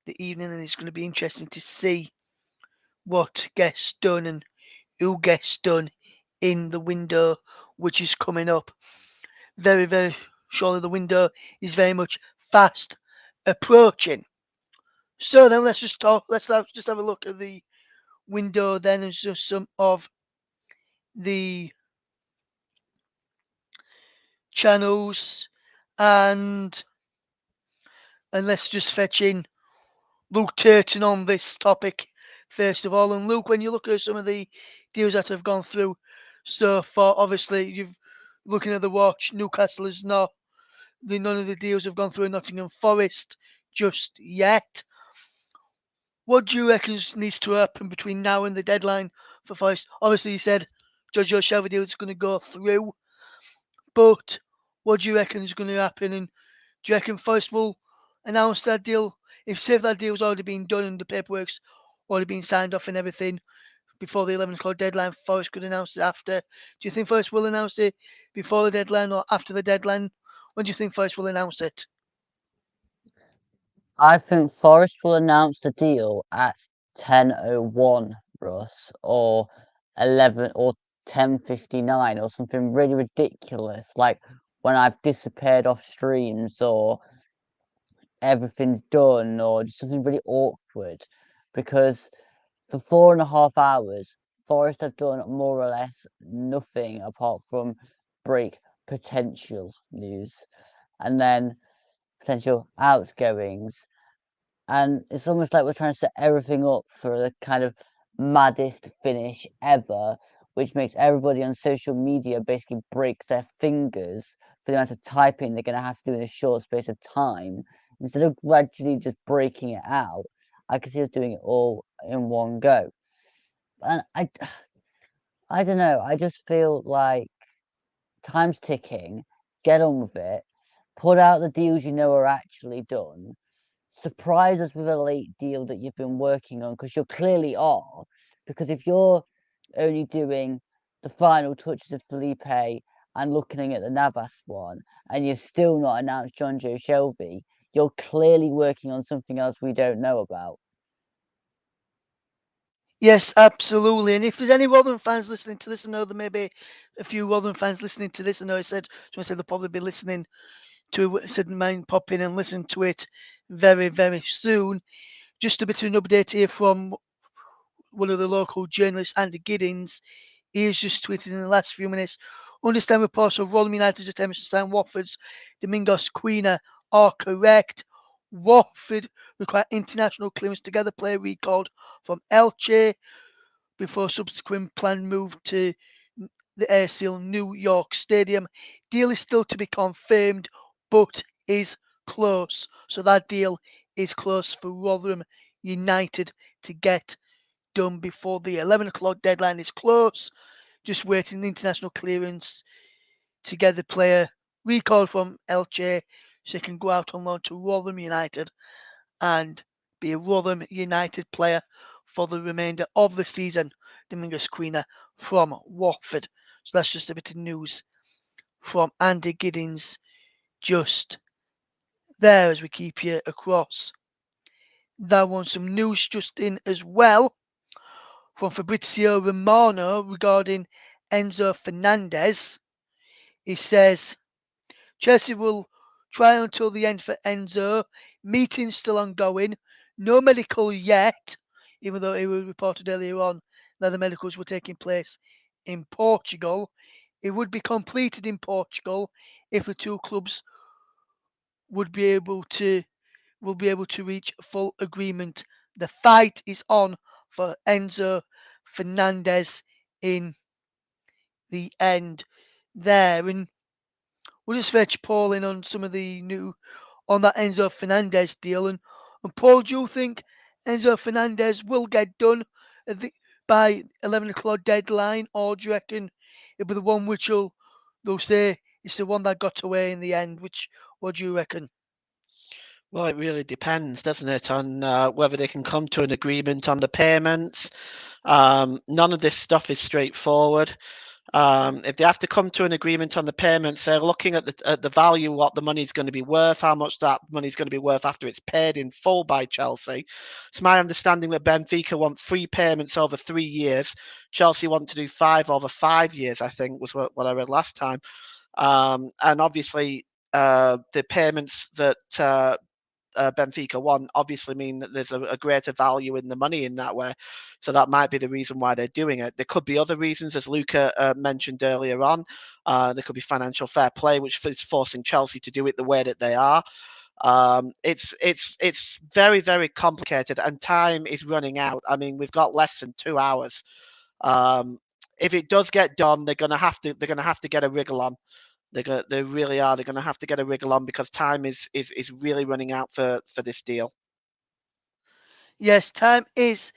the evening. And it's going to be interesting to see what gets done and who gets done in the window which is coming up very, very shortly. The window is very much fast approaching. So then let's just have a look at the window then, and just some of the channels, and let's just fetch in Luke Turton on this topic first of all. And Luke, when you look at some of the deals that have gone through so far, obviously you've looking at the watch, Newcastle is not, none of the deals have gone through in Nottingham Forest just yet. What do you reckon needs to happen between now and the deadline for Forest? Obviously, you said Giorgio Shelby deal is going to go through. But what do you reckon is going to happen? And do you reckon Forest will announce that deal? If say if that deal's already been done and the paperwork's already been signed off and everything before the 11 o'clock deadline, Forest could announce it after. Do you think Forest will announce it before the deadline or after the deadline? When do you think Forest will announce it? I think Forest will announce the deal at 10:01, Russ, or 11 or 10:59 or something really ridiculous, like when I've disappeared off streams or everything's done or just something really awkward, because for 4.5 hours, Forest have done more or less nothing apart from break potential news and then potential outgoings. And it's almost like we're trying to set everything up for the kind of maddest finish ever, which makes everybody on social media basically break their fingers for the amount of typing they're going to have to do in a short space of time. Instead of gradually just breaking it out, I can see us doing it all in one go. And I don't know. I just feel like time's ticking. Get on with it. Put out the deals you know are actually done. Surprise us with a late deal that you've been working on, because you clearly are. Because if you're only doing the final touches of Felipe and looking at the Navas one, and you're still not announced John Joe Shelby, you're clearly working on something else we don't know about. Yes, absolutely. And if there's any Rotherham fans listening to this, I know there may be a few Rotherham fans listening to this. I know I said they'll probably be listening to it. Said mind pop in and listen to it very, very soon. Just a bit of an update here from one of the local journalists, Andy Giddins. He has just tweeted in the last few minutes. Understand reports of Rotherham United's attempts to sign Watford's Domingos Quina are correct. Watford require international clearance to get the player recalled from Elche before subsequent planned move to the Airseal New York Stadium. Deal is still to be confirmed, but is close. So that deal is close for Rotherham United to get done before the 11 o'clock deadline is close. Just waiting the international clearance to get the player recalled from Elche so he can go out on loan to Rotherham United and be a Rotherham United player for the remainder of the season. Domingos Quina from Watford. So that's just a bit of news from Andy Giddins just there as we keep you across. That one, some news just in as well from Fabrizio Romano regarding Enzo Fernandez. He says Chelsea will try until the end for Enzo. Meeting still ongoing. No medical yet, even though it was reported earlier on that the medicals were taking place in Portugal. It would be completed in Portugal if the two clubs would be able to will be able to reach full agreement. The fight is on for Enzo Fernandez in the end there. And we'll just fetch Paul in on some of the new on that Enzo Fernandez deal. And Paul, do you think Enzo Fernandez will get done by 11 o'clock deadline, or do you reckon it'll be the one which they'll say it's the one that got away in the end? What do you reckon? Well, it really depends, doesn't it, on whether they can come to an agreement on the payments. None of this stuff is straightforward. If they have to come to an agreement on the payments, they're looking at the value, what the money's going to be worth, how much that money's going to be worth after it's paid in full by Chelsea. It's my understanding that Benfica want 3 payments over 3 years. Chelsea want to do 5 over 5 years, I think, was what I read last time. And obviously, the payments that Benfica want obviously mean that there's a greater value in the money in that way. So that might be the reason why they're doing it. There could be other reasons, as Luca mentioned earlier on. There could be financial fair play, which is forcing Chelsea to do it the way that they are. It's very, very complicated, and time is running out. I mean, we've got less than 2 hours. If it does get done, they're gonna have to get a wriggle on. They really are. They're going to have to get a wriggle on because time is really running out for this deal. Yes, time is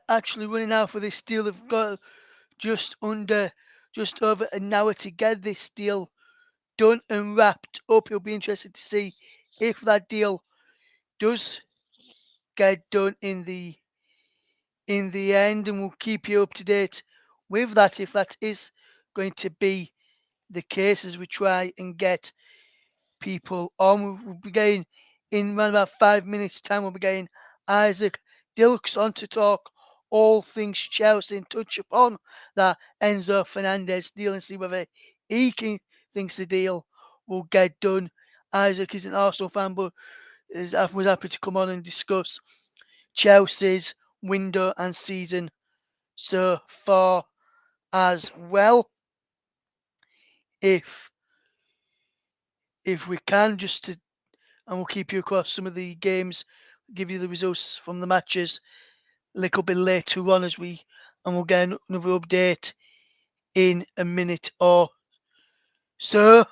actually running out for this deal. They've got just over an hour to get this deal done and wrapped up. It'll be interesting to see if that deal does get done in the end, and we'll keep you up to date with that if that is going to be the case as we try and get people on. We'll be getting in around about 5 minutes time. We'll be getting Isaac Dilks on to talk all things Chelsea and touch upon that Enzo Fernandez deal and see whether thinks the deal will get done. Isaac is an Arsenal fan, but was happy to come on and discuss Chelsea's window and season so far as well. If we can, and we'll keep you across some of the games, give you the results from the matches a little bit later on and we'll get another update in a minute or so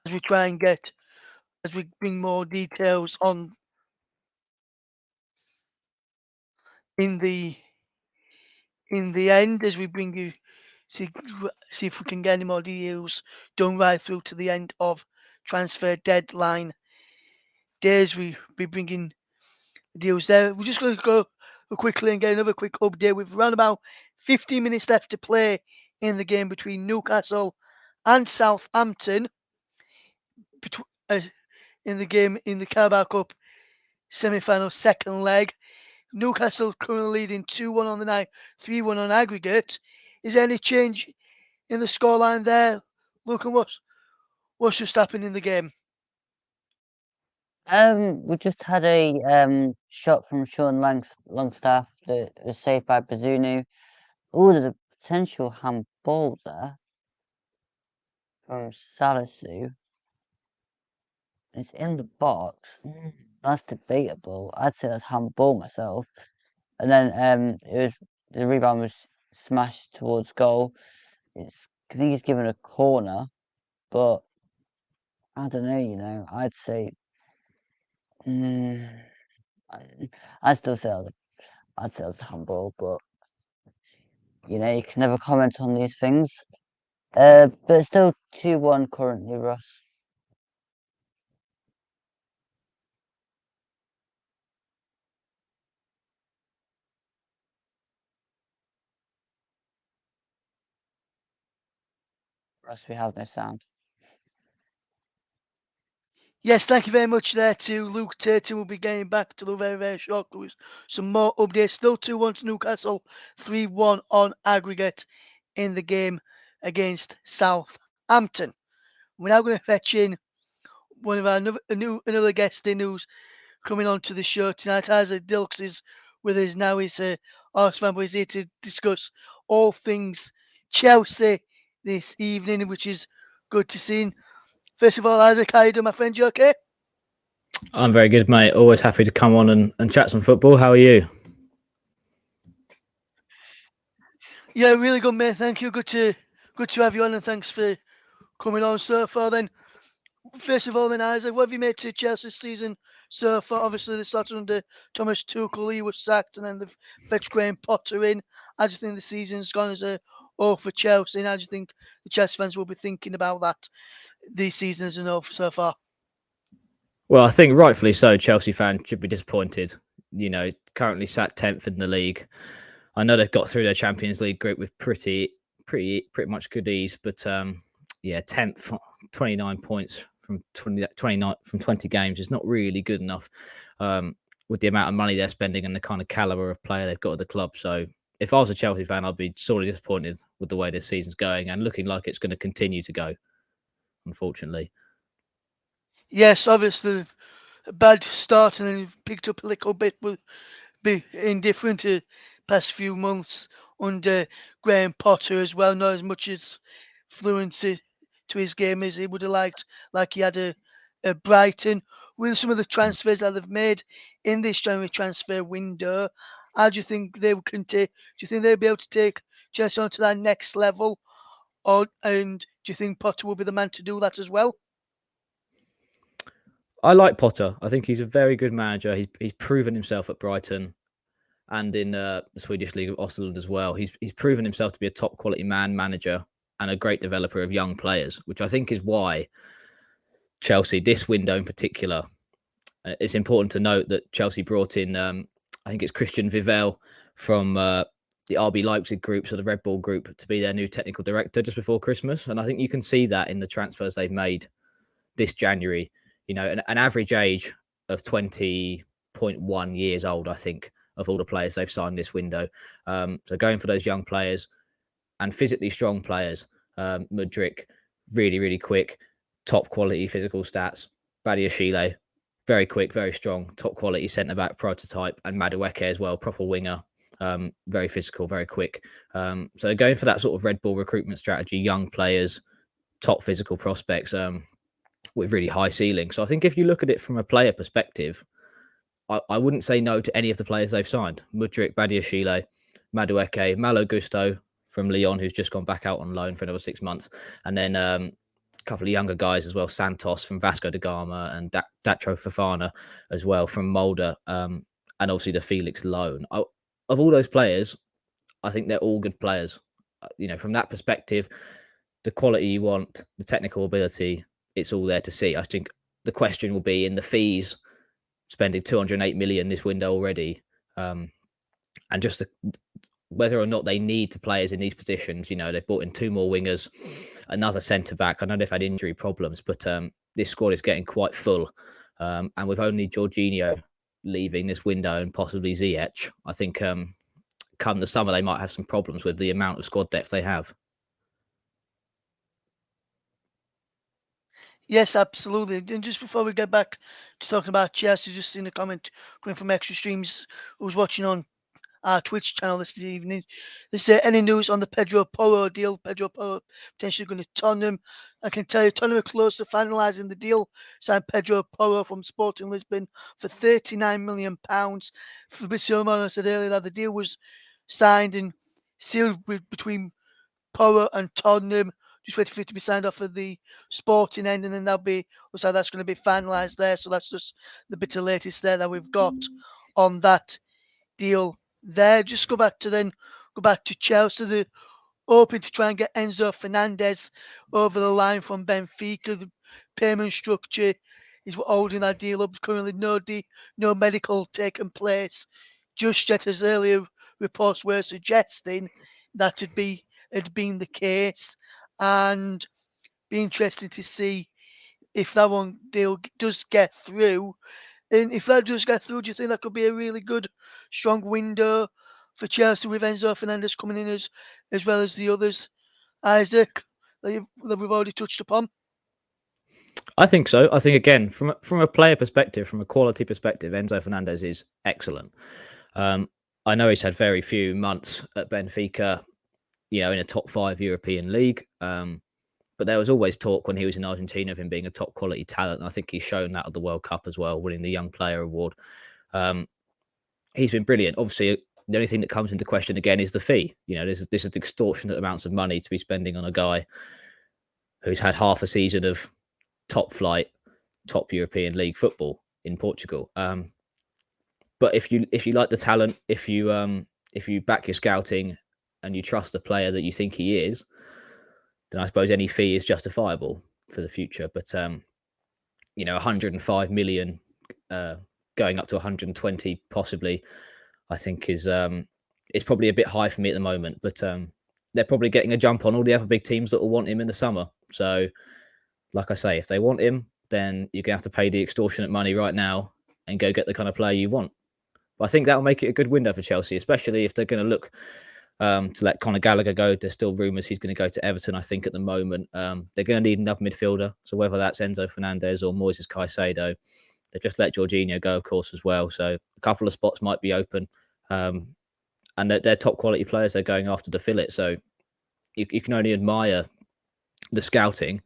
as we bring more details on in the end, as we bring you see if we can get any more deals done right through to the end of transfer deadline days. We be bringing deals there. We're just going to go quickly and get another quick update. We've around about 15 minutes left to play in the game between Newcastle and Southampton. In the game in the Carabao Cup semi-final second leg. Newcastle currently leading 2-1 on the night, 3-1 on aggregate. Is there any change in the scoreline there? Look at what's just happened in the game. We just had a shot from Sean Longstaff that was saved by Bazunu. Oh, there's a potential handball there from Salisu. It's in the box. That's debatable. I'd say that's handball myself. And then the rebound was smashed towards goal. I think he's given a corner, but I don't know. I'd say. I'd still say it's handball, but you can never comment on these things. But it's still 2-1 currently, Ross. Ross, we have no sound. Yes, thank you very much there to Luke Tatum. We'll be getting back to the very, very shortly with some more updates. Still 2-1 to Newcastle, 3-1 on aggregate in the game against Southampton. We're now going to fetch in one of our another guest in who's coming on to the show tonight. Isaac Dilks is with us now. He's a Arsenal fan, but he's here to discuss all things Chelsea this evening, which is good to see. First of all, Isaac, how you doing, my friend? You okay? I'm very good, mate. Always happy to come on and chat some football. How are you? Yeah, really good, mate. Thank you. Good to have you on, and thanks for coming on so far. Then, first of all, Isaac, what have you made to Chelsea's season so far? Obviously, they started under Thomas Tuchel. He was sacked, and then they've fetched Graham Potter in. How do you think the season's gone as a whole for Chelsea? And how do you think the Chelsea fans will be thinking about that this season as a whole so far? Well, I think rightfully so. Chelsea fans should be disappointed. Currently sat 10th in the league. I know they've got through their Champions League group with pretty much good ease, but 10th, 29 points from 20 games is not really good enough with the amount of money they're spending and the kind of caliber of player they've got at the club. So if I was a Chelsea fan, I'd be sorely disappointed with the way this season's going and looking like it's going to continue to go, unfortunately. Yes, obviously, a bad start and then picked up a little bit, will be indifferent to past few months under Graham Potter as well. Not as much as fluency to his game as he would have liked, like he had a Brighton. With some of the transfers that they've made in this January transfer window, how do you think they can take? Do you think they'll be able to take Chelsea on to that next level, and do you think Potter will be the man to do that as well? I like Potter. I think he's a very good manager. He's proven himself at Brighton. and in the Swedish League of Österland as well. He's proven himself to be a top quality manager and a great developer of young players, which I think is why Chelsea, this window in particular, it's important to note that Chelsea brought in, I think it's Christian Vivel from the RB Leipzig group, so the Red Bull group, to be their new technical director just before Christmas. And I think you can see that in the transfers they've made this January. You know, an average age of 20.1 years old, I think, of all the players they've signed this window. So going for those young players and physically strong players. Mudryk, really, really quick, top quality physical stats. Badiashile, very quick, very strong, top quality centre back prototype, and Madueke as well, proper winger, very physical, very quick. So going for that sort of Red Bull recruitment strategy, young players, top physical prospects with really high ceiling. So I think if you look at it from a player perspective, I wouldn't say no to any of the players they've signed. Mudryk, Badiashile, Madueke, Malo Gusto from Lyon, who's just gone back out on loan for another 6 months, and then a couple of younger guys as well, Santos from Vasco da Gama and Datro Fofana as well from Molde, and obviously the Felix loan. Of all those players, I think they're all good players. You know, from that perspective, the quality you want, the technical ability, it's all there to see. I think the question will be in the fees, spending 208 million this window already, and just whether or not they need to players in these positions. You know, they've brought in 2 more wingers, another centre back. I know they've had injury problems, but this squad is getting quite full. And with only Jorginho leaving this window and possibly Ziyech, I think come the summer they might have some problems with the amount of squad depth they have. Yes, absolutely. And just before we get back to talking about Chelsea, just seen a comment coming from Extra Streams who was watching on our Twitch channel this evening. They say, any news on the Pedro Porro deal? Pedro Porro potentially going to Tottenham. I can tell you, Tottenham are close to finalising the deal. Signed Pedro Porro from Sporting Lisbon for £39 million. Fabrizio Romano said earlier that the deal was signed and sealed between Porro and Tottenham. Just waiting for it to be signed off at the Sporting end, and then that's going to be finalised there. So that's just the bit of latest there that we've got on that deal there. Just go back to Chelsea. They're hoping to try and get Enzo Fernandez over the line from Benfica. The payment structure is holding that deal up. Currently, no medical taking place just yet, as earlier reports were suggesting that had been the case, and be interesting to see if that one deal does get through. And if that does get through, do you think that could be a really good, strong window for Chelsea with Enzo Fernandez coming in as well as the others, Isaac, that we've already touched upon? I think so. I think, again, from a player perspective, from a quality perspective, Enzo Fernandez is excellent. I know he's had very few months at Benfica, you know, in a top 5 European league. But there was always talk when he was in Argentina of him being a top quality talent. And I think he's shown that at the World Cup as well, winning the Young Player Award. He's been brilliant. Obviously, the only thing that comes into question again is the fee. You know, this is extortionate amounts of money to be spending on a guy who's had half a season of top flight, top European League football in Portugal. But if you like the talent, if you back your scouting and you trust the player that you think he is, then I suppose any fee is justifiable for the future. But 105 million going up to 120 possibly, I think is probably a bit high for me at the moment. But they're probably getting a jump on all the other big teams that will want him in the summer. So, like I say, if they want him, then you're gonna have to pay the extortionate money right now and go get the kind of player you want. But I think that'll make it a good window for Chelsea, especially if they're going to look to let Conor Gallagher go. There's still rumours he's going to go to Everton, I think, at the moment. They're going to need another midfielder. So whether that's Enzo Fernandez or Moises Caicedo, they just let Jorginho go, of course, as well. So a couple of spots might be open. And they're top quality players they're going after to fill it. So you can only admire the scouting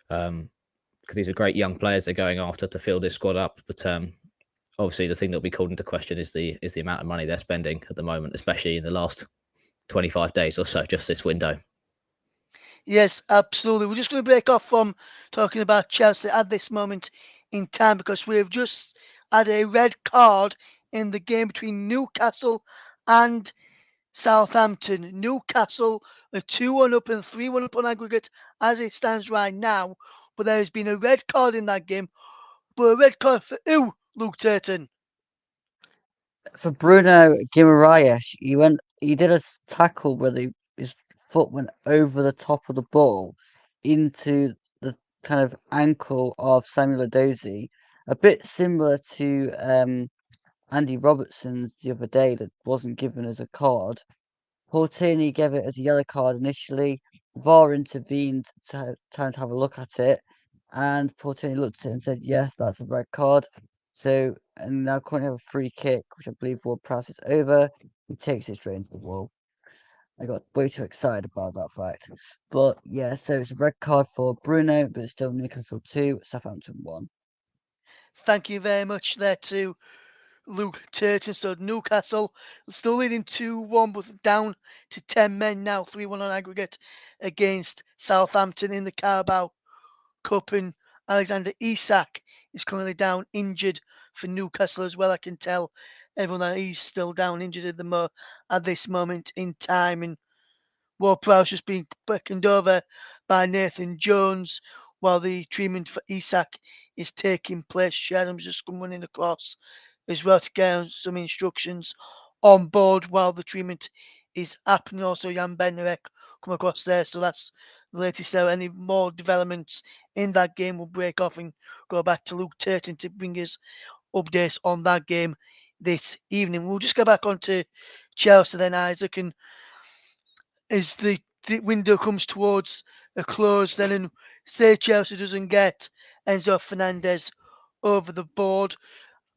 because these are great young players they're going after to fill this squad up. But obviously, the thing that will be called into question is the amount of money they're spending at the moment, especially in the last 25 days or so, just this window. Yes, absolutely. We're just going to break off from talking about Chelsea at this moment in time because we've just had a red card in the game between Newcastle and Southampton. Newcastle are 2-1 up and 3-1 up on aggregate as it stands right now. But there has been a red card in that game. But a red card for who, Luke Turton? For Bruno Guimaraes, he did a tackle where his foot went over the top of the ball into the kind of ankle of Samuel Edozie, a bit similar to Andy Robertson's the other day that wasn't given as a card. Portini gave it as a yellow card initially. VAR intervened trying to have a look at it, and Portini looked at it and said, "Yes, that's a red card." So, and now currently have a free kick, which I believe Ward Prowse is over. He takes it straight into the wall. I got way too excited about that fact. But yeah, so it's a red card for Bruno, but it's still Newcastle 2, Southampton 1. Thank you very much there to Luke Turton. So Newcastle still leading 2-1, but down to 10 men now, 3-1 on aggregate against Southampton in the Carabao Cup. And Alexander Isak is currently down injured for Newcastle as well. I can tell everyone that he's still down injured at this moment in time. And Ward Prowse just being beckoned over by Nathan Jones while the treatment for Isak is taking place. Shadham's just come running across as well to get some instructions on board while the treatment is happening. Also, Jan Benarek come across there. So that's the latest there. Any more developments in that game will break off and go back to Luke Turton to bring us updates on that game this evening. We'll just go back onto Chelsea then, Isaac, and as the window comes towards a close, then and say Chelsea doesn't get Enzo Fernandez over the board,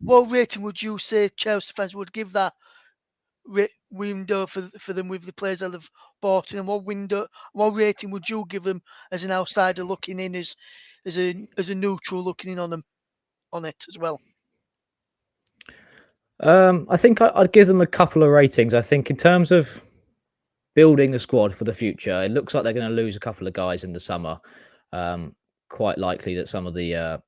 what rating would you say Chelsea fans would give that window for them with the players that have bought in? And what rating would you give them as an outsider looking in, as a neutral looking in on it as well? I think I'd give them a couple of ratings. I think in terms of building the squad for the future, it looks like they're going to lose a couple of guys in the summer. Quite likely that some of the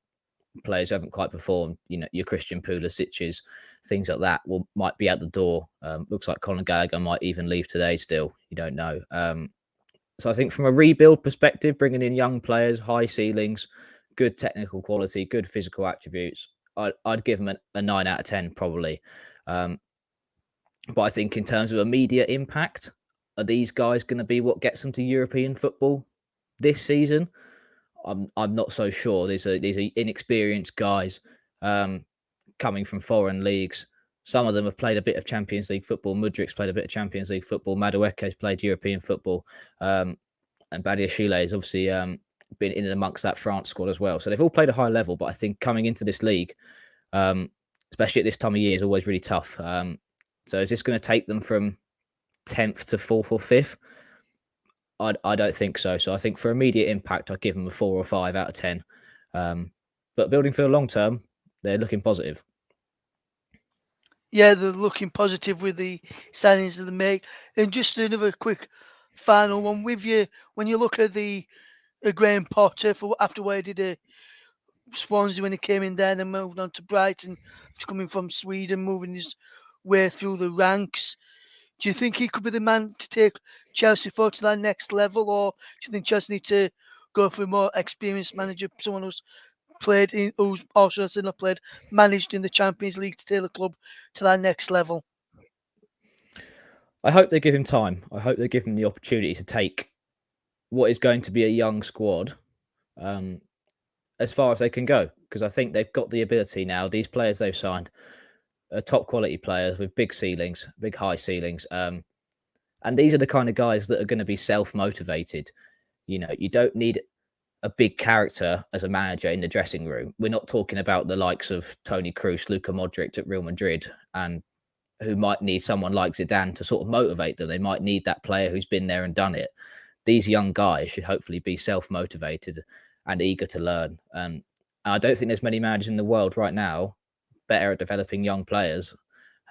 players who haven't quite performed, your Christian Pulisic's, things like that, might be at the door. Looks like Conor Gallagher might even leave today still. You don't know. So I think from a rebuild perspective, bringing in young players, high ceilings, good technical quality, good physical attributes, I'd give them a 9 out of 10 probably. But I think in terms of immediate impact, are these guys going to be what gets them to European football this season? I'm not so sure. These are inexperienced guys coming from foreign leagues. Some of them have played a bit of Champions League football. Mudrik's played a bit of Champions League football. Madueke's played European football. And Badiashile has obviously been in and amongst that France squad as well. So they've all played a high level. But I think coming into this league, especially at this time of year, is always really tough. So is this going to take them from 10th to 4th or 5th? I don't think so. So I think for immediate impact, I'd give them a 4 or 5 out of 10. But building for the long term, they're looking positive. Yeah, they're looking positive with the signings that they make. And just another quick final one with you. When you look at the Graham Potter after where he did Swansea when he came in there, and then moved on to Brighton, coming from Sweden, moving his way through the ranks. Do you think he could be the man to take Chelsea forward to that next level, or do you think Chelsea need to go for a more experienced manager, someone who's managed in the Champions League to take the club to that next level? I hope they give him time. I hope they give him the opportunity to take what is going to be a young squad as far as they can go, because I think they've got the ability now. These players they've signed are top quality players with big ceilings, big high ceilings. And these are the kind of guys that are going to be self-motivated. You don't need a big character as a manager in the dressing room. We're not talking about the likes of Toni Kroos, Luka Modric at Real Madrid, and who might need someone like Zidane to sort of motivate them. They might need that player who's been there and done it. These young guys should hopefully be self-motivated and eager to learn. And I don't think there's many managers in the world right now better at developing young players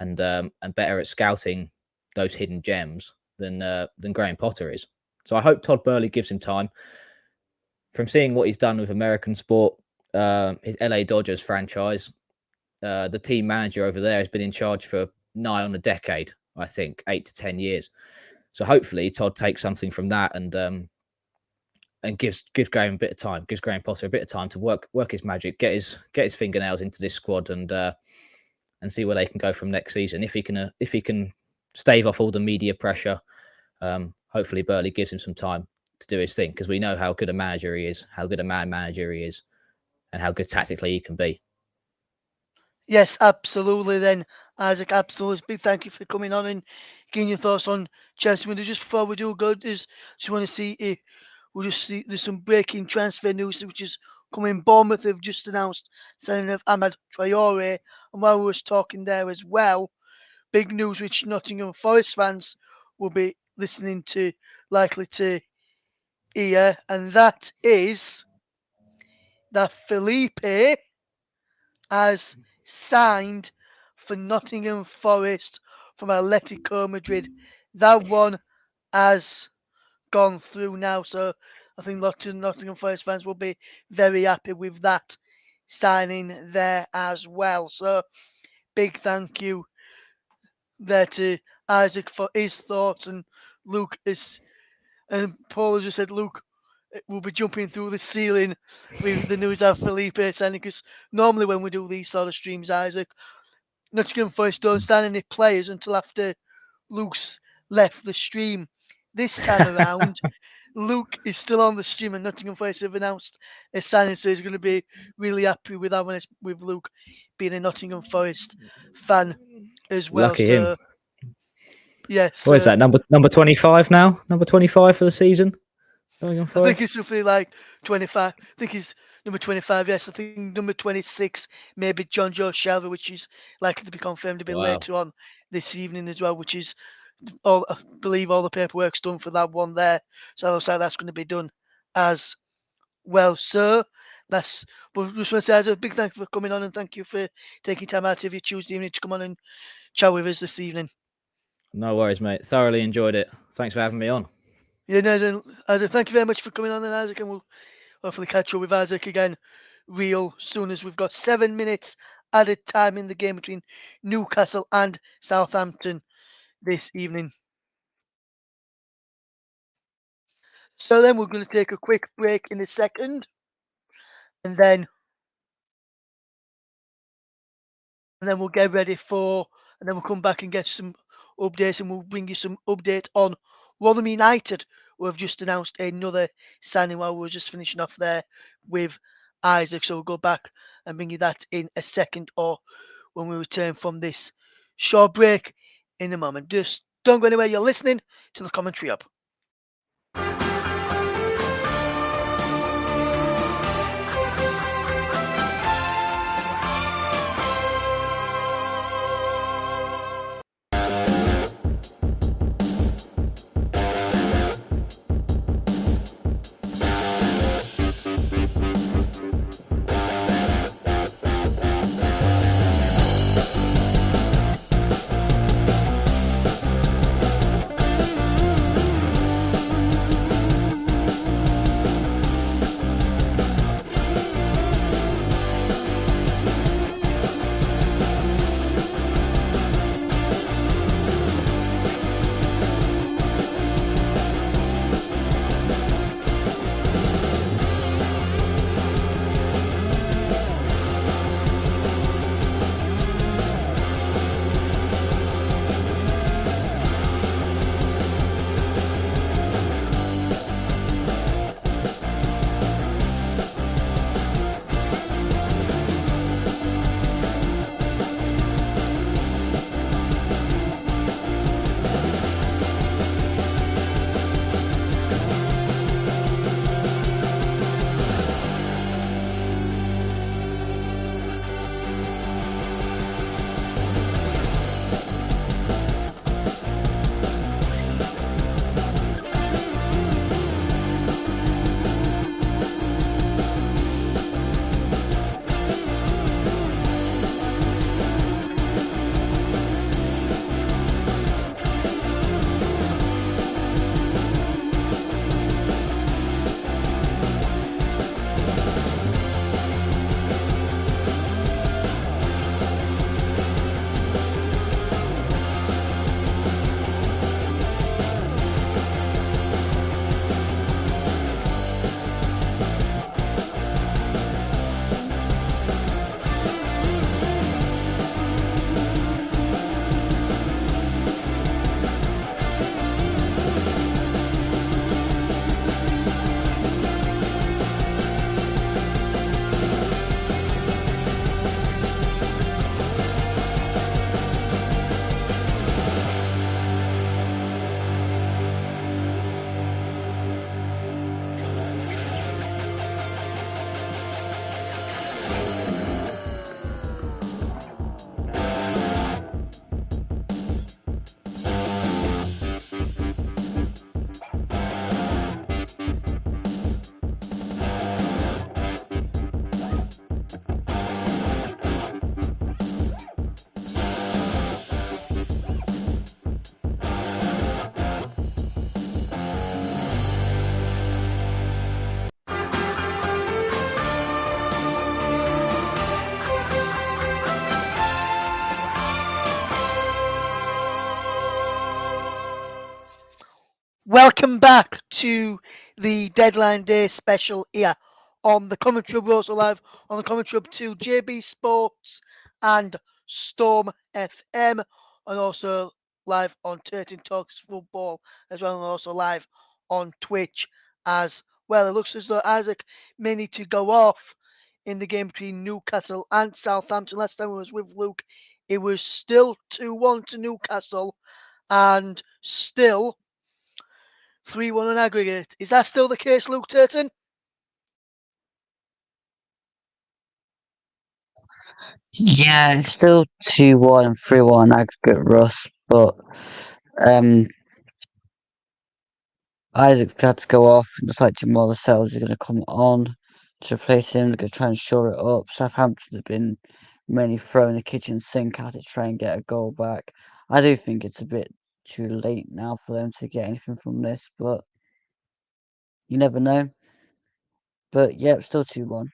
and better at scouting those hidden gems than Graham Potter is. So I hope Todd Boehly gives him time. From seeing what he's done with American sport, his LA Dodgers franchise, the team manager over there has been in charge for nigh on a decade, I think, 8 to 10 years. So hopefully Todd takes something from that and gives Graham a bit of time, gives Graham Potter a bit of time to work his magic, get his fingernails into this squad and see where they can go from next season. If he can stave off all the media pressure, hopefully Burley gives him some time to do his thing, because we know how good a manager he is, how good a man manager he is, and how good tactically he can be. Yes, absolutely. Then, Isaac, absolutely. Big thank you for coming on and giving your thoughts on Chelsea window. Just before we do go, just want to see if we'll just see there's some breaking transfer news which is coming. Bournemouth have just announced signing of Ahmad Traore, and while we was talking there as well, big news which Nottingham Forest fans will be listening to, likely to hear, and that is that Felipe has signed for Nottingham Forest from Atletico Madrid. That one has gone through now, so I think lots of Nottingham Forest fans will be very happy with that signing there as well. So big thank you there to Isaac for his thoughts, and Luke is, and Paul just said Luke will be jumping through the ceiling with the news of Felipe signing, because normally when we do these sort of streams, Isaac, Nottingham Forest don't sign any players until after Luke's left the stream. This time around, Luke is still on the stream, and Nottingham Forest have announced a signing, so he's going to be really happy with that one, with Luke being a Nottingham Forest fan as well. Lucky so, him. Yes. What is that, number 25 now? Number 25 for the season? I think it's something like 25. I think he's number 25, yes. I think number 26, maybe John Joe Shelby, which is likely to be confirmed a bit later on this evening as well, which is, I believe all the paperwork's done for that one there. So it looks like that's going to be done as well. So that's, but just want to say as a big thank you for coming on, and thank you for taking time out of your Tuesday evening to come on and chat with us this evening. No worries, mate. Thoroughly enjoyed it. Thanks for having me on. Yeah, no, Isaac, thank you very much for coming on, and Isaac, and we'll hopefully catch up with Isaac again real soon, as we've got 7 minutes added time in the game between Newcastle and Southampton this evening. So then we're going to take a quick break in a second, and then we'll get ready for, and then we'll come back and get some updates, and we'll bring you some update on Rotherham United, who have just announced another signing while we were just finishing off there with Isaac. So we'll go back and bring you that in a second, or when we return from this short break in a moment. Just don't go anywhere. You're listening to the Commentary Hub. Welcome back to the Deadline Day special here on the Commentary Hub. We're also live on the Commentary Hub 2, JB Sports and Storm FM, and also live on Turton Talks Football as well, and also live on Twitch as well. It looks as though Isaac may need to go off in the game between Newcastle and Southampton. Last time I was with Luke, it was still 2-1 to Newcastle and still 3-1 on aggregate. Is that still the case, Luke Turton? Yeah, it's still 2-1 and 3-1 aggregate, Russ, but Isaac's had to go off. Looks like Jamal Lascelles is going to come on to replace him. They're going to try and shore it up. Southampton have been mainly throwing the kitchen sink at it to try and get a goal back. I do think it's a bit too late now for them to get anything from this, but you never know. But yeah, it's still 2-1.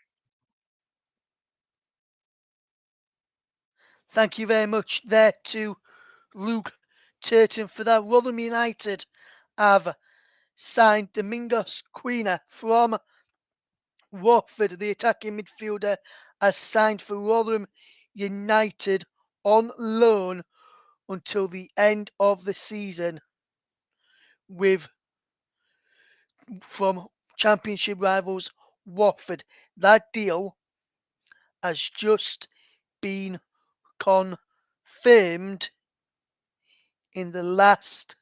Thank you very much there to Luke Turton for that. Rotherham United have signed Domingos Quina from Watford. The attacking midfielder has signed for Rotherham United on loan until the end of the season with from Championship rivals Watford. That deal has just been confirmed in the last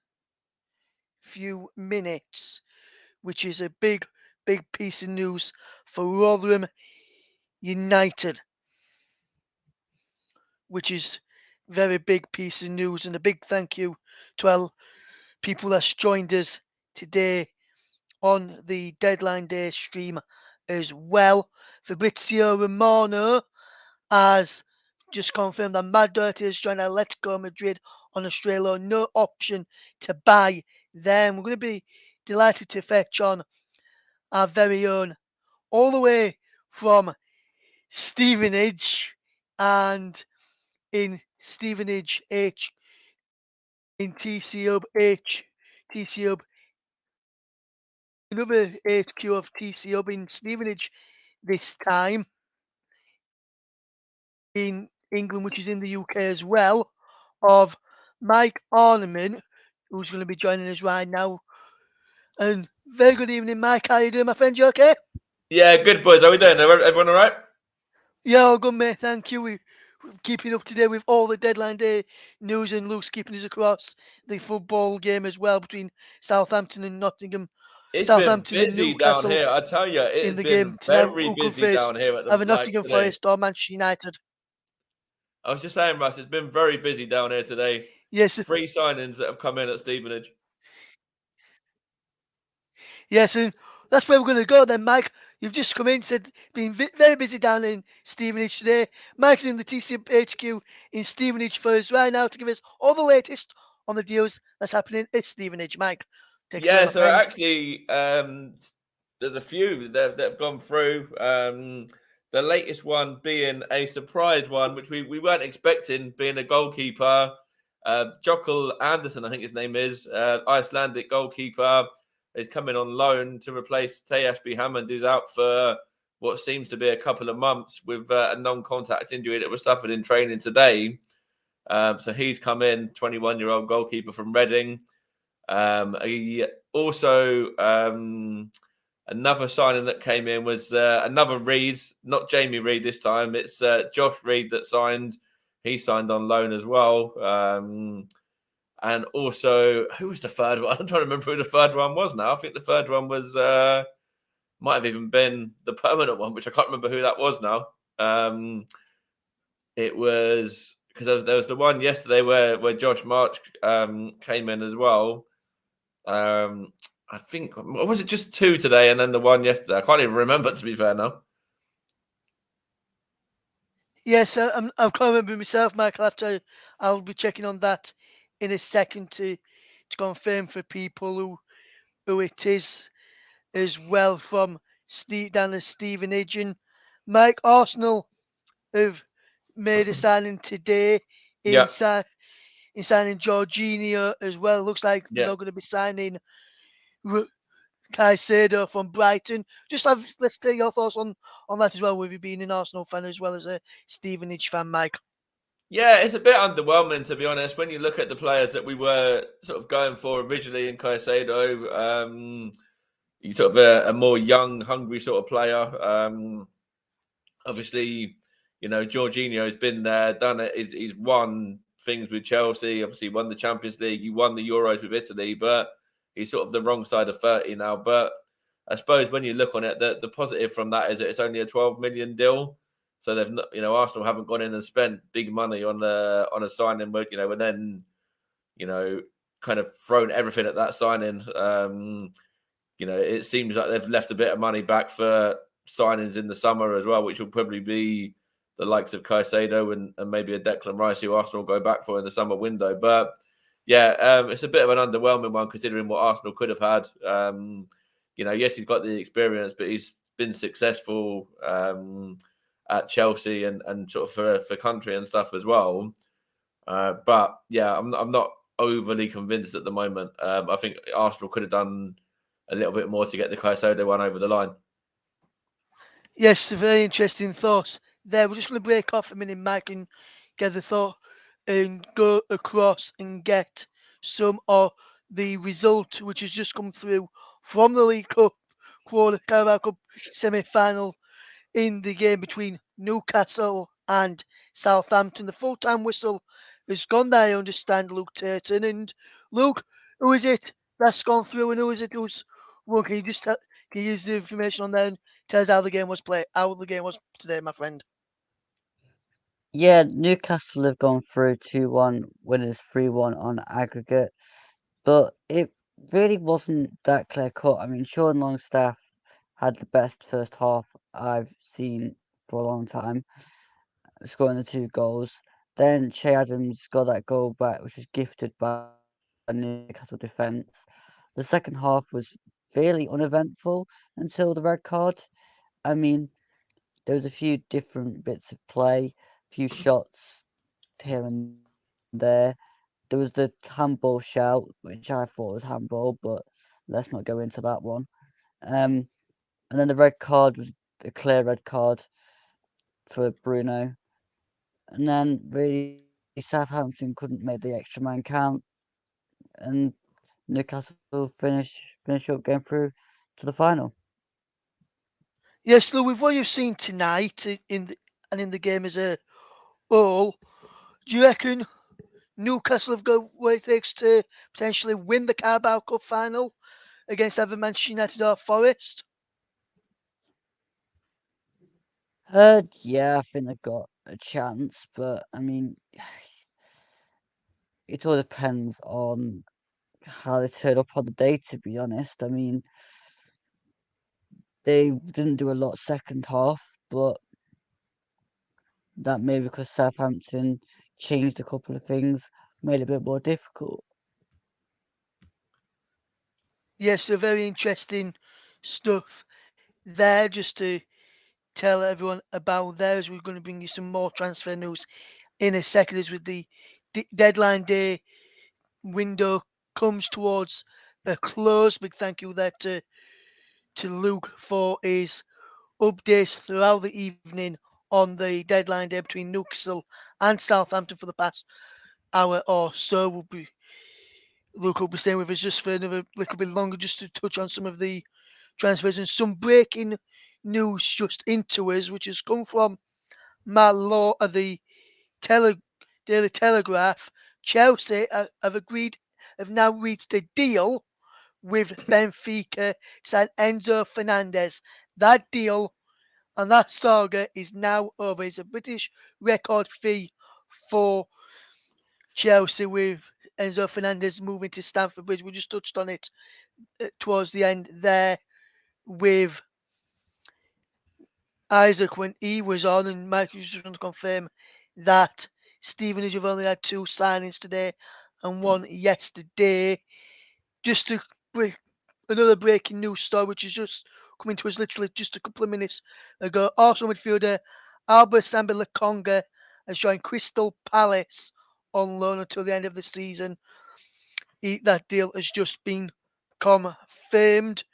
few minutes, which is a big piece of news for Rotherham United, which is very big piece of news, and a big thank you to all people that's joined us today on the Deadline Day stream as well. Fabrizio Romano has just confirmed that Mad Dirty has joined Atletico Madrid on Australia. No option to buy them. We're going to be delighted to fetch on our very own, all the way from Stevenage, and in Stevenage H, in TC Hub H, TC Hub, another HQ of TC Hub in Stevenage this time, in England, which is in the UK as well, of Mike Ornament, who's going to be joining us right now. And very good evening, Mike. How you doing, my friend? You okay? Yeah, good boys. How we doing? Everyone all right? Yeah, all good, mate. Thank you. We're keeping up to date with all the Deadline Day news, and Luke's keeping us across the football game as well between Southampton and Nottingham. It's been Southampton and busy down Newcastle here. I tell you, it in has the been game tonight. very Who could busy face down here at the either like Nottingham today. Forest or Manchester United? I was just saying, Russ, it's been very busy down here today. Yes, 3 signings that have come in at Stevenage. yes, and that's where we're going to go then, Mike. You've just come in, said been very busy down in Stevenage today. Mike's in the TC HQ in Stevenage for us right now to give us all the latest on the deals that's happening at Stevenage. Mike, take it away, Yeah, my so friend. actually, there's a few that have gone through. The latest one being a surprise one, which we weren't expecting, being a goalkeeper. Jokal Anderson, I think his name is, Icelandic goalkeeper, is coming on loan to replace Tejas Hammond, who's out for what seems to be a couple of months with a non-contact injury that was suffered in training today. So he's come in, 21-year-old goalkeeper from Reading. He also another signing that came in was another Reed, not Jamie Reed this time. It's Josh Reed that signed. He signed on loan as well. And also, who was the third one? I'm trying to remember who the third one was now. I think the third one was might have even been the permanent one, which I can't remember who that was now. It was because there was the one yesterday where Josh March came in as well. I think, was it just 2 today and then the one yesterday? I can't even remember, to be fair now. Yes, I can't remember myself, Michael. I'll be checking on that in a second to confirm for people who it is as well from Steve down at Stevenage. And Mike, Arsenal have made a signing today Yeah. in signing Jorginho as well. Looks like they're Yeah. not going to be signing Caicedo from Brighton. Let's take your thoughts on that as well, with you being an Arsenal fan as well as a Stevenage fan, Mike. Yeah, it's a bit underwhelming, to be honest, when you look at the players that we were sort of going for originally in Caicedo. He's sort of a more young, hungry sort of player. Obviously, Jorginho's been there, done it. He's won things with Chelsea. Obviously, won the Champions League. He won the Euros with Italy, but he's sort of the wrong side of 30 now. But I suppose when you look on it, the positive from that is that it's only a 12 million deal. So they've not, Arsenal haven't gone in and spent big money on a signing, and then, kind of thrown everything at that signing. It seems like they've left a bit of money back for signings in the summer as well, which will probably be the likes of Caicedo and maybe a Declan Rice, who Arsenal go back for in the summer window. But yeah, it's a bit of an underwhelming one considering what Arsenal could have had. Yes, he's got the experience, but he's been successful at Chelsea and sort of for country and stuff as well. But yeah, I'm not overly convinced at the moment. I think Arsenal could have done a little bit more to get the Caicedo one over the line. Yes, very interesting thoughts there. We're just going to break off a minute, Mike, and get the thought and go across and get some of the result which has just come through from the League Cup Carabao Cup semi-final in the game between Newcastle and Southampton. The full-time whistle has gone there, I understand, Luke Turton. And Luke, who is it that's gone through, and who is it who's won? Can you just can you use the information on there and tell us how the game was played, how the game was today, my friend? Yeah, Newcastle have gone through 2-1, winners 3-1 on aggregate, but it really wasn't that clear cut. I mean, Sean Longstaff had the best first half I've seen for a long time, scoring the 2 goals. Then Che Adams got that goal back, which was gifted by Newcastle defence. The second half was fairly uneventful until the red card. I mean, there was a few different bits of play, a few shots here and there. There was the handball shout, which I thought was handball, but let's not go into that one. And then the red card was a clear red card for Bruno. And then really Southampton couldn't make the extra man count, and Newcastle finish up going through to the final. Yes, Lou, with what you've seen tonight in the game as a whole, do you reckon Newcastle have got what it takes to potentially win the Carabao Cup final against either Manchester United or Forest? Yeah, I think they've got a chance, but I mean, it all depends on how they turn up on the day, to be honest. I mean, they didn't do a lot second half, but that may be because Southampton changed a couple of things, made it a bit more difficult. Yes, so very interesting stuff there. Just to tell everyone about there, as we're going to bring you some more transfer news in a second, as with the deadline day window comes towards a close. Big thank you there to Luke for his updates throughout the evening on the deadline day between Newcastle and Southampton for the past hour or so. Luke will be staying with us just for another little bit longer, just to touch on some of the transfers and some breaking news just into us, which has come from Matt Law of the Daily Telegraph. Chelsea have now reached a deal with Benfica, signed Enzo Fernandez. That deal and that saga is now over. It's a British record fee for Chelsea, with Enzo Fernandez moving to Stamford Bridge. We just touched on it towards the end there with Isaac when he was on, and Mike was just going to confirm that Stevenage have only had 2 signings today and 1 yesterday. Just to break another breaking news story, which is just coming to us literally just a couple of minutes ago. Arsenal midfielder Albert Samba Lokonga has joined Crystal Palace on loan until the end of the season. That deal has just been confirmed. confirmed,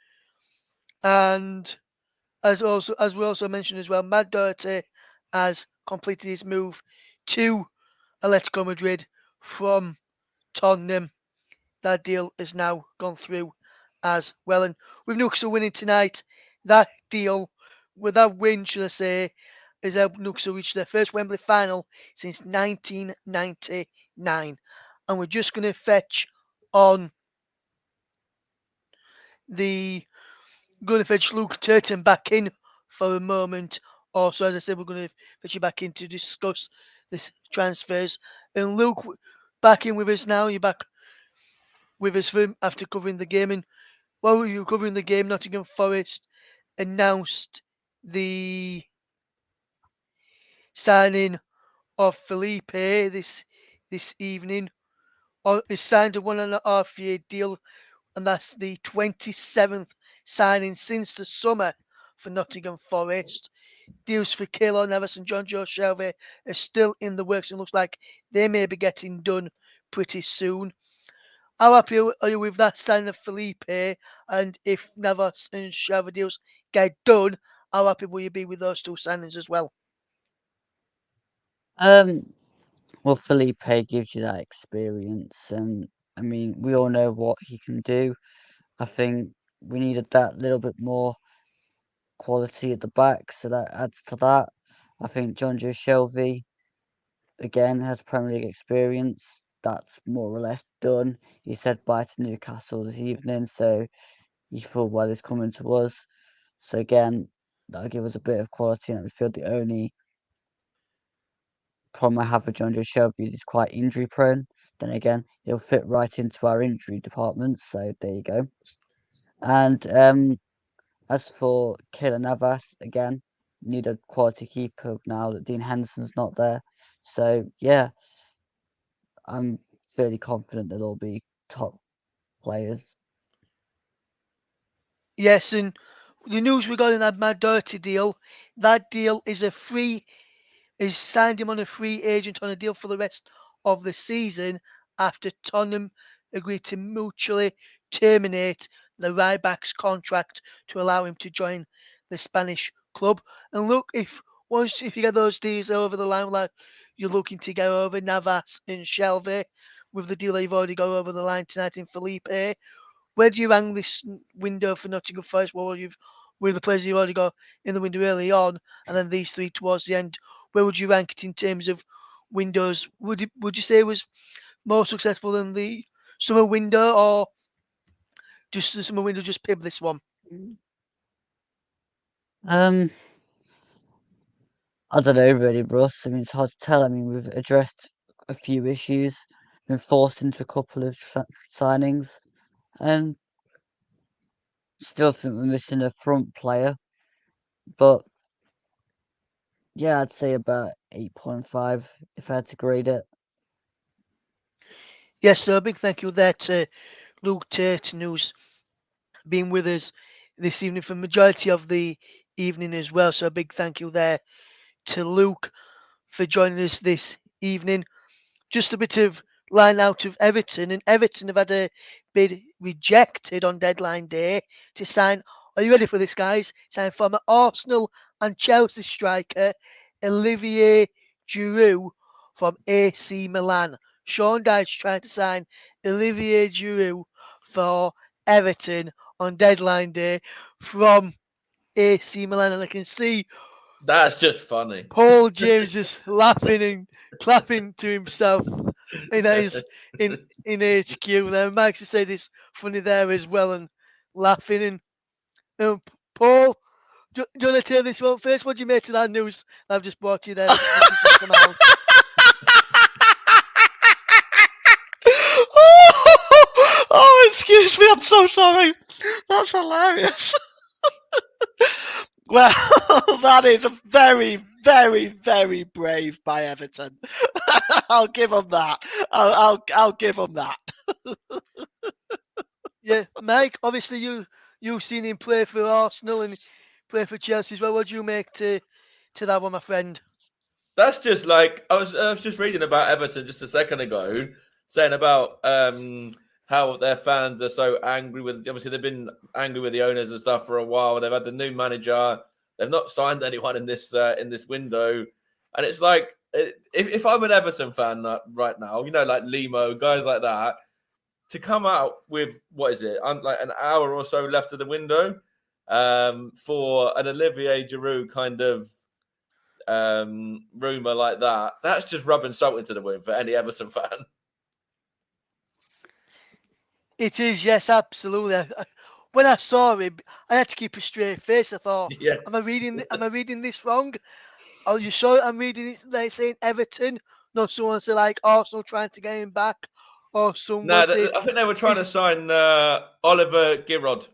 and as we also mentioned as well, Matt Doherty has completed his move to Atletico Madrid from Tottenham. That deal has now gone through as well, and with Newcastle winning tonight, that deal, with that win, should I say, has helped Newcastle reach their first Wembley final since 1999. And we're just going to fetch on Luke Turton back in for a moment. Also, as I said, we're going to fetch you back in to discuss this transfers. And Luke, back in with us now. You're back with us after covering the game. And while we were covering the game, Nottingham Forest announced the signing of Felipe this evening. He signed a 1.5 year deal, and that's the 27th signing since the summer for Nottingham Forest. Deals for Keylor Navas and John Joe Shelby are still in the works, and looks like they may be getting done pretty soon. How happy are you with that signing of Felipe? And if Navas and Shelby deals get done, how happy will you be with those two signings as well? Well, Felipe gives you that experience, and I mean, we all know what he can do. I think we needed that little bit more quality at the back, so that adds to that. I think John Joe Shelby, again, has Premier League experience. That's more or less done. He said bye to Newcastle this evening, so you feel well is coming to us. So again, that'll give us a bit of quality, and we feel the only problem I have with John Joe Shelby is he's quite injury prone. Then again, he'll fit right into our injury department, so there you go. And as for Keylor Navas, again, need a quality keeper now that Dean Henderson's not there. So yeah, I'm fairly confident that they'll be top players. Yes, and the news regarding that Matt Doherty deal, that deal is is signed him on a free agent on a deal for the rest of the season after Tottenham agreed to mutually terminate the right back's contract to allow him to join the Spanish club. And look, if you get those deals over the line, like you're looking to get over Navas and Shelby, with the deal that you've already got over the line tonight in Felipe, where do you rank this window for Nottingham Forest? With the players you've already got in the window early on, and then these three towards the end, where would you rank it in terms of windows? Would you say it was more successful than the summer window, or just the summer window just pipped this one? I don't know really, Russ. I mean, it's hard to tell. I mean, we've addressed a few issues, been forced into a couple of signings, and still think we're missing a front player. But yeah, I'd say about 8.5 if I had to grade it. Yes, so a big thank you there to Luke Turton, who's been with us this evening for the majority of the evening as well. So a big thank you there to Luke for joining us this evening. Just a bit of line out of Everton, and Everton have had a bid rejected on deadline day to sign. Are you ready for this, guys? Sign former Arsenal and Chelsea striker Olivier Giroud from AC Milan. Sean Dyche trying to sign Olivier Giroud for Everton on deadline day from AC Milan, and I can see That's just funny. Paul James just laughing and clapping to himself in HQ there. Max has said it's funny there as well and laughing. And Paul, do you want to tell this one first? What do you make of that news I've just brought you there? Just come out? Oh, excuse me, I'm so sorry. That's hilarious. Well, that is a very, very, very brave by Everton. I'll give them that. I'll give them that. Yeah, Mike. Obviously, you've seen him play for Arsenal and play for Chelsea as well. What do you make to that one, my friend? That's just like I was just reading about Everton just a second ago, saying about how how their fans are so angry with. Obviously, they've been angry with the owners and stuff for a while. They've had the new manager. They've not signed anyone in this window, and it's like if I'm an Everton fan right now, like Limo, guys like that, to come out with what is it, like an hour or so left of the window, for an Olivier Giroud kind of rumor like that, that's just rubbing salt into the wound for any Everton fan. It is, yes, absolutely. When I saw him, I had to keep a straight face. I thought, Yeah. am I reading this wrong? Are you sure I'm reading it? They're saying Everton, not someone say like Arsenal trying to get him back, or someone No, say I think they were trying to sign Oliver Giroud.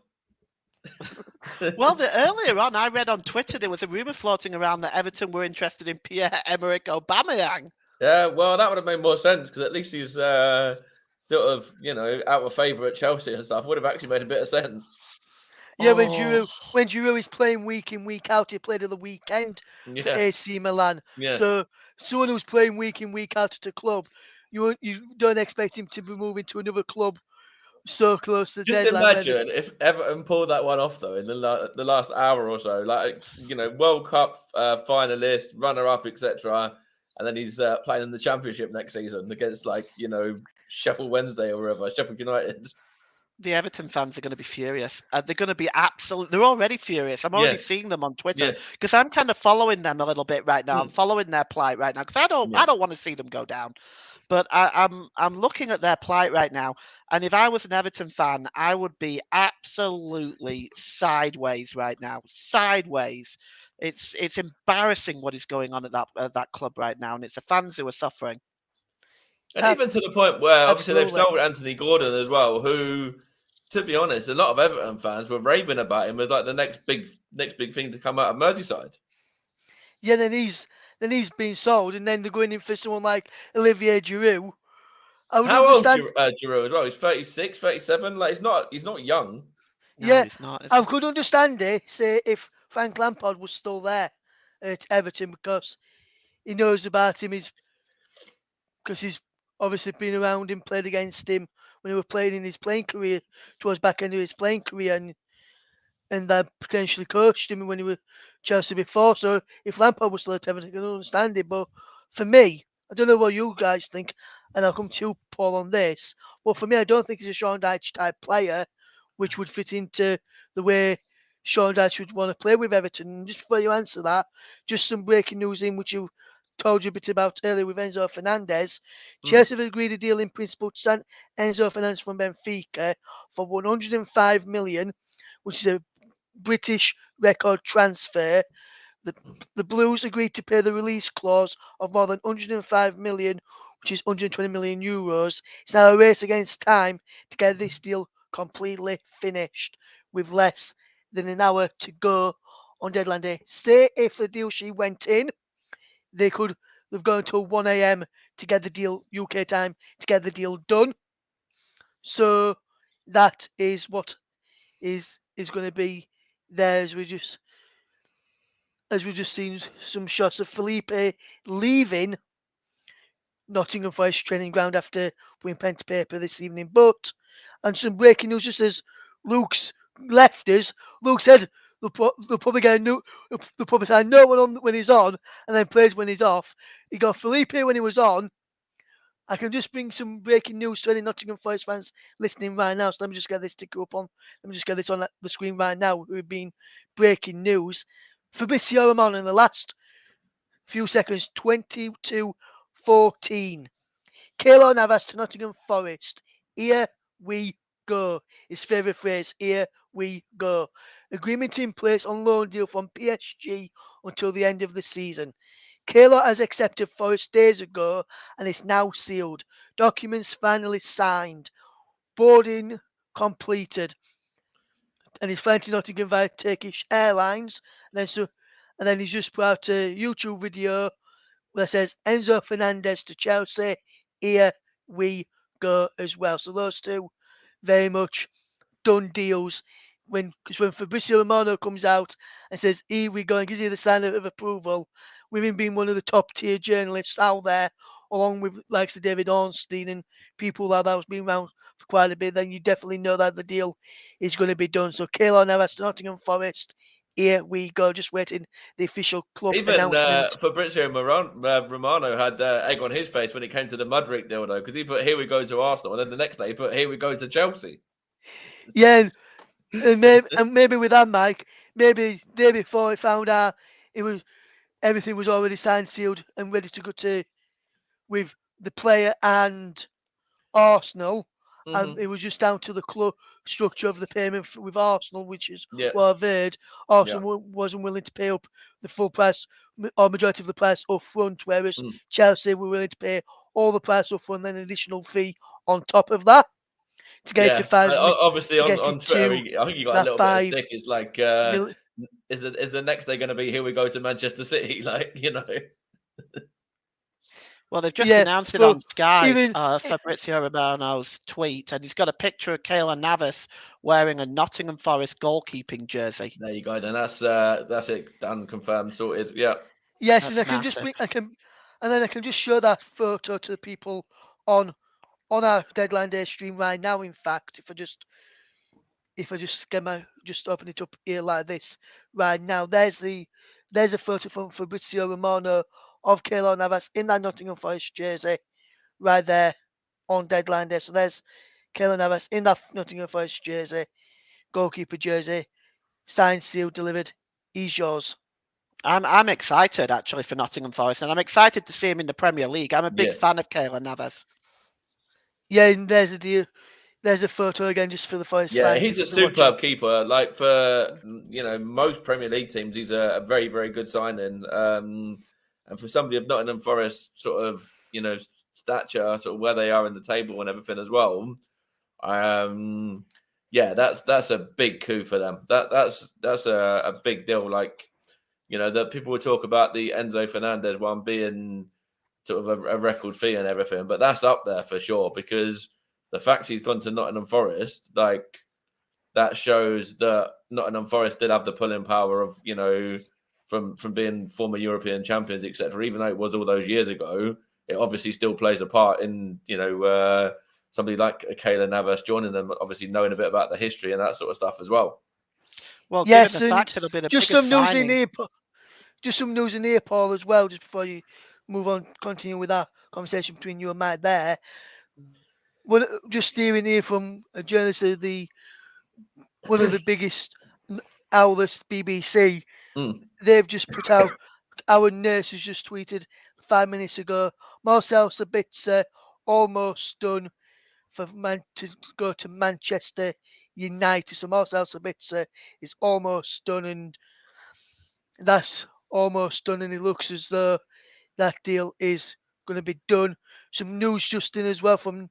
Well, earlier on, I read on Twitter there was a rumor floating around that Everton were interested in Pierre-Emerick Aubameyang. Yeah, well, that would have made more sense because at least he's sort of, out of favour at Chelsea and stuff. Would have actually made a bit of sense. Yeah, Oh. when Giroud is playing week in, week out, he played at the weekend for Yeah. AC Milan. Yeah. So someone who's playing week in, week out at a club, you don't expect him to be moving to another club so close to the Just deadline. imagine if Everton pulled that one off though in the last hour or so, like World Cup finalist, runner up, etc. And then he's playing in the Championship next season against Sheffield Wednesday or wherever, Sheffield United. The Everton fans are going to be furious. They're going to be they're already furious. I'm already seeing them on Twitter because I'm kind of following them a little bit right now. I'm following their plight right now because I don't want to see them go down. But I'm looking at their plight right now, and if I was an Everton fan, I would be absolutely sideways right now. Sideways. It's embarrassing what is going on at that club right now, and it's the fans who are suffering. And even to the point where obviously they've absolutely. sold Anthony Gordon as well, who, to be honest, a lot of Everton fans were raving about him as like the next big thing to come out of Merseyside. Yeah, then he's been sold, and then they're going in for someone like Olivier Giroud. I would How old's understand. Giroud as well? He's 36, 37. Like he's not young. No, Yeah, he's not. I could understand it. Say if Frank Lampard was still there at Everton because he knows about him. Because he's obviously been around him, played against him when he was playing in his playing career, towards back end of his playing career, and that potentially coached him when he was Chelsea before. So if Lampard was still at Everton, I can understand it. But for me, I don't know what you guys think, and I'll come to you, Paul, on this. But for me, I don't think he's a Sean Dyche type player, which would fit into the way Sean Dyche would want to play with Everton. And just before you answer that, just some breaking news in which you told you a bit about earlier with Enzo Fernandez. Chelsea have agreed a deal in principle to sign Enzo Fernandez from Benfica for 105 million, which is a British record transfer. The Blues agreed to pay the release clause of more than 105 million, which is 120 million euros. It's now a race against time to get this deal completely finished with less than an hour to go on deadline day. Say if the deal sheet went in, they've gone until 1 a.m. to get the deal UK time to get the deal done. So that is what is going to be there as we just seen some shots of Felipe leaving Nottingham Forest training ground after putting pen to paper this evening. But and some breaking news just as Luke's left us. Luke said they'll probably get they'll probably sign no one on when he's on and then plays when he's off. He got Felipe when he was on. I can just bring some breaking news to any Nottingham Forest fans listening right now. So let me just get this ticker up on. Let me just get this on the screen right now. We've been breaking news. Fabrizio Romano in the last few seconds, 22-14. Keylor Navas to Nottingham Forest. Here we go. His favourite phrase, here we go. Agreement in place on loan deal from PSG until the end of the season. Keylor has accepted Forest days ago and is now sealed. Documents finally signed. Boarding completed. And he's flying to Nottingham via Turkish Airlines. And then he's just put out a YouTube video that says Enzo Fernandez to Chelsea. Here we go as well. So those two very much done deals. Because when Fabrizio Romano comes out and says, here we go, and gives you the sign of approval, with him being one of the top tier journalists out there, along with likes of David Ornstein and people like that who's been around for quite a bit, then you definitely know that the deal is going to be done. So Keylor Navas to Nottingham Forest. Here we go, just waiting the official club Even announcement. Fabrizio Romano had egg on his face when it came to the Mudryk deal, though, because he put "Here we go" to Arsenal, and then the next day he put "Here we go" to Chelsea. Yeah, and maybe with that, Mike, maybe day before he found out everything was already signed, sealed, and ready to go to with the player and Arsenal, and Mm-hmm. it was just down to the club structure of the payment with Arsenal, which is Yeah, what I've heard. Arsenal wasn't willing to pay up the full price or majority of the price up front, whereas Mm. Chelsea were willing to pay all the price up front and an additional fee on top of that to get it to yeah. five Obviously, to on get on it Twitter, to I think he got a that little bit of 5 stick. It's like, mil. is the next day going to be "Here we go" to Manchester City? Like, Well, they've just Yeah, announced it but on Sky, even Fabrizio Romano's tweet, and he's got a picture of Keylor Navas wearing a Nottingham Forest goalkeeping jersey. there you go. Then that's it, done, confirmed, sorted. Yeah. yes, and That's I can just massive. and then I can just show that photo to the people on our deadline day stream right now. In fact, if I just just open it up here like this right now, there's a photo from Fabrizio Romano of Keylor Navas in that Nottingham Forest jersey right there on deadline day. So there's Keylor Navas in that Nottingham Forest jersey, goalkeeper jersey, signed, sealed, delivered. He's yours. I'm excited actually for Nottingham Forest, and I'm excited to see him in the Premier League. I'm a big Yeah. fan of Keylor Navas. Yeah, and there's a deal. There's a photo again just for the Forest Yeah, fans he's a if they're watching. superb keeper. Like for most Premier League teams, he's a very, very good signing. And for somebody of Nottingham Forest sort of stature, sort of where they are in the table and everything as well. Yeah, that's a big coup for them. That's a big deal. Like that people would talk about the Enzo Fernandez one being sort of a record fee and everything, but that's up there for sure because the fact he's gone to Nottingham Forest, like that shows that Nottingham Forest did have the pulling power of from being former European champions, etc. Even though it was all those years ago, it obviously still plays a part in somebody like Keylor Navas joining them, obviously knowing a bit about the history and that sort of stuff as well. Well, given Yes, the and fact it'll be the just biggest some news in signing. here. Just some news in here, Paul, as well. Just before you move on, continue with our conversation between you and Matt there. Well, just hearing here from a journalist of one of the biggest outlets, BBC. Mm. They've just put out. Our nurse has just tweeted 5 minutes ago. Marcel Sabitzer almost done for man to go to Manchester United. So Marcel Sabitzer is almost done, and that's almost done. And it looks as though that deal is going to be done. Some news just in as well from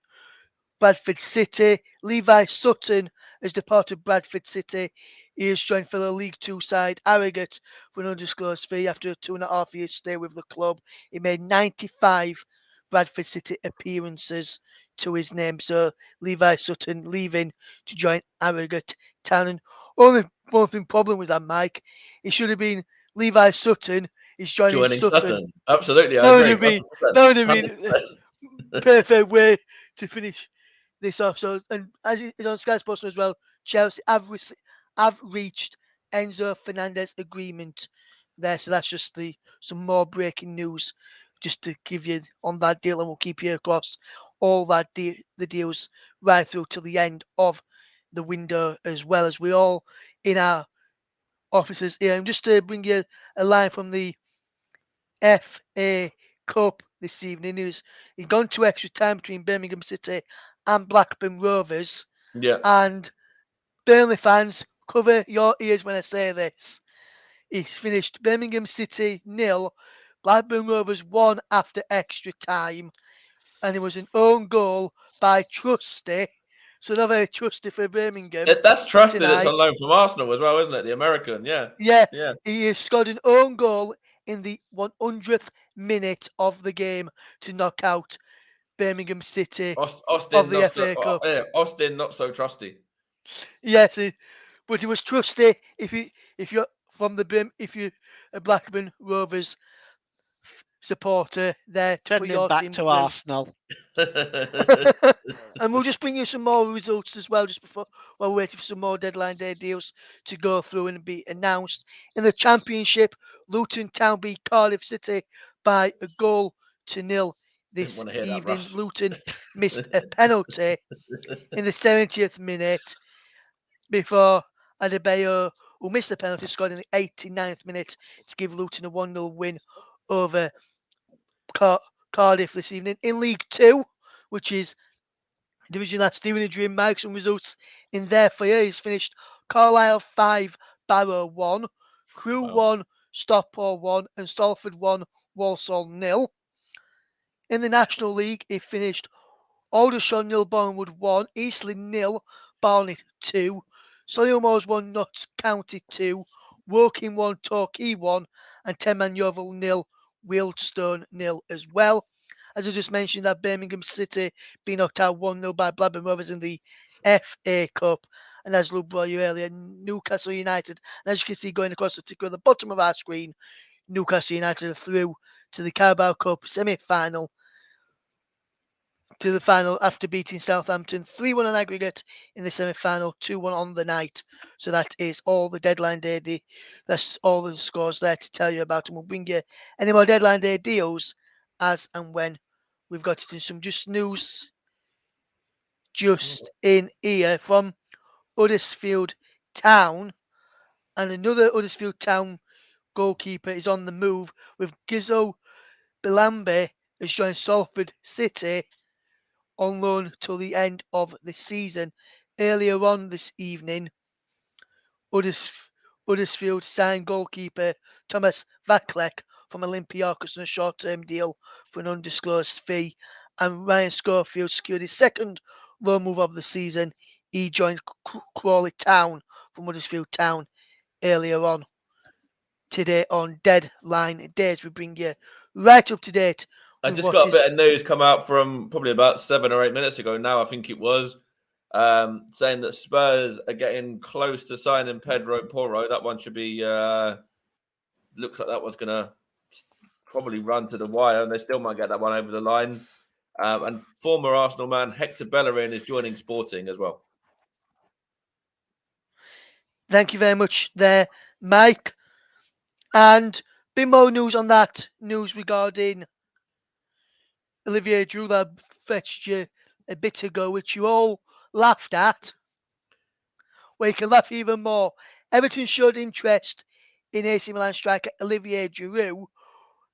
Bradford City. Levi Sutton has departed Bradford City. He has joined for the League Two side Harrogate for an undisclosed fee after a 2.5 year stay with the club. He made 95 Bradford City appearances to his name. So Levi Sutton leaving to join Harrogate Town. And only one thing problem with that, Mike, it should have been Levi Sutton is joining Joining Sutton. Sutton, absolutely, I That would agree. have been 100%, that would have been 100%. a perfect way to finish this off. So, and as it is on Sky Sports as well, Chelsea have reached Enzo Fernandez agreement there. So that's just some more breaking news just to give you on that deal, and we'll keep you across all the deals right through to the end of the window as well as we all in our offices here. And just to bring you a line from the FA Cup this evening. It's gone to extra time between Birmingham City and Blackburn Rovers. Yeah. And Burnley fans, cover your ears when I say this. It's finished Birmingham City 0, Blackburn Rovers 1 after extra time. And it was an own goal by Trusty. So not very trusty for Birmingham. That's Trusty that's on tonight. loan from Arsenal as well, isn't it? The American, yeah. Yeah, Yeah. he has scored an own goal in the 100th minute of the game to knock out Birmingham City of Austin, the FA Cup. Austin, not so trusty. Yes, but it was trusty if you're from if you're a Blackburn Rovers supporter there to Send put him your back team to through. Arsenal. And we'll just bring you some more results as well, just before while we're waiting for some more deadline day deals to go through and be announced. In the Championship, Luton Town beat Cardiff City by 1-0 this want to hear that, evening. Russ. Luton missed a penalty in the 70th minute before Adebayo, who missed the penalty, scored in the 89th minute to give Luton a 1-0 win over Cardiff this evening. In League Two, which is division that's Steven and Dream, marks and results in there for you. He's finished Carlisle 5, Barrow 1, Crew Wow. 1, Stockport 1, and Salford 1, Walsall 0. In the National League, he finished Aldershot 0, Bournemouth 1, Eastleigh 0, Barnet 2, Solihull Moors 1, Notts County 2, Woking 1, Torquay 1, and 10-man Yeovil 0, Wealdstone 0 as well. As I just mentioned, that Birmingham City being knocked out 1-0 by Blackburn Rovers in the FA Cup. And as Luke brought you earlier, Newcastle United, and as you can see going across the ticker at the bottom of our screen, Newcastle United are through to the Carabao Cup semi-final, to the final after beating Southampton 3-1 on aggregate in the semi-final, 2-1 on the night. So that is all the deadline day. That's all the scores there to tell you about, and we'll bring you any more deadline day deals as and when we've got it in. Some just news just in here from Huddersfield Town, and another Huddersfield Town goalkeeper is on the move, with Gizzo Bilambe has joined Salford City on loan till the end of the season. Earlier on this evening, Huddersfield signed goalkeeper Thomas Vaklek from Olympiacos on a short-term deal for an undisclosed fee, and Ryan Schofield secured his second loan move of the season. He joined Crawley Town from Huddersfield Town earlier on today on Deadline Days. We bring you right up to date. I just got a bit of news come out from probably about 7 or 8 minutes ago now, I think it was, saying that Spurs are getting close to signing Pedro Porro. That one should be, looks like that one's going to probably run to the wire, and they still might get that one over the line. And former Arsenal man Hector Bellerin is joining Sporting as well. Thank you very much there, Mike. And a bit more news on that, news regarding Olivier Giroud that fetched you a bit ago, which you all laughed at. Well, you can laugh even more. Everton showed interest in AC Milan striker Olivier Giroud.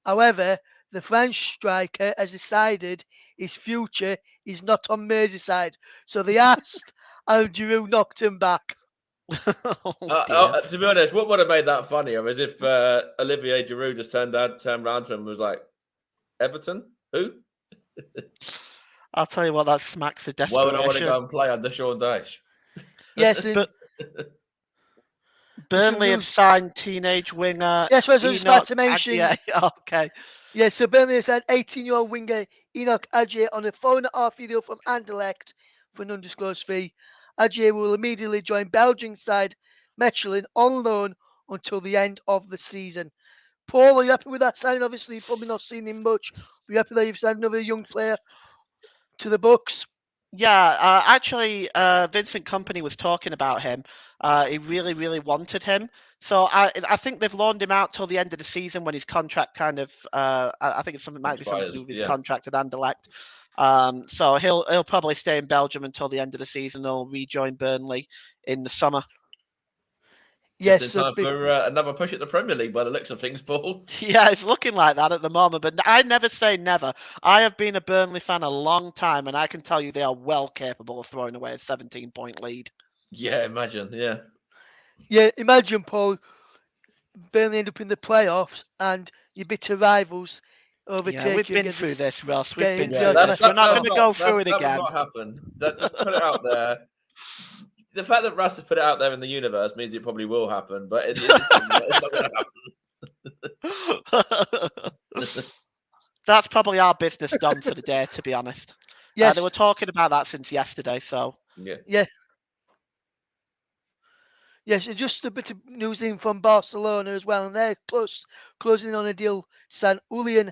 However, the French striker has decided his future is not on Merseyside. So they asked, and Giroud knocked him back. To be honest, what would have made that funnier is if Olivier Giroud just turned around to him and was like, Everton? Who? I'll tell you what, that smacks of Why desperation. would I want to go and play under Sean Dyche? Yes, but Burnley have signed teenage winger. Yes, I was about to mention. Yeah, okay. Yeah, so Burnley have signed 18-year-old winger Enoch Adjei on a 4.5-year deal from Anderlecht for an undisclosed fee. Adjei will immediately join Belgian side Mechelen on loan until the end of the season. Paul, are you happy with that signing? Obviously, you've probably not seen him much. Are you happy that you've signed another young player to the books? Yeah, actually, Vincent Kompany was talking about him. He really, really wanted him. So I think they've loaned him out till the end of the season when his contract kind of, I think it's something might be something to do with his contract at Anderlecht. So he'll probably stay in Belgium until the end of the season. He'll rejoin Burnley in the summer. Just in time for another push at the Premier League by the looks of things, Paul. Yeah, it's looking like that at the moment, but I never say never. I have been a Burnley fan a long time, and I can tell you they are well capable of throwing away a 17-point lead. Yeah, imagine, yeah. Yeah, imagine, Paul, Burnley end up in the playoffs and your bitter rivals overtake you. Yeah, we've been through this, Ross. We've been through this. We're not going to go through it again. That will not happen. Just put it out there. The fact that Russ has put it out there in the universe means it probably will happen, but it's not going to happen. That's probably our business done for the day, to be honest. Yes. They were talking about that since yesterday, so. Yeah. Yes, just a bit of news in from Barcelona as well, and they're closing on a deal to sign Julian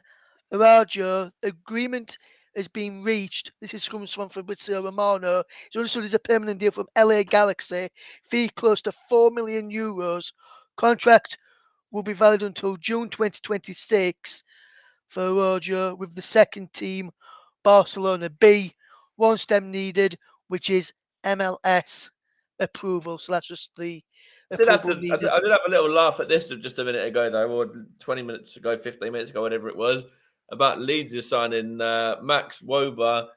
Araggio, agreement has been reached. Comes from Fabrizio Romano. It's understood as a permanent deal from LA Galaxy. Fee close to €4 million. Contract will be valid until June 2026 for Araggio, with the second team, Barcelona B. One step needed, which is MLS approval. So that's just the approval needed. I did have a little laugh at this just a minute ago, though, or 20 minutes ago, 15 minutes ago, whatever it was, about Leeds is signing Max Wober.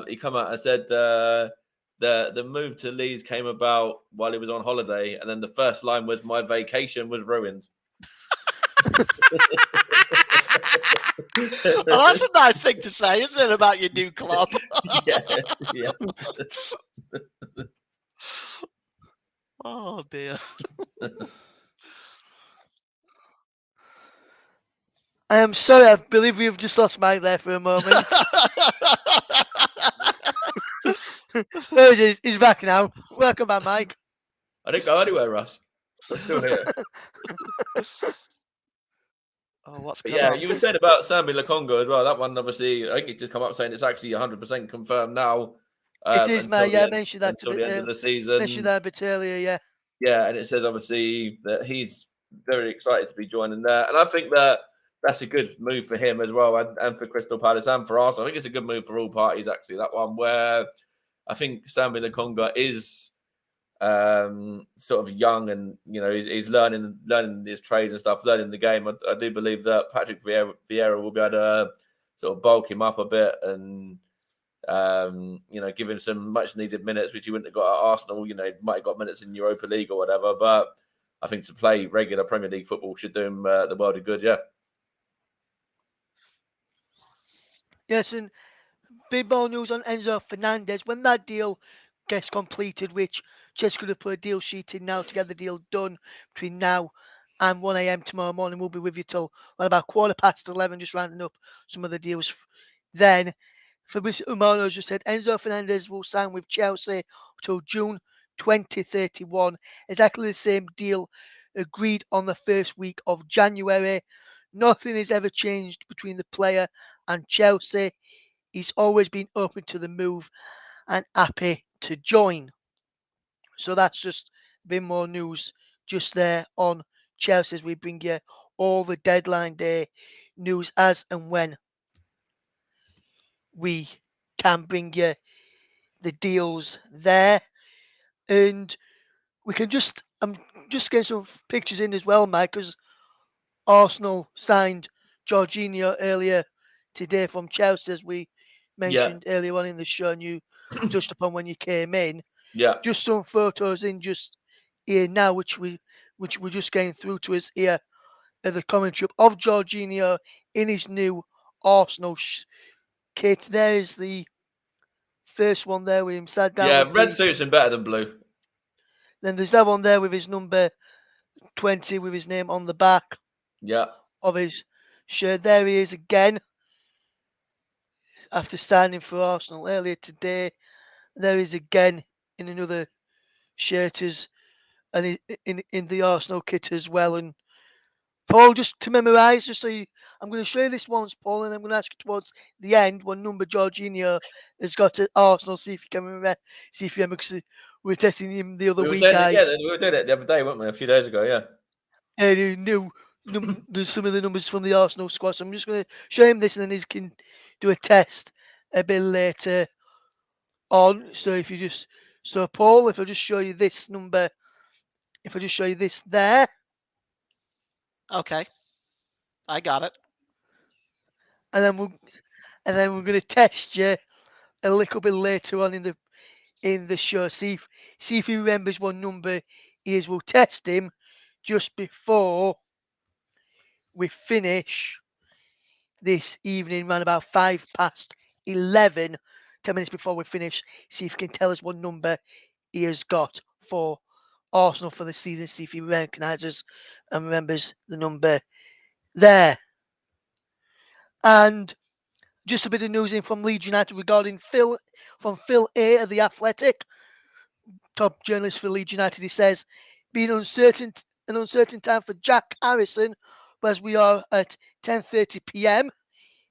He come out and said the move to Leeds came about while he was on holiday, and then the first line was, "My vacation was ruined." Well, that's a nice thing to say, isn't it, about your new club? yeah. Oh dear. I am sorry, I believe we've just lost Mike there for a moment. There it is. He's back now. Welcome back, Mike. I didn't go anywhere, Russ. I'm still here. Oh, what's But come yeah, on? you were saying about Sammy Lakonga as well. That one, obviously, I think it just come up saying it's actually 100% confirmed now. It is, until mate. the Yeah, I end, mentioned that until the end of the season. mentioned that a bit earlier. Yeah. Yeah, and it says obviously that he's very excited to be joining there, and I think that that's a good move for him as well, and for Crystal Palace and for Arsenal. I think it's a good move for all parties. Actually, that one where I think Sammy Lakonga is sort of young, and he's learning his trade and stuff, learning the game. I do believe that Patrick Vieira will be able to sort of bulk him up a bit and give him some much needed minutes, which he wouldn't have got at Arsenal. He might have got minutes in Europa League or whatever, but I think to play regular Premier League football should do him the world of good. Yeah. Yes, and big more news on Enzo Fernandez. When that deal gets completed, which Chelsea could have put a deal sheet in now to get the deal done between now and 1 a.m. tomorrow morning. We'll be with you till about 11:15, just rounding up some of the deals. Then Fabrizio Romano just said Enzo Fernandez will sign with Chelsea until June 2031. Exactly the same deal agreed on the first week of January. Nothing has ever changed between the player and Chelsea. He's always been open to the move and happy to join. So that's just a bit more news just there on Chelsea as we bring you all the deadline day news as and when we can bring you the deals there. And we can I'm just getting some pictures in as well, Mike, because Arsenal signed Jorginho earlier today from Chelsea, as we mentioned earlier on in the show, and you touched upon when you came in. Yeah. Just some photos in just here now, which we're just getting through to us here at the commentary of Jorginho in his new Arsenal kit. There's the first one there with him sat down. Yeah, with red the, suits him better than blue. Then there's that one there with his number 20 with his name on the back of his shirt. There he is again after signing for Arsenal earlier today. There he is again in another shirt and in the Arsenal kit as well. And Paul, just to memorise, just so I'm going to show you this once, Paul, and I'm going to ask you towards the end what number Jorginho has got at Arsenal. See if you can remember. See if you remember, because we were testing him the other We were week, doing guys. it, we were doing it the other day, weren't we? A few days ago, yeah. Who knew there's some of the numbers from the Arsenal squad. So I'm just going to show him this, and then he can do a test a bit later on. So Paul, if I just show you this number, if I just show you this there. Okay, I got it. And then we're going to test you a little bit later on in the show. See if he remembers what number he is. We'll test him just before we finish this evening, around about 11:05, 10 minutes before we finish. See if he can tell us what number he has got for Arsenal for the season. See if he recognises and remembers the number there. And just a bit of news in from Leeds United regarding Phil A of The Athletic, top journalist for Leeds United. He says, being an uncertain time for Jack Harrison, but as we are at 10:30 p.m.,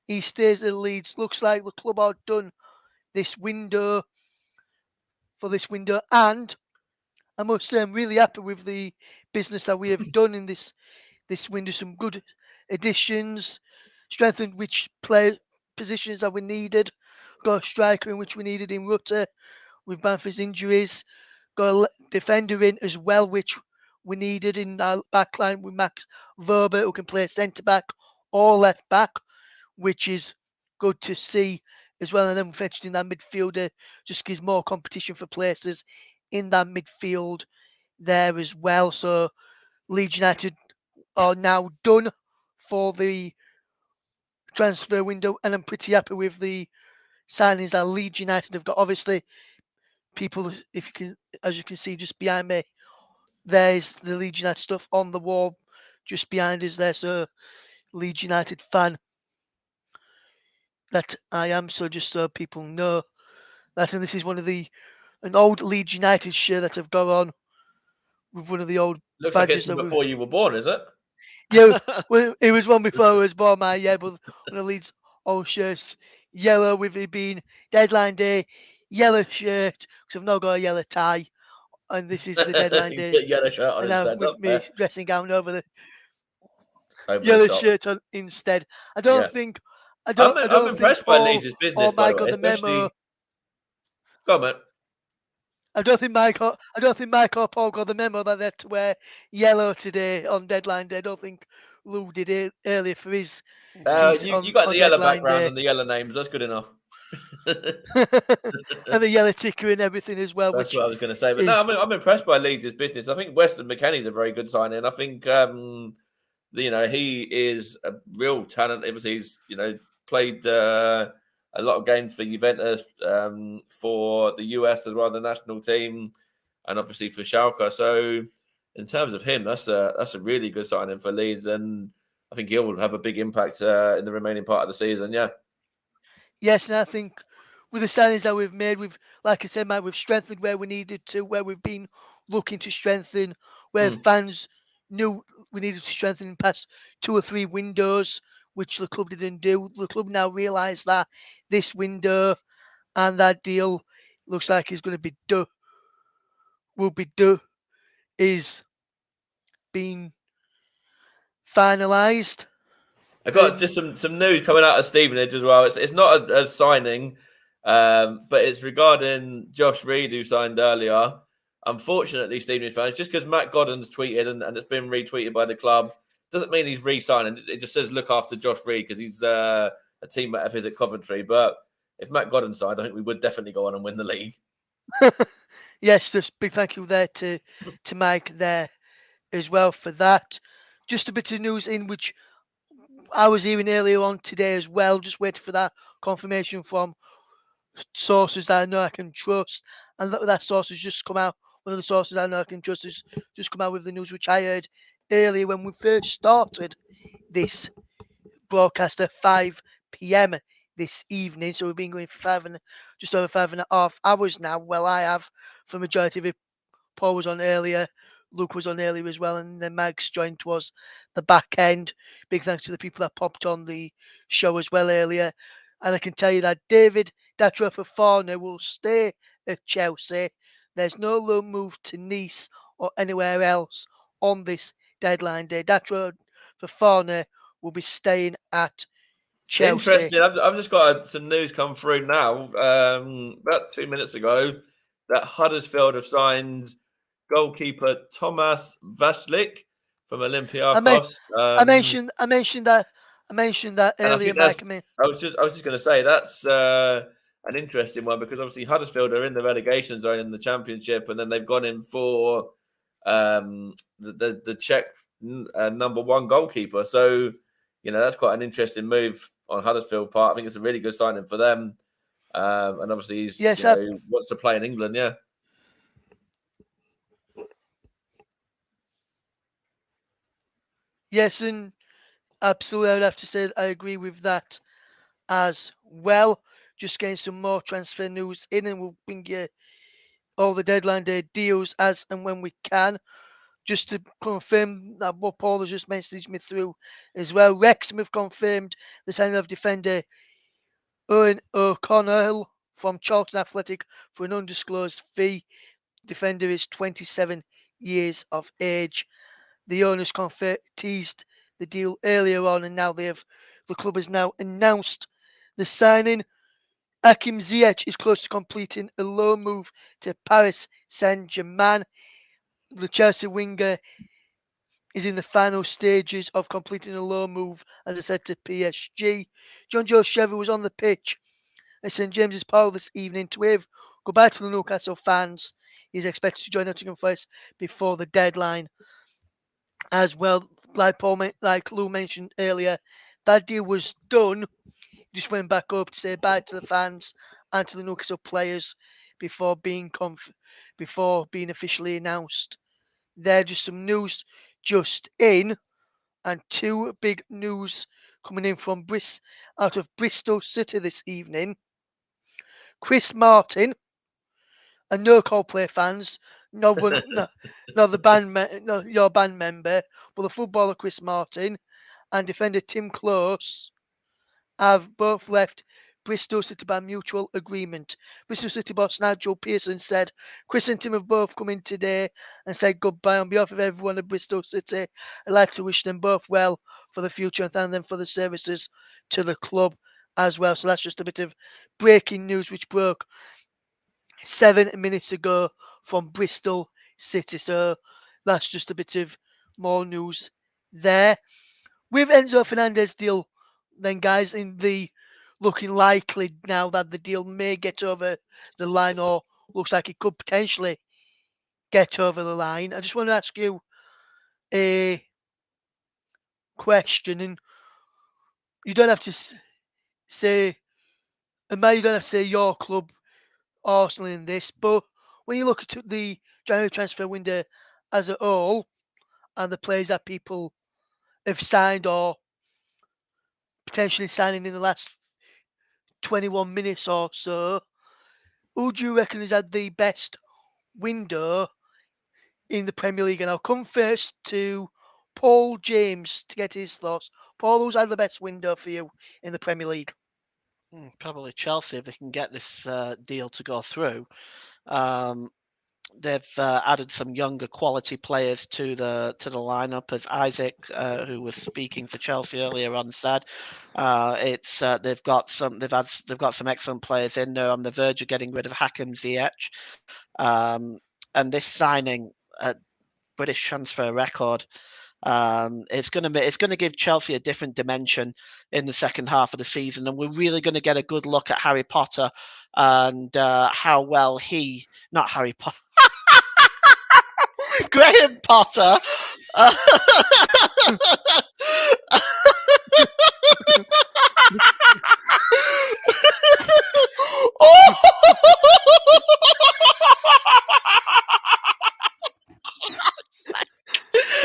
he stays at Leeds. Looks like the club are done this window for this window, and I must say I'm really happy with the business that we have done in this window. Some good additions, strengthened which play positions that we needed. Got a striker in which we needed in Rutter with Banford's injuries. Got a defender in as well, which we needed in our back line with Max Verber, who can play centre back or left back, which is good to see as well. And then we fetched in that midfielder, just gives more competition for places in that midfield there as well. So Leeds United are now done for the transfer window, and I'm pretty happy with the signings that Leeds United have got. Obviously, people, if you can, as you can see just behind me, there's the Leeds United stuff on the wall just behind us there. So Leeds United fan that I am. So just so people know that, and this is one of an old Leeds United shirt that I've got on with one of the old Looks like badges it's that we. before you were born, is it? Yeah, well, it was one before I was born, but one of Leeds' old shirts, yellow with it being deadline day, yellow shirt, because I've now got a yellow tie, and this is the deadline You day, get yellow shirt on and now instead. with That's me fair. dressing gown over the Over the yellow top. shirt on instead. I Yeah. don't think, I I'm don't think impressed by Paul Leeds' or business, by the Mike way, got the memo. especially. Go on, mate. I don't think Mike or Paul got the memo that they had to wear yellow today on deadline day. I don't think Lou did it earlier for his piece You got on the yellow deadline background day. and the yellow names. That's good enough. And the yellow ticker and everything as well. That's Which what I was going to say. But is, no, I'm impressed by Leeds' business. I think Weston McKennie's a very good signing. I think he is a real talent. Obviously, he's played a lot of games for Juventus, for the US as well, the national team, and obviously for Schalke. So, in terms of him, that's a really good signing for Leeds, and I think he'll have a big impact in the remaining part of the season. Yeah. yes, and I think with the signings that we've made, like I said, Mike, we've strengthened where we needed to, where we've been looking to strengthen, where fans knew we needed to strengthen in past 2 or 3 windows, which the club didn't do. The club now realise that this window and that deal looks like is going to be is being finalised. I got just some news coming out of Stevenage as well. It's not a signing, but it's regarding Josh Reed, who signed earlier. Unfortunately, Stevenage fans, just because Matt Godden's tweeted and it's been retweeted by the club, doesn't mean he's re-signing. It just says look after Josh Reed because he's a teammate of his at Coventry. But if Matt Godden signed, I think we would definitely go on and win the league. Yes, just big thank you there to Mike there as well for that. Just a bit of news in which I was hearing earlier on today as well. Just waiting for that confirmation from sources that I know I can trust, and that source has just come out. One of the sources I know I can trust has just come out with the news which I heard earlier when we first started this broadcast at 5 p.m. this evening. So we've been going for just over 5.5 hours now. Well, I have for majority of it. Paul was on earlier, Luke was on earlier as well, and then Mike's joined was the back end. Big thanks to the people that popped on the show as well earlier. And I can tell you that David Datro for Forner will stay at Chelsea. There's no loan move to Nice or anywhere else on this deadline day. Datro for Forner will be staying at Chelsea. Interesting. I've just got some news come through now. About 2 minutes ago, that Huddersfield have signed goalkeeper Thomas Vashlik from Olympiacos. I mentioned that And I earlier, think that's. Mike. I was just going to say that's an interesting one because obviously Huddersfield are in the relegation zone in the Championship, and then they've gone in for the Czech number one goalkeeper. So that's quite an interesting move on Huddersfield part. I think it's a really good signing for them, and obviously he's wants to play in England. Yeah. Yes, and absolutely, I would have to say I agree with that as well. Just getting some more transfer news in, and we'll bring you all the deadline day deals as and when we can. just to confirm that what Paul has just messaged me through as well, Wrexham have confirmed the signing of defender Owen O'Connell from Charlton Athletic for an undisclosed fee. Defender is 27 years of age. The owners teased the deal earlier on, and now the club has now announced the signing. Hakim Ziyech is close to completing a loan move to Paris Saint-Germain. The Chelsea winger is in the final stages of completing a loan move, as I said, to PSG. John Joe Chevy was on the pitch at St James's Park this evening to wave goodbye to the Newcastle fans. He's expected to join Nottingham Forest before the deadline as well. Like Lou mentioned earlier, that deal was done. Just went back up to say bye to the fans and to the Newcastle players before being officially announced. There, just some news just in, and two big news coming in from out of Bristol City this evening. Chris Martin, and no Coldplay fans, not the band, not your band member, but the footballer Chris Martin and defender Tim Close have both left Bristol City by mutual agreement. Bristol City boss Nigel Pearson said, Chris and Tim have both come in today and said goodbye on behalf of everyone at Bristol City. I'd like to wish them both well for the future and thank them for the services to the club as well. So that's just a bit of breaking news which broke 7 minutes ago from Bristol City. So that's just a bit of more news there. With Enzo Fernandez deal, then guys, in the looking likely now that the deal may get over the line, or looks like it could potentially get over the line. I just want to ask you a question, and you don't have to say, and you don't have to say your club, Arsenal, in this, but when you look at the January transfer window as a whole and the players that people have signed or potentially signing in the last 21 minutes or so, who do you reckon has had the best window in the Premier League? And I'll come first to Paul James to get his thoughts. Paul, who's had the best window for you in the Premier League? Probably Chelsea if they can get this deal to go through. They've added some younger quality players to the lineup, as Isaac, who was speaking for Chelsea earlier on, said. They've got some excellent players in there on the verge of getting rid of Hakim Ziyech, and this signing, British transfer record. It's going to give Chelsea a different dimension in the second half of the season, and we're really going to get a good look at Harry Potter and how well not Harry Potter, Graham Potter.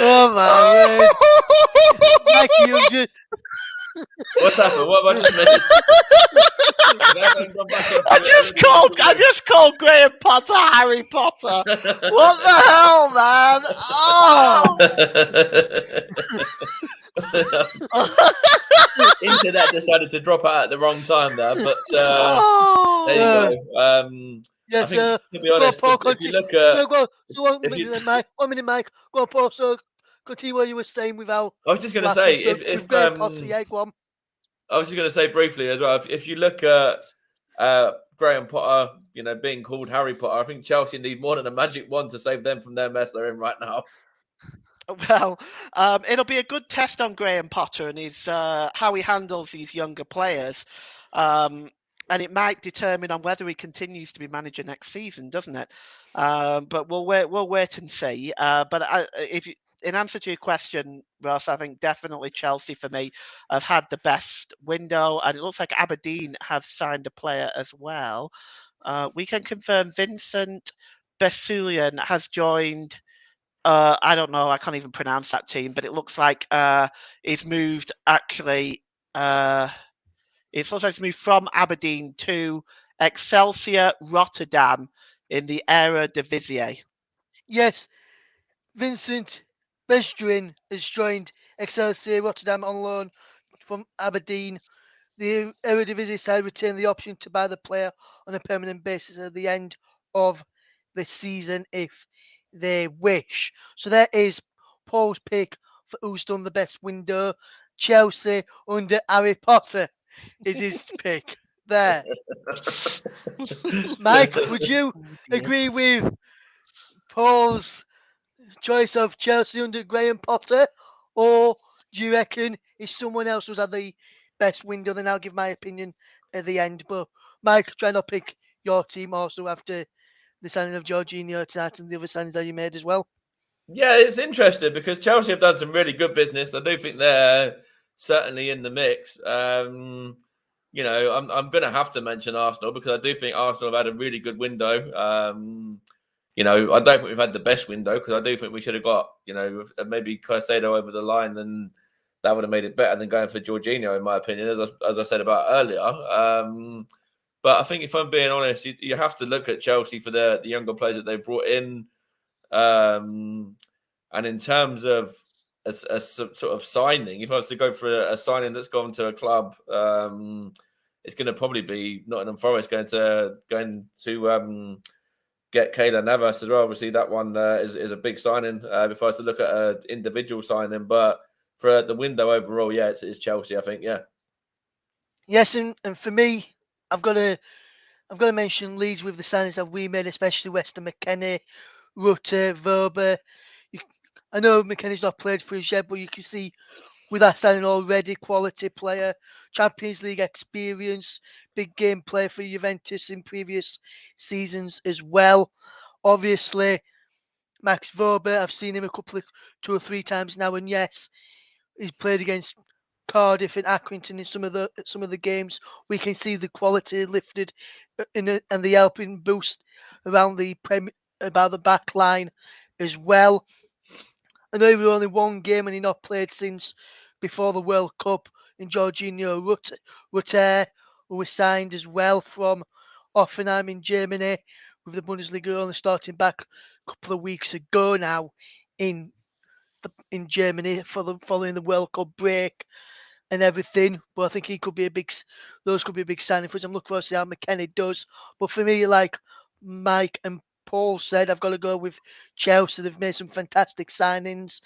Oh my word! Like you just. What's happened? What have I just missed? I just called Graham Potter Harry Potter. What the hell, man? Oh! Internet decided to drop out at the wrong time there, but there you go. Yeah, I think, so to be honest, if you look at, 1 minute, Mike. Go on, Paul. So continue what you were saying without. I was just going to say, if Graham Potter, yeah, go on. I was just going to say briefly as well, if you look at Graham Potter, being called Harry Potter, I think Chelsea need more than a magic wand to save them from their mess they're in right now. Well, it'll be a good test on Graham Potter and his how he handles these younger players, and it might determine on whether he continues to be manager next season, doesn't it? But we'll wait and see. But in answer to your question, Ross, I think definitely Chelsea for me have had the best window, and it looks like Aberdeen have signed a player as well. We can confirm Vincent Bessulian has joined. I don't know. I can't even pronounce that team, but it looks like he's moved. Actually, it's also moved from Aberdeen to Excelsior Rotterdam in the Eredivisie. Yes, Vincent Bestrin has joined Excelsior Rotterdam on loan from Aberdeen. The Eredivisie side retain the option to buy the player on a permanent basis at the end of the season if they wish. So there is Paul's pick for who's done the best window. Chelsea under Harry Potter is his pick. There. Mike, would you Oh, dear. agree with Paul's choice of Chelsea under Graham Potter? Or do you reckon if someone else was at the best window, then I'll give my opinion at the end? But Mike, try not pick your team also after the signing of Jorginho tonight and the other signings that you made as well. Yeah, it's interesting because Chelsea have done some really good business. I do think they're certainly in the mix. You know, I'm going to have to mention Arsenal because I do think Arsenal have had a really good window. You know, I don't think we've had the best window because I do think we should have got, you know, maybe Caicedo over the line, and that would have made it better than going for Jorginho, in my opinion, as I said about earlier. But I think if I'm being honest, you have to look at Chelsea for the younger players that they brought in. And in terms of a sort of signing, if I was to go for a signing that's gone to a club, it's going to probably be Nottingham Forest going to get Keylor Navas as well. Obviously, that one is a big signing. If I was to look at an individual signing, but for the window overall, yeah, it's Chelsea. I think, yeah. Yes, and for me, I've got to mention Leeds with the signings that we made, especially Weston McKennie, Rutter, Verber. I know McKennie's not played for us yet, but you can see with that signing already, quality player, Champions League experience, big game player for Juventus in previous seasons as well. Obviously, Max Verber, I've seen him two or three times now, and yes, he's played against Cardiff and Accrington in some of the games. We can see the quality lifted and the helping boost around about the back line as well. I know he was only one game and he not played since before the World Cup. And Jorginho Rutter, who was signed as well from Offenheim in Germany, with the Bundesliga only starting back a couple of weeks ago now in Germany following the World Cup break and everything. But I think he could be those could be a big signing for us. I'm looking forward to see how McKennie does. But for me, like Mike and Paul said, I've got to go with Chelsea. They've made some fantastic signings.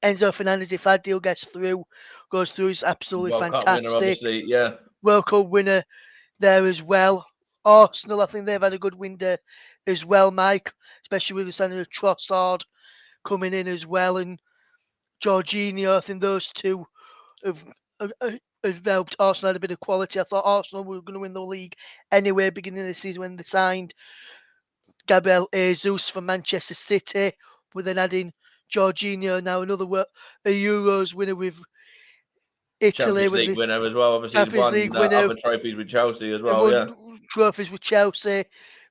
Enzo Fernandez, if that deal goes through, is absolutely World Cup fantastic. winner, obviously, yeah. World Cup winner there as well. Arsenal, I think they've had a good window as well, Mike, especially with the signing of Trossard coming in as well, and Jorginho. I think those two have helped Arsenal had a bit of quality. I thought Arsenal were going to win the league anyway, beginning of the season when they signed Gabriel Jesus from Manchester City, but then adding Jorginho, now another a Euros winner with Italy, Champions with League the winner as well. Obviously, he's Champions won League winner, other trophies with Chelsea as and well, yeah. won trophies with Chelsea,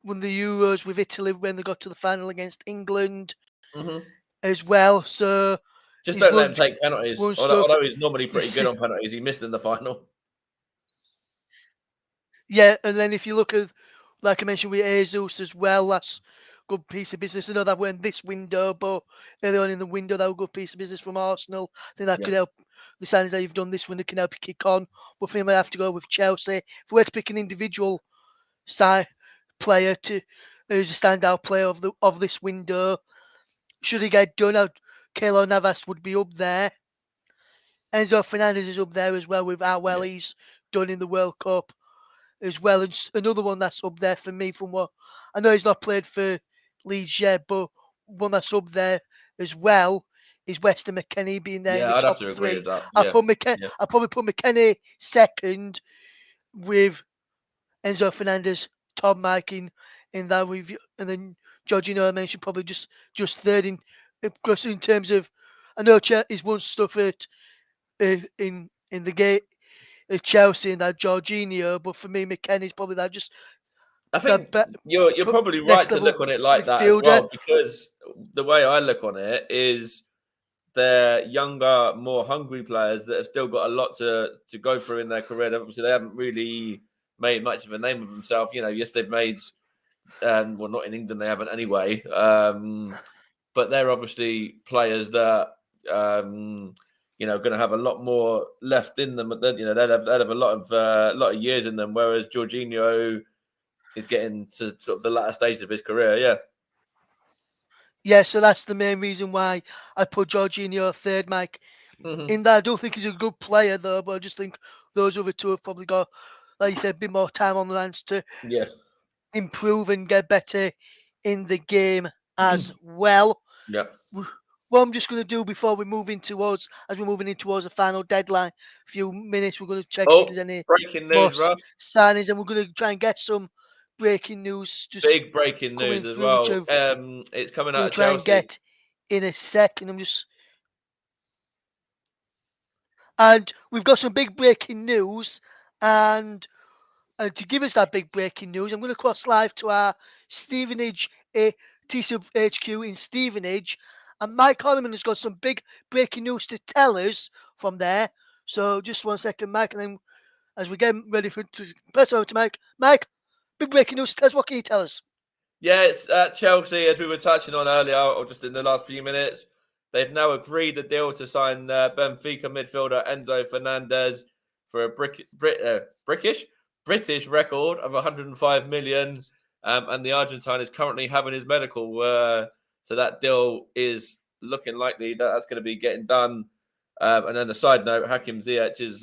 won the Euros with Italy when they got to the final against England as well. So just don't let him take penalties. Stuff. Although he's normally pretty good on penalties, he missed in the final. Yeah, and then if you look at, like I mentioned with Jesus as well, that's a good piece of business. I know that weren't this window, but early on in the window, that was a good piece of business from Arsenal. I think that could help the signings that you've done this window can help you kick on. But for him, I have to go with Chelsea. If we were to pick an individual player who's a standout player of this window, should he get done out, Keylor Navas would be up there. Enzo Fernandez is up there as well with how well he's done in the World Cup as well. And another one that's up there for me from what I know he's not played for Leeds yet, but one that's up there as well is Weston McKennie being there in the I'd top have to agree three. with that. I'll probably put McKennie second with Enzo Fernandez, Tom Mike in that review, and then Jorginho I mentioned probably just third in because in terms of I know he's won stuff at in the gate at Chelsea and that Jorginho, but for me McKennie's probably that just. I think you're probably right to look on it like that as well, because the way I look on it is they're younger, more hungry players that have still got a lot to go through in their career. Obviously, they haven't really made much of a name of themselves. You know, yes, they've made, well, not in England, they haven't anyway. but they're obviously players that going to have a lot more left in them. They'll have a lot of years in them. Whereas Jorginho is getting to sort of the latter stage of his career. Yeah. Yeah, so that's the main reason why I put Jorginho third, Mike. In that, I don't think he's a good player though, but I just think those other two have probably got, like you said, a bit more time on their hands to improve and get better in the game as well. Yeah. What I'm just going to do before we move in towards, as we're moving in towards the final deadline, a few minutes, we're going to check if there's any breaking more news, Russ. signings, and we're going to try and get some breaking news. Just big breaking news as well. It's coming out of try Chelsea. And get in a second. And we've got some big breaking news, and to give us that big breaking news, I'm going to cross live to our Stevenage T-Sub HQ in Stevenage, and Mike Holliman has got some big breaking news to tell us from there. So just 1 second, Mike, and then as we get ready to press over to Mike. Mike, big breaking news. Tell us, what can you tell us? Yeah, it's at Chelsea, as we were touching on earlier, or just in the last few minutes. They've now agreed a deal to sign Benfica midfielder Enzo Fernandez for a British record of 105 million, and the Argentine is currently having his medical. So that deal is looking likely that's going to be getting done. And then a side note, Hakim Ziyech is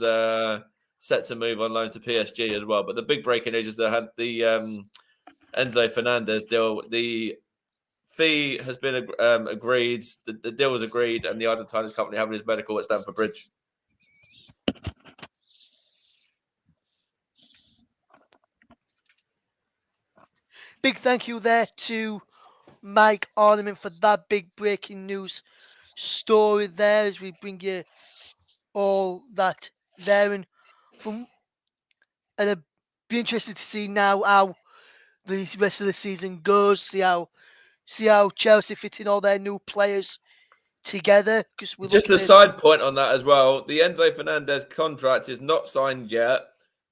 set to move on loan to PSG as well. But the big breaking news is that the Enzo Fernandez deal, the fee has been agreed, the deal was agreed, and the Argentine is currently having his medical at Stamford Bridge. Big thank you there to Mike Ornament for that big breaking news story there, as we bring you all that there. And I'd be interested to see now how the rest of the season goes, see how Chelsea fit in all their new players together. Because just a side point on that as well, the Enzo Fernandez contract is not signed yet,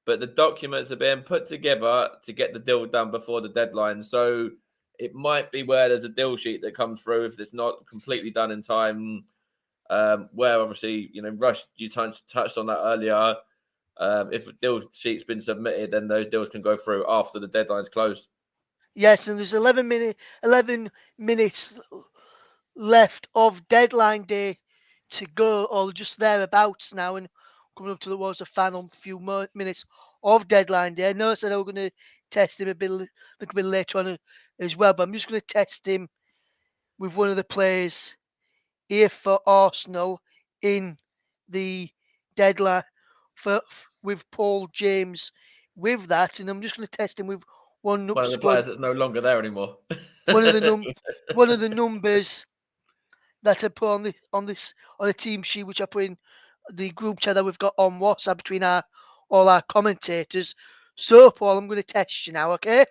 but the documents are being put together to get the deal done before the deadline. So it might be where there's a deal sheet that comes through if it's not completely done in time. Where obviously, Rush, you touched on that earlier. If a deal sheet's been submitted, then those deals can go through after the deadline's closed. Yes, and there's 11 minutes left of deadline day to go, or just thereabouts now, and coming up towards the final few minutes of deadline day. I know I said I was going to test him a bit later on as well, but I'm just going to test him with one of the players here for Arsenal in the deadline with Paul James with that, and I'm just going to test him with one of the players that's no longer there anymore. one of the numbers that I put on a team sheet, which I put in the group chat that we've got on WhatsApp between all our commentators. So, Paul, I'm going to test you now, okay?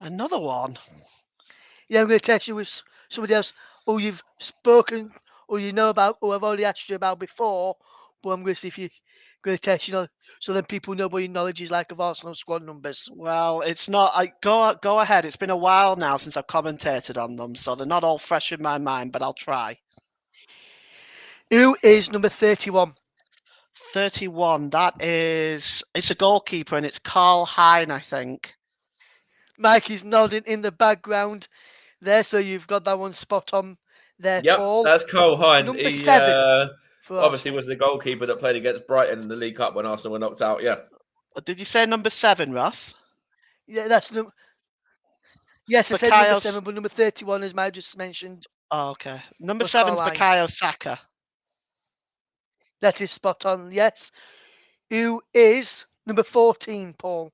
Another one. Yeah, I'm going to test you with somebody else who you've spoken or you know about, who I've already asked you about before. But I'm going to see if you're going to test, so then people know what your knowledge is like of Arsenal squad numbers. Well, it's not. Go ahead. It's been a while now since I've commentated on them, so they're not all fresh in my mind. But I'll try. Who is number 31? 31. It's a goalkeeper, and it's Carl Hein, I think. Mike is nodding in the background there, so you've got that one spot on there, yep, Paul. That's Carl Hein. Number 7. Obviously was the goalkeeper that played against Brighton in the League Cup when Arsenal were knocked out. Yeah. Did you say number 7, Russ? Yeah, that's number. Yes, I said number 7, but number 31, as Mike just mentioned. Oh, okay. Number 7 is Bukayo Saka. That is spot on, yes. Who is number 14, Paul?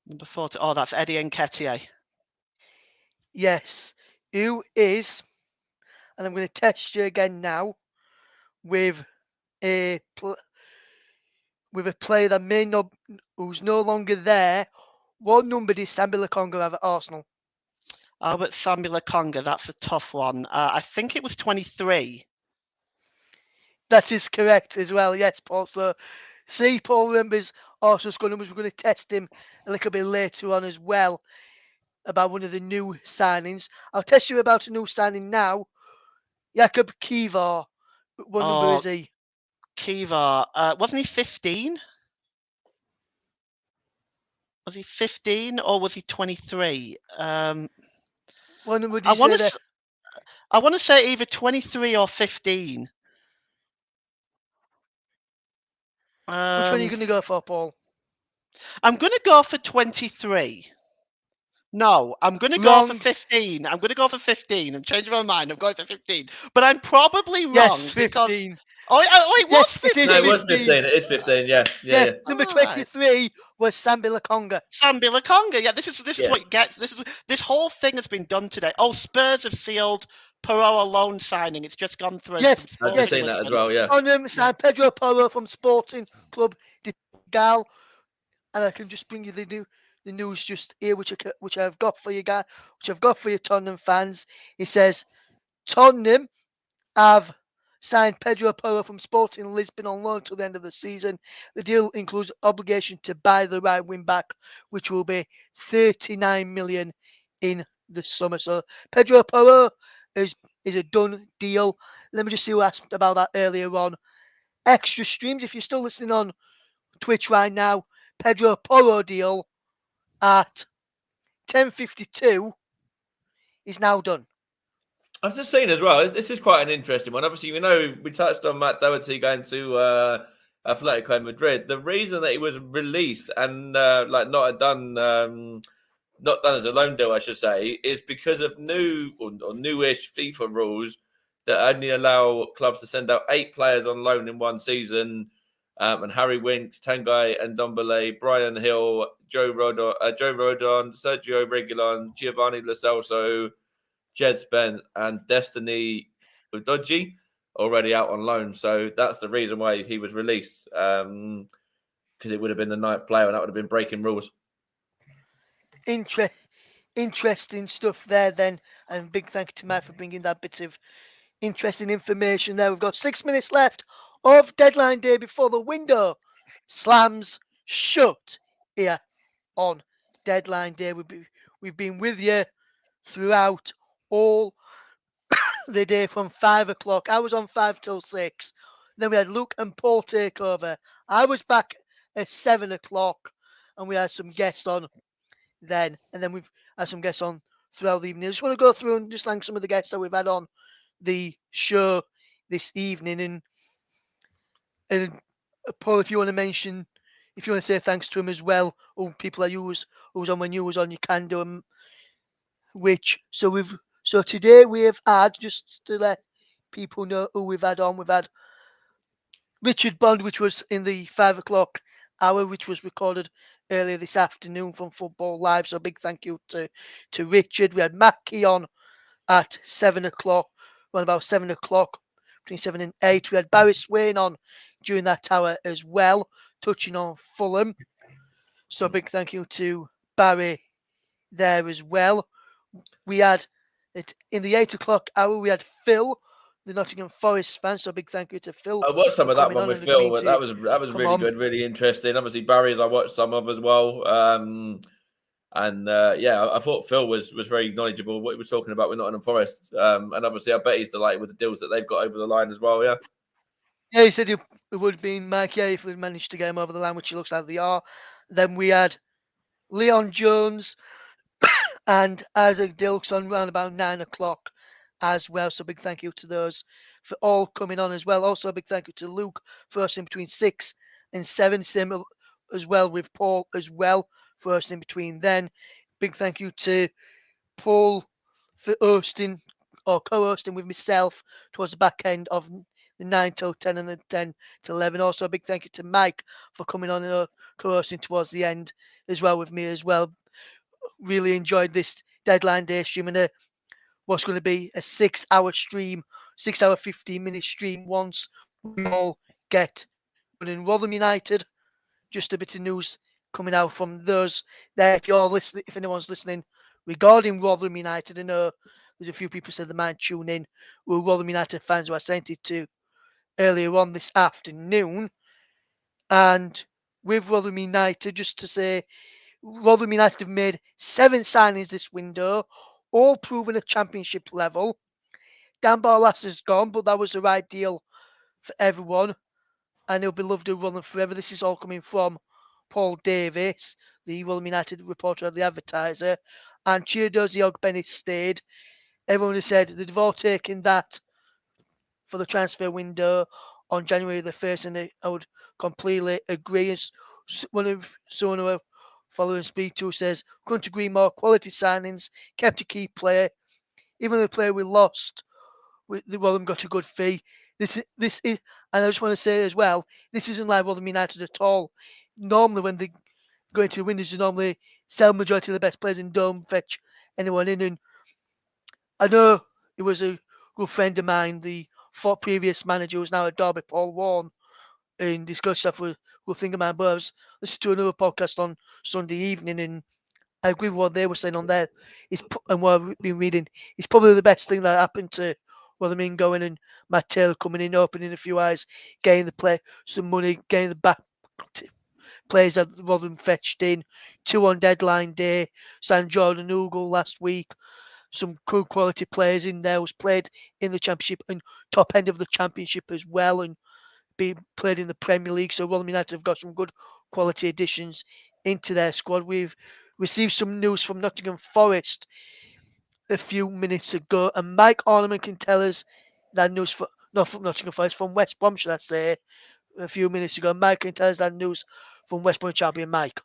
Number 14. Oh, that's Eddie Nketiah. Yes. Who is, and I'm going to test you again now, with a player that who's no longer there. What number did Sambi Lokonga have at Arsenal? Oh, but Sambi Lokonga, that's a tough one. I think it was 23. That is correct as well, yes, Paul. So, see, Paul remembers Arsenal squad numbers. We're going to test him a little bit later on as well about one of the new signings. I'll test you about a new signing now, Jakub Kivar. What number Oh, is he? Kiva, wasn't he 15? Was he 15 or was he 23? What number do I you want say there? to. I want to say either 23 or 15. Which one are you Um, going to go for, Paul? I'm going to go for 23. No, I'm going to go for Wrong. 15. I'm going to go for 15. I'm changing my mind. I'm going for 15. But I'm probably Yes, wrong because. 15. Oh, it was Yes, it is No, it 15. was 15. 15. It is 15. Yeah, yeah, Yeah, yeah. number All right. 23 was Sambi Lakonga. Sambi Lakonga. Yeah, this is Yeah. what it gets. This whole thing has been done today. Oh, Spurs have sealed Perot loan signing. It's just gone through Yes, from I've Sporting just yes. seen that as Lisbon. well. Yeah. On San Pedro Porro from Sporting Club de Gal. And I can just bring you the news just here, which I've got for you guys, which I've got for you Tottenham fans. It says Tottenham have signed Pedro Porro from Sporting Lisbon on loan till the end of the season. The deal includes obligation to buy the right wing back, which will be 39 million in the summer. So Pedro Porro is a done deal. Let me just see who asked about that earlier on. Extra streams, if you're still listening on Twitch right now, Pedro Porro deal at 10:52 is now done. I've just seen as well. This is quite an interesting one. Obviously, we touched on Matt Doherty going to Atletico Madrid. The reason that he was released and not done as a loan deal, I should say, is because of new or newish FIFA rules that only allow clubs to send out 8 players on loan in one season. And Harry Winks, Tanguy and Ndombele, Brian Hill, Joe Rodon, Sergio Reguilon, Giovanni Lo Celso, Jed Spence, and Destiny Udoji already out on loan. So that's the reason why he was released, because it would have been the 9th player and that would have been breaking rules. Interesting stuff there then, and big thank you to Matt for bringing that bit of interesting information there. We've got 6 minutes left of deadline day before the window slams shut here on deadline day. We've been with you throughout all the day from 5 o'clock. I was on 5 till 6. Then we had Luke and Paul take over. I was back at 7 o'clock, and we had some guests on then. And then we've had some guests on throughout the evening. I just want to go through and just thank some of the guests that we've had on the show this evening. And Paul, if you want to say thanks to him as well, or people that who was on when you was on, you can do them. So today we have had, just to let people know who we've had on. We've had Richard Bond, which was in the 5 o'clock hour, which was recorded earlier this afternoon from Football Live. So a big thank you to Richard. We had Mackie on at 7 o'clock, around about 7 o'clock, between 7 and 8. We had Barry Swain on during that hour as well, touching on Fulham. So a big thank you to Barry there as well. We had it in the 8 o'clock hour. We had Phil, the Nottingham Forest fan. So a big thank you to Phil. I watched some of that one with Phil. But That was really on. good, really interesting. Obviously, Barry's I watched some of as well. I thought Phil was very knowledgeable what he was talking about with Nottingham Forest. And obviously, I bet he's delighted with the deals that they've got over the line as well. Yeah. Yeah, he said it would have been Mike if we managed to get him over the line, which it looks like they are. Then we had Leon Jones and Isaac Dilkson around about 9 o'clock as well. So big thank you to those for all coming on as well. Also a big thank you to Luke for us in between 6 and 7. Same as well with Paul as well for us in between then. Big thank you to Paul for hosting or co-hosting with myself towards the back end of the 9 till 10 and the 10 till 11. Also a big thank you to Mike for coming on and co-hosting towards the end as well with me as well. Really enjoyed this deadline day stream, and what's going to be a 6-hour stream, 6-hour 15-minute stream once we all get running. Rotherham United, just a bit of news coming out from those there. If you're listening, if anyone's listening regarding Rotherham United, I know there's a few people said they might tune in who are Rotherham United fans who I sent it to earlier on this afternoon. And with Rotherham United, just to say, Rotherham United have made 7 signings this window, all proven at championship level. Dan Barlas is gone, but that was the right deal for everyone, and he'll be loved and running forever. This is all coming from Paul Davis, the William United reporter of the Advertiser, and Chiadozie Ogbenny stayed. Everyone has said they've all taken that for the transfer window on January the 1st, and I would completely agree. As someone who I follow and speak to says, couldn't agree more. Quality signings, kept a key player. Even the player we lost, Rotherham got a good fee. This is, and I just want to say as well, this isn't like Rotherham United at all. Normally, when they go into the windows, they normally sell majority of the best players and don't fetch anyone in. And I know it was a good friend of mine, the previous manager who's now at Derby, Paul Warren, and discussed stuff with a thing of mine. But I was listening to another podcast on Sunday evening, and I agree with what they were saying on there. And what I've been reading, it's probably the best thing that happened to Rotherham going and Matt Taylor coming in, opening a few eyes, getting the play some money, getting the back players that Rotherham fetched in. 2 on deadline day. San Jordan Ugal last week. Some good quality players in there. Was played in the Championship and top end of the Championship as well, and being played in the Premier League. So Rotherham United have got some good quality additions into their squad. We've received some news from Nottingham Forest a few minutes ago, and Mike Ornament can tell us that news not from Nottingham Forest, from West Brom, should I say, a few minutes ago. Mike can tell us that news from West Brom champion Mike.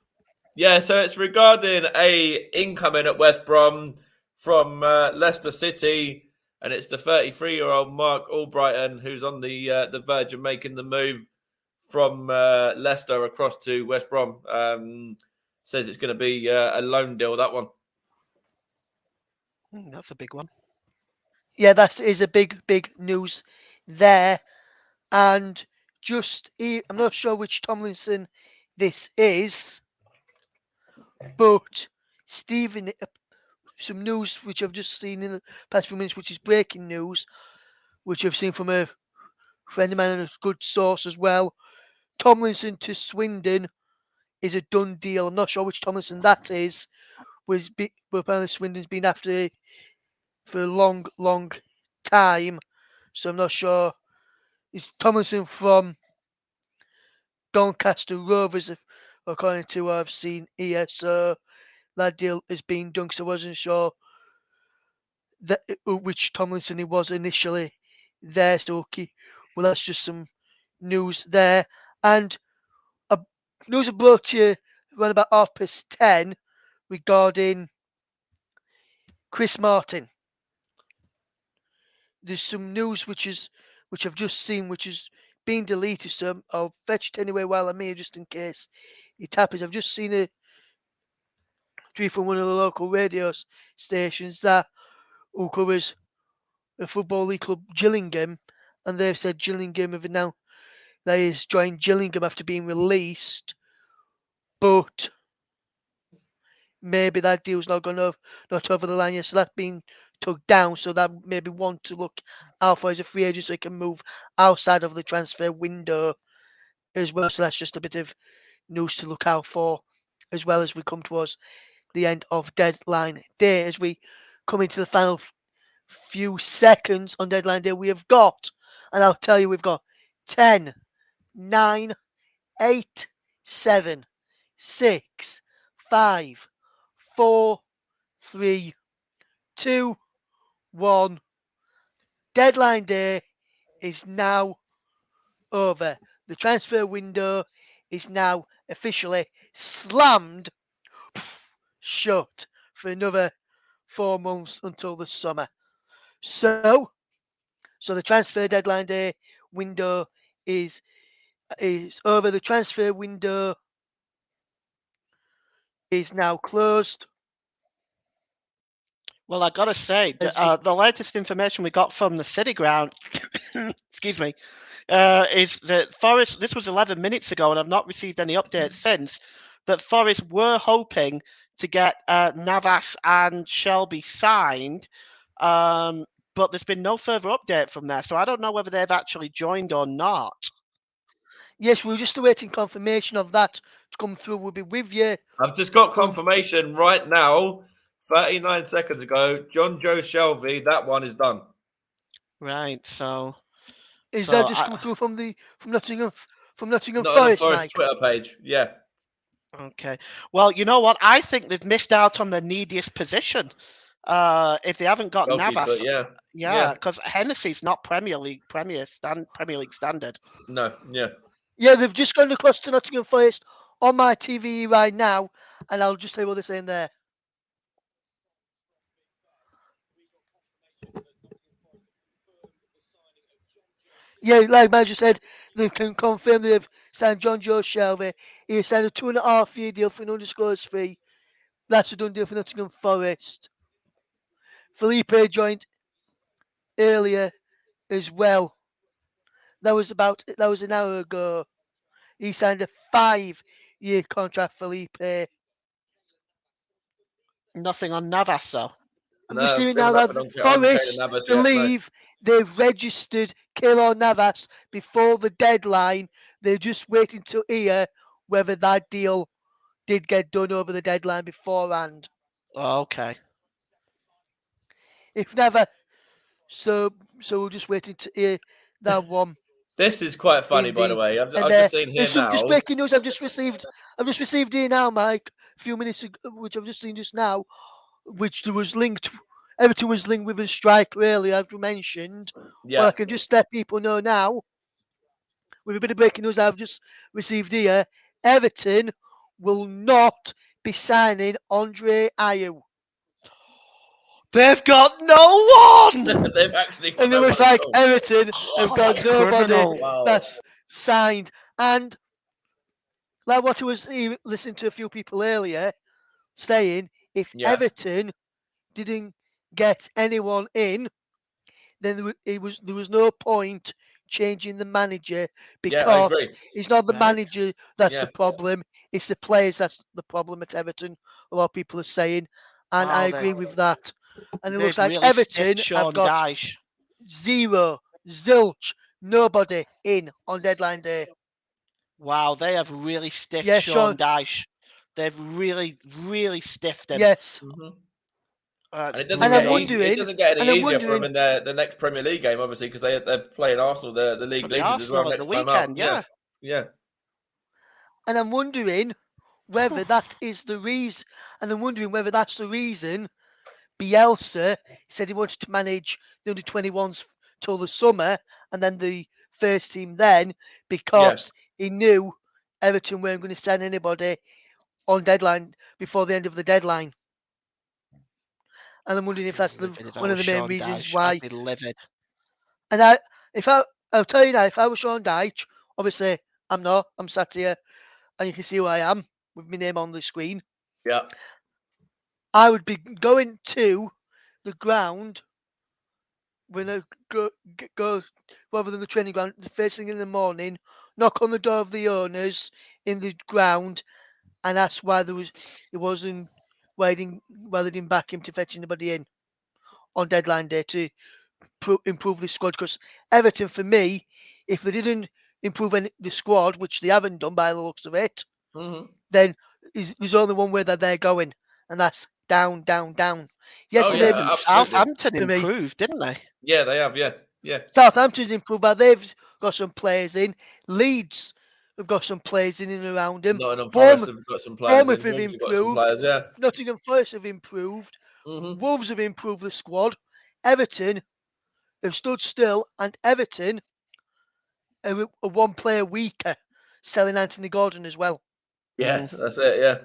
Yeah, so it's regarding a incoming at West Brom from Leicester City, and it's the 33-year-old Mark Albrighton who's on the verge of making the move from Leicester across to West Brom. Says it's going to be a loan deal, that one. That's a big one. Yeah, that is a big news there. And I'm not sure which Tomlinson this is, but Stephen, some news which I've just seen in the past few minutes, which is breaking news, which I've seen from a friend of mine and a good source as well. Tomlinson to Swindon is a done deal. I'm not sure which Tomlinson that is, but apparently Swindon's been after for a long time, so I'm not sure. It's Tomlinson from Doncaster Rovers, according to what I've seen here. So that deal is being done. So I wasn't sure which Tomlinson he was initially there. So well, that's just some news there. And news I brought to you around about 10:30 regarding Chris Martin. There's some news which I've just seen, which is being deleted. So I'll fetch it anyway while I'm here, just in case it happens. I've just seen a tweet from one of the local radio stations that who covers a football league club, Gillingham, and they've said Gillingham have announced that he's joined Gillingham after being released, but maybe that deal's not over the line yet, so that's been tugged down. So that maybe one to look out for as a free agent, so he can move outside of the transfer window as well. So that's just a bit of news to look out for, as well as we come towards the end of deadline day. As we come into the final few seconds on deadline day, we have got, and I'll tell you, we've got 10, 9, 8, 7, 6, 5, 4, 3, 2, 1. Deadline day is now over. The transfer window is now officially slammed shut for another 4 months until the summer. So the transfer deadline day window is over. The transfer window is now closed. Well, I gotta say, the latest information we got from the City Ground, excuse me, is that Forest. This was 11 minutes ago, and I've not received any updates since. That Forest were hoping to get Navas and Shelby signed, but there's been no further update from there. So I don't know whether they've actually joined or not. Yes, we're just awaiting confirmation of that to come through. We'll be with you. I've just got confirmation right now, 39 seconds ago. John Joe Shelby, that one is done. Right. So Is So that just I- come through from Nottingham Nottingham Forest, Forest Mike? Twitter page. Yeah. okay. Well, you know what? I think they've missed out on the neediest position. If they haven't got Goalkeeper. Navas, Yeah. yeah, because Hennessy's not Premier League standard. No. Yeah. Yeah, they've just gone across to Nottingham Forest on my TV right now, and I'll just tell you what they're saying there. Yeah, like Manager said, they can confirm they've signed John Joe Shelby. He signed a 2.5-year deal for an undisclosed fee. That's a done deal for Nottingham Forest. Felipe joined earlier as well. That was an hour ago. He signed a 5-year contract, Felipe. Nothing on Navas, though. I'm just No, doing still now that nothing on Keylor Forest Navas yet. No. believe they've registered Keylor Navas before the deadline. They're just waiting to hear whether that deal did get done over the deadline beforehand. Oh, okay. If never, so we're just waiting to hear that one. This is quite funny, by the way. I've just seen here there's some now. just breaking news I've just received here now, Mike, a few minutes ago, which I've just seen just now, which there was linked. Everton was linked with a striker earlier, as we mentioned. Yeah. Well, I can just let people know now, with a bit of breaking news I've just received here, Everton will not be signing Andre Ayew. They've got no one. They've actually got And it no looks one at like all. Everton have Oh, got that's nobody criminal. Wow. that's signed. And like what I was listening to a few people earlier saying, if Yeah. Everton didn't get anyone in, then there was no point changing the manager, Yeah, I because agree. it's not the Right. manager that's Yeah. the problem, it's the players that's the problem at Everton. A lot of people are saying, and Wow, I they've- agree with that. And it They've looks like really Everton stiffed have Sean got Dyche. zero, zilch, nobody in on deadline day. Wow, they have really stiffed Yeah, Sean Sean. Dyche. They've really, really stiffed him. Yes. Mhm. That's And it doesn't And I'm get easy. It wondering- doesn't get any and I'm easier for them wondering- in the next Premier League game, obviously, because they're playing Arsenal, the league For the leaders as well Arsenal at next the time out. weekend, yeah. Yeah. And I'm wondering whether that is the reason. And I'm wondering whether that's the reason Bielsa said he wanted to manage the under-21s till the summer and then the first team then, because he knew Everton weren't going to send anybody on deadline before the end of the deadline. And I'm wondering if that's one of the main reasons why. I'd be livid. And I'll tell you now, if I was Sean Dyche, obviously I'm not. I'm sat here, and you can see who I am with my name on the screen. Yeah. I would be going to the ground when I go rather than the training ground, the first thing in the morning, knock on the door of the owners in the ground, and ask why they didn't back him to fetch anybody in on deadline day to improve the squad. Because Everton, for me, if they didn't improve the squad, which they haven't done by the looks of it, then there's only one way that they're going, and that's down, down, down. Yesterday, Even Southampton for me, improved, didn't they? Yeah, they have. Yeah. Southampton's improved, but they've got some players in. Leeds have got some players in and around them. Nottingham Forest have got some players. Bournemouth have Wolves have got some improved. players, yeah. Nottingham Forest have improved. Wolves have improved the squad. Everton have stood still, and Everton are one player weaker, selling Anthony Gordon as well. Yeah, that's it, yeah.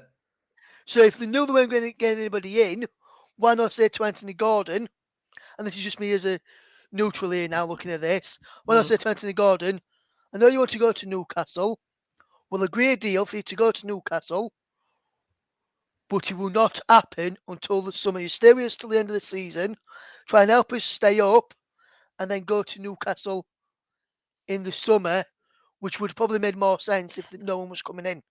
So if they knew they weren't going to get anybody in, why not say to Anthony Gordon, and this is just me as a neutral here now looking at this, why not say to Anthony Gordon, I know you want to go to Newcastle, we'll agree a deal for you to go to Newcastle, but it will not happen until the summer. You stay with us till the end of the season, try and help us stay up, and then go to Newcastle in the summer, which would probably made more sense if no one was coming in.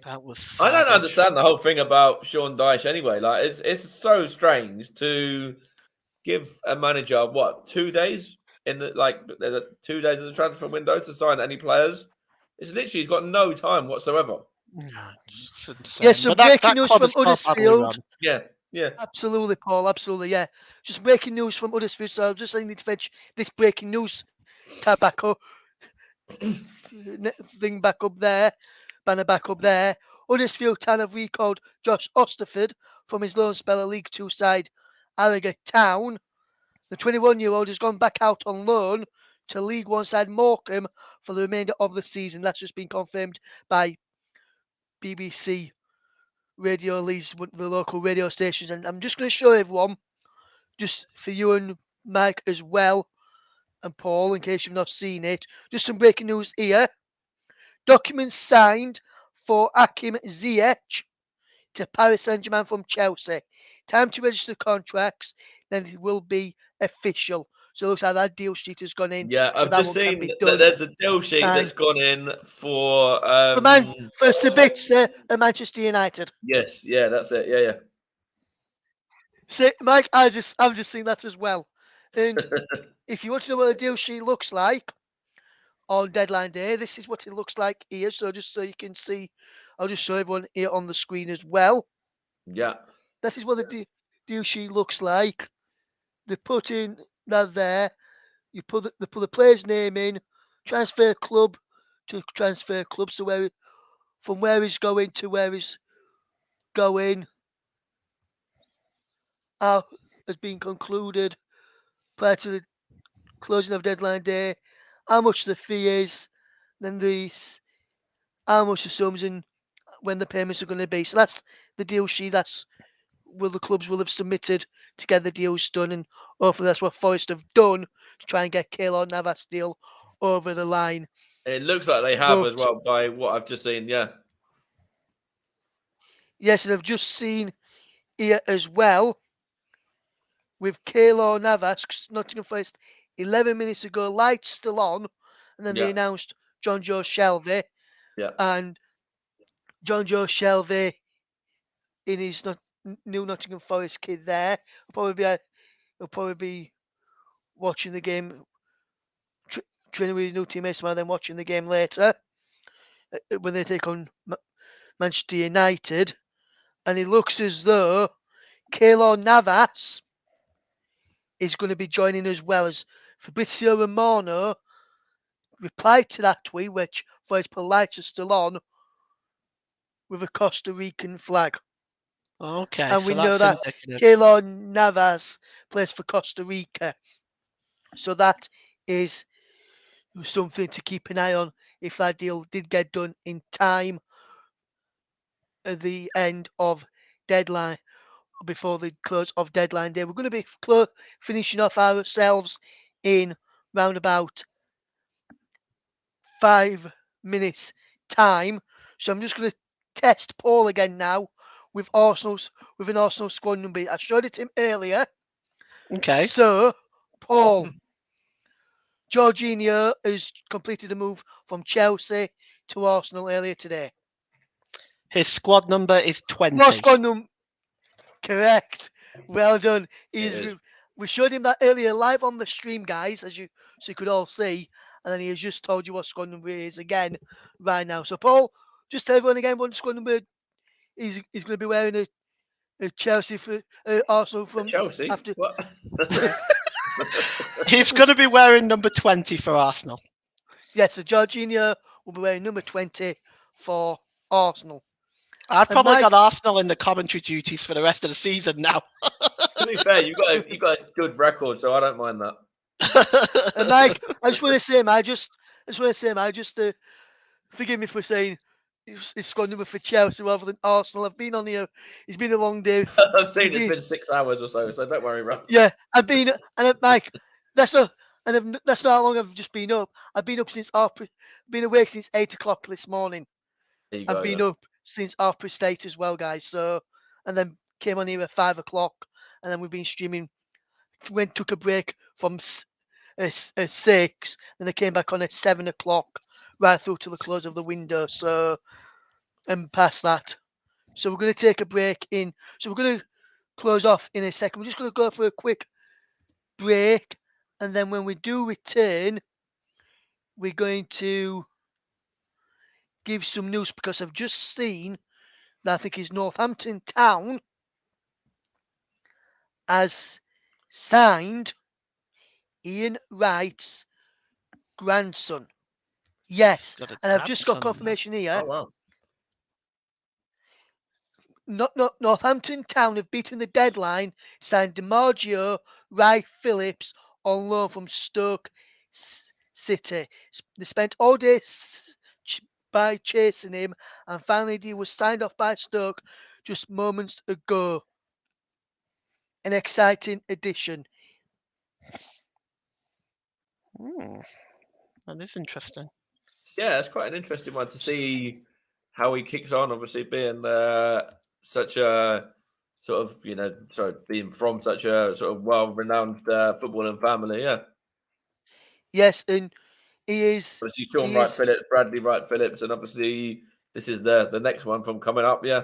That was. I don't understand the whole thing about Sean Dyche anyway. Like, it's so strange to give a manager 2 days in the 2 days of the transfer window to sign any players. It's literally he's got no time whatsoever. Yes, so but breaking that news club from is so badly Huddersfield. run. Yeah. Yeah. Absolutely, Paul. Absolutely, yeah. Just breaking news from Huddersfield. So I'm just saying need to fetch this breaking news tab back up, thing back up there, banner back up there. Huddersfield Town have recalled Josh Osterford from his loan spell at League Two side Harrogate Town. The 21-year-old has gone back out on loan to League One side Morecambe for the remainder of the season. That's just been confirmed by BBC Radio Leeds, the local radio stations. And I'm just going to show everyone, just for you and Mike as well, and Paul, in case you've not seen it, just some breaking news here. Documents signed for Hakim Ziyech to Paris Saint-Germain from Chelsea. Time to register contracts, then it will be official. So it looks like that deal sheet has gone in. Yeah, So I've that just one can seen be that done. there's a deal sheet Time. that's gone in for For Sabitzer at Manchester United. yes, yeah, that's it. Yeah, So, Mike, I've just seen that as well. And if you want to know what a deal sheet looks like on deadline day, this is what it looks like here. So just so you can see, I'll just show everyone here on the screen as well. yeah. That is what the deal sheet looks like. They put in that there. They put the player's name in, transfer club to transfer club. So from where he's going to where he's going, has been concluded prior to the closing of deadline day. How much the fee is, then how much the sums and when the payments are going to be. So that's the deal sheet. That's will the clubs will have submitted to get the deals done, and hopefully that's what Forest have done to try and get Keylor Navas deal over the line. It looks like they have as well by what I've just seen. Yeah. Yes, and I've just seen here as well with Keylor Navas, Nottingham Forest, 11 minutes ago, lights still on, and then they announced John Joe Shelvey. Yeah. And John Joe Shelvey in his new Nottingham Forest kid there. He'll probably be watching the game, training with his new teammates, and then watching the game later when they take on Manchester United. And it looks as though Keylor Navas is going to be joining as well, as Fabrizio Romano replied to that tweet, which for his polite is still on, with a Costa Rican flag. Okay, and so we that's know that indicative. Keylor Navas plays for Costa Rica. So that is something to keep an eye on if that deal did get done in time at the end of deadline, before the close of deadline day. We're going to be finishing off ourselves in round about 5 minutes time. So I'm just going to test Paul again now with an Arsenal squad number. I showed it to him earlier. Okay. So, Paul, Jorginho has completed a move from Chelsea to Arsenal earlier today. His squad number is 20. No, squad number. Correct. Well done. We showed him that earlier live on the stream, guys, so you could all see. And then he has just told you what squad number he is again right now. So, Paul, just tell everyone again what squad number he's going to be wearing a Chelsea for Arsenal from Chelsea. after. What? He's going to be wearing number 20 for Arsenal. Yes, so Jorginho will be wearing number 20 for Arsenal. I've probably got Arsenal in the commentary duties for the rest of the season now. To be fair, you got a good record, so I don't mind that. And Mike, I just want to say, forgive me for saying it's squad number for Chelsea rather than Arsenal. I've been on here. It's been a long day. I've seen it's been 6 hours or so don't worry, bro. Yeah, Mike. That's not how long I've just been up. I've been up since been awake since 8 o'clock this morning. I've been up since half past 8 as well, guys. So, and then came on here at 5 o'clock, and then we've been streaming. Took a break from 6, then I came back on at 7 o'clock, right through to the close of the window. So, and past that. So we're going to take a break in. So we're going to close off in a second. We're just going to go for a quick break, and then when we do return, we're going to give some news, because I've just seen that I think it's Northampton Town has signed Ian Wright's grandson. Yes, Got a and I've just got grandson now. confirmation here. Oh wow. Northampton Town have beaten the deadline, signed DiMaggio Wright Phillips on loan from Stoke City. They spent all day by chasing him, and finally he was signed off by Stoke just moments ago. An exciting addition. That is interesting. Yeah, it's quite an interesting one to see how he kicks on. Obviously, being such a sort of, being from such a sort of well-renowned footballing family. Yeah, Yes, and he is. obviously Sean He Wright is. Phillips, Bradley Wright Phillips, and obviously this is the next one from coming up. Yeah,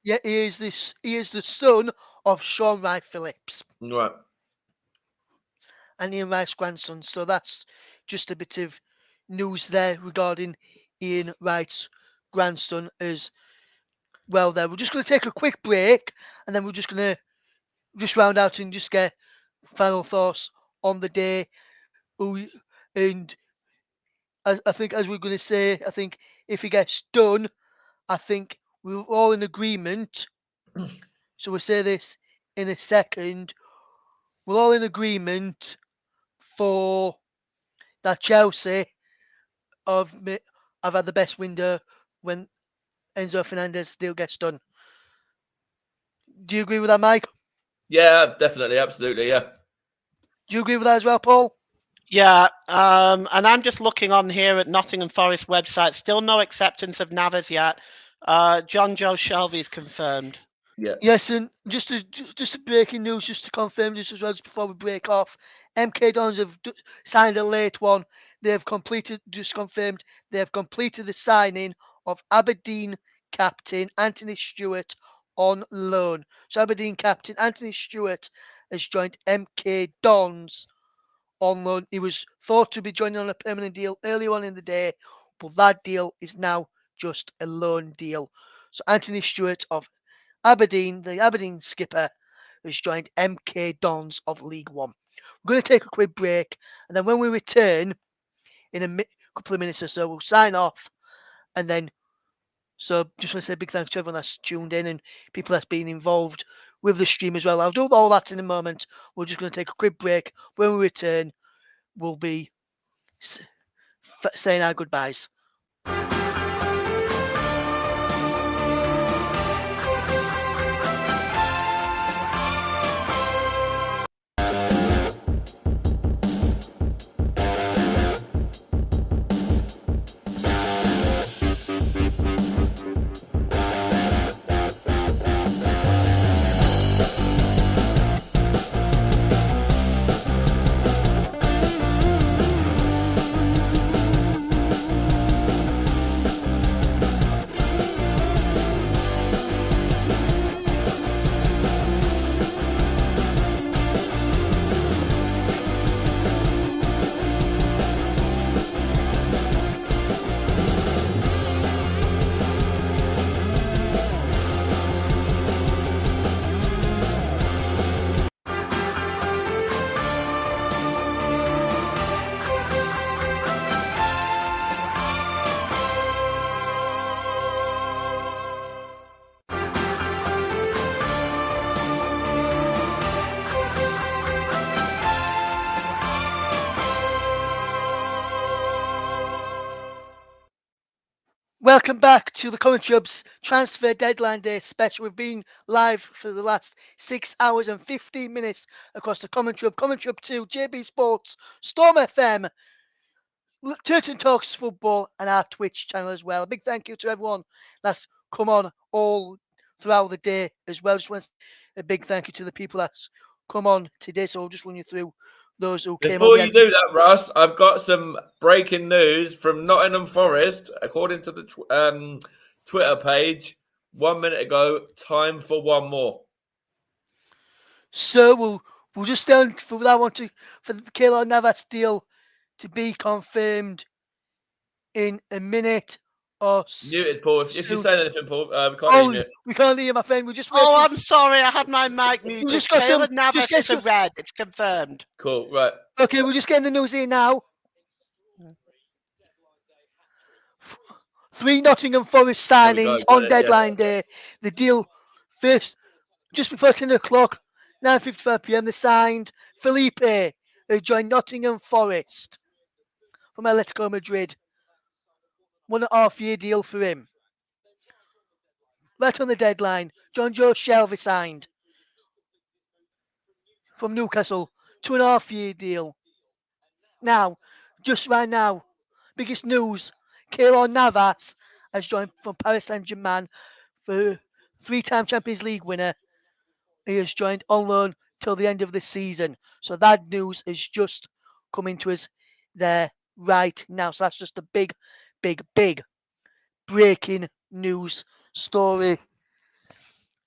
Yeah, he is this. He is the son of Sean Wright Phillips right. and Ian Wright's grandson. So that's just a bit of news there regarding Ian Wright's grandson as well. There, we're just going to take a quick break, and then we're just going to just round out and just get final thoughts on the day. And I think, as we're going to say, I think if he gets done, I think we're all in agreement. So we'll say this in a second. We're all in agreement for that Chelsea have had the best window when Enzo Fernandez deal gets done. Do you agree with that, Mike? Yeah, definitely, absolutely. Yeah. Do you agree with that as well, Paul? Yeah, and I'm just looking on here at Nottingham Forest website. Still no acceptance of Navas yet. John Joe Shelby's confirmed. Yeah. Yes, and just a breaking news, just to confirm this as well, just before we break off, MK Dons have signed a late one. They have completed, just confirmed, they have completed the signing of Aberdeen captain Anthony Stewart on loan. So Aberdeen captain Anthony Stewart has joined MK Dons on loan. He was thought to be joining on a permanent deal earlier on in the day, but that deal is now just a loan deal. So Anthony Stewart of Aberdeen, the Aberdeen skipper, has joined MK Dons of League One. We're going to take a quick break, and then when we return in a couple of minutes or so, we'll sign off. And then, so just want to say a big thanks to everyone that's tuned in and people that's been involved with the stream as well. I'll do all that in a moment. We're just going to take a quick break. When we return, we'll be saying our goodbyes. Welcome back to the Commentary Hub's Transfer Deadline Day special. We've been live for the last 6 hours and 15 minutes across the Commentary Hub 2, JB Sports, Storm FM, Turton Talks Football, and our Twitch channel as well. A big thank you to everyone that's come on all throughout the day as well. Just want a big thank you to the people that's come on today. So I'll just run you through those who came on. Before you do that, Russ, I've got some breaking news from Nottingham Forest. According to the Twitter page, 1 minute ago, time for one more. So we'll just stand for that one for the Keylor Navas deal to be confirmed in a minute or Muted, Paul. If you soon. say anything, Paul, we can't hear you. We can't hear you, my friend. We're just Oh, waiting. I'm sorry. I had my mic muted. just got Kayla some- Navas get is a some- red. It's confirmed. Cool, right. Okay, we're just getting the news here now. 3 Nottingham Forest There we go, signings got on it, deadline day. The deal first just before 10 o'clock, 9:55 p.m. They signed Felipe, who joined Nottingham Forest from Atletico Madrid. 1.5 year deal for him. Right on the deadline, John Joe Shelby signed from Newcastle. 2.5 year deal. Now, just right now, biggest news: Keylor Navas has joined from Paris Saint-Germain for 3-time Champions League winner. He has joined on loan till the end of the season. So that news is just coming to us there right now. So that's just a big breaking news story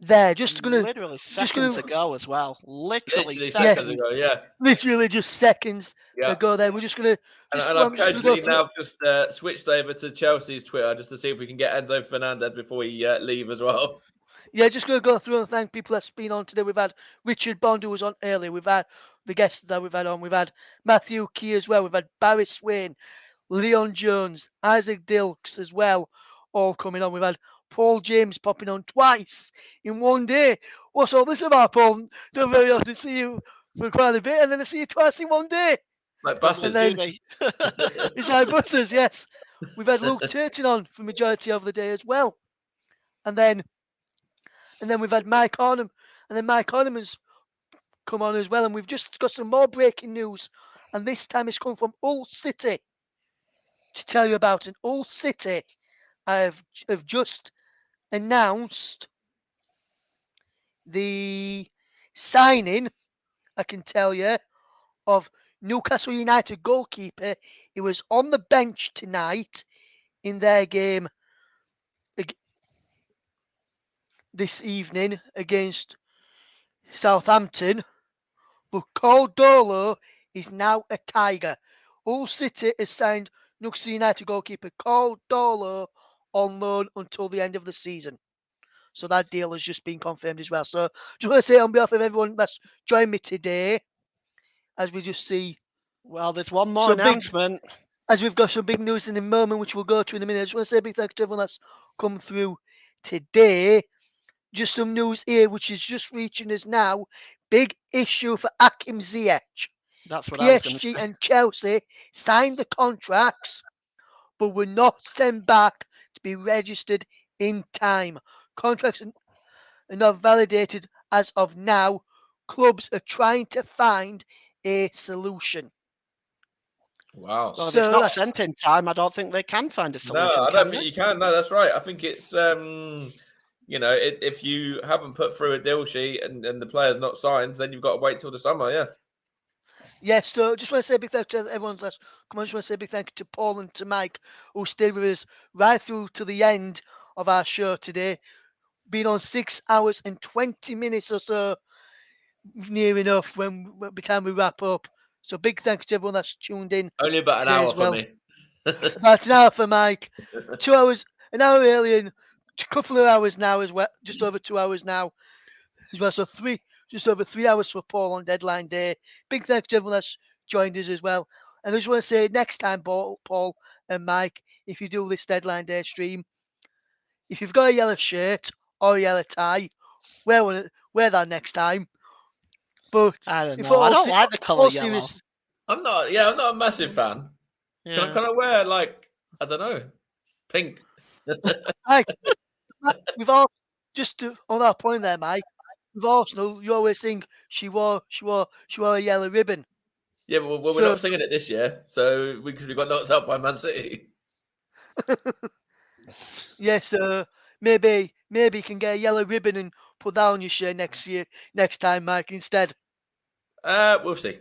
there. Literally seconds ago as well. Literally seconds. seconds ago, yeah. Literally just seconds Yeah. ago there. We're just gonna And just, I've I'm just gonna go casually through. now just switched over to Chelsea's Twitter just to see if we can get Enzo Fernandez before we leave as well. Yeah, just going to go through and thank people that's been on today. We've had Richard Bond, who was on earlier. We've had the guests that we've had on. We've had Matthew Key as well. We've had Barry Swain, Leon Jones, Isaac Dilks as well, all coming on. We've had Paul James popping on twice in one day. What's all this about, Paul? Don't very often see you for quite a bit, and then I see you twice in one day. Like buses. And then it's like buses, yes. We've had Luke Turton on for majority of the day as well. And then we've had Mike Arnhem, and then Mike Arnhem's come on as well. And we've just got some more breaking news, and this time it's come from Hull City to tell you about. And Hull City have just announced the signing, I can tell you, of Newcastle United goalkeeper. He was on the bench tonight in their game this evening against Southampton. But Caldolo is now a Tiger. Hull City has signed Newcastle United goalkeeper Caldolo on loan until the end of the season. So that deal has just been confirmed as well. So just want to say on behalf of everyone that's joined me today, as we just see. Well, there's one more announcement. As we've got some big news in a moment, which we'll go to in a minute. I just want to say a big thank you to everyone that's come through today. Just some news here, which is just reaching us now. Big issue for Hakim Ziyech. That's what I was going to PSG say. and Chelsea signed the contracts, but were not sent back to be registered in time. Contracts are not validated as of now. Clubs are trying to find a solution. Wow. Well, if it's not sent in time, I don't think they can find a solution. No, I don't think you can. No, that's right. I think it's if you haven't put through a deal sheet and the player's not signed, then you've got to wait till the summer. Yeah. Yes, so just want to say a big thank you to everyone that's come on. Just want to say a big thank you to Paul and to Mike, who stayed with us right through to the end of our show today. Been on 6 hours and 20 minutes or so, near enough by the time we wrap up. So big thank you to everyone that's tuned in. Only about an hour for me. About an hour for Mike. 2 hours, an hour earlier, and a couple of hours now as well. Just over 2 hours now as well. So just over 3 hours for Paul on deadline day. Big thank you to everyone that's joined us as well. And I just want to say next time, Paul and Mike, if you do this deadline day stream, if you've got a yellow shirt or a yellow tie, wear that next time. But I don't know. I don't like the colour yellow. I'm not a massive fan. Yeah. Can I wear I don't know, pink? Mike, we've all on that point there, Mike. With Arsenal, you always think she wore a yellow ribbon. Yeah, but we're not singing it this year, so we got knocked out by Man City. Yes, maybe you can get a yellow ribbon and put that on your shirt next time, Mike, instead. We'll see.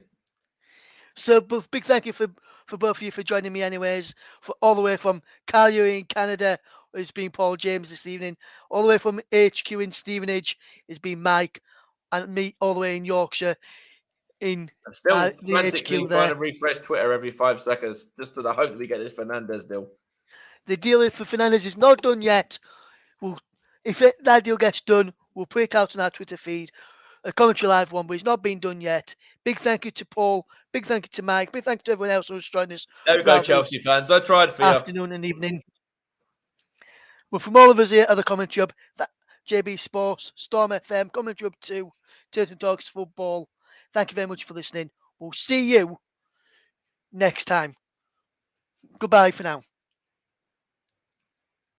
So, but big thank you for both of you for joining me, anyways. For all the way from Calgary in Canada, it's been Paul James this evening. All the way from HQ in Stevenage, it's been Mike, and me all the way in Yorkshire. I'm still the frantically HQ trying there. to refresh Twitter every 5 seconds just to the hope that we get this Fernandez deal. The deal for Fernandez is not done yet. If that deal gets done, we'll put it out on our Twitter feed, a commentary live one, but it's not been done yet. Big thank you to Paul. Big thank you to Mike. Big thank you to everyone else who's joined us There we go, throughout the Chelsea fans. I tried for you. afternoon and evening. Well, from all of us here at the Commentary Hub, that JB Sports, Storm FM, Commentary Hub 2, Turtle Dogs Football, thank you very much for listening. We'll see you next time. Goodbye for now.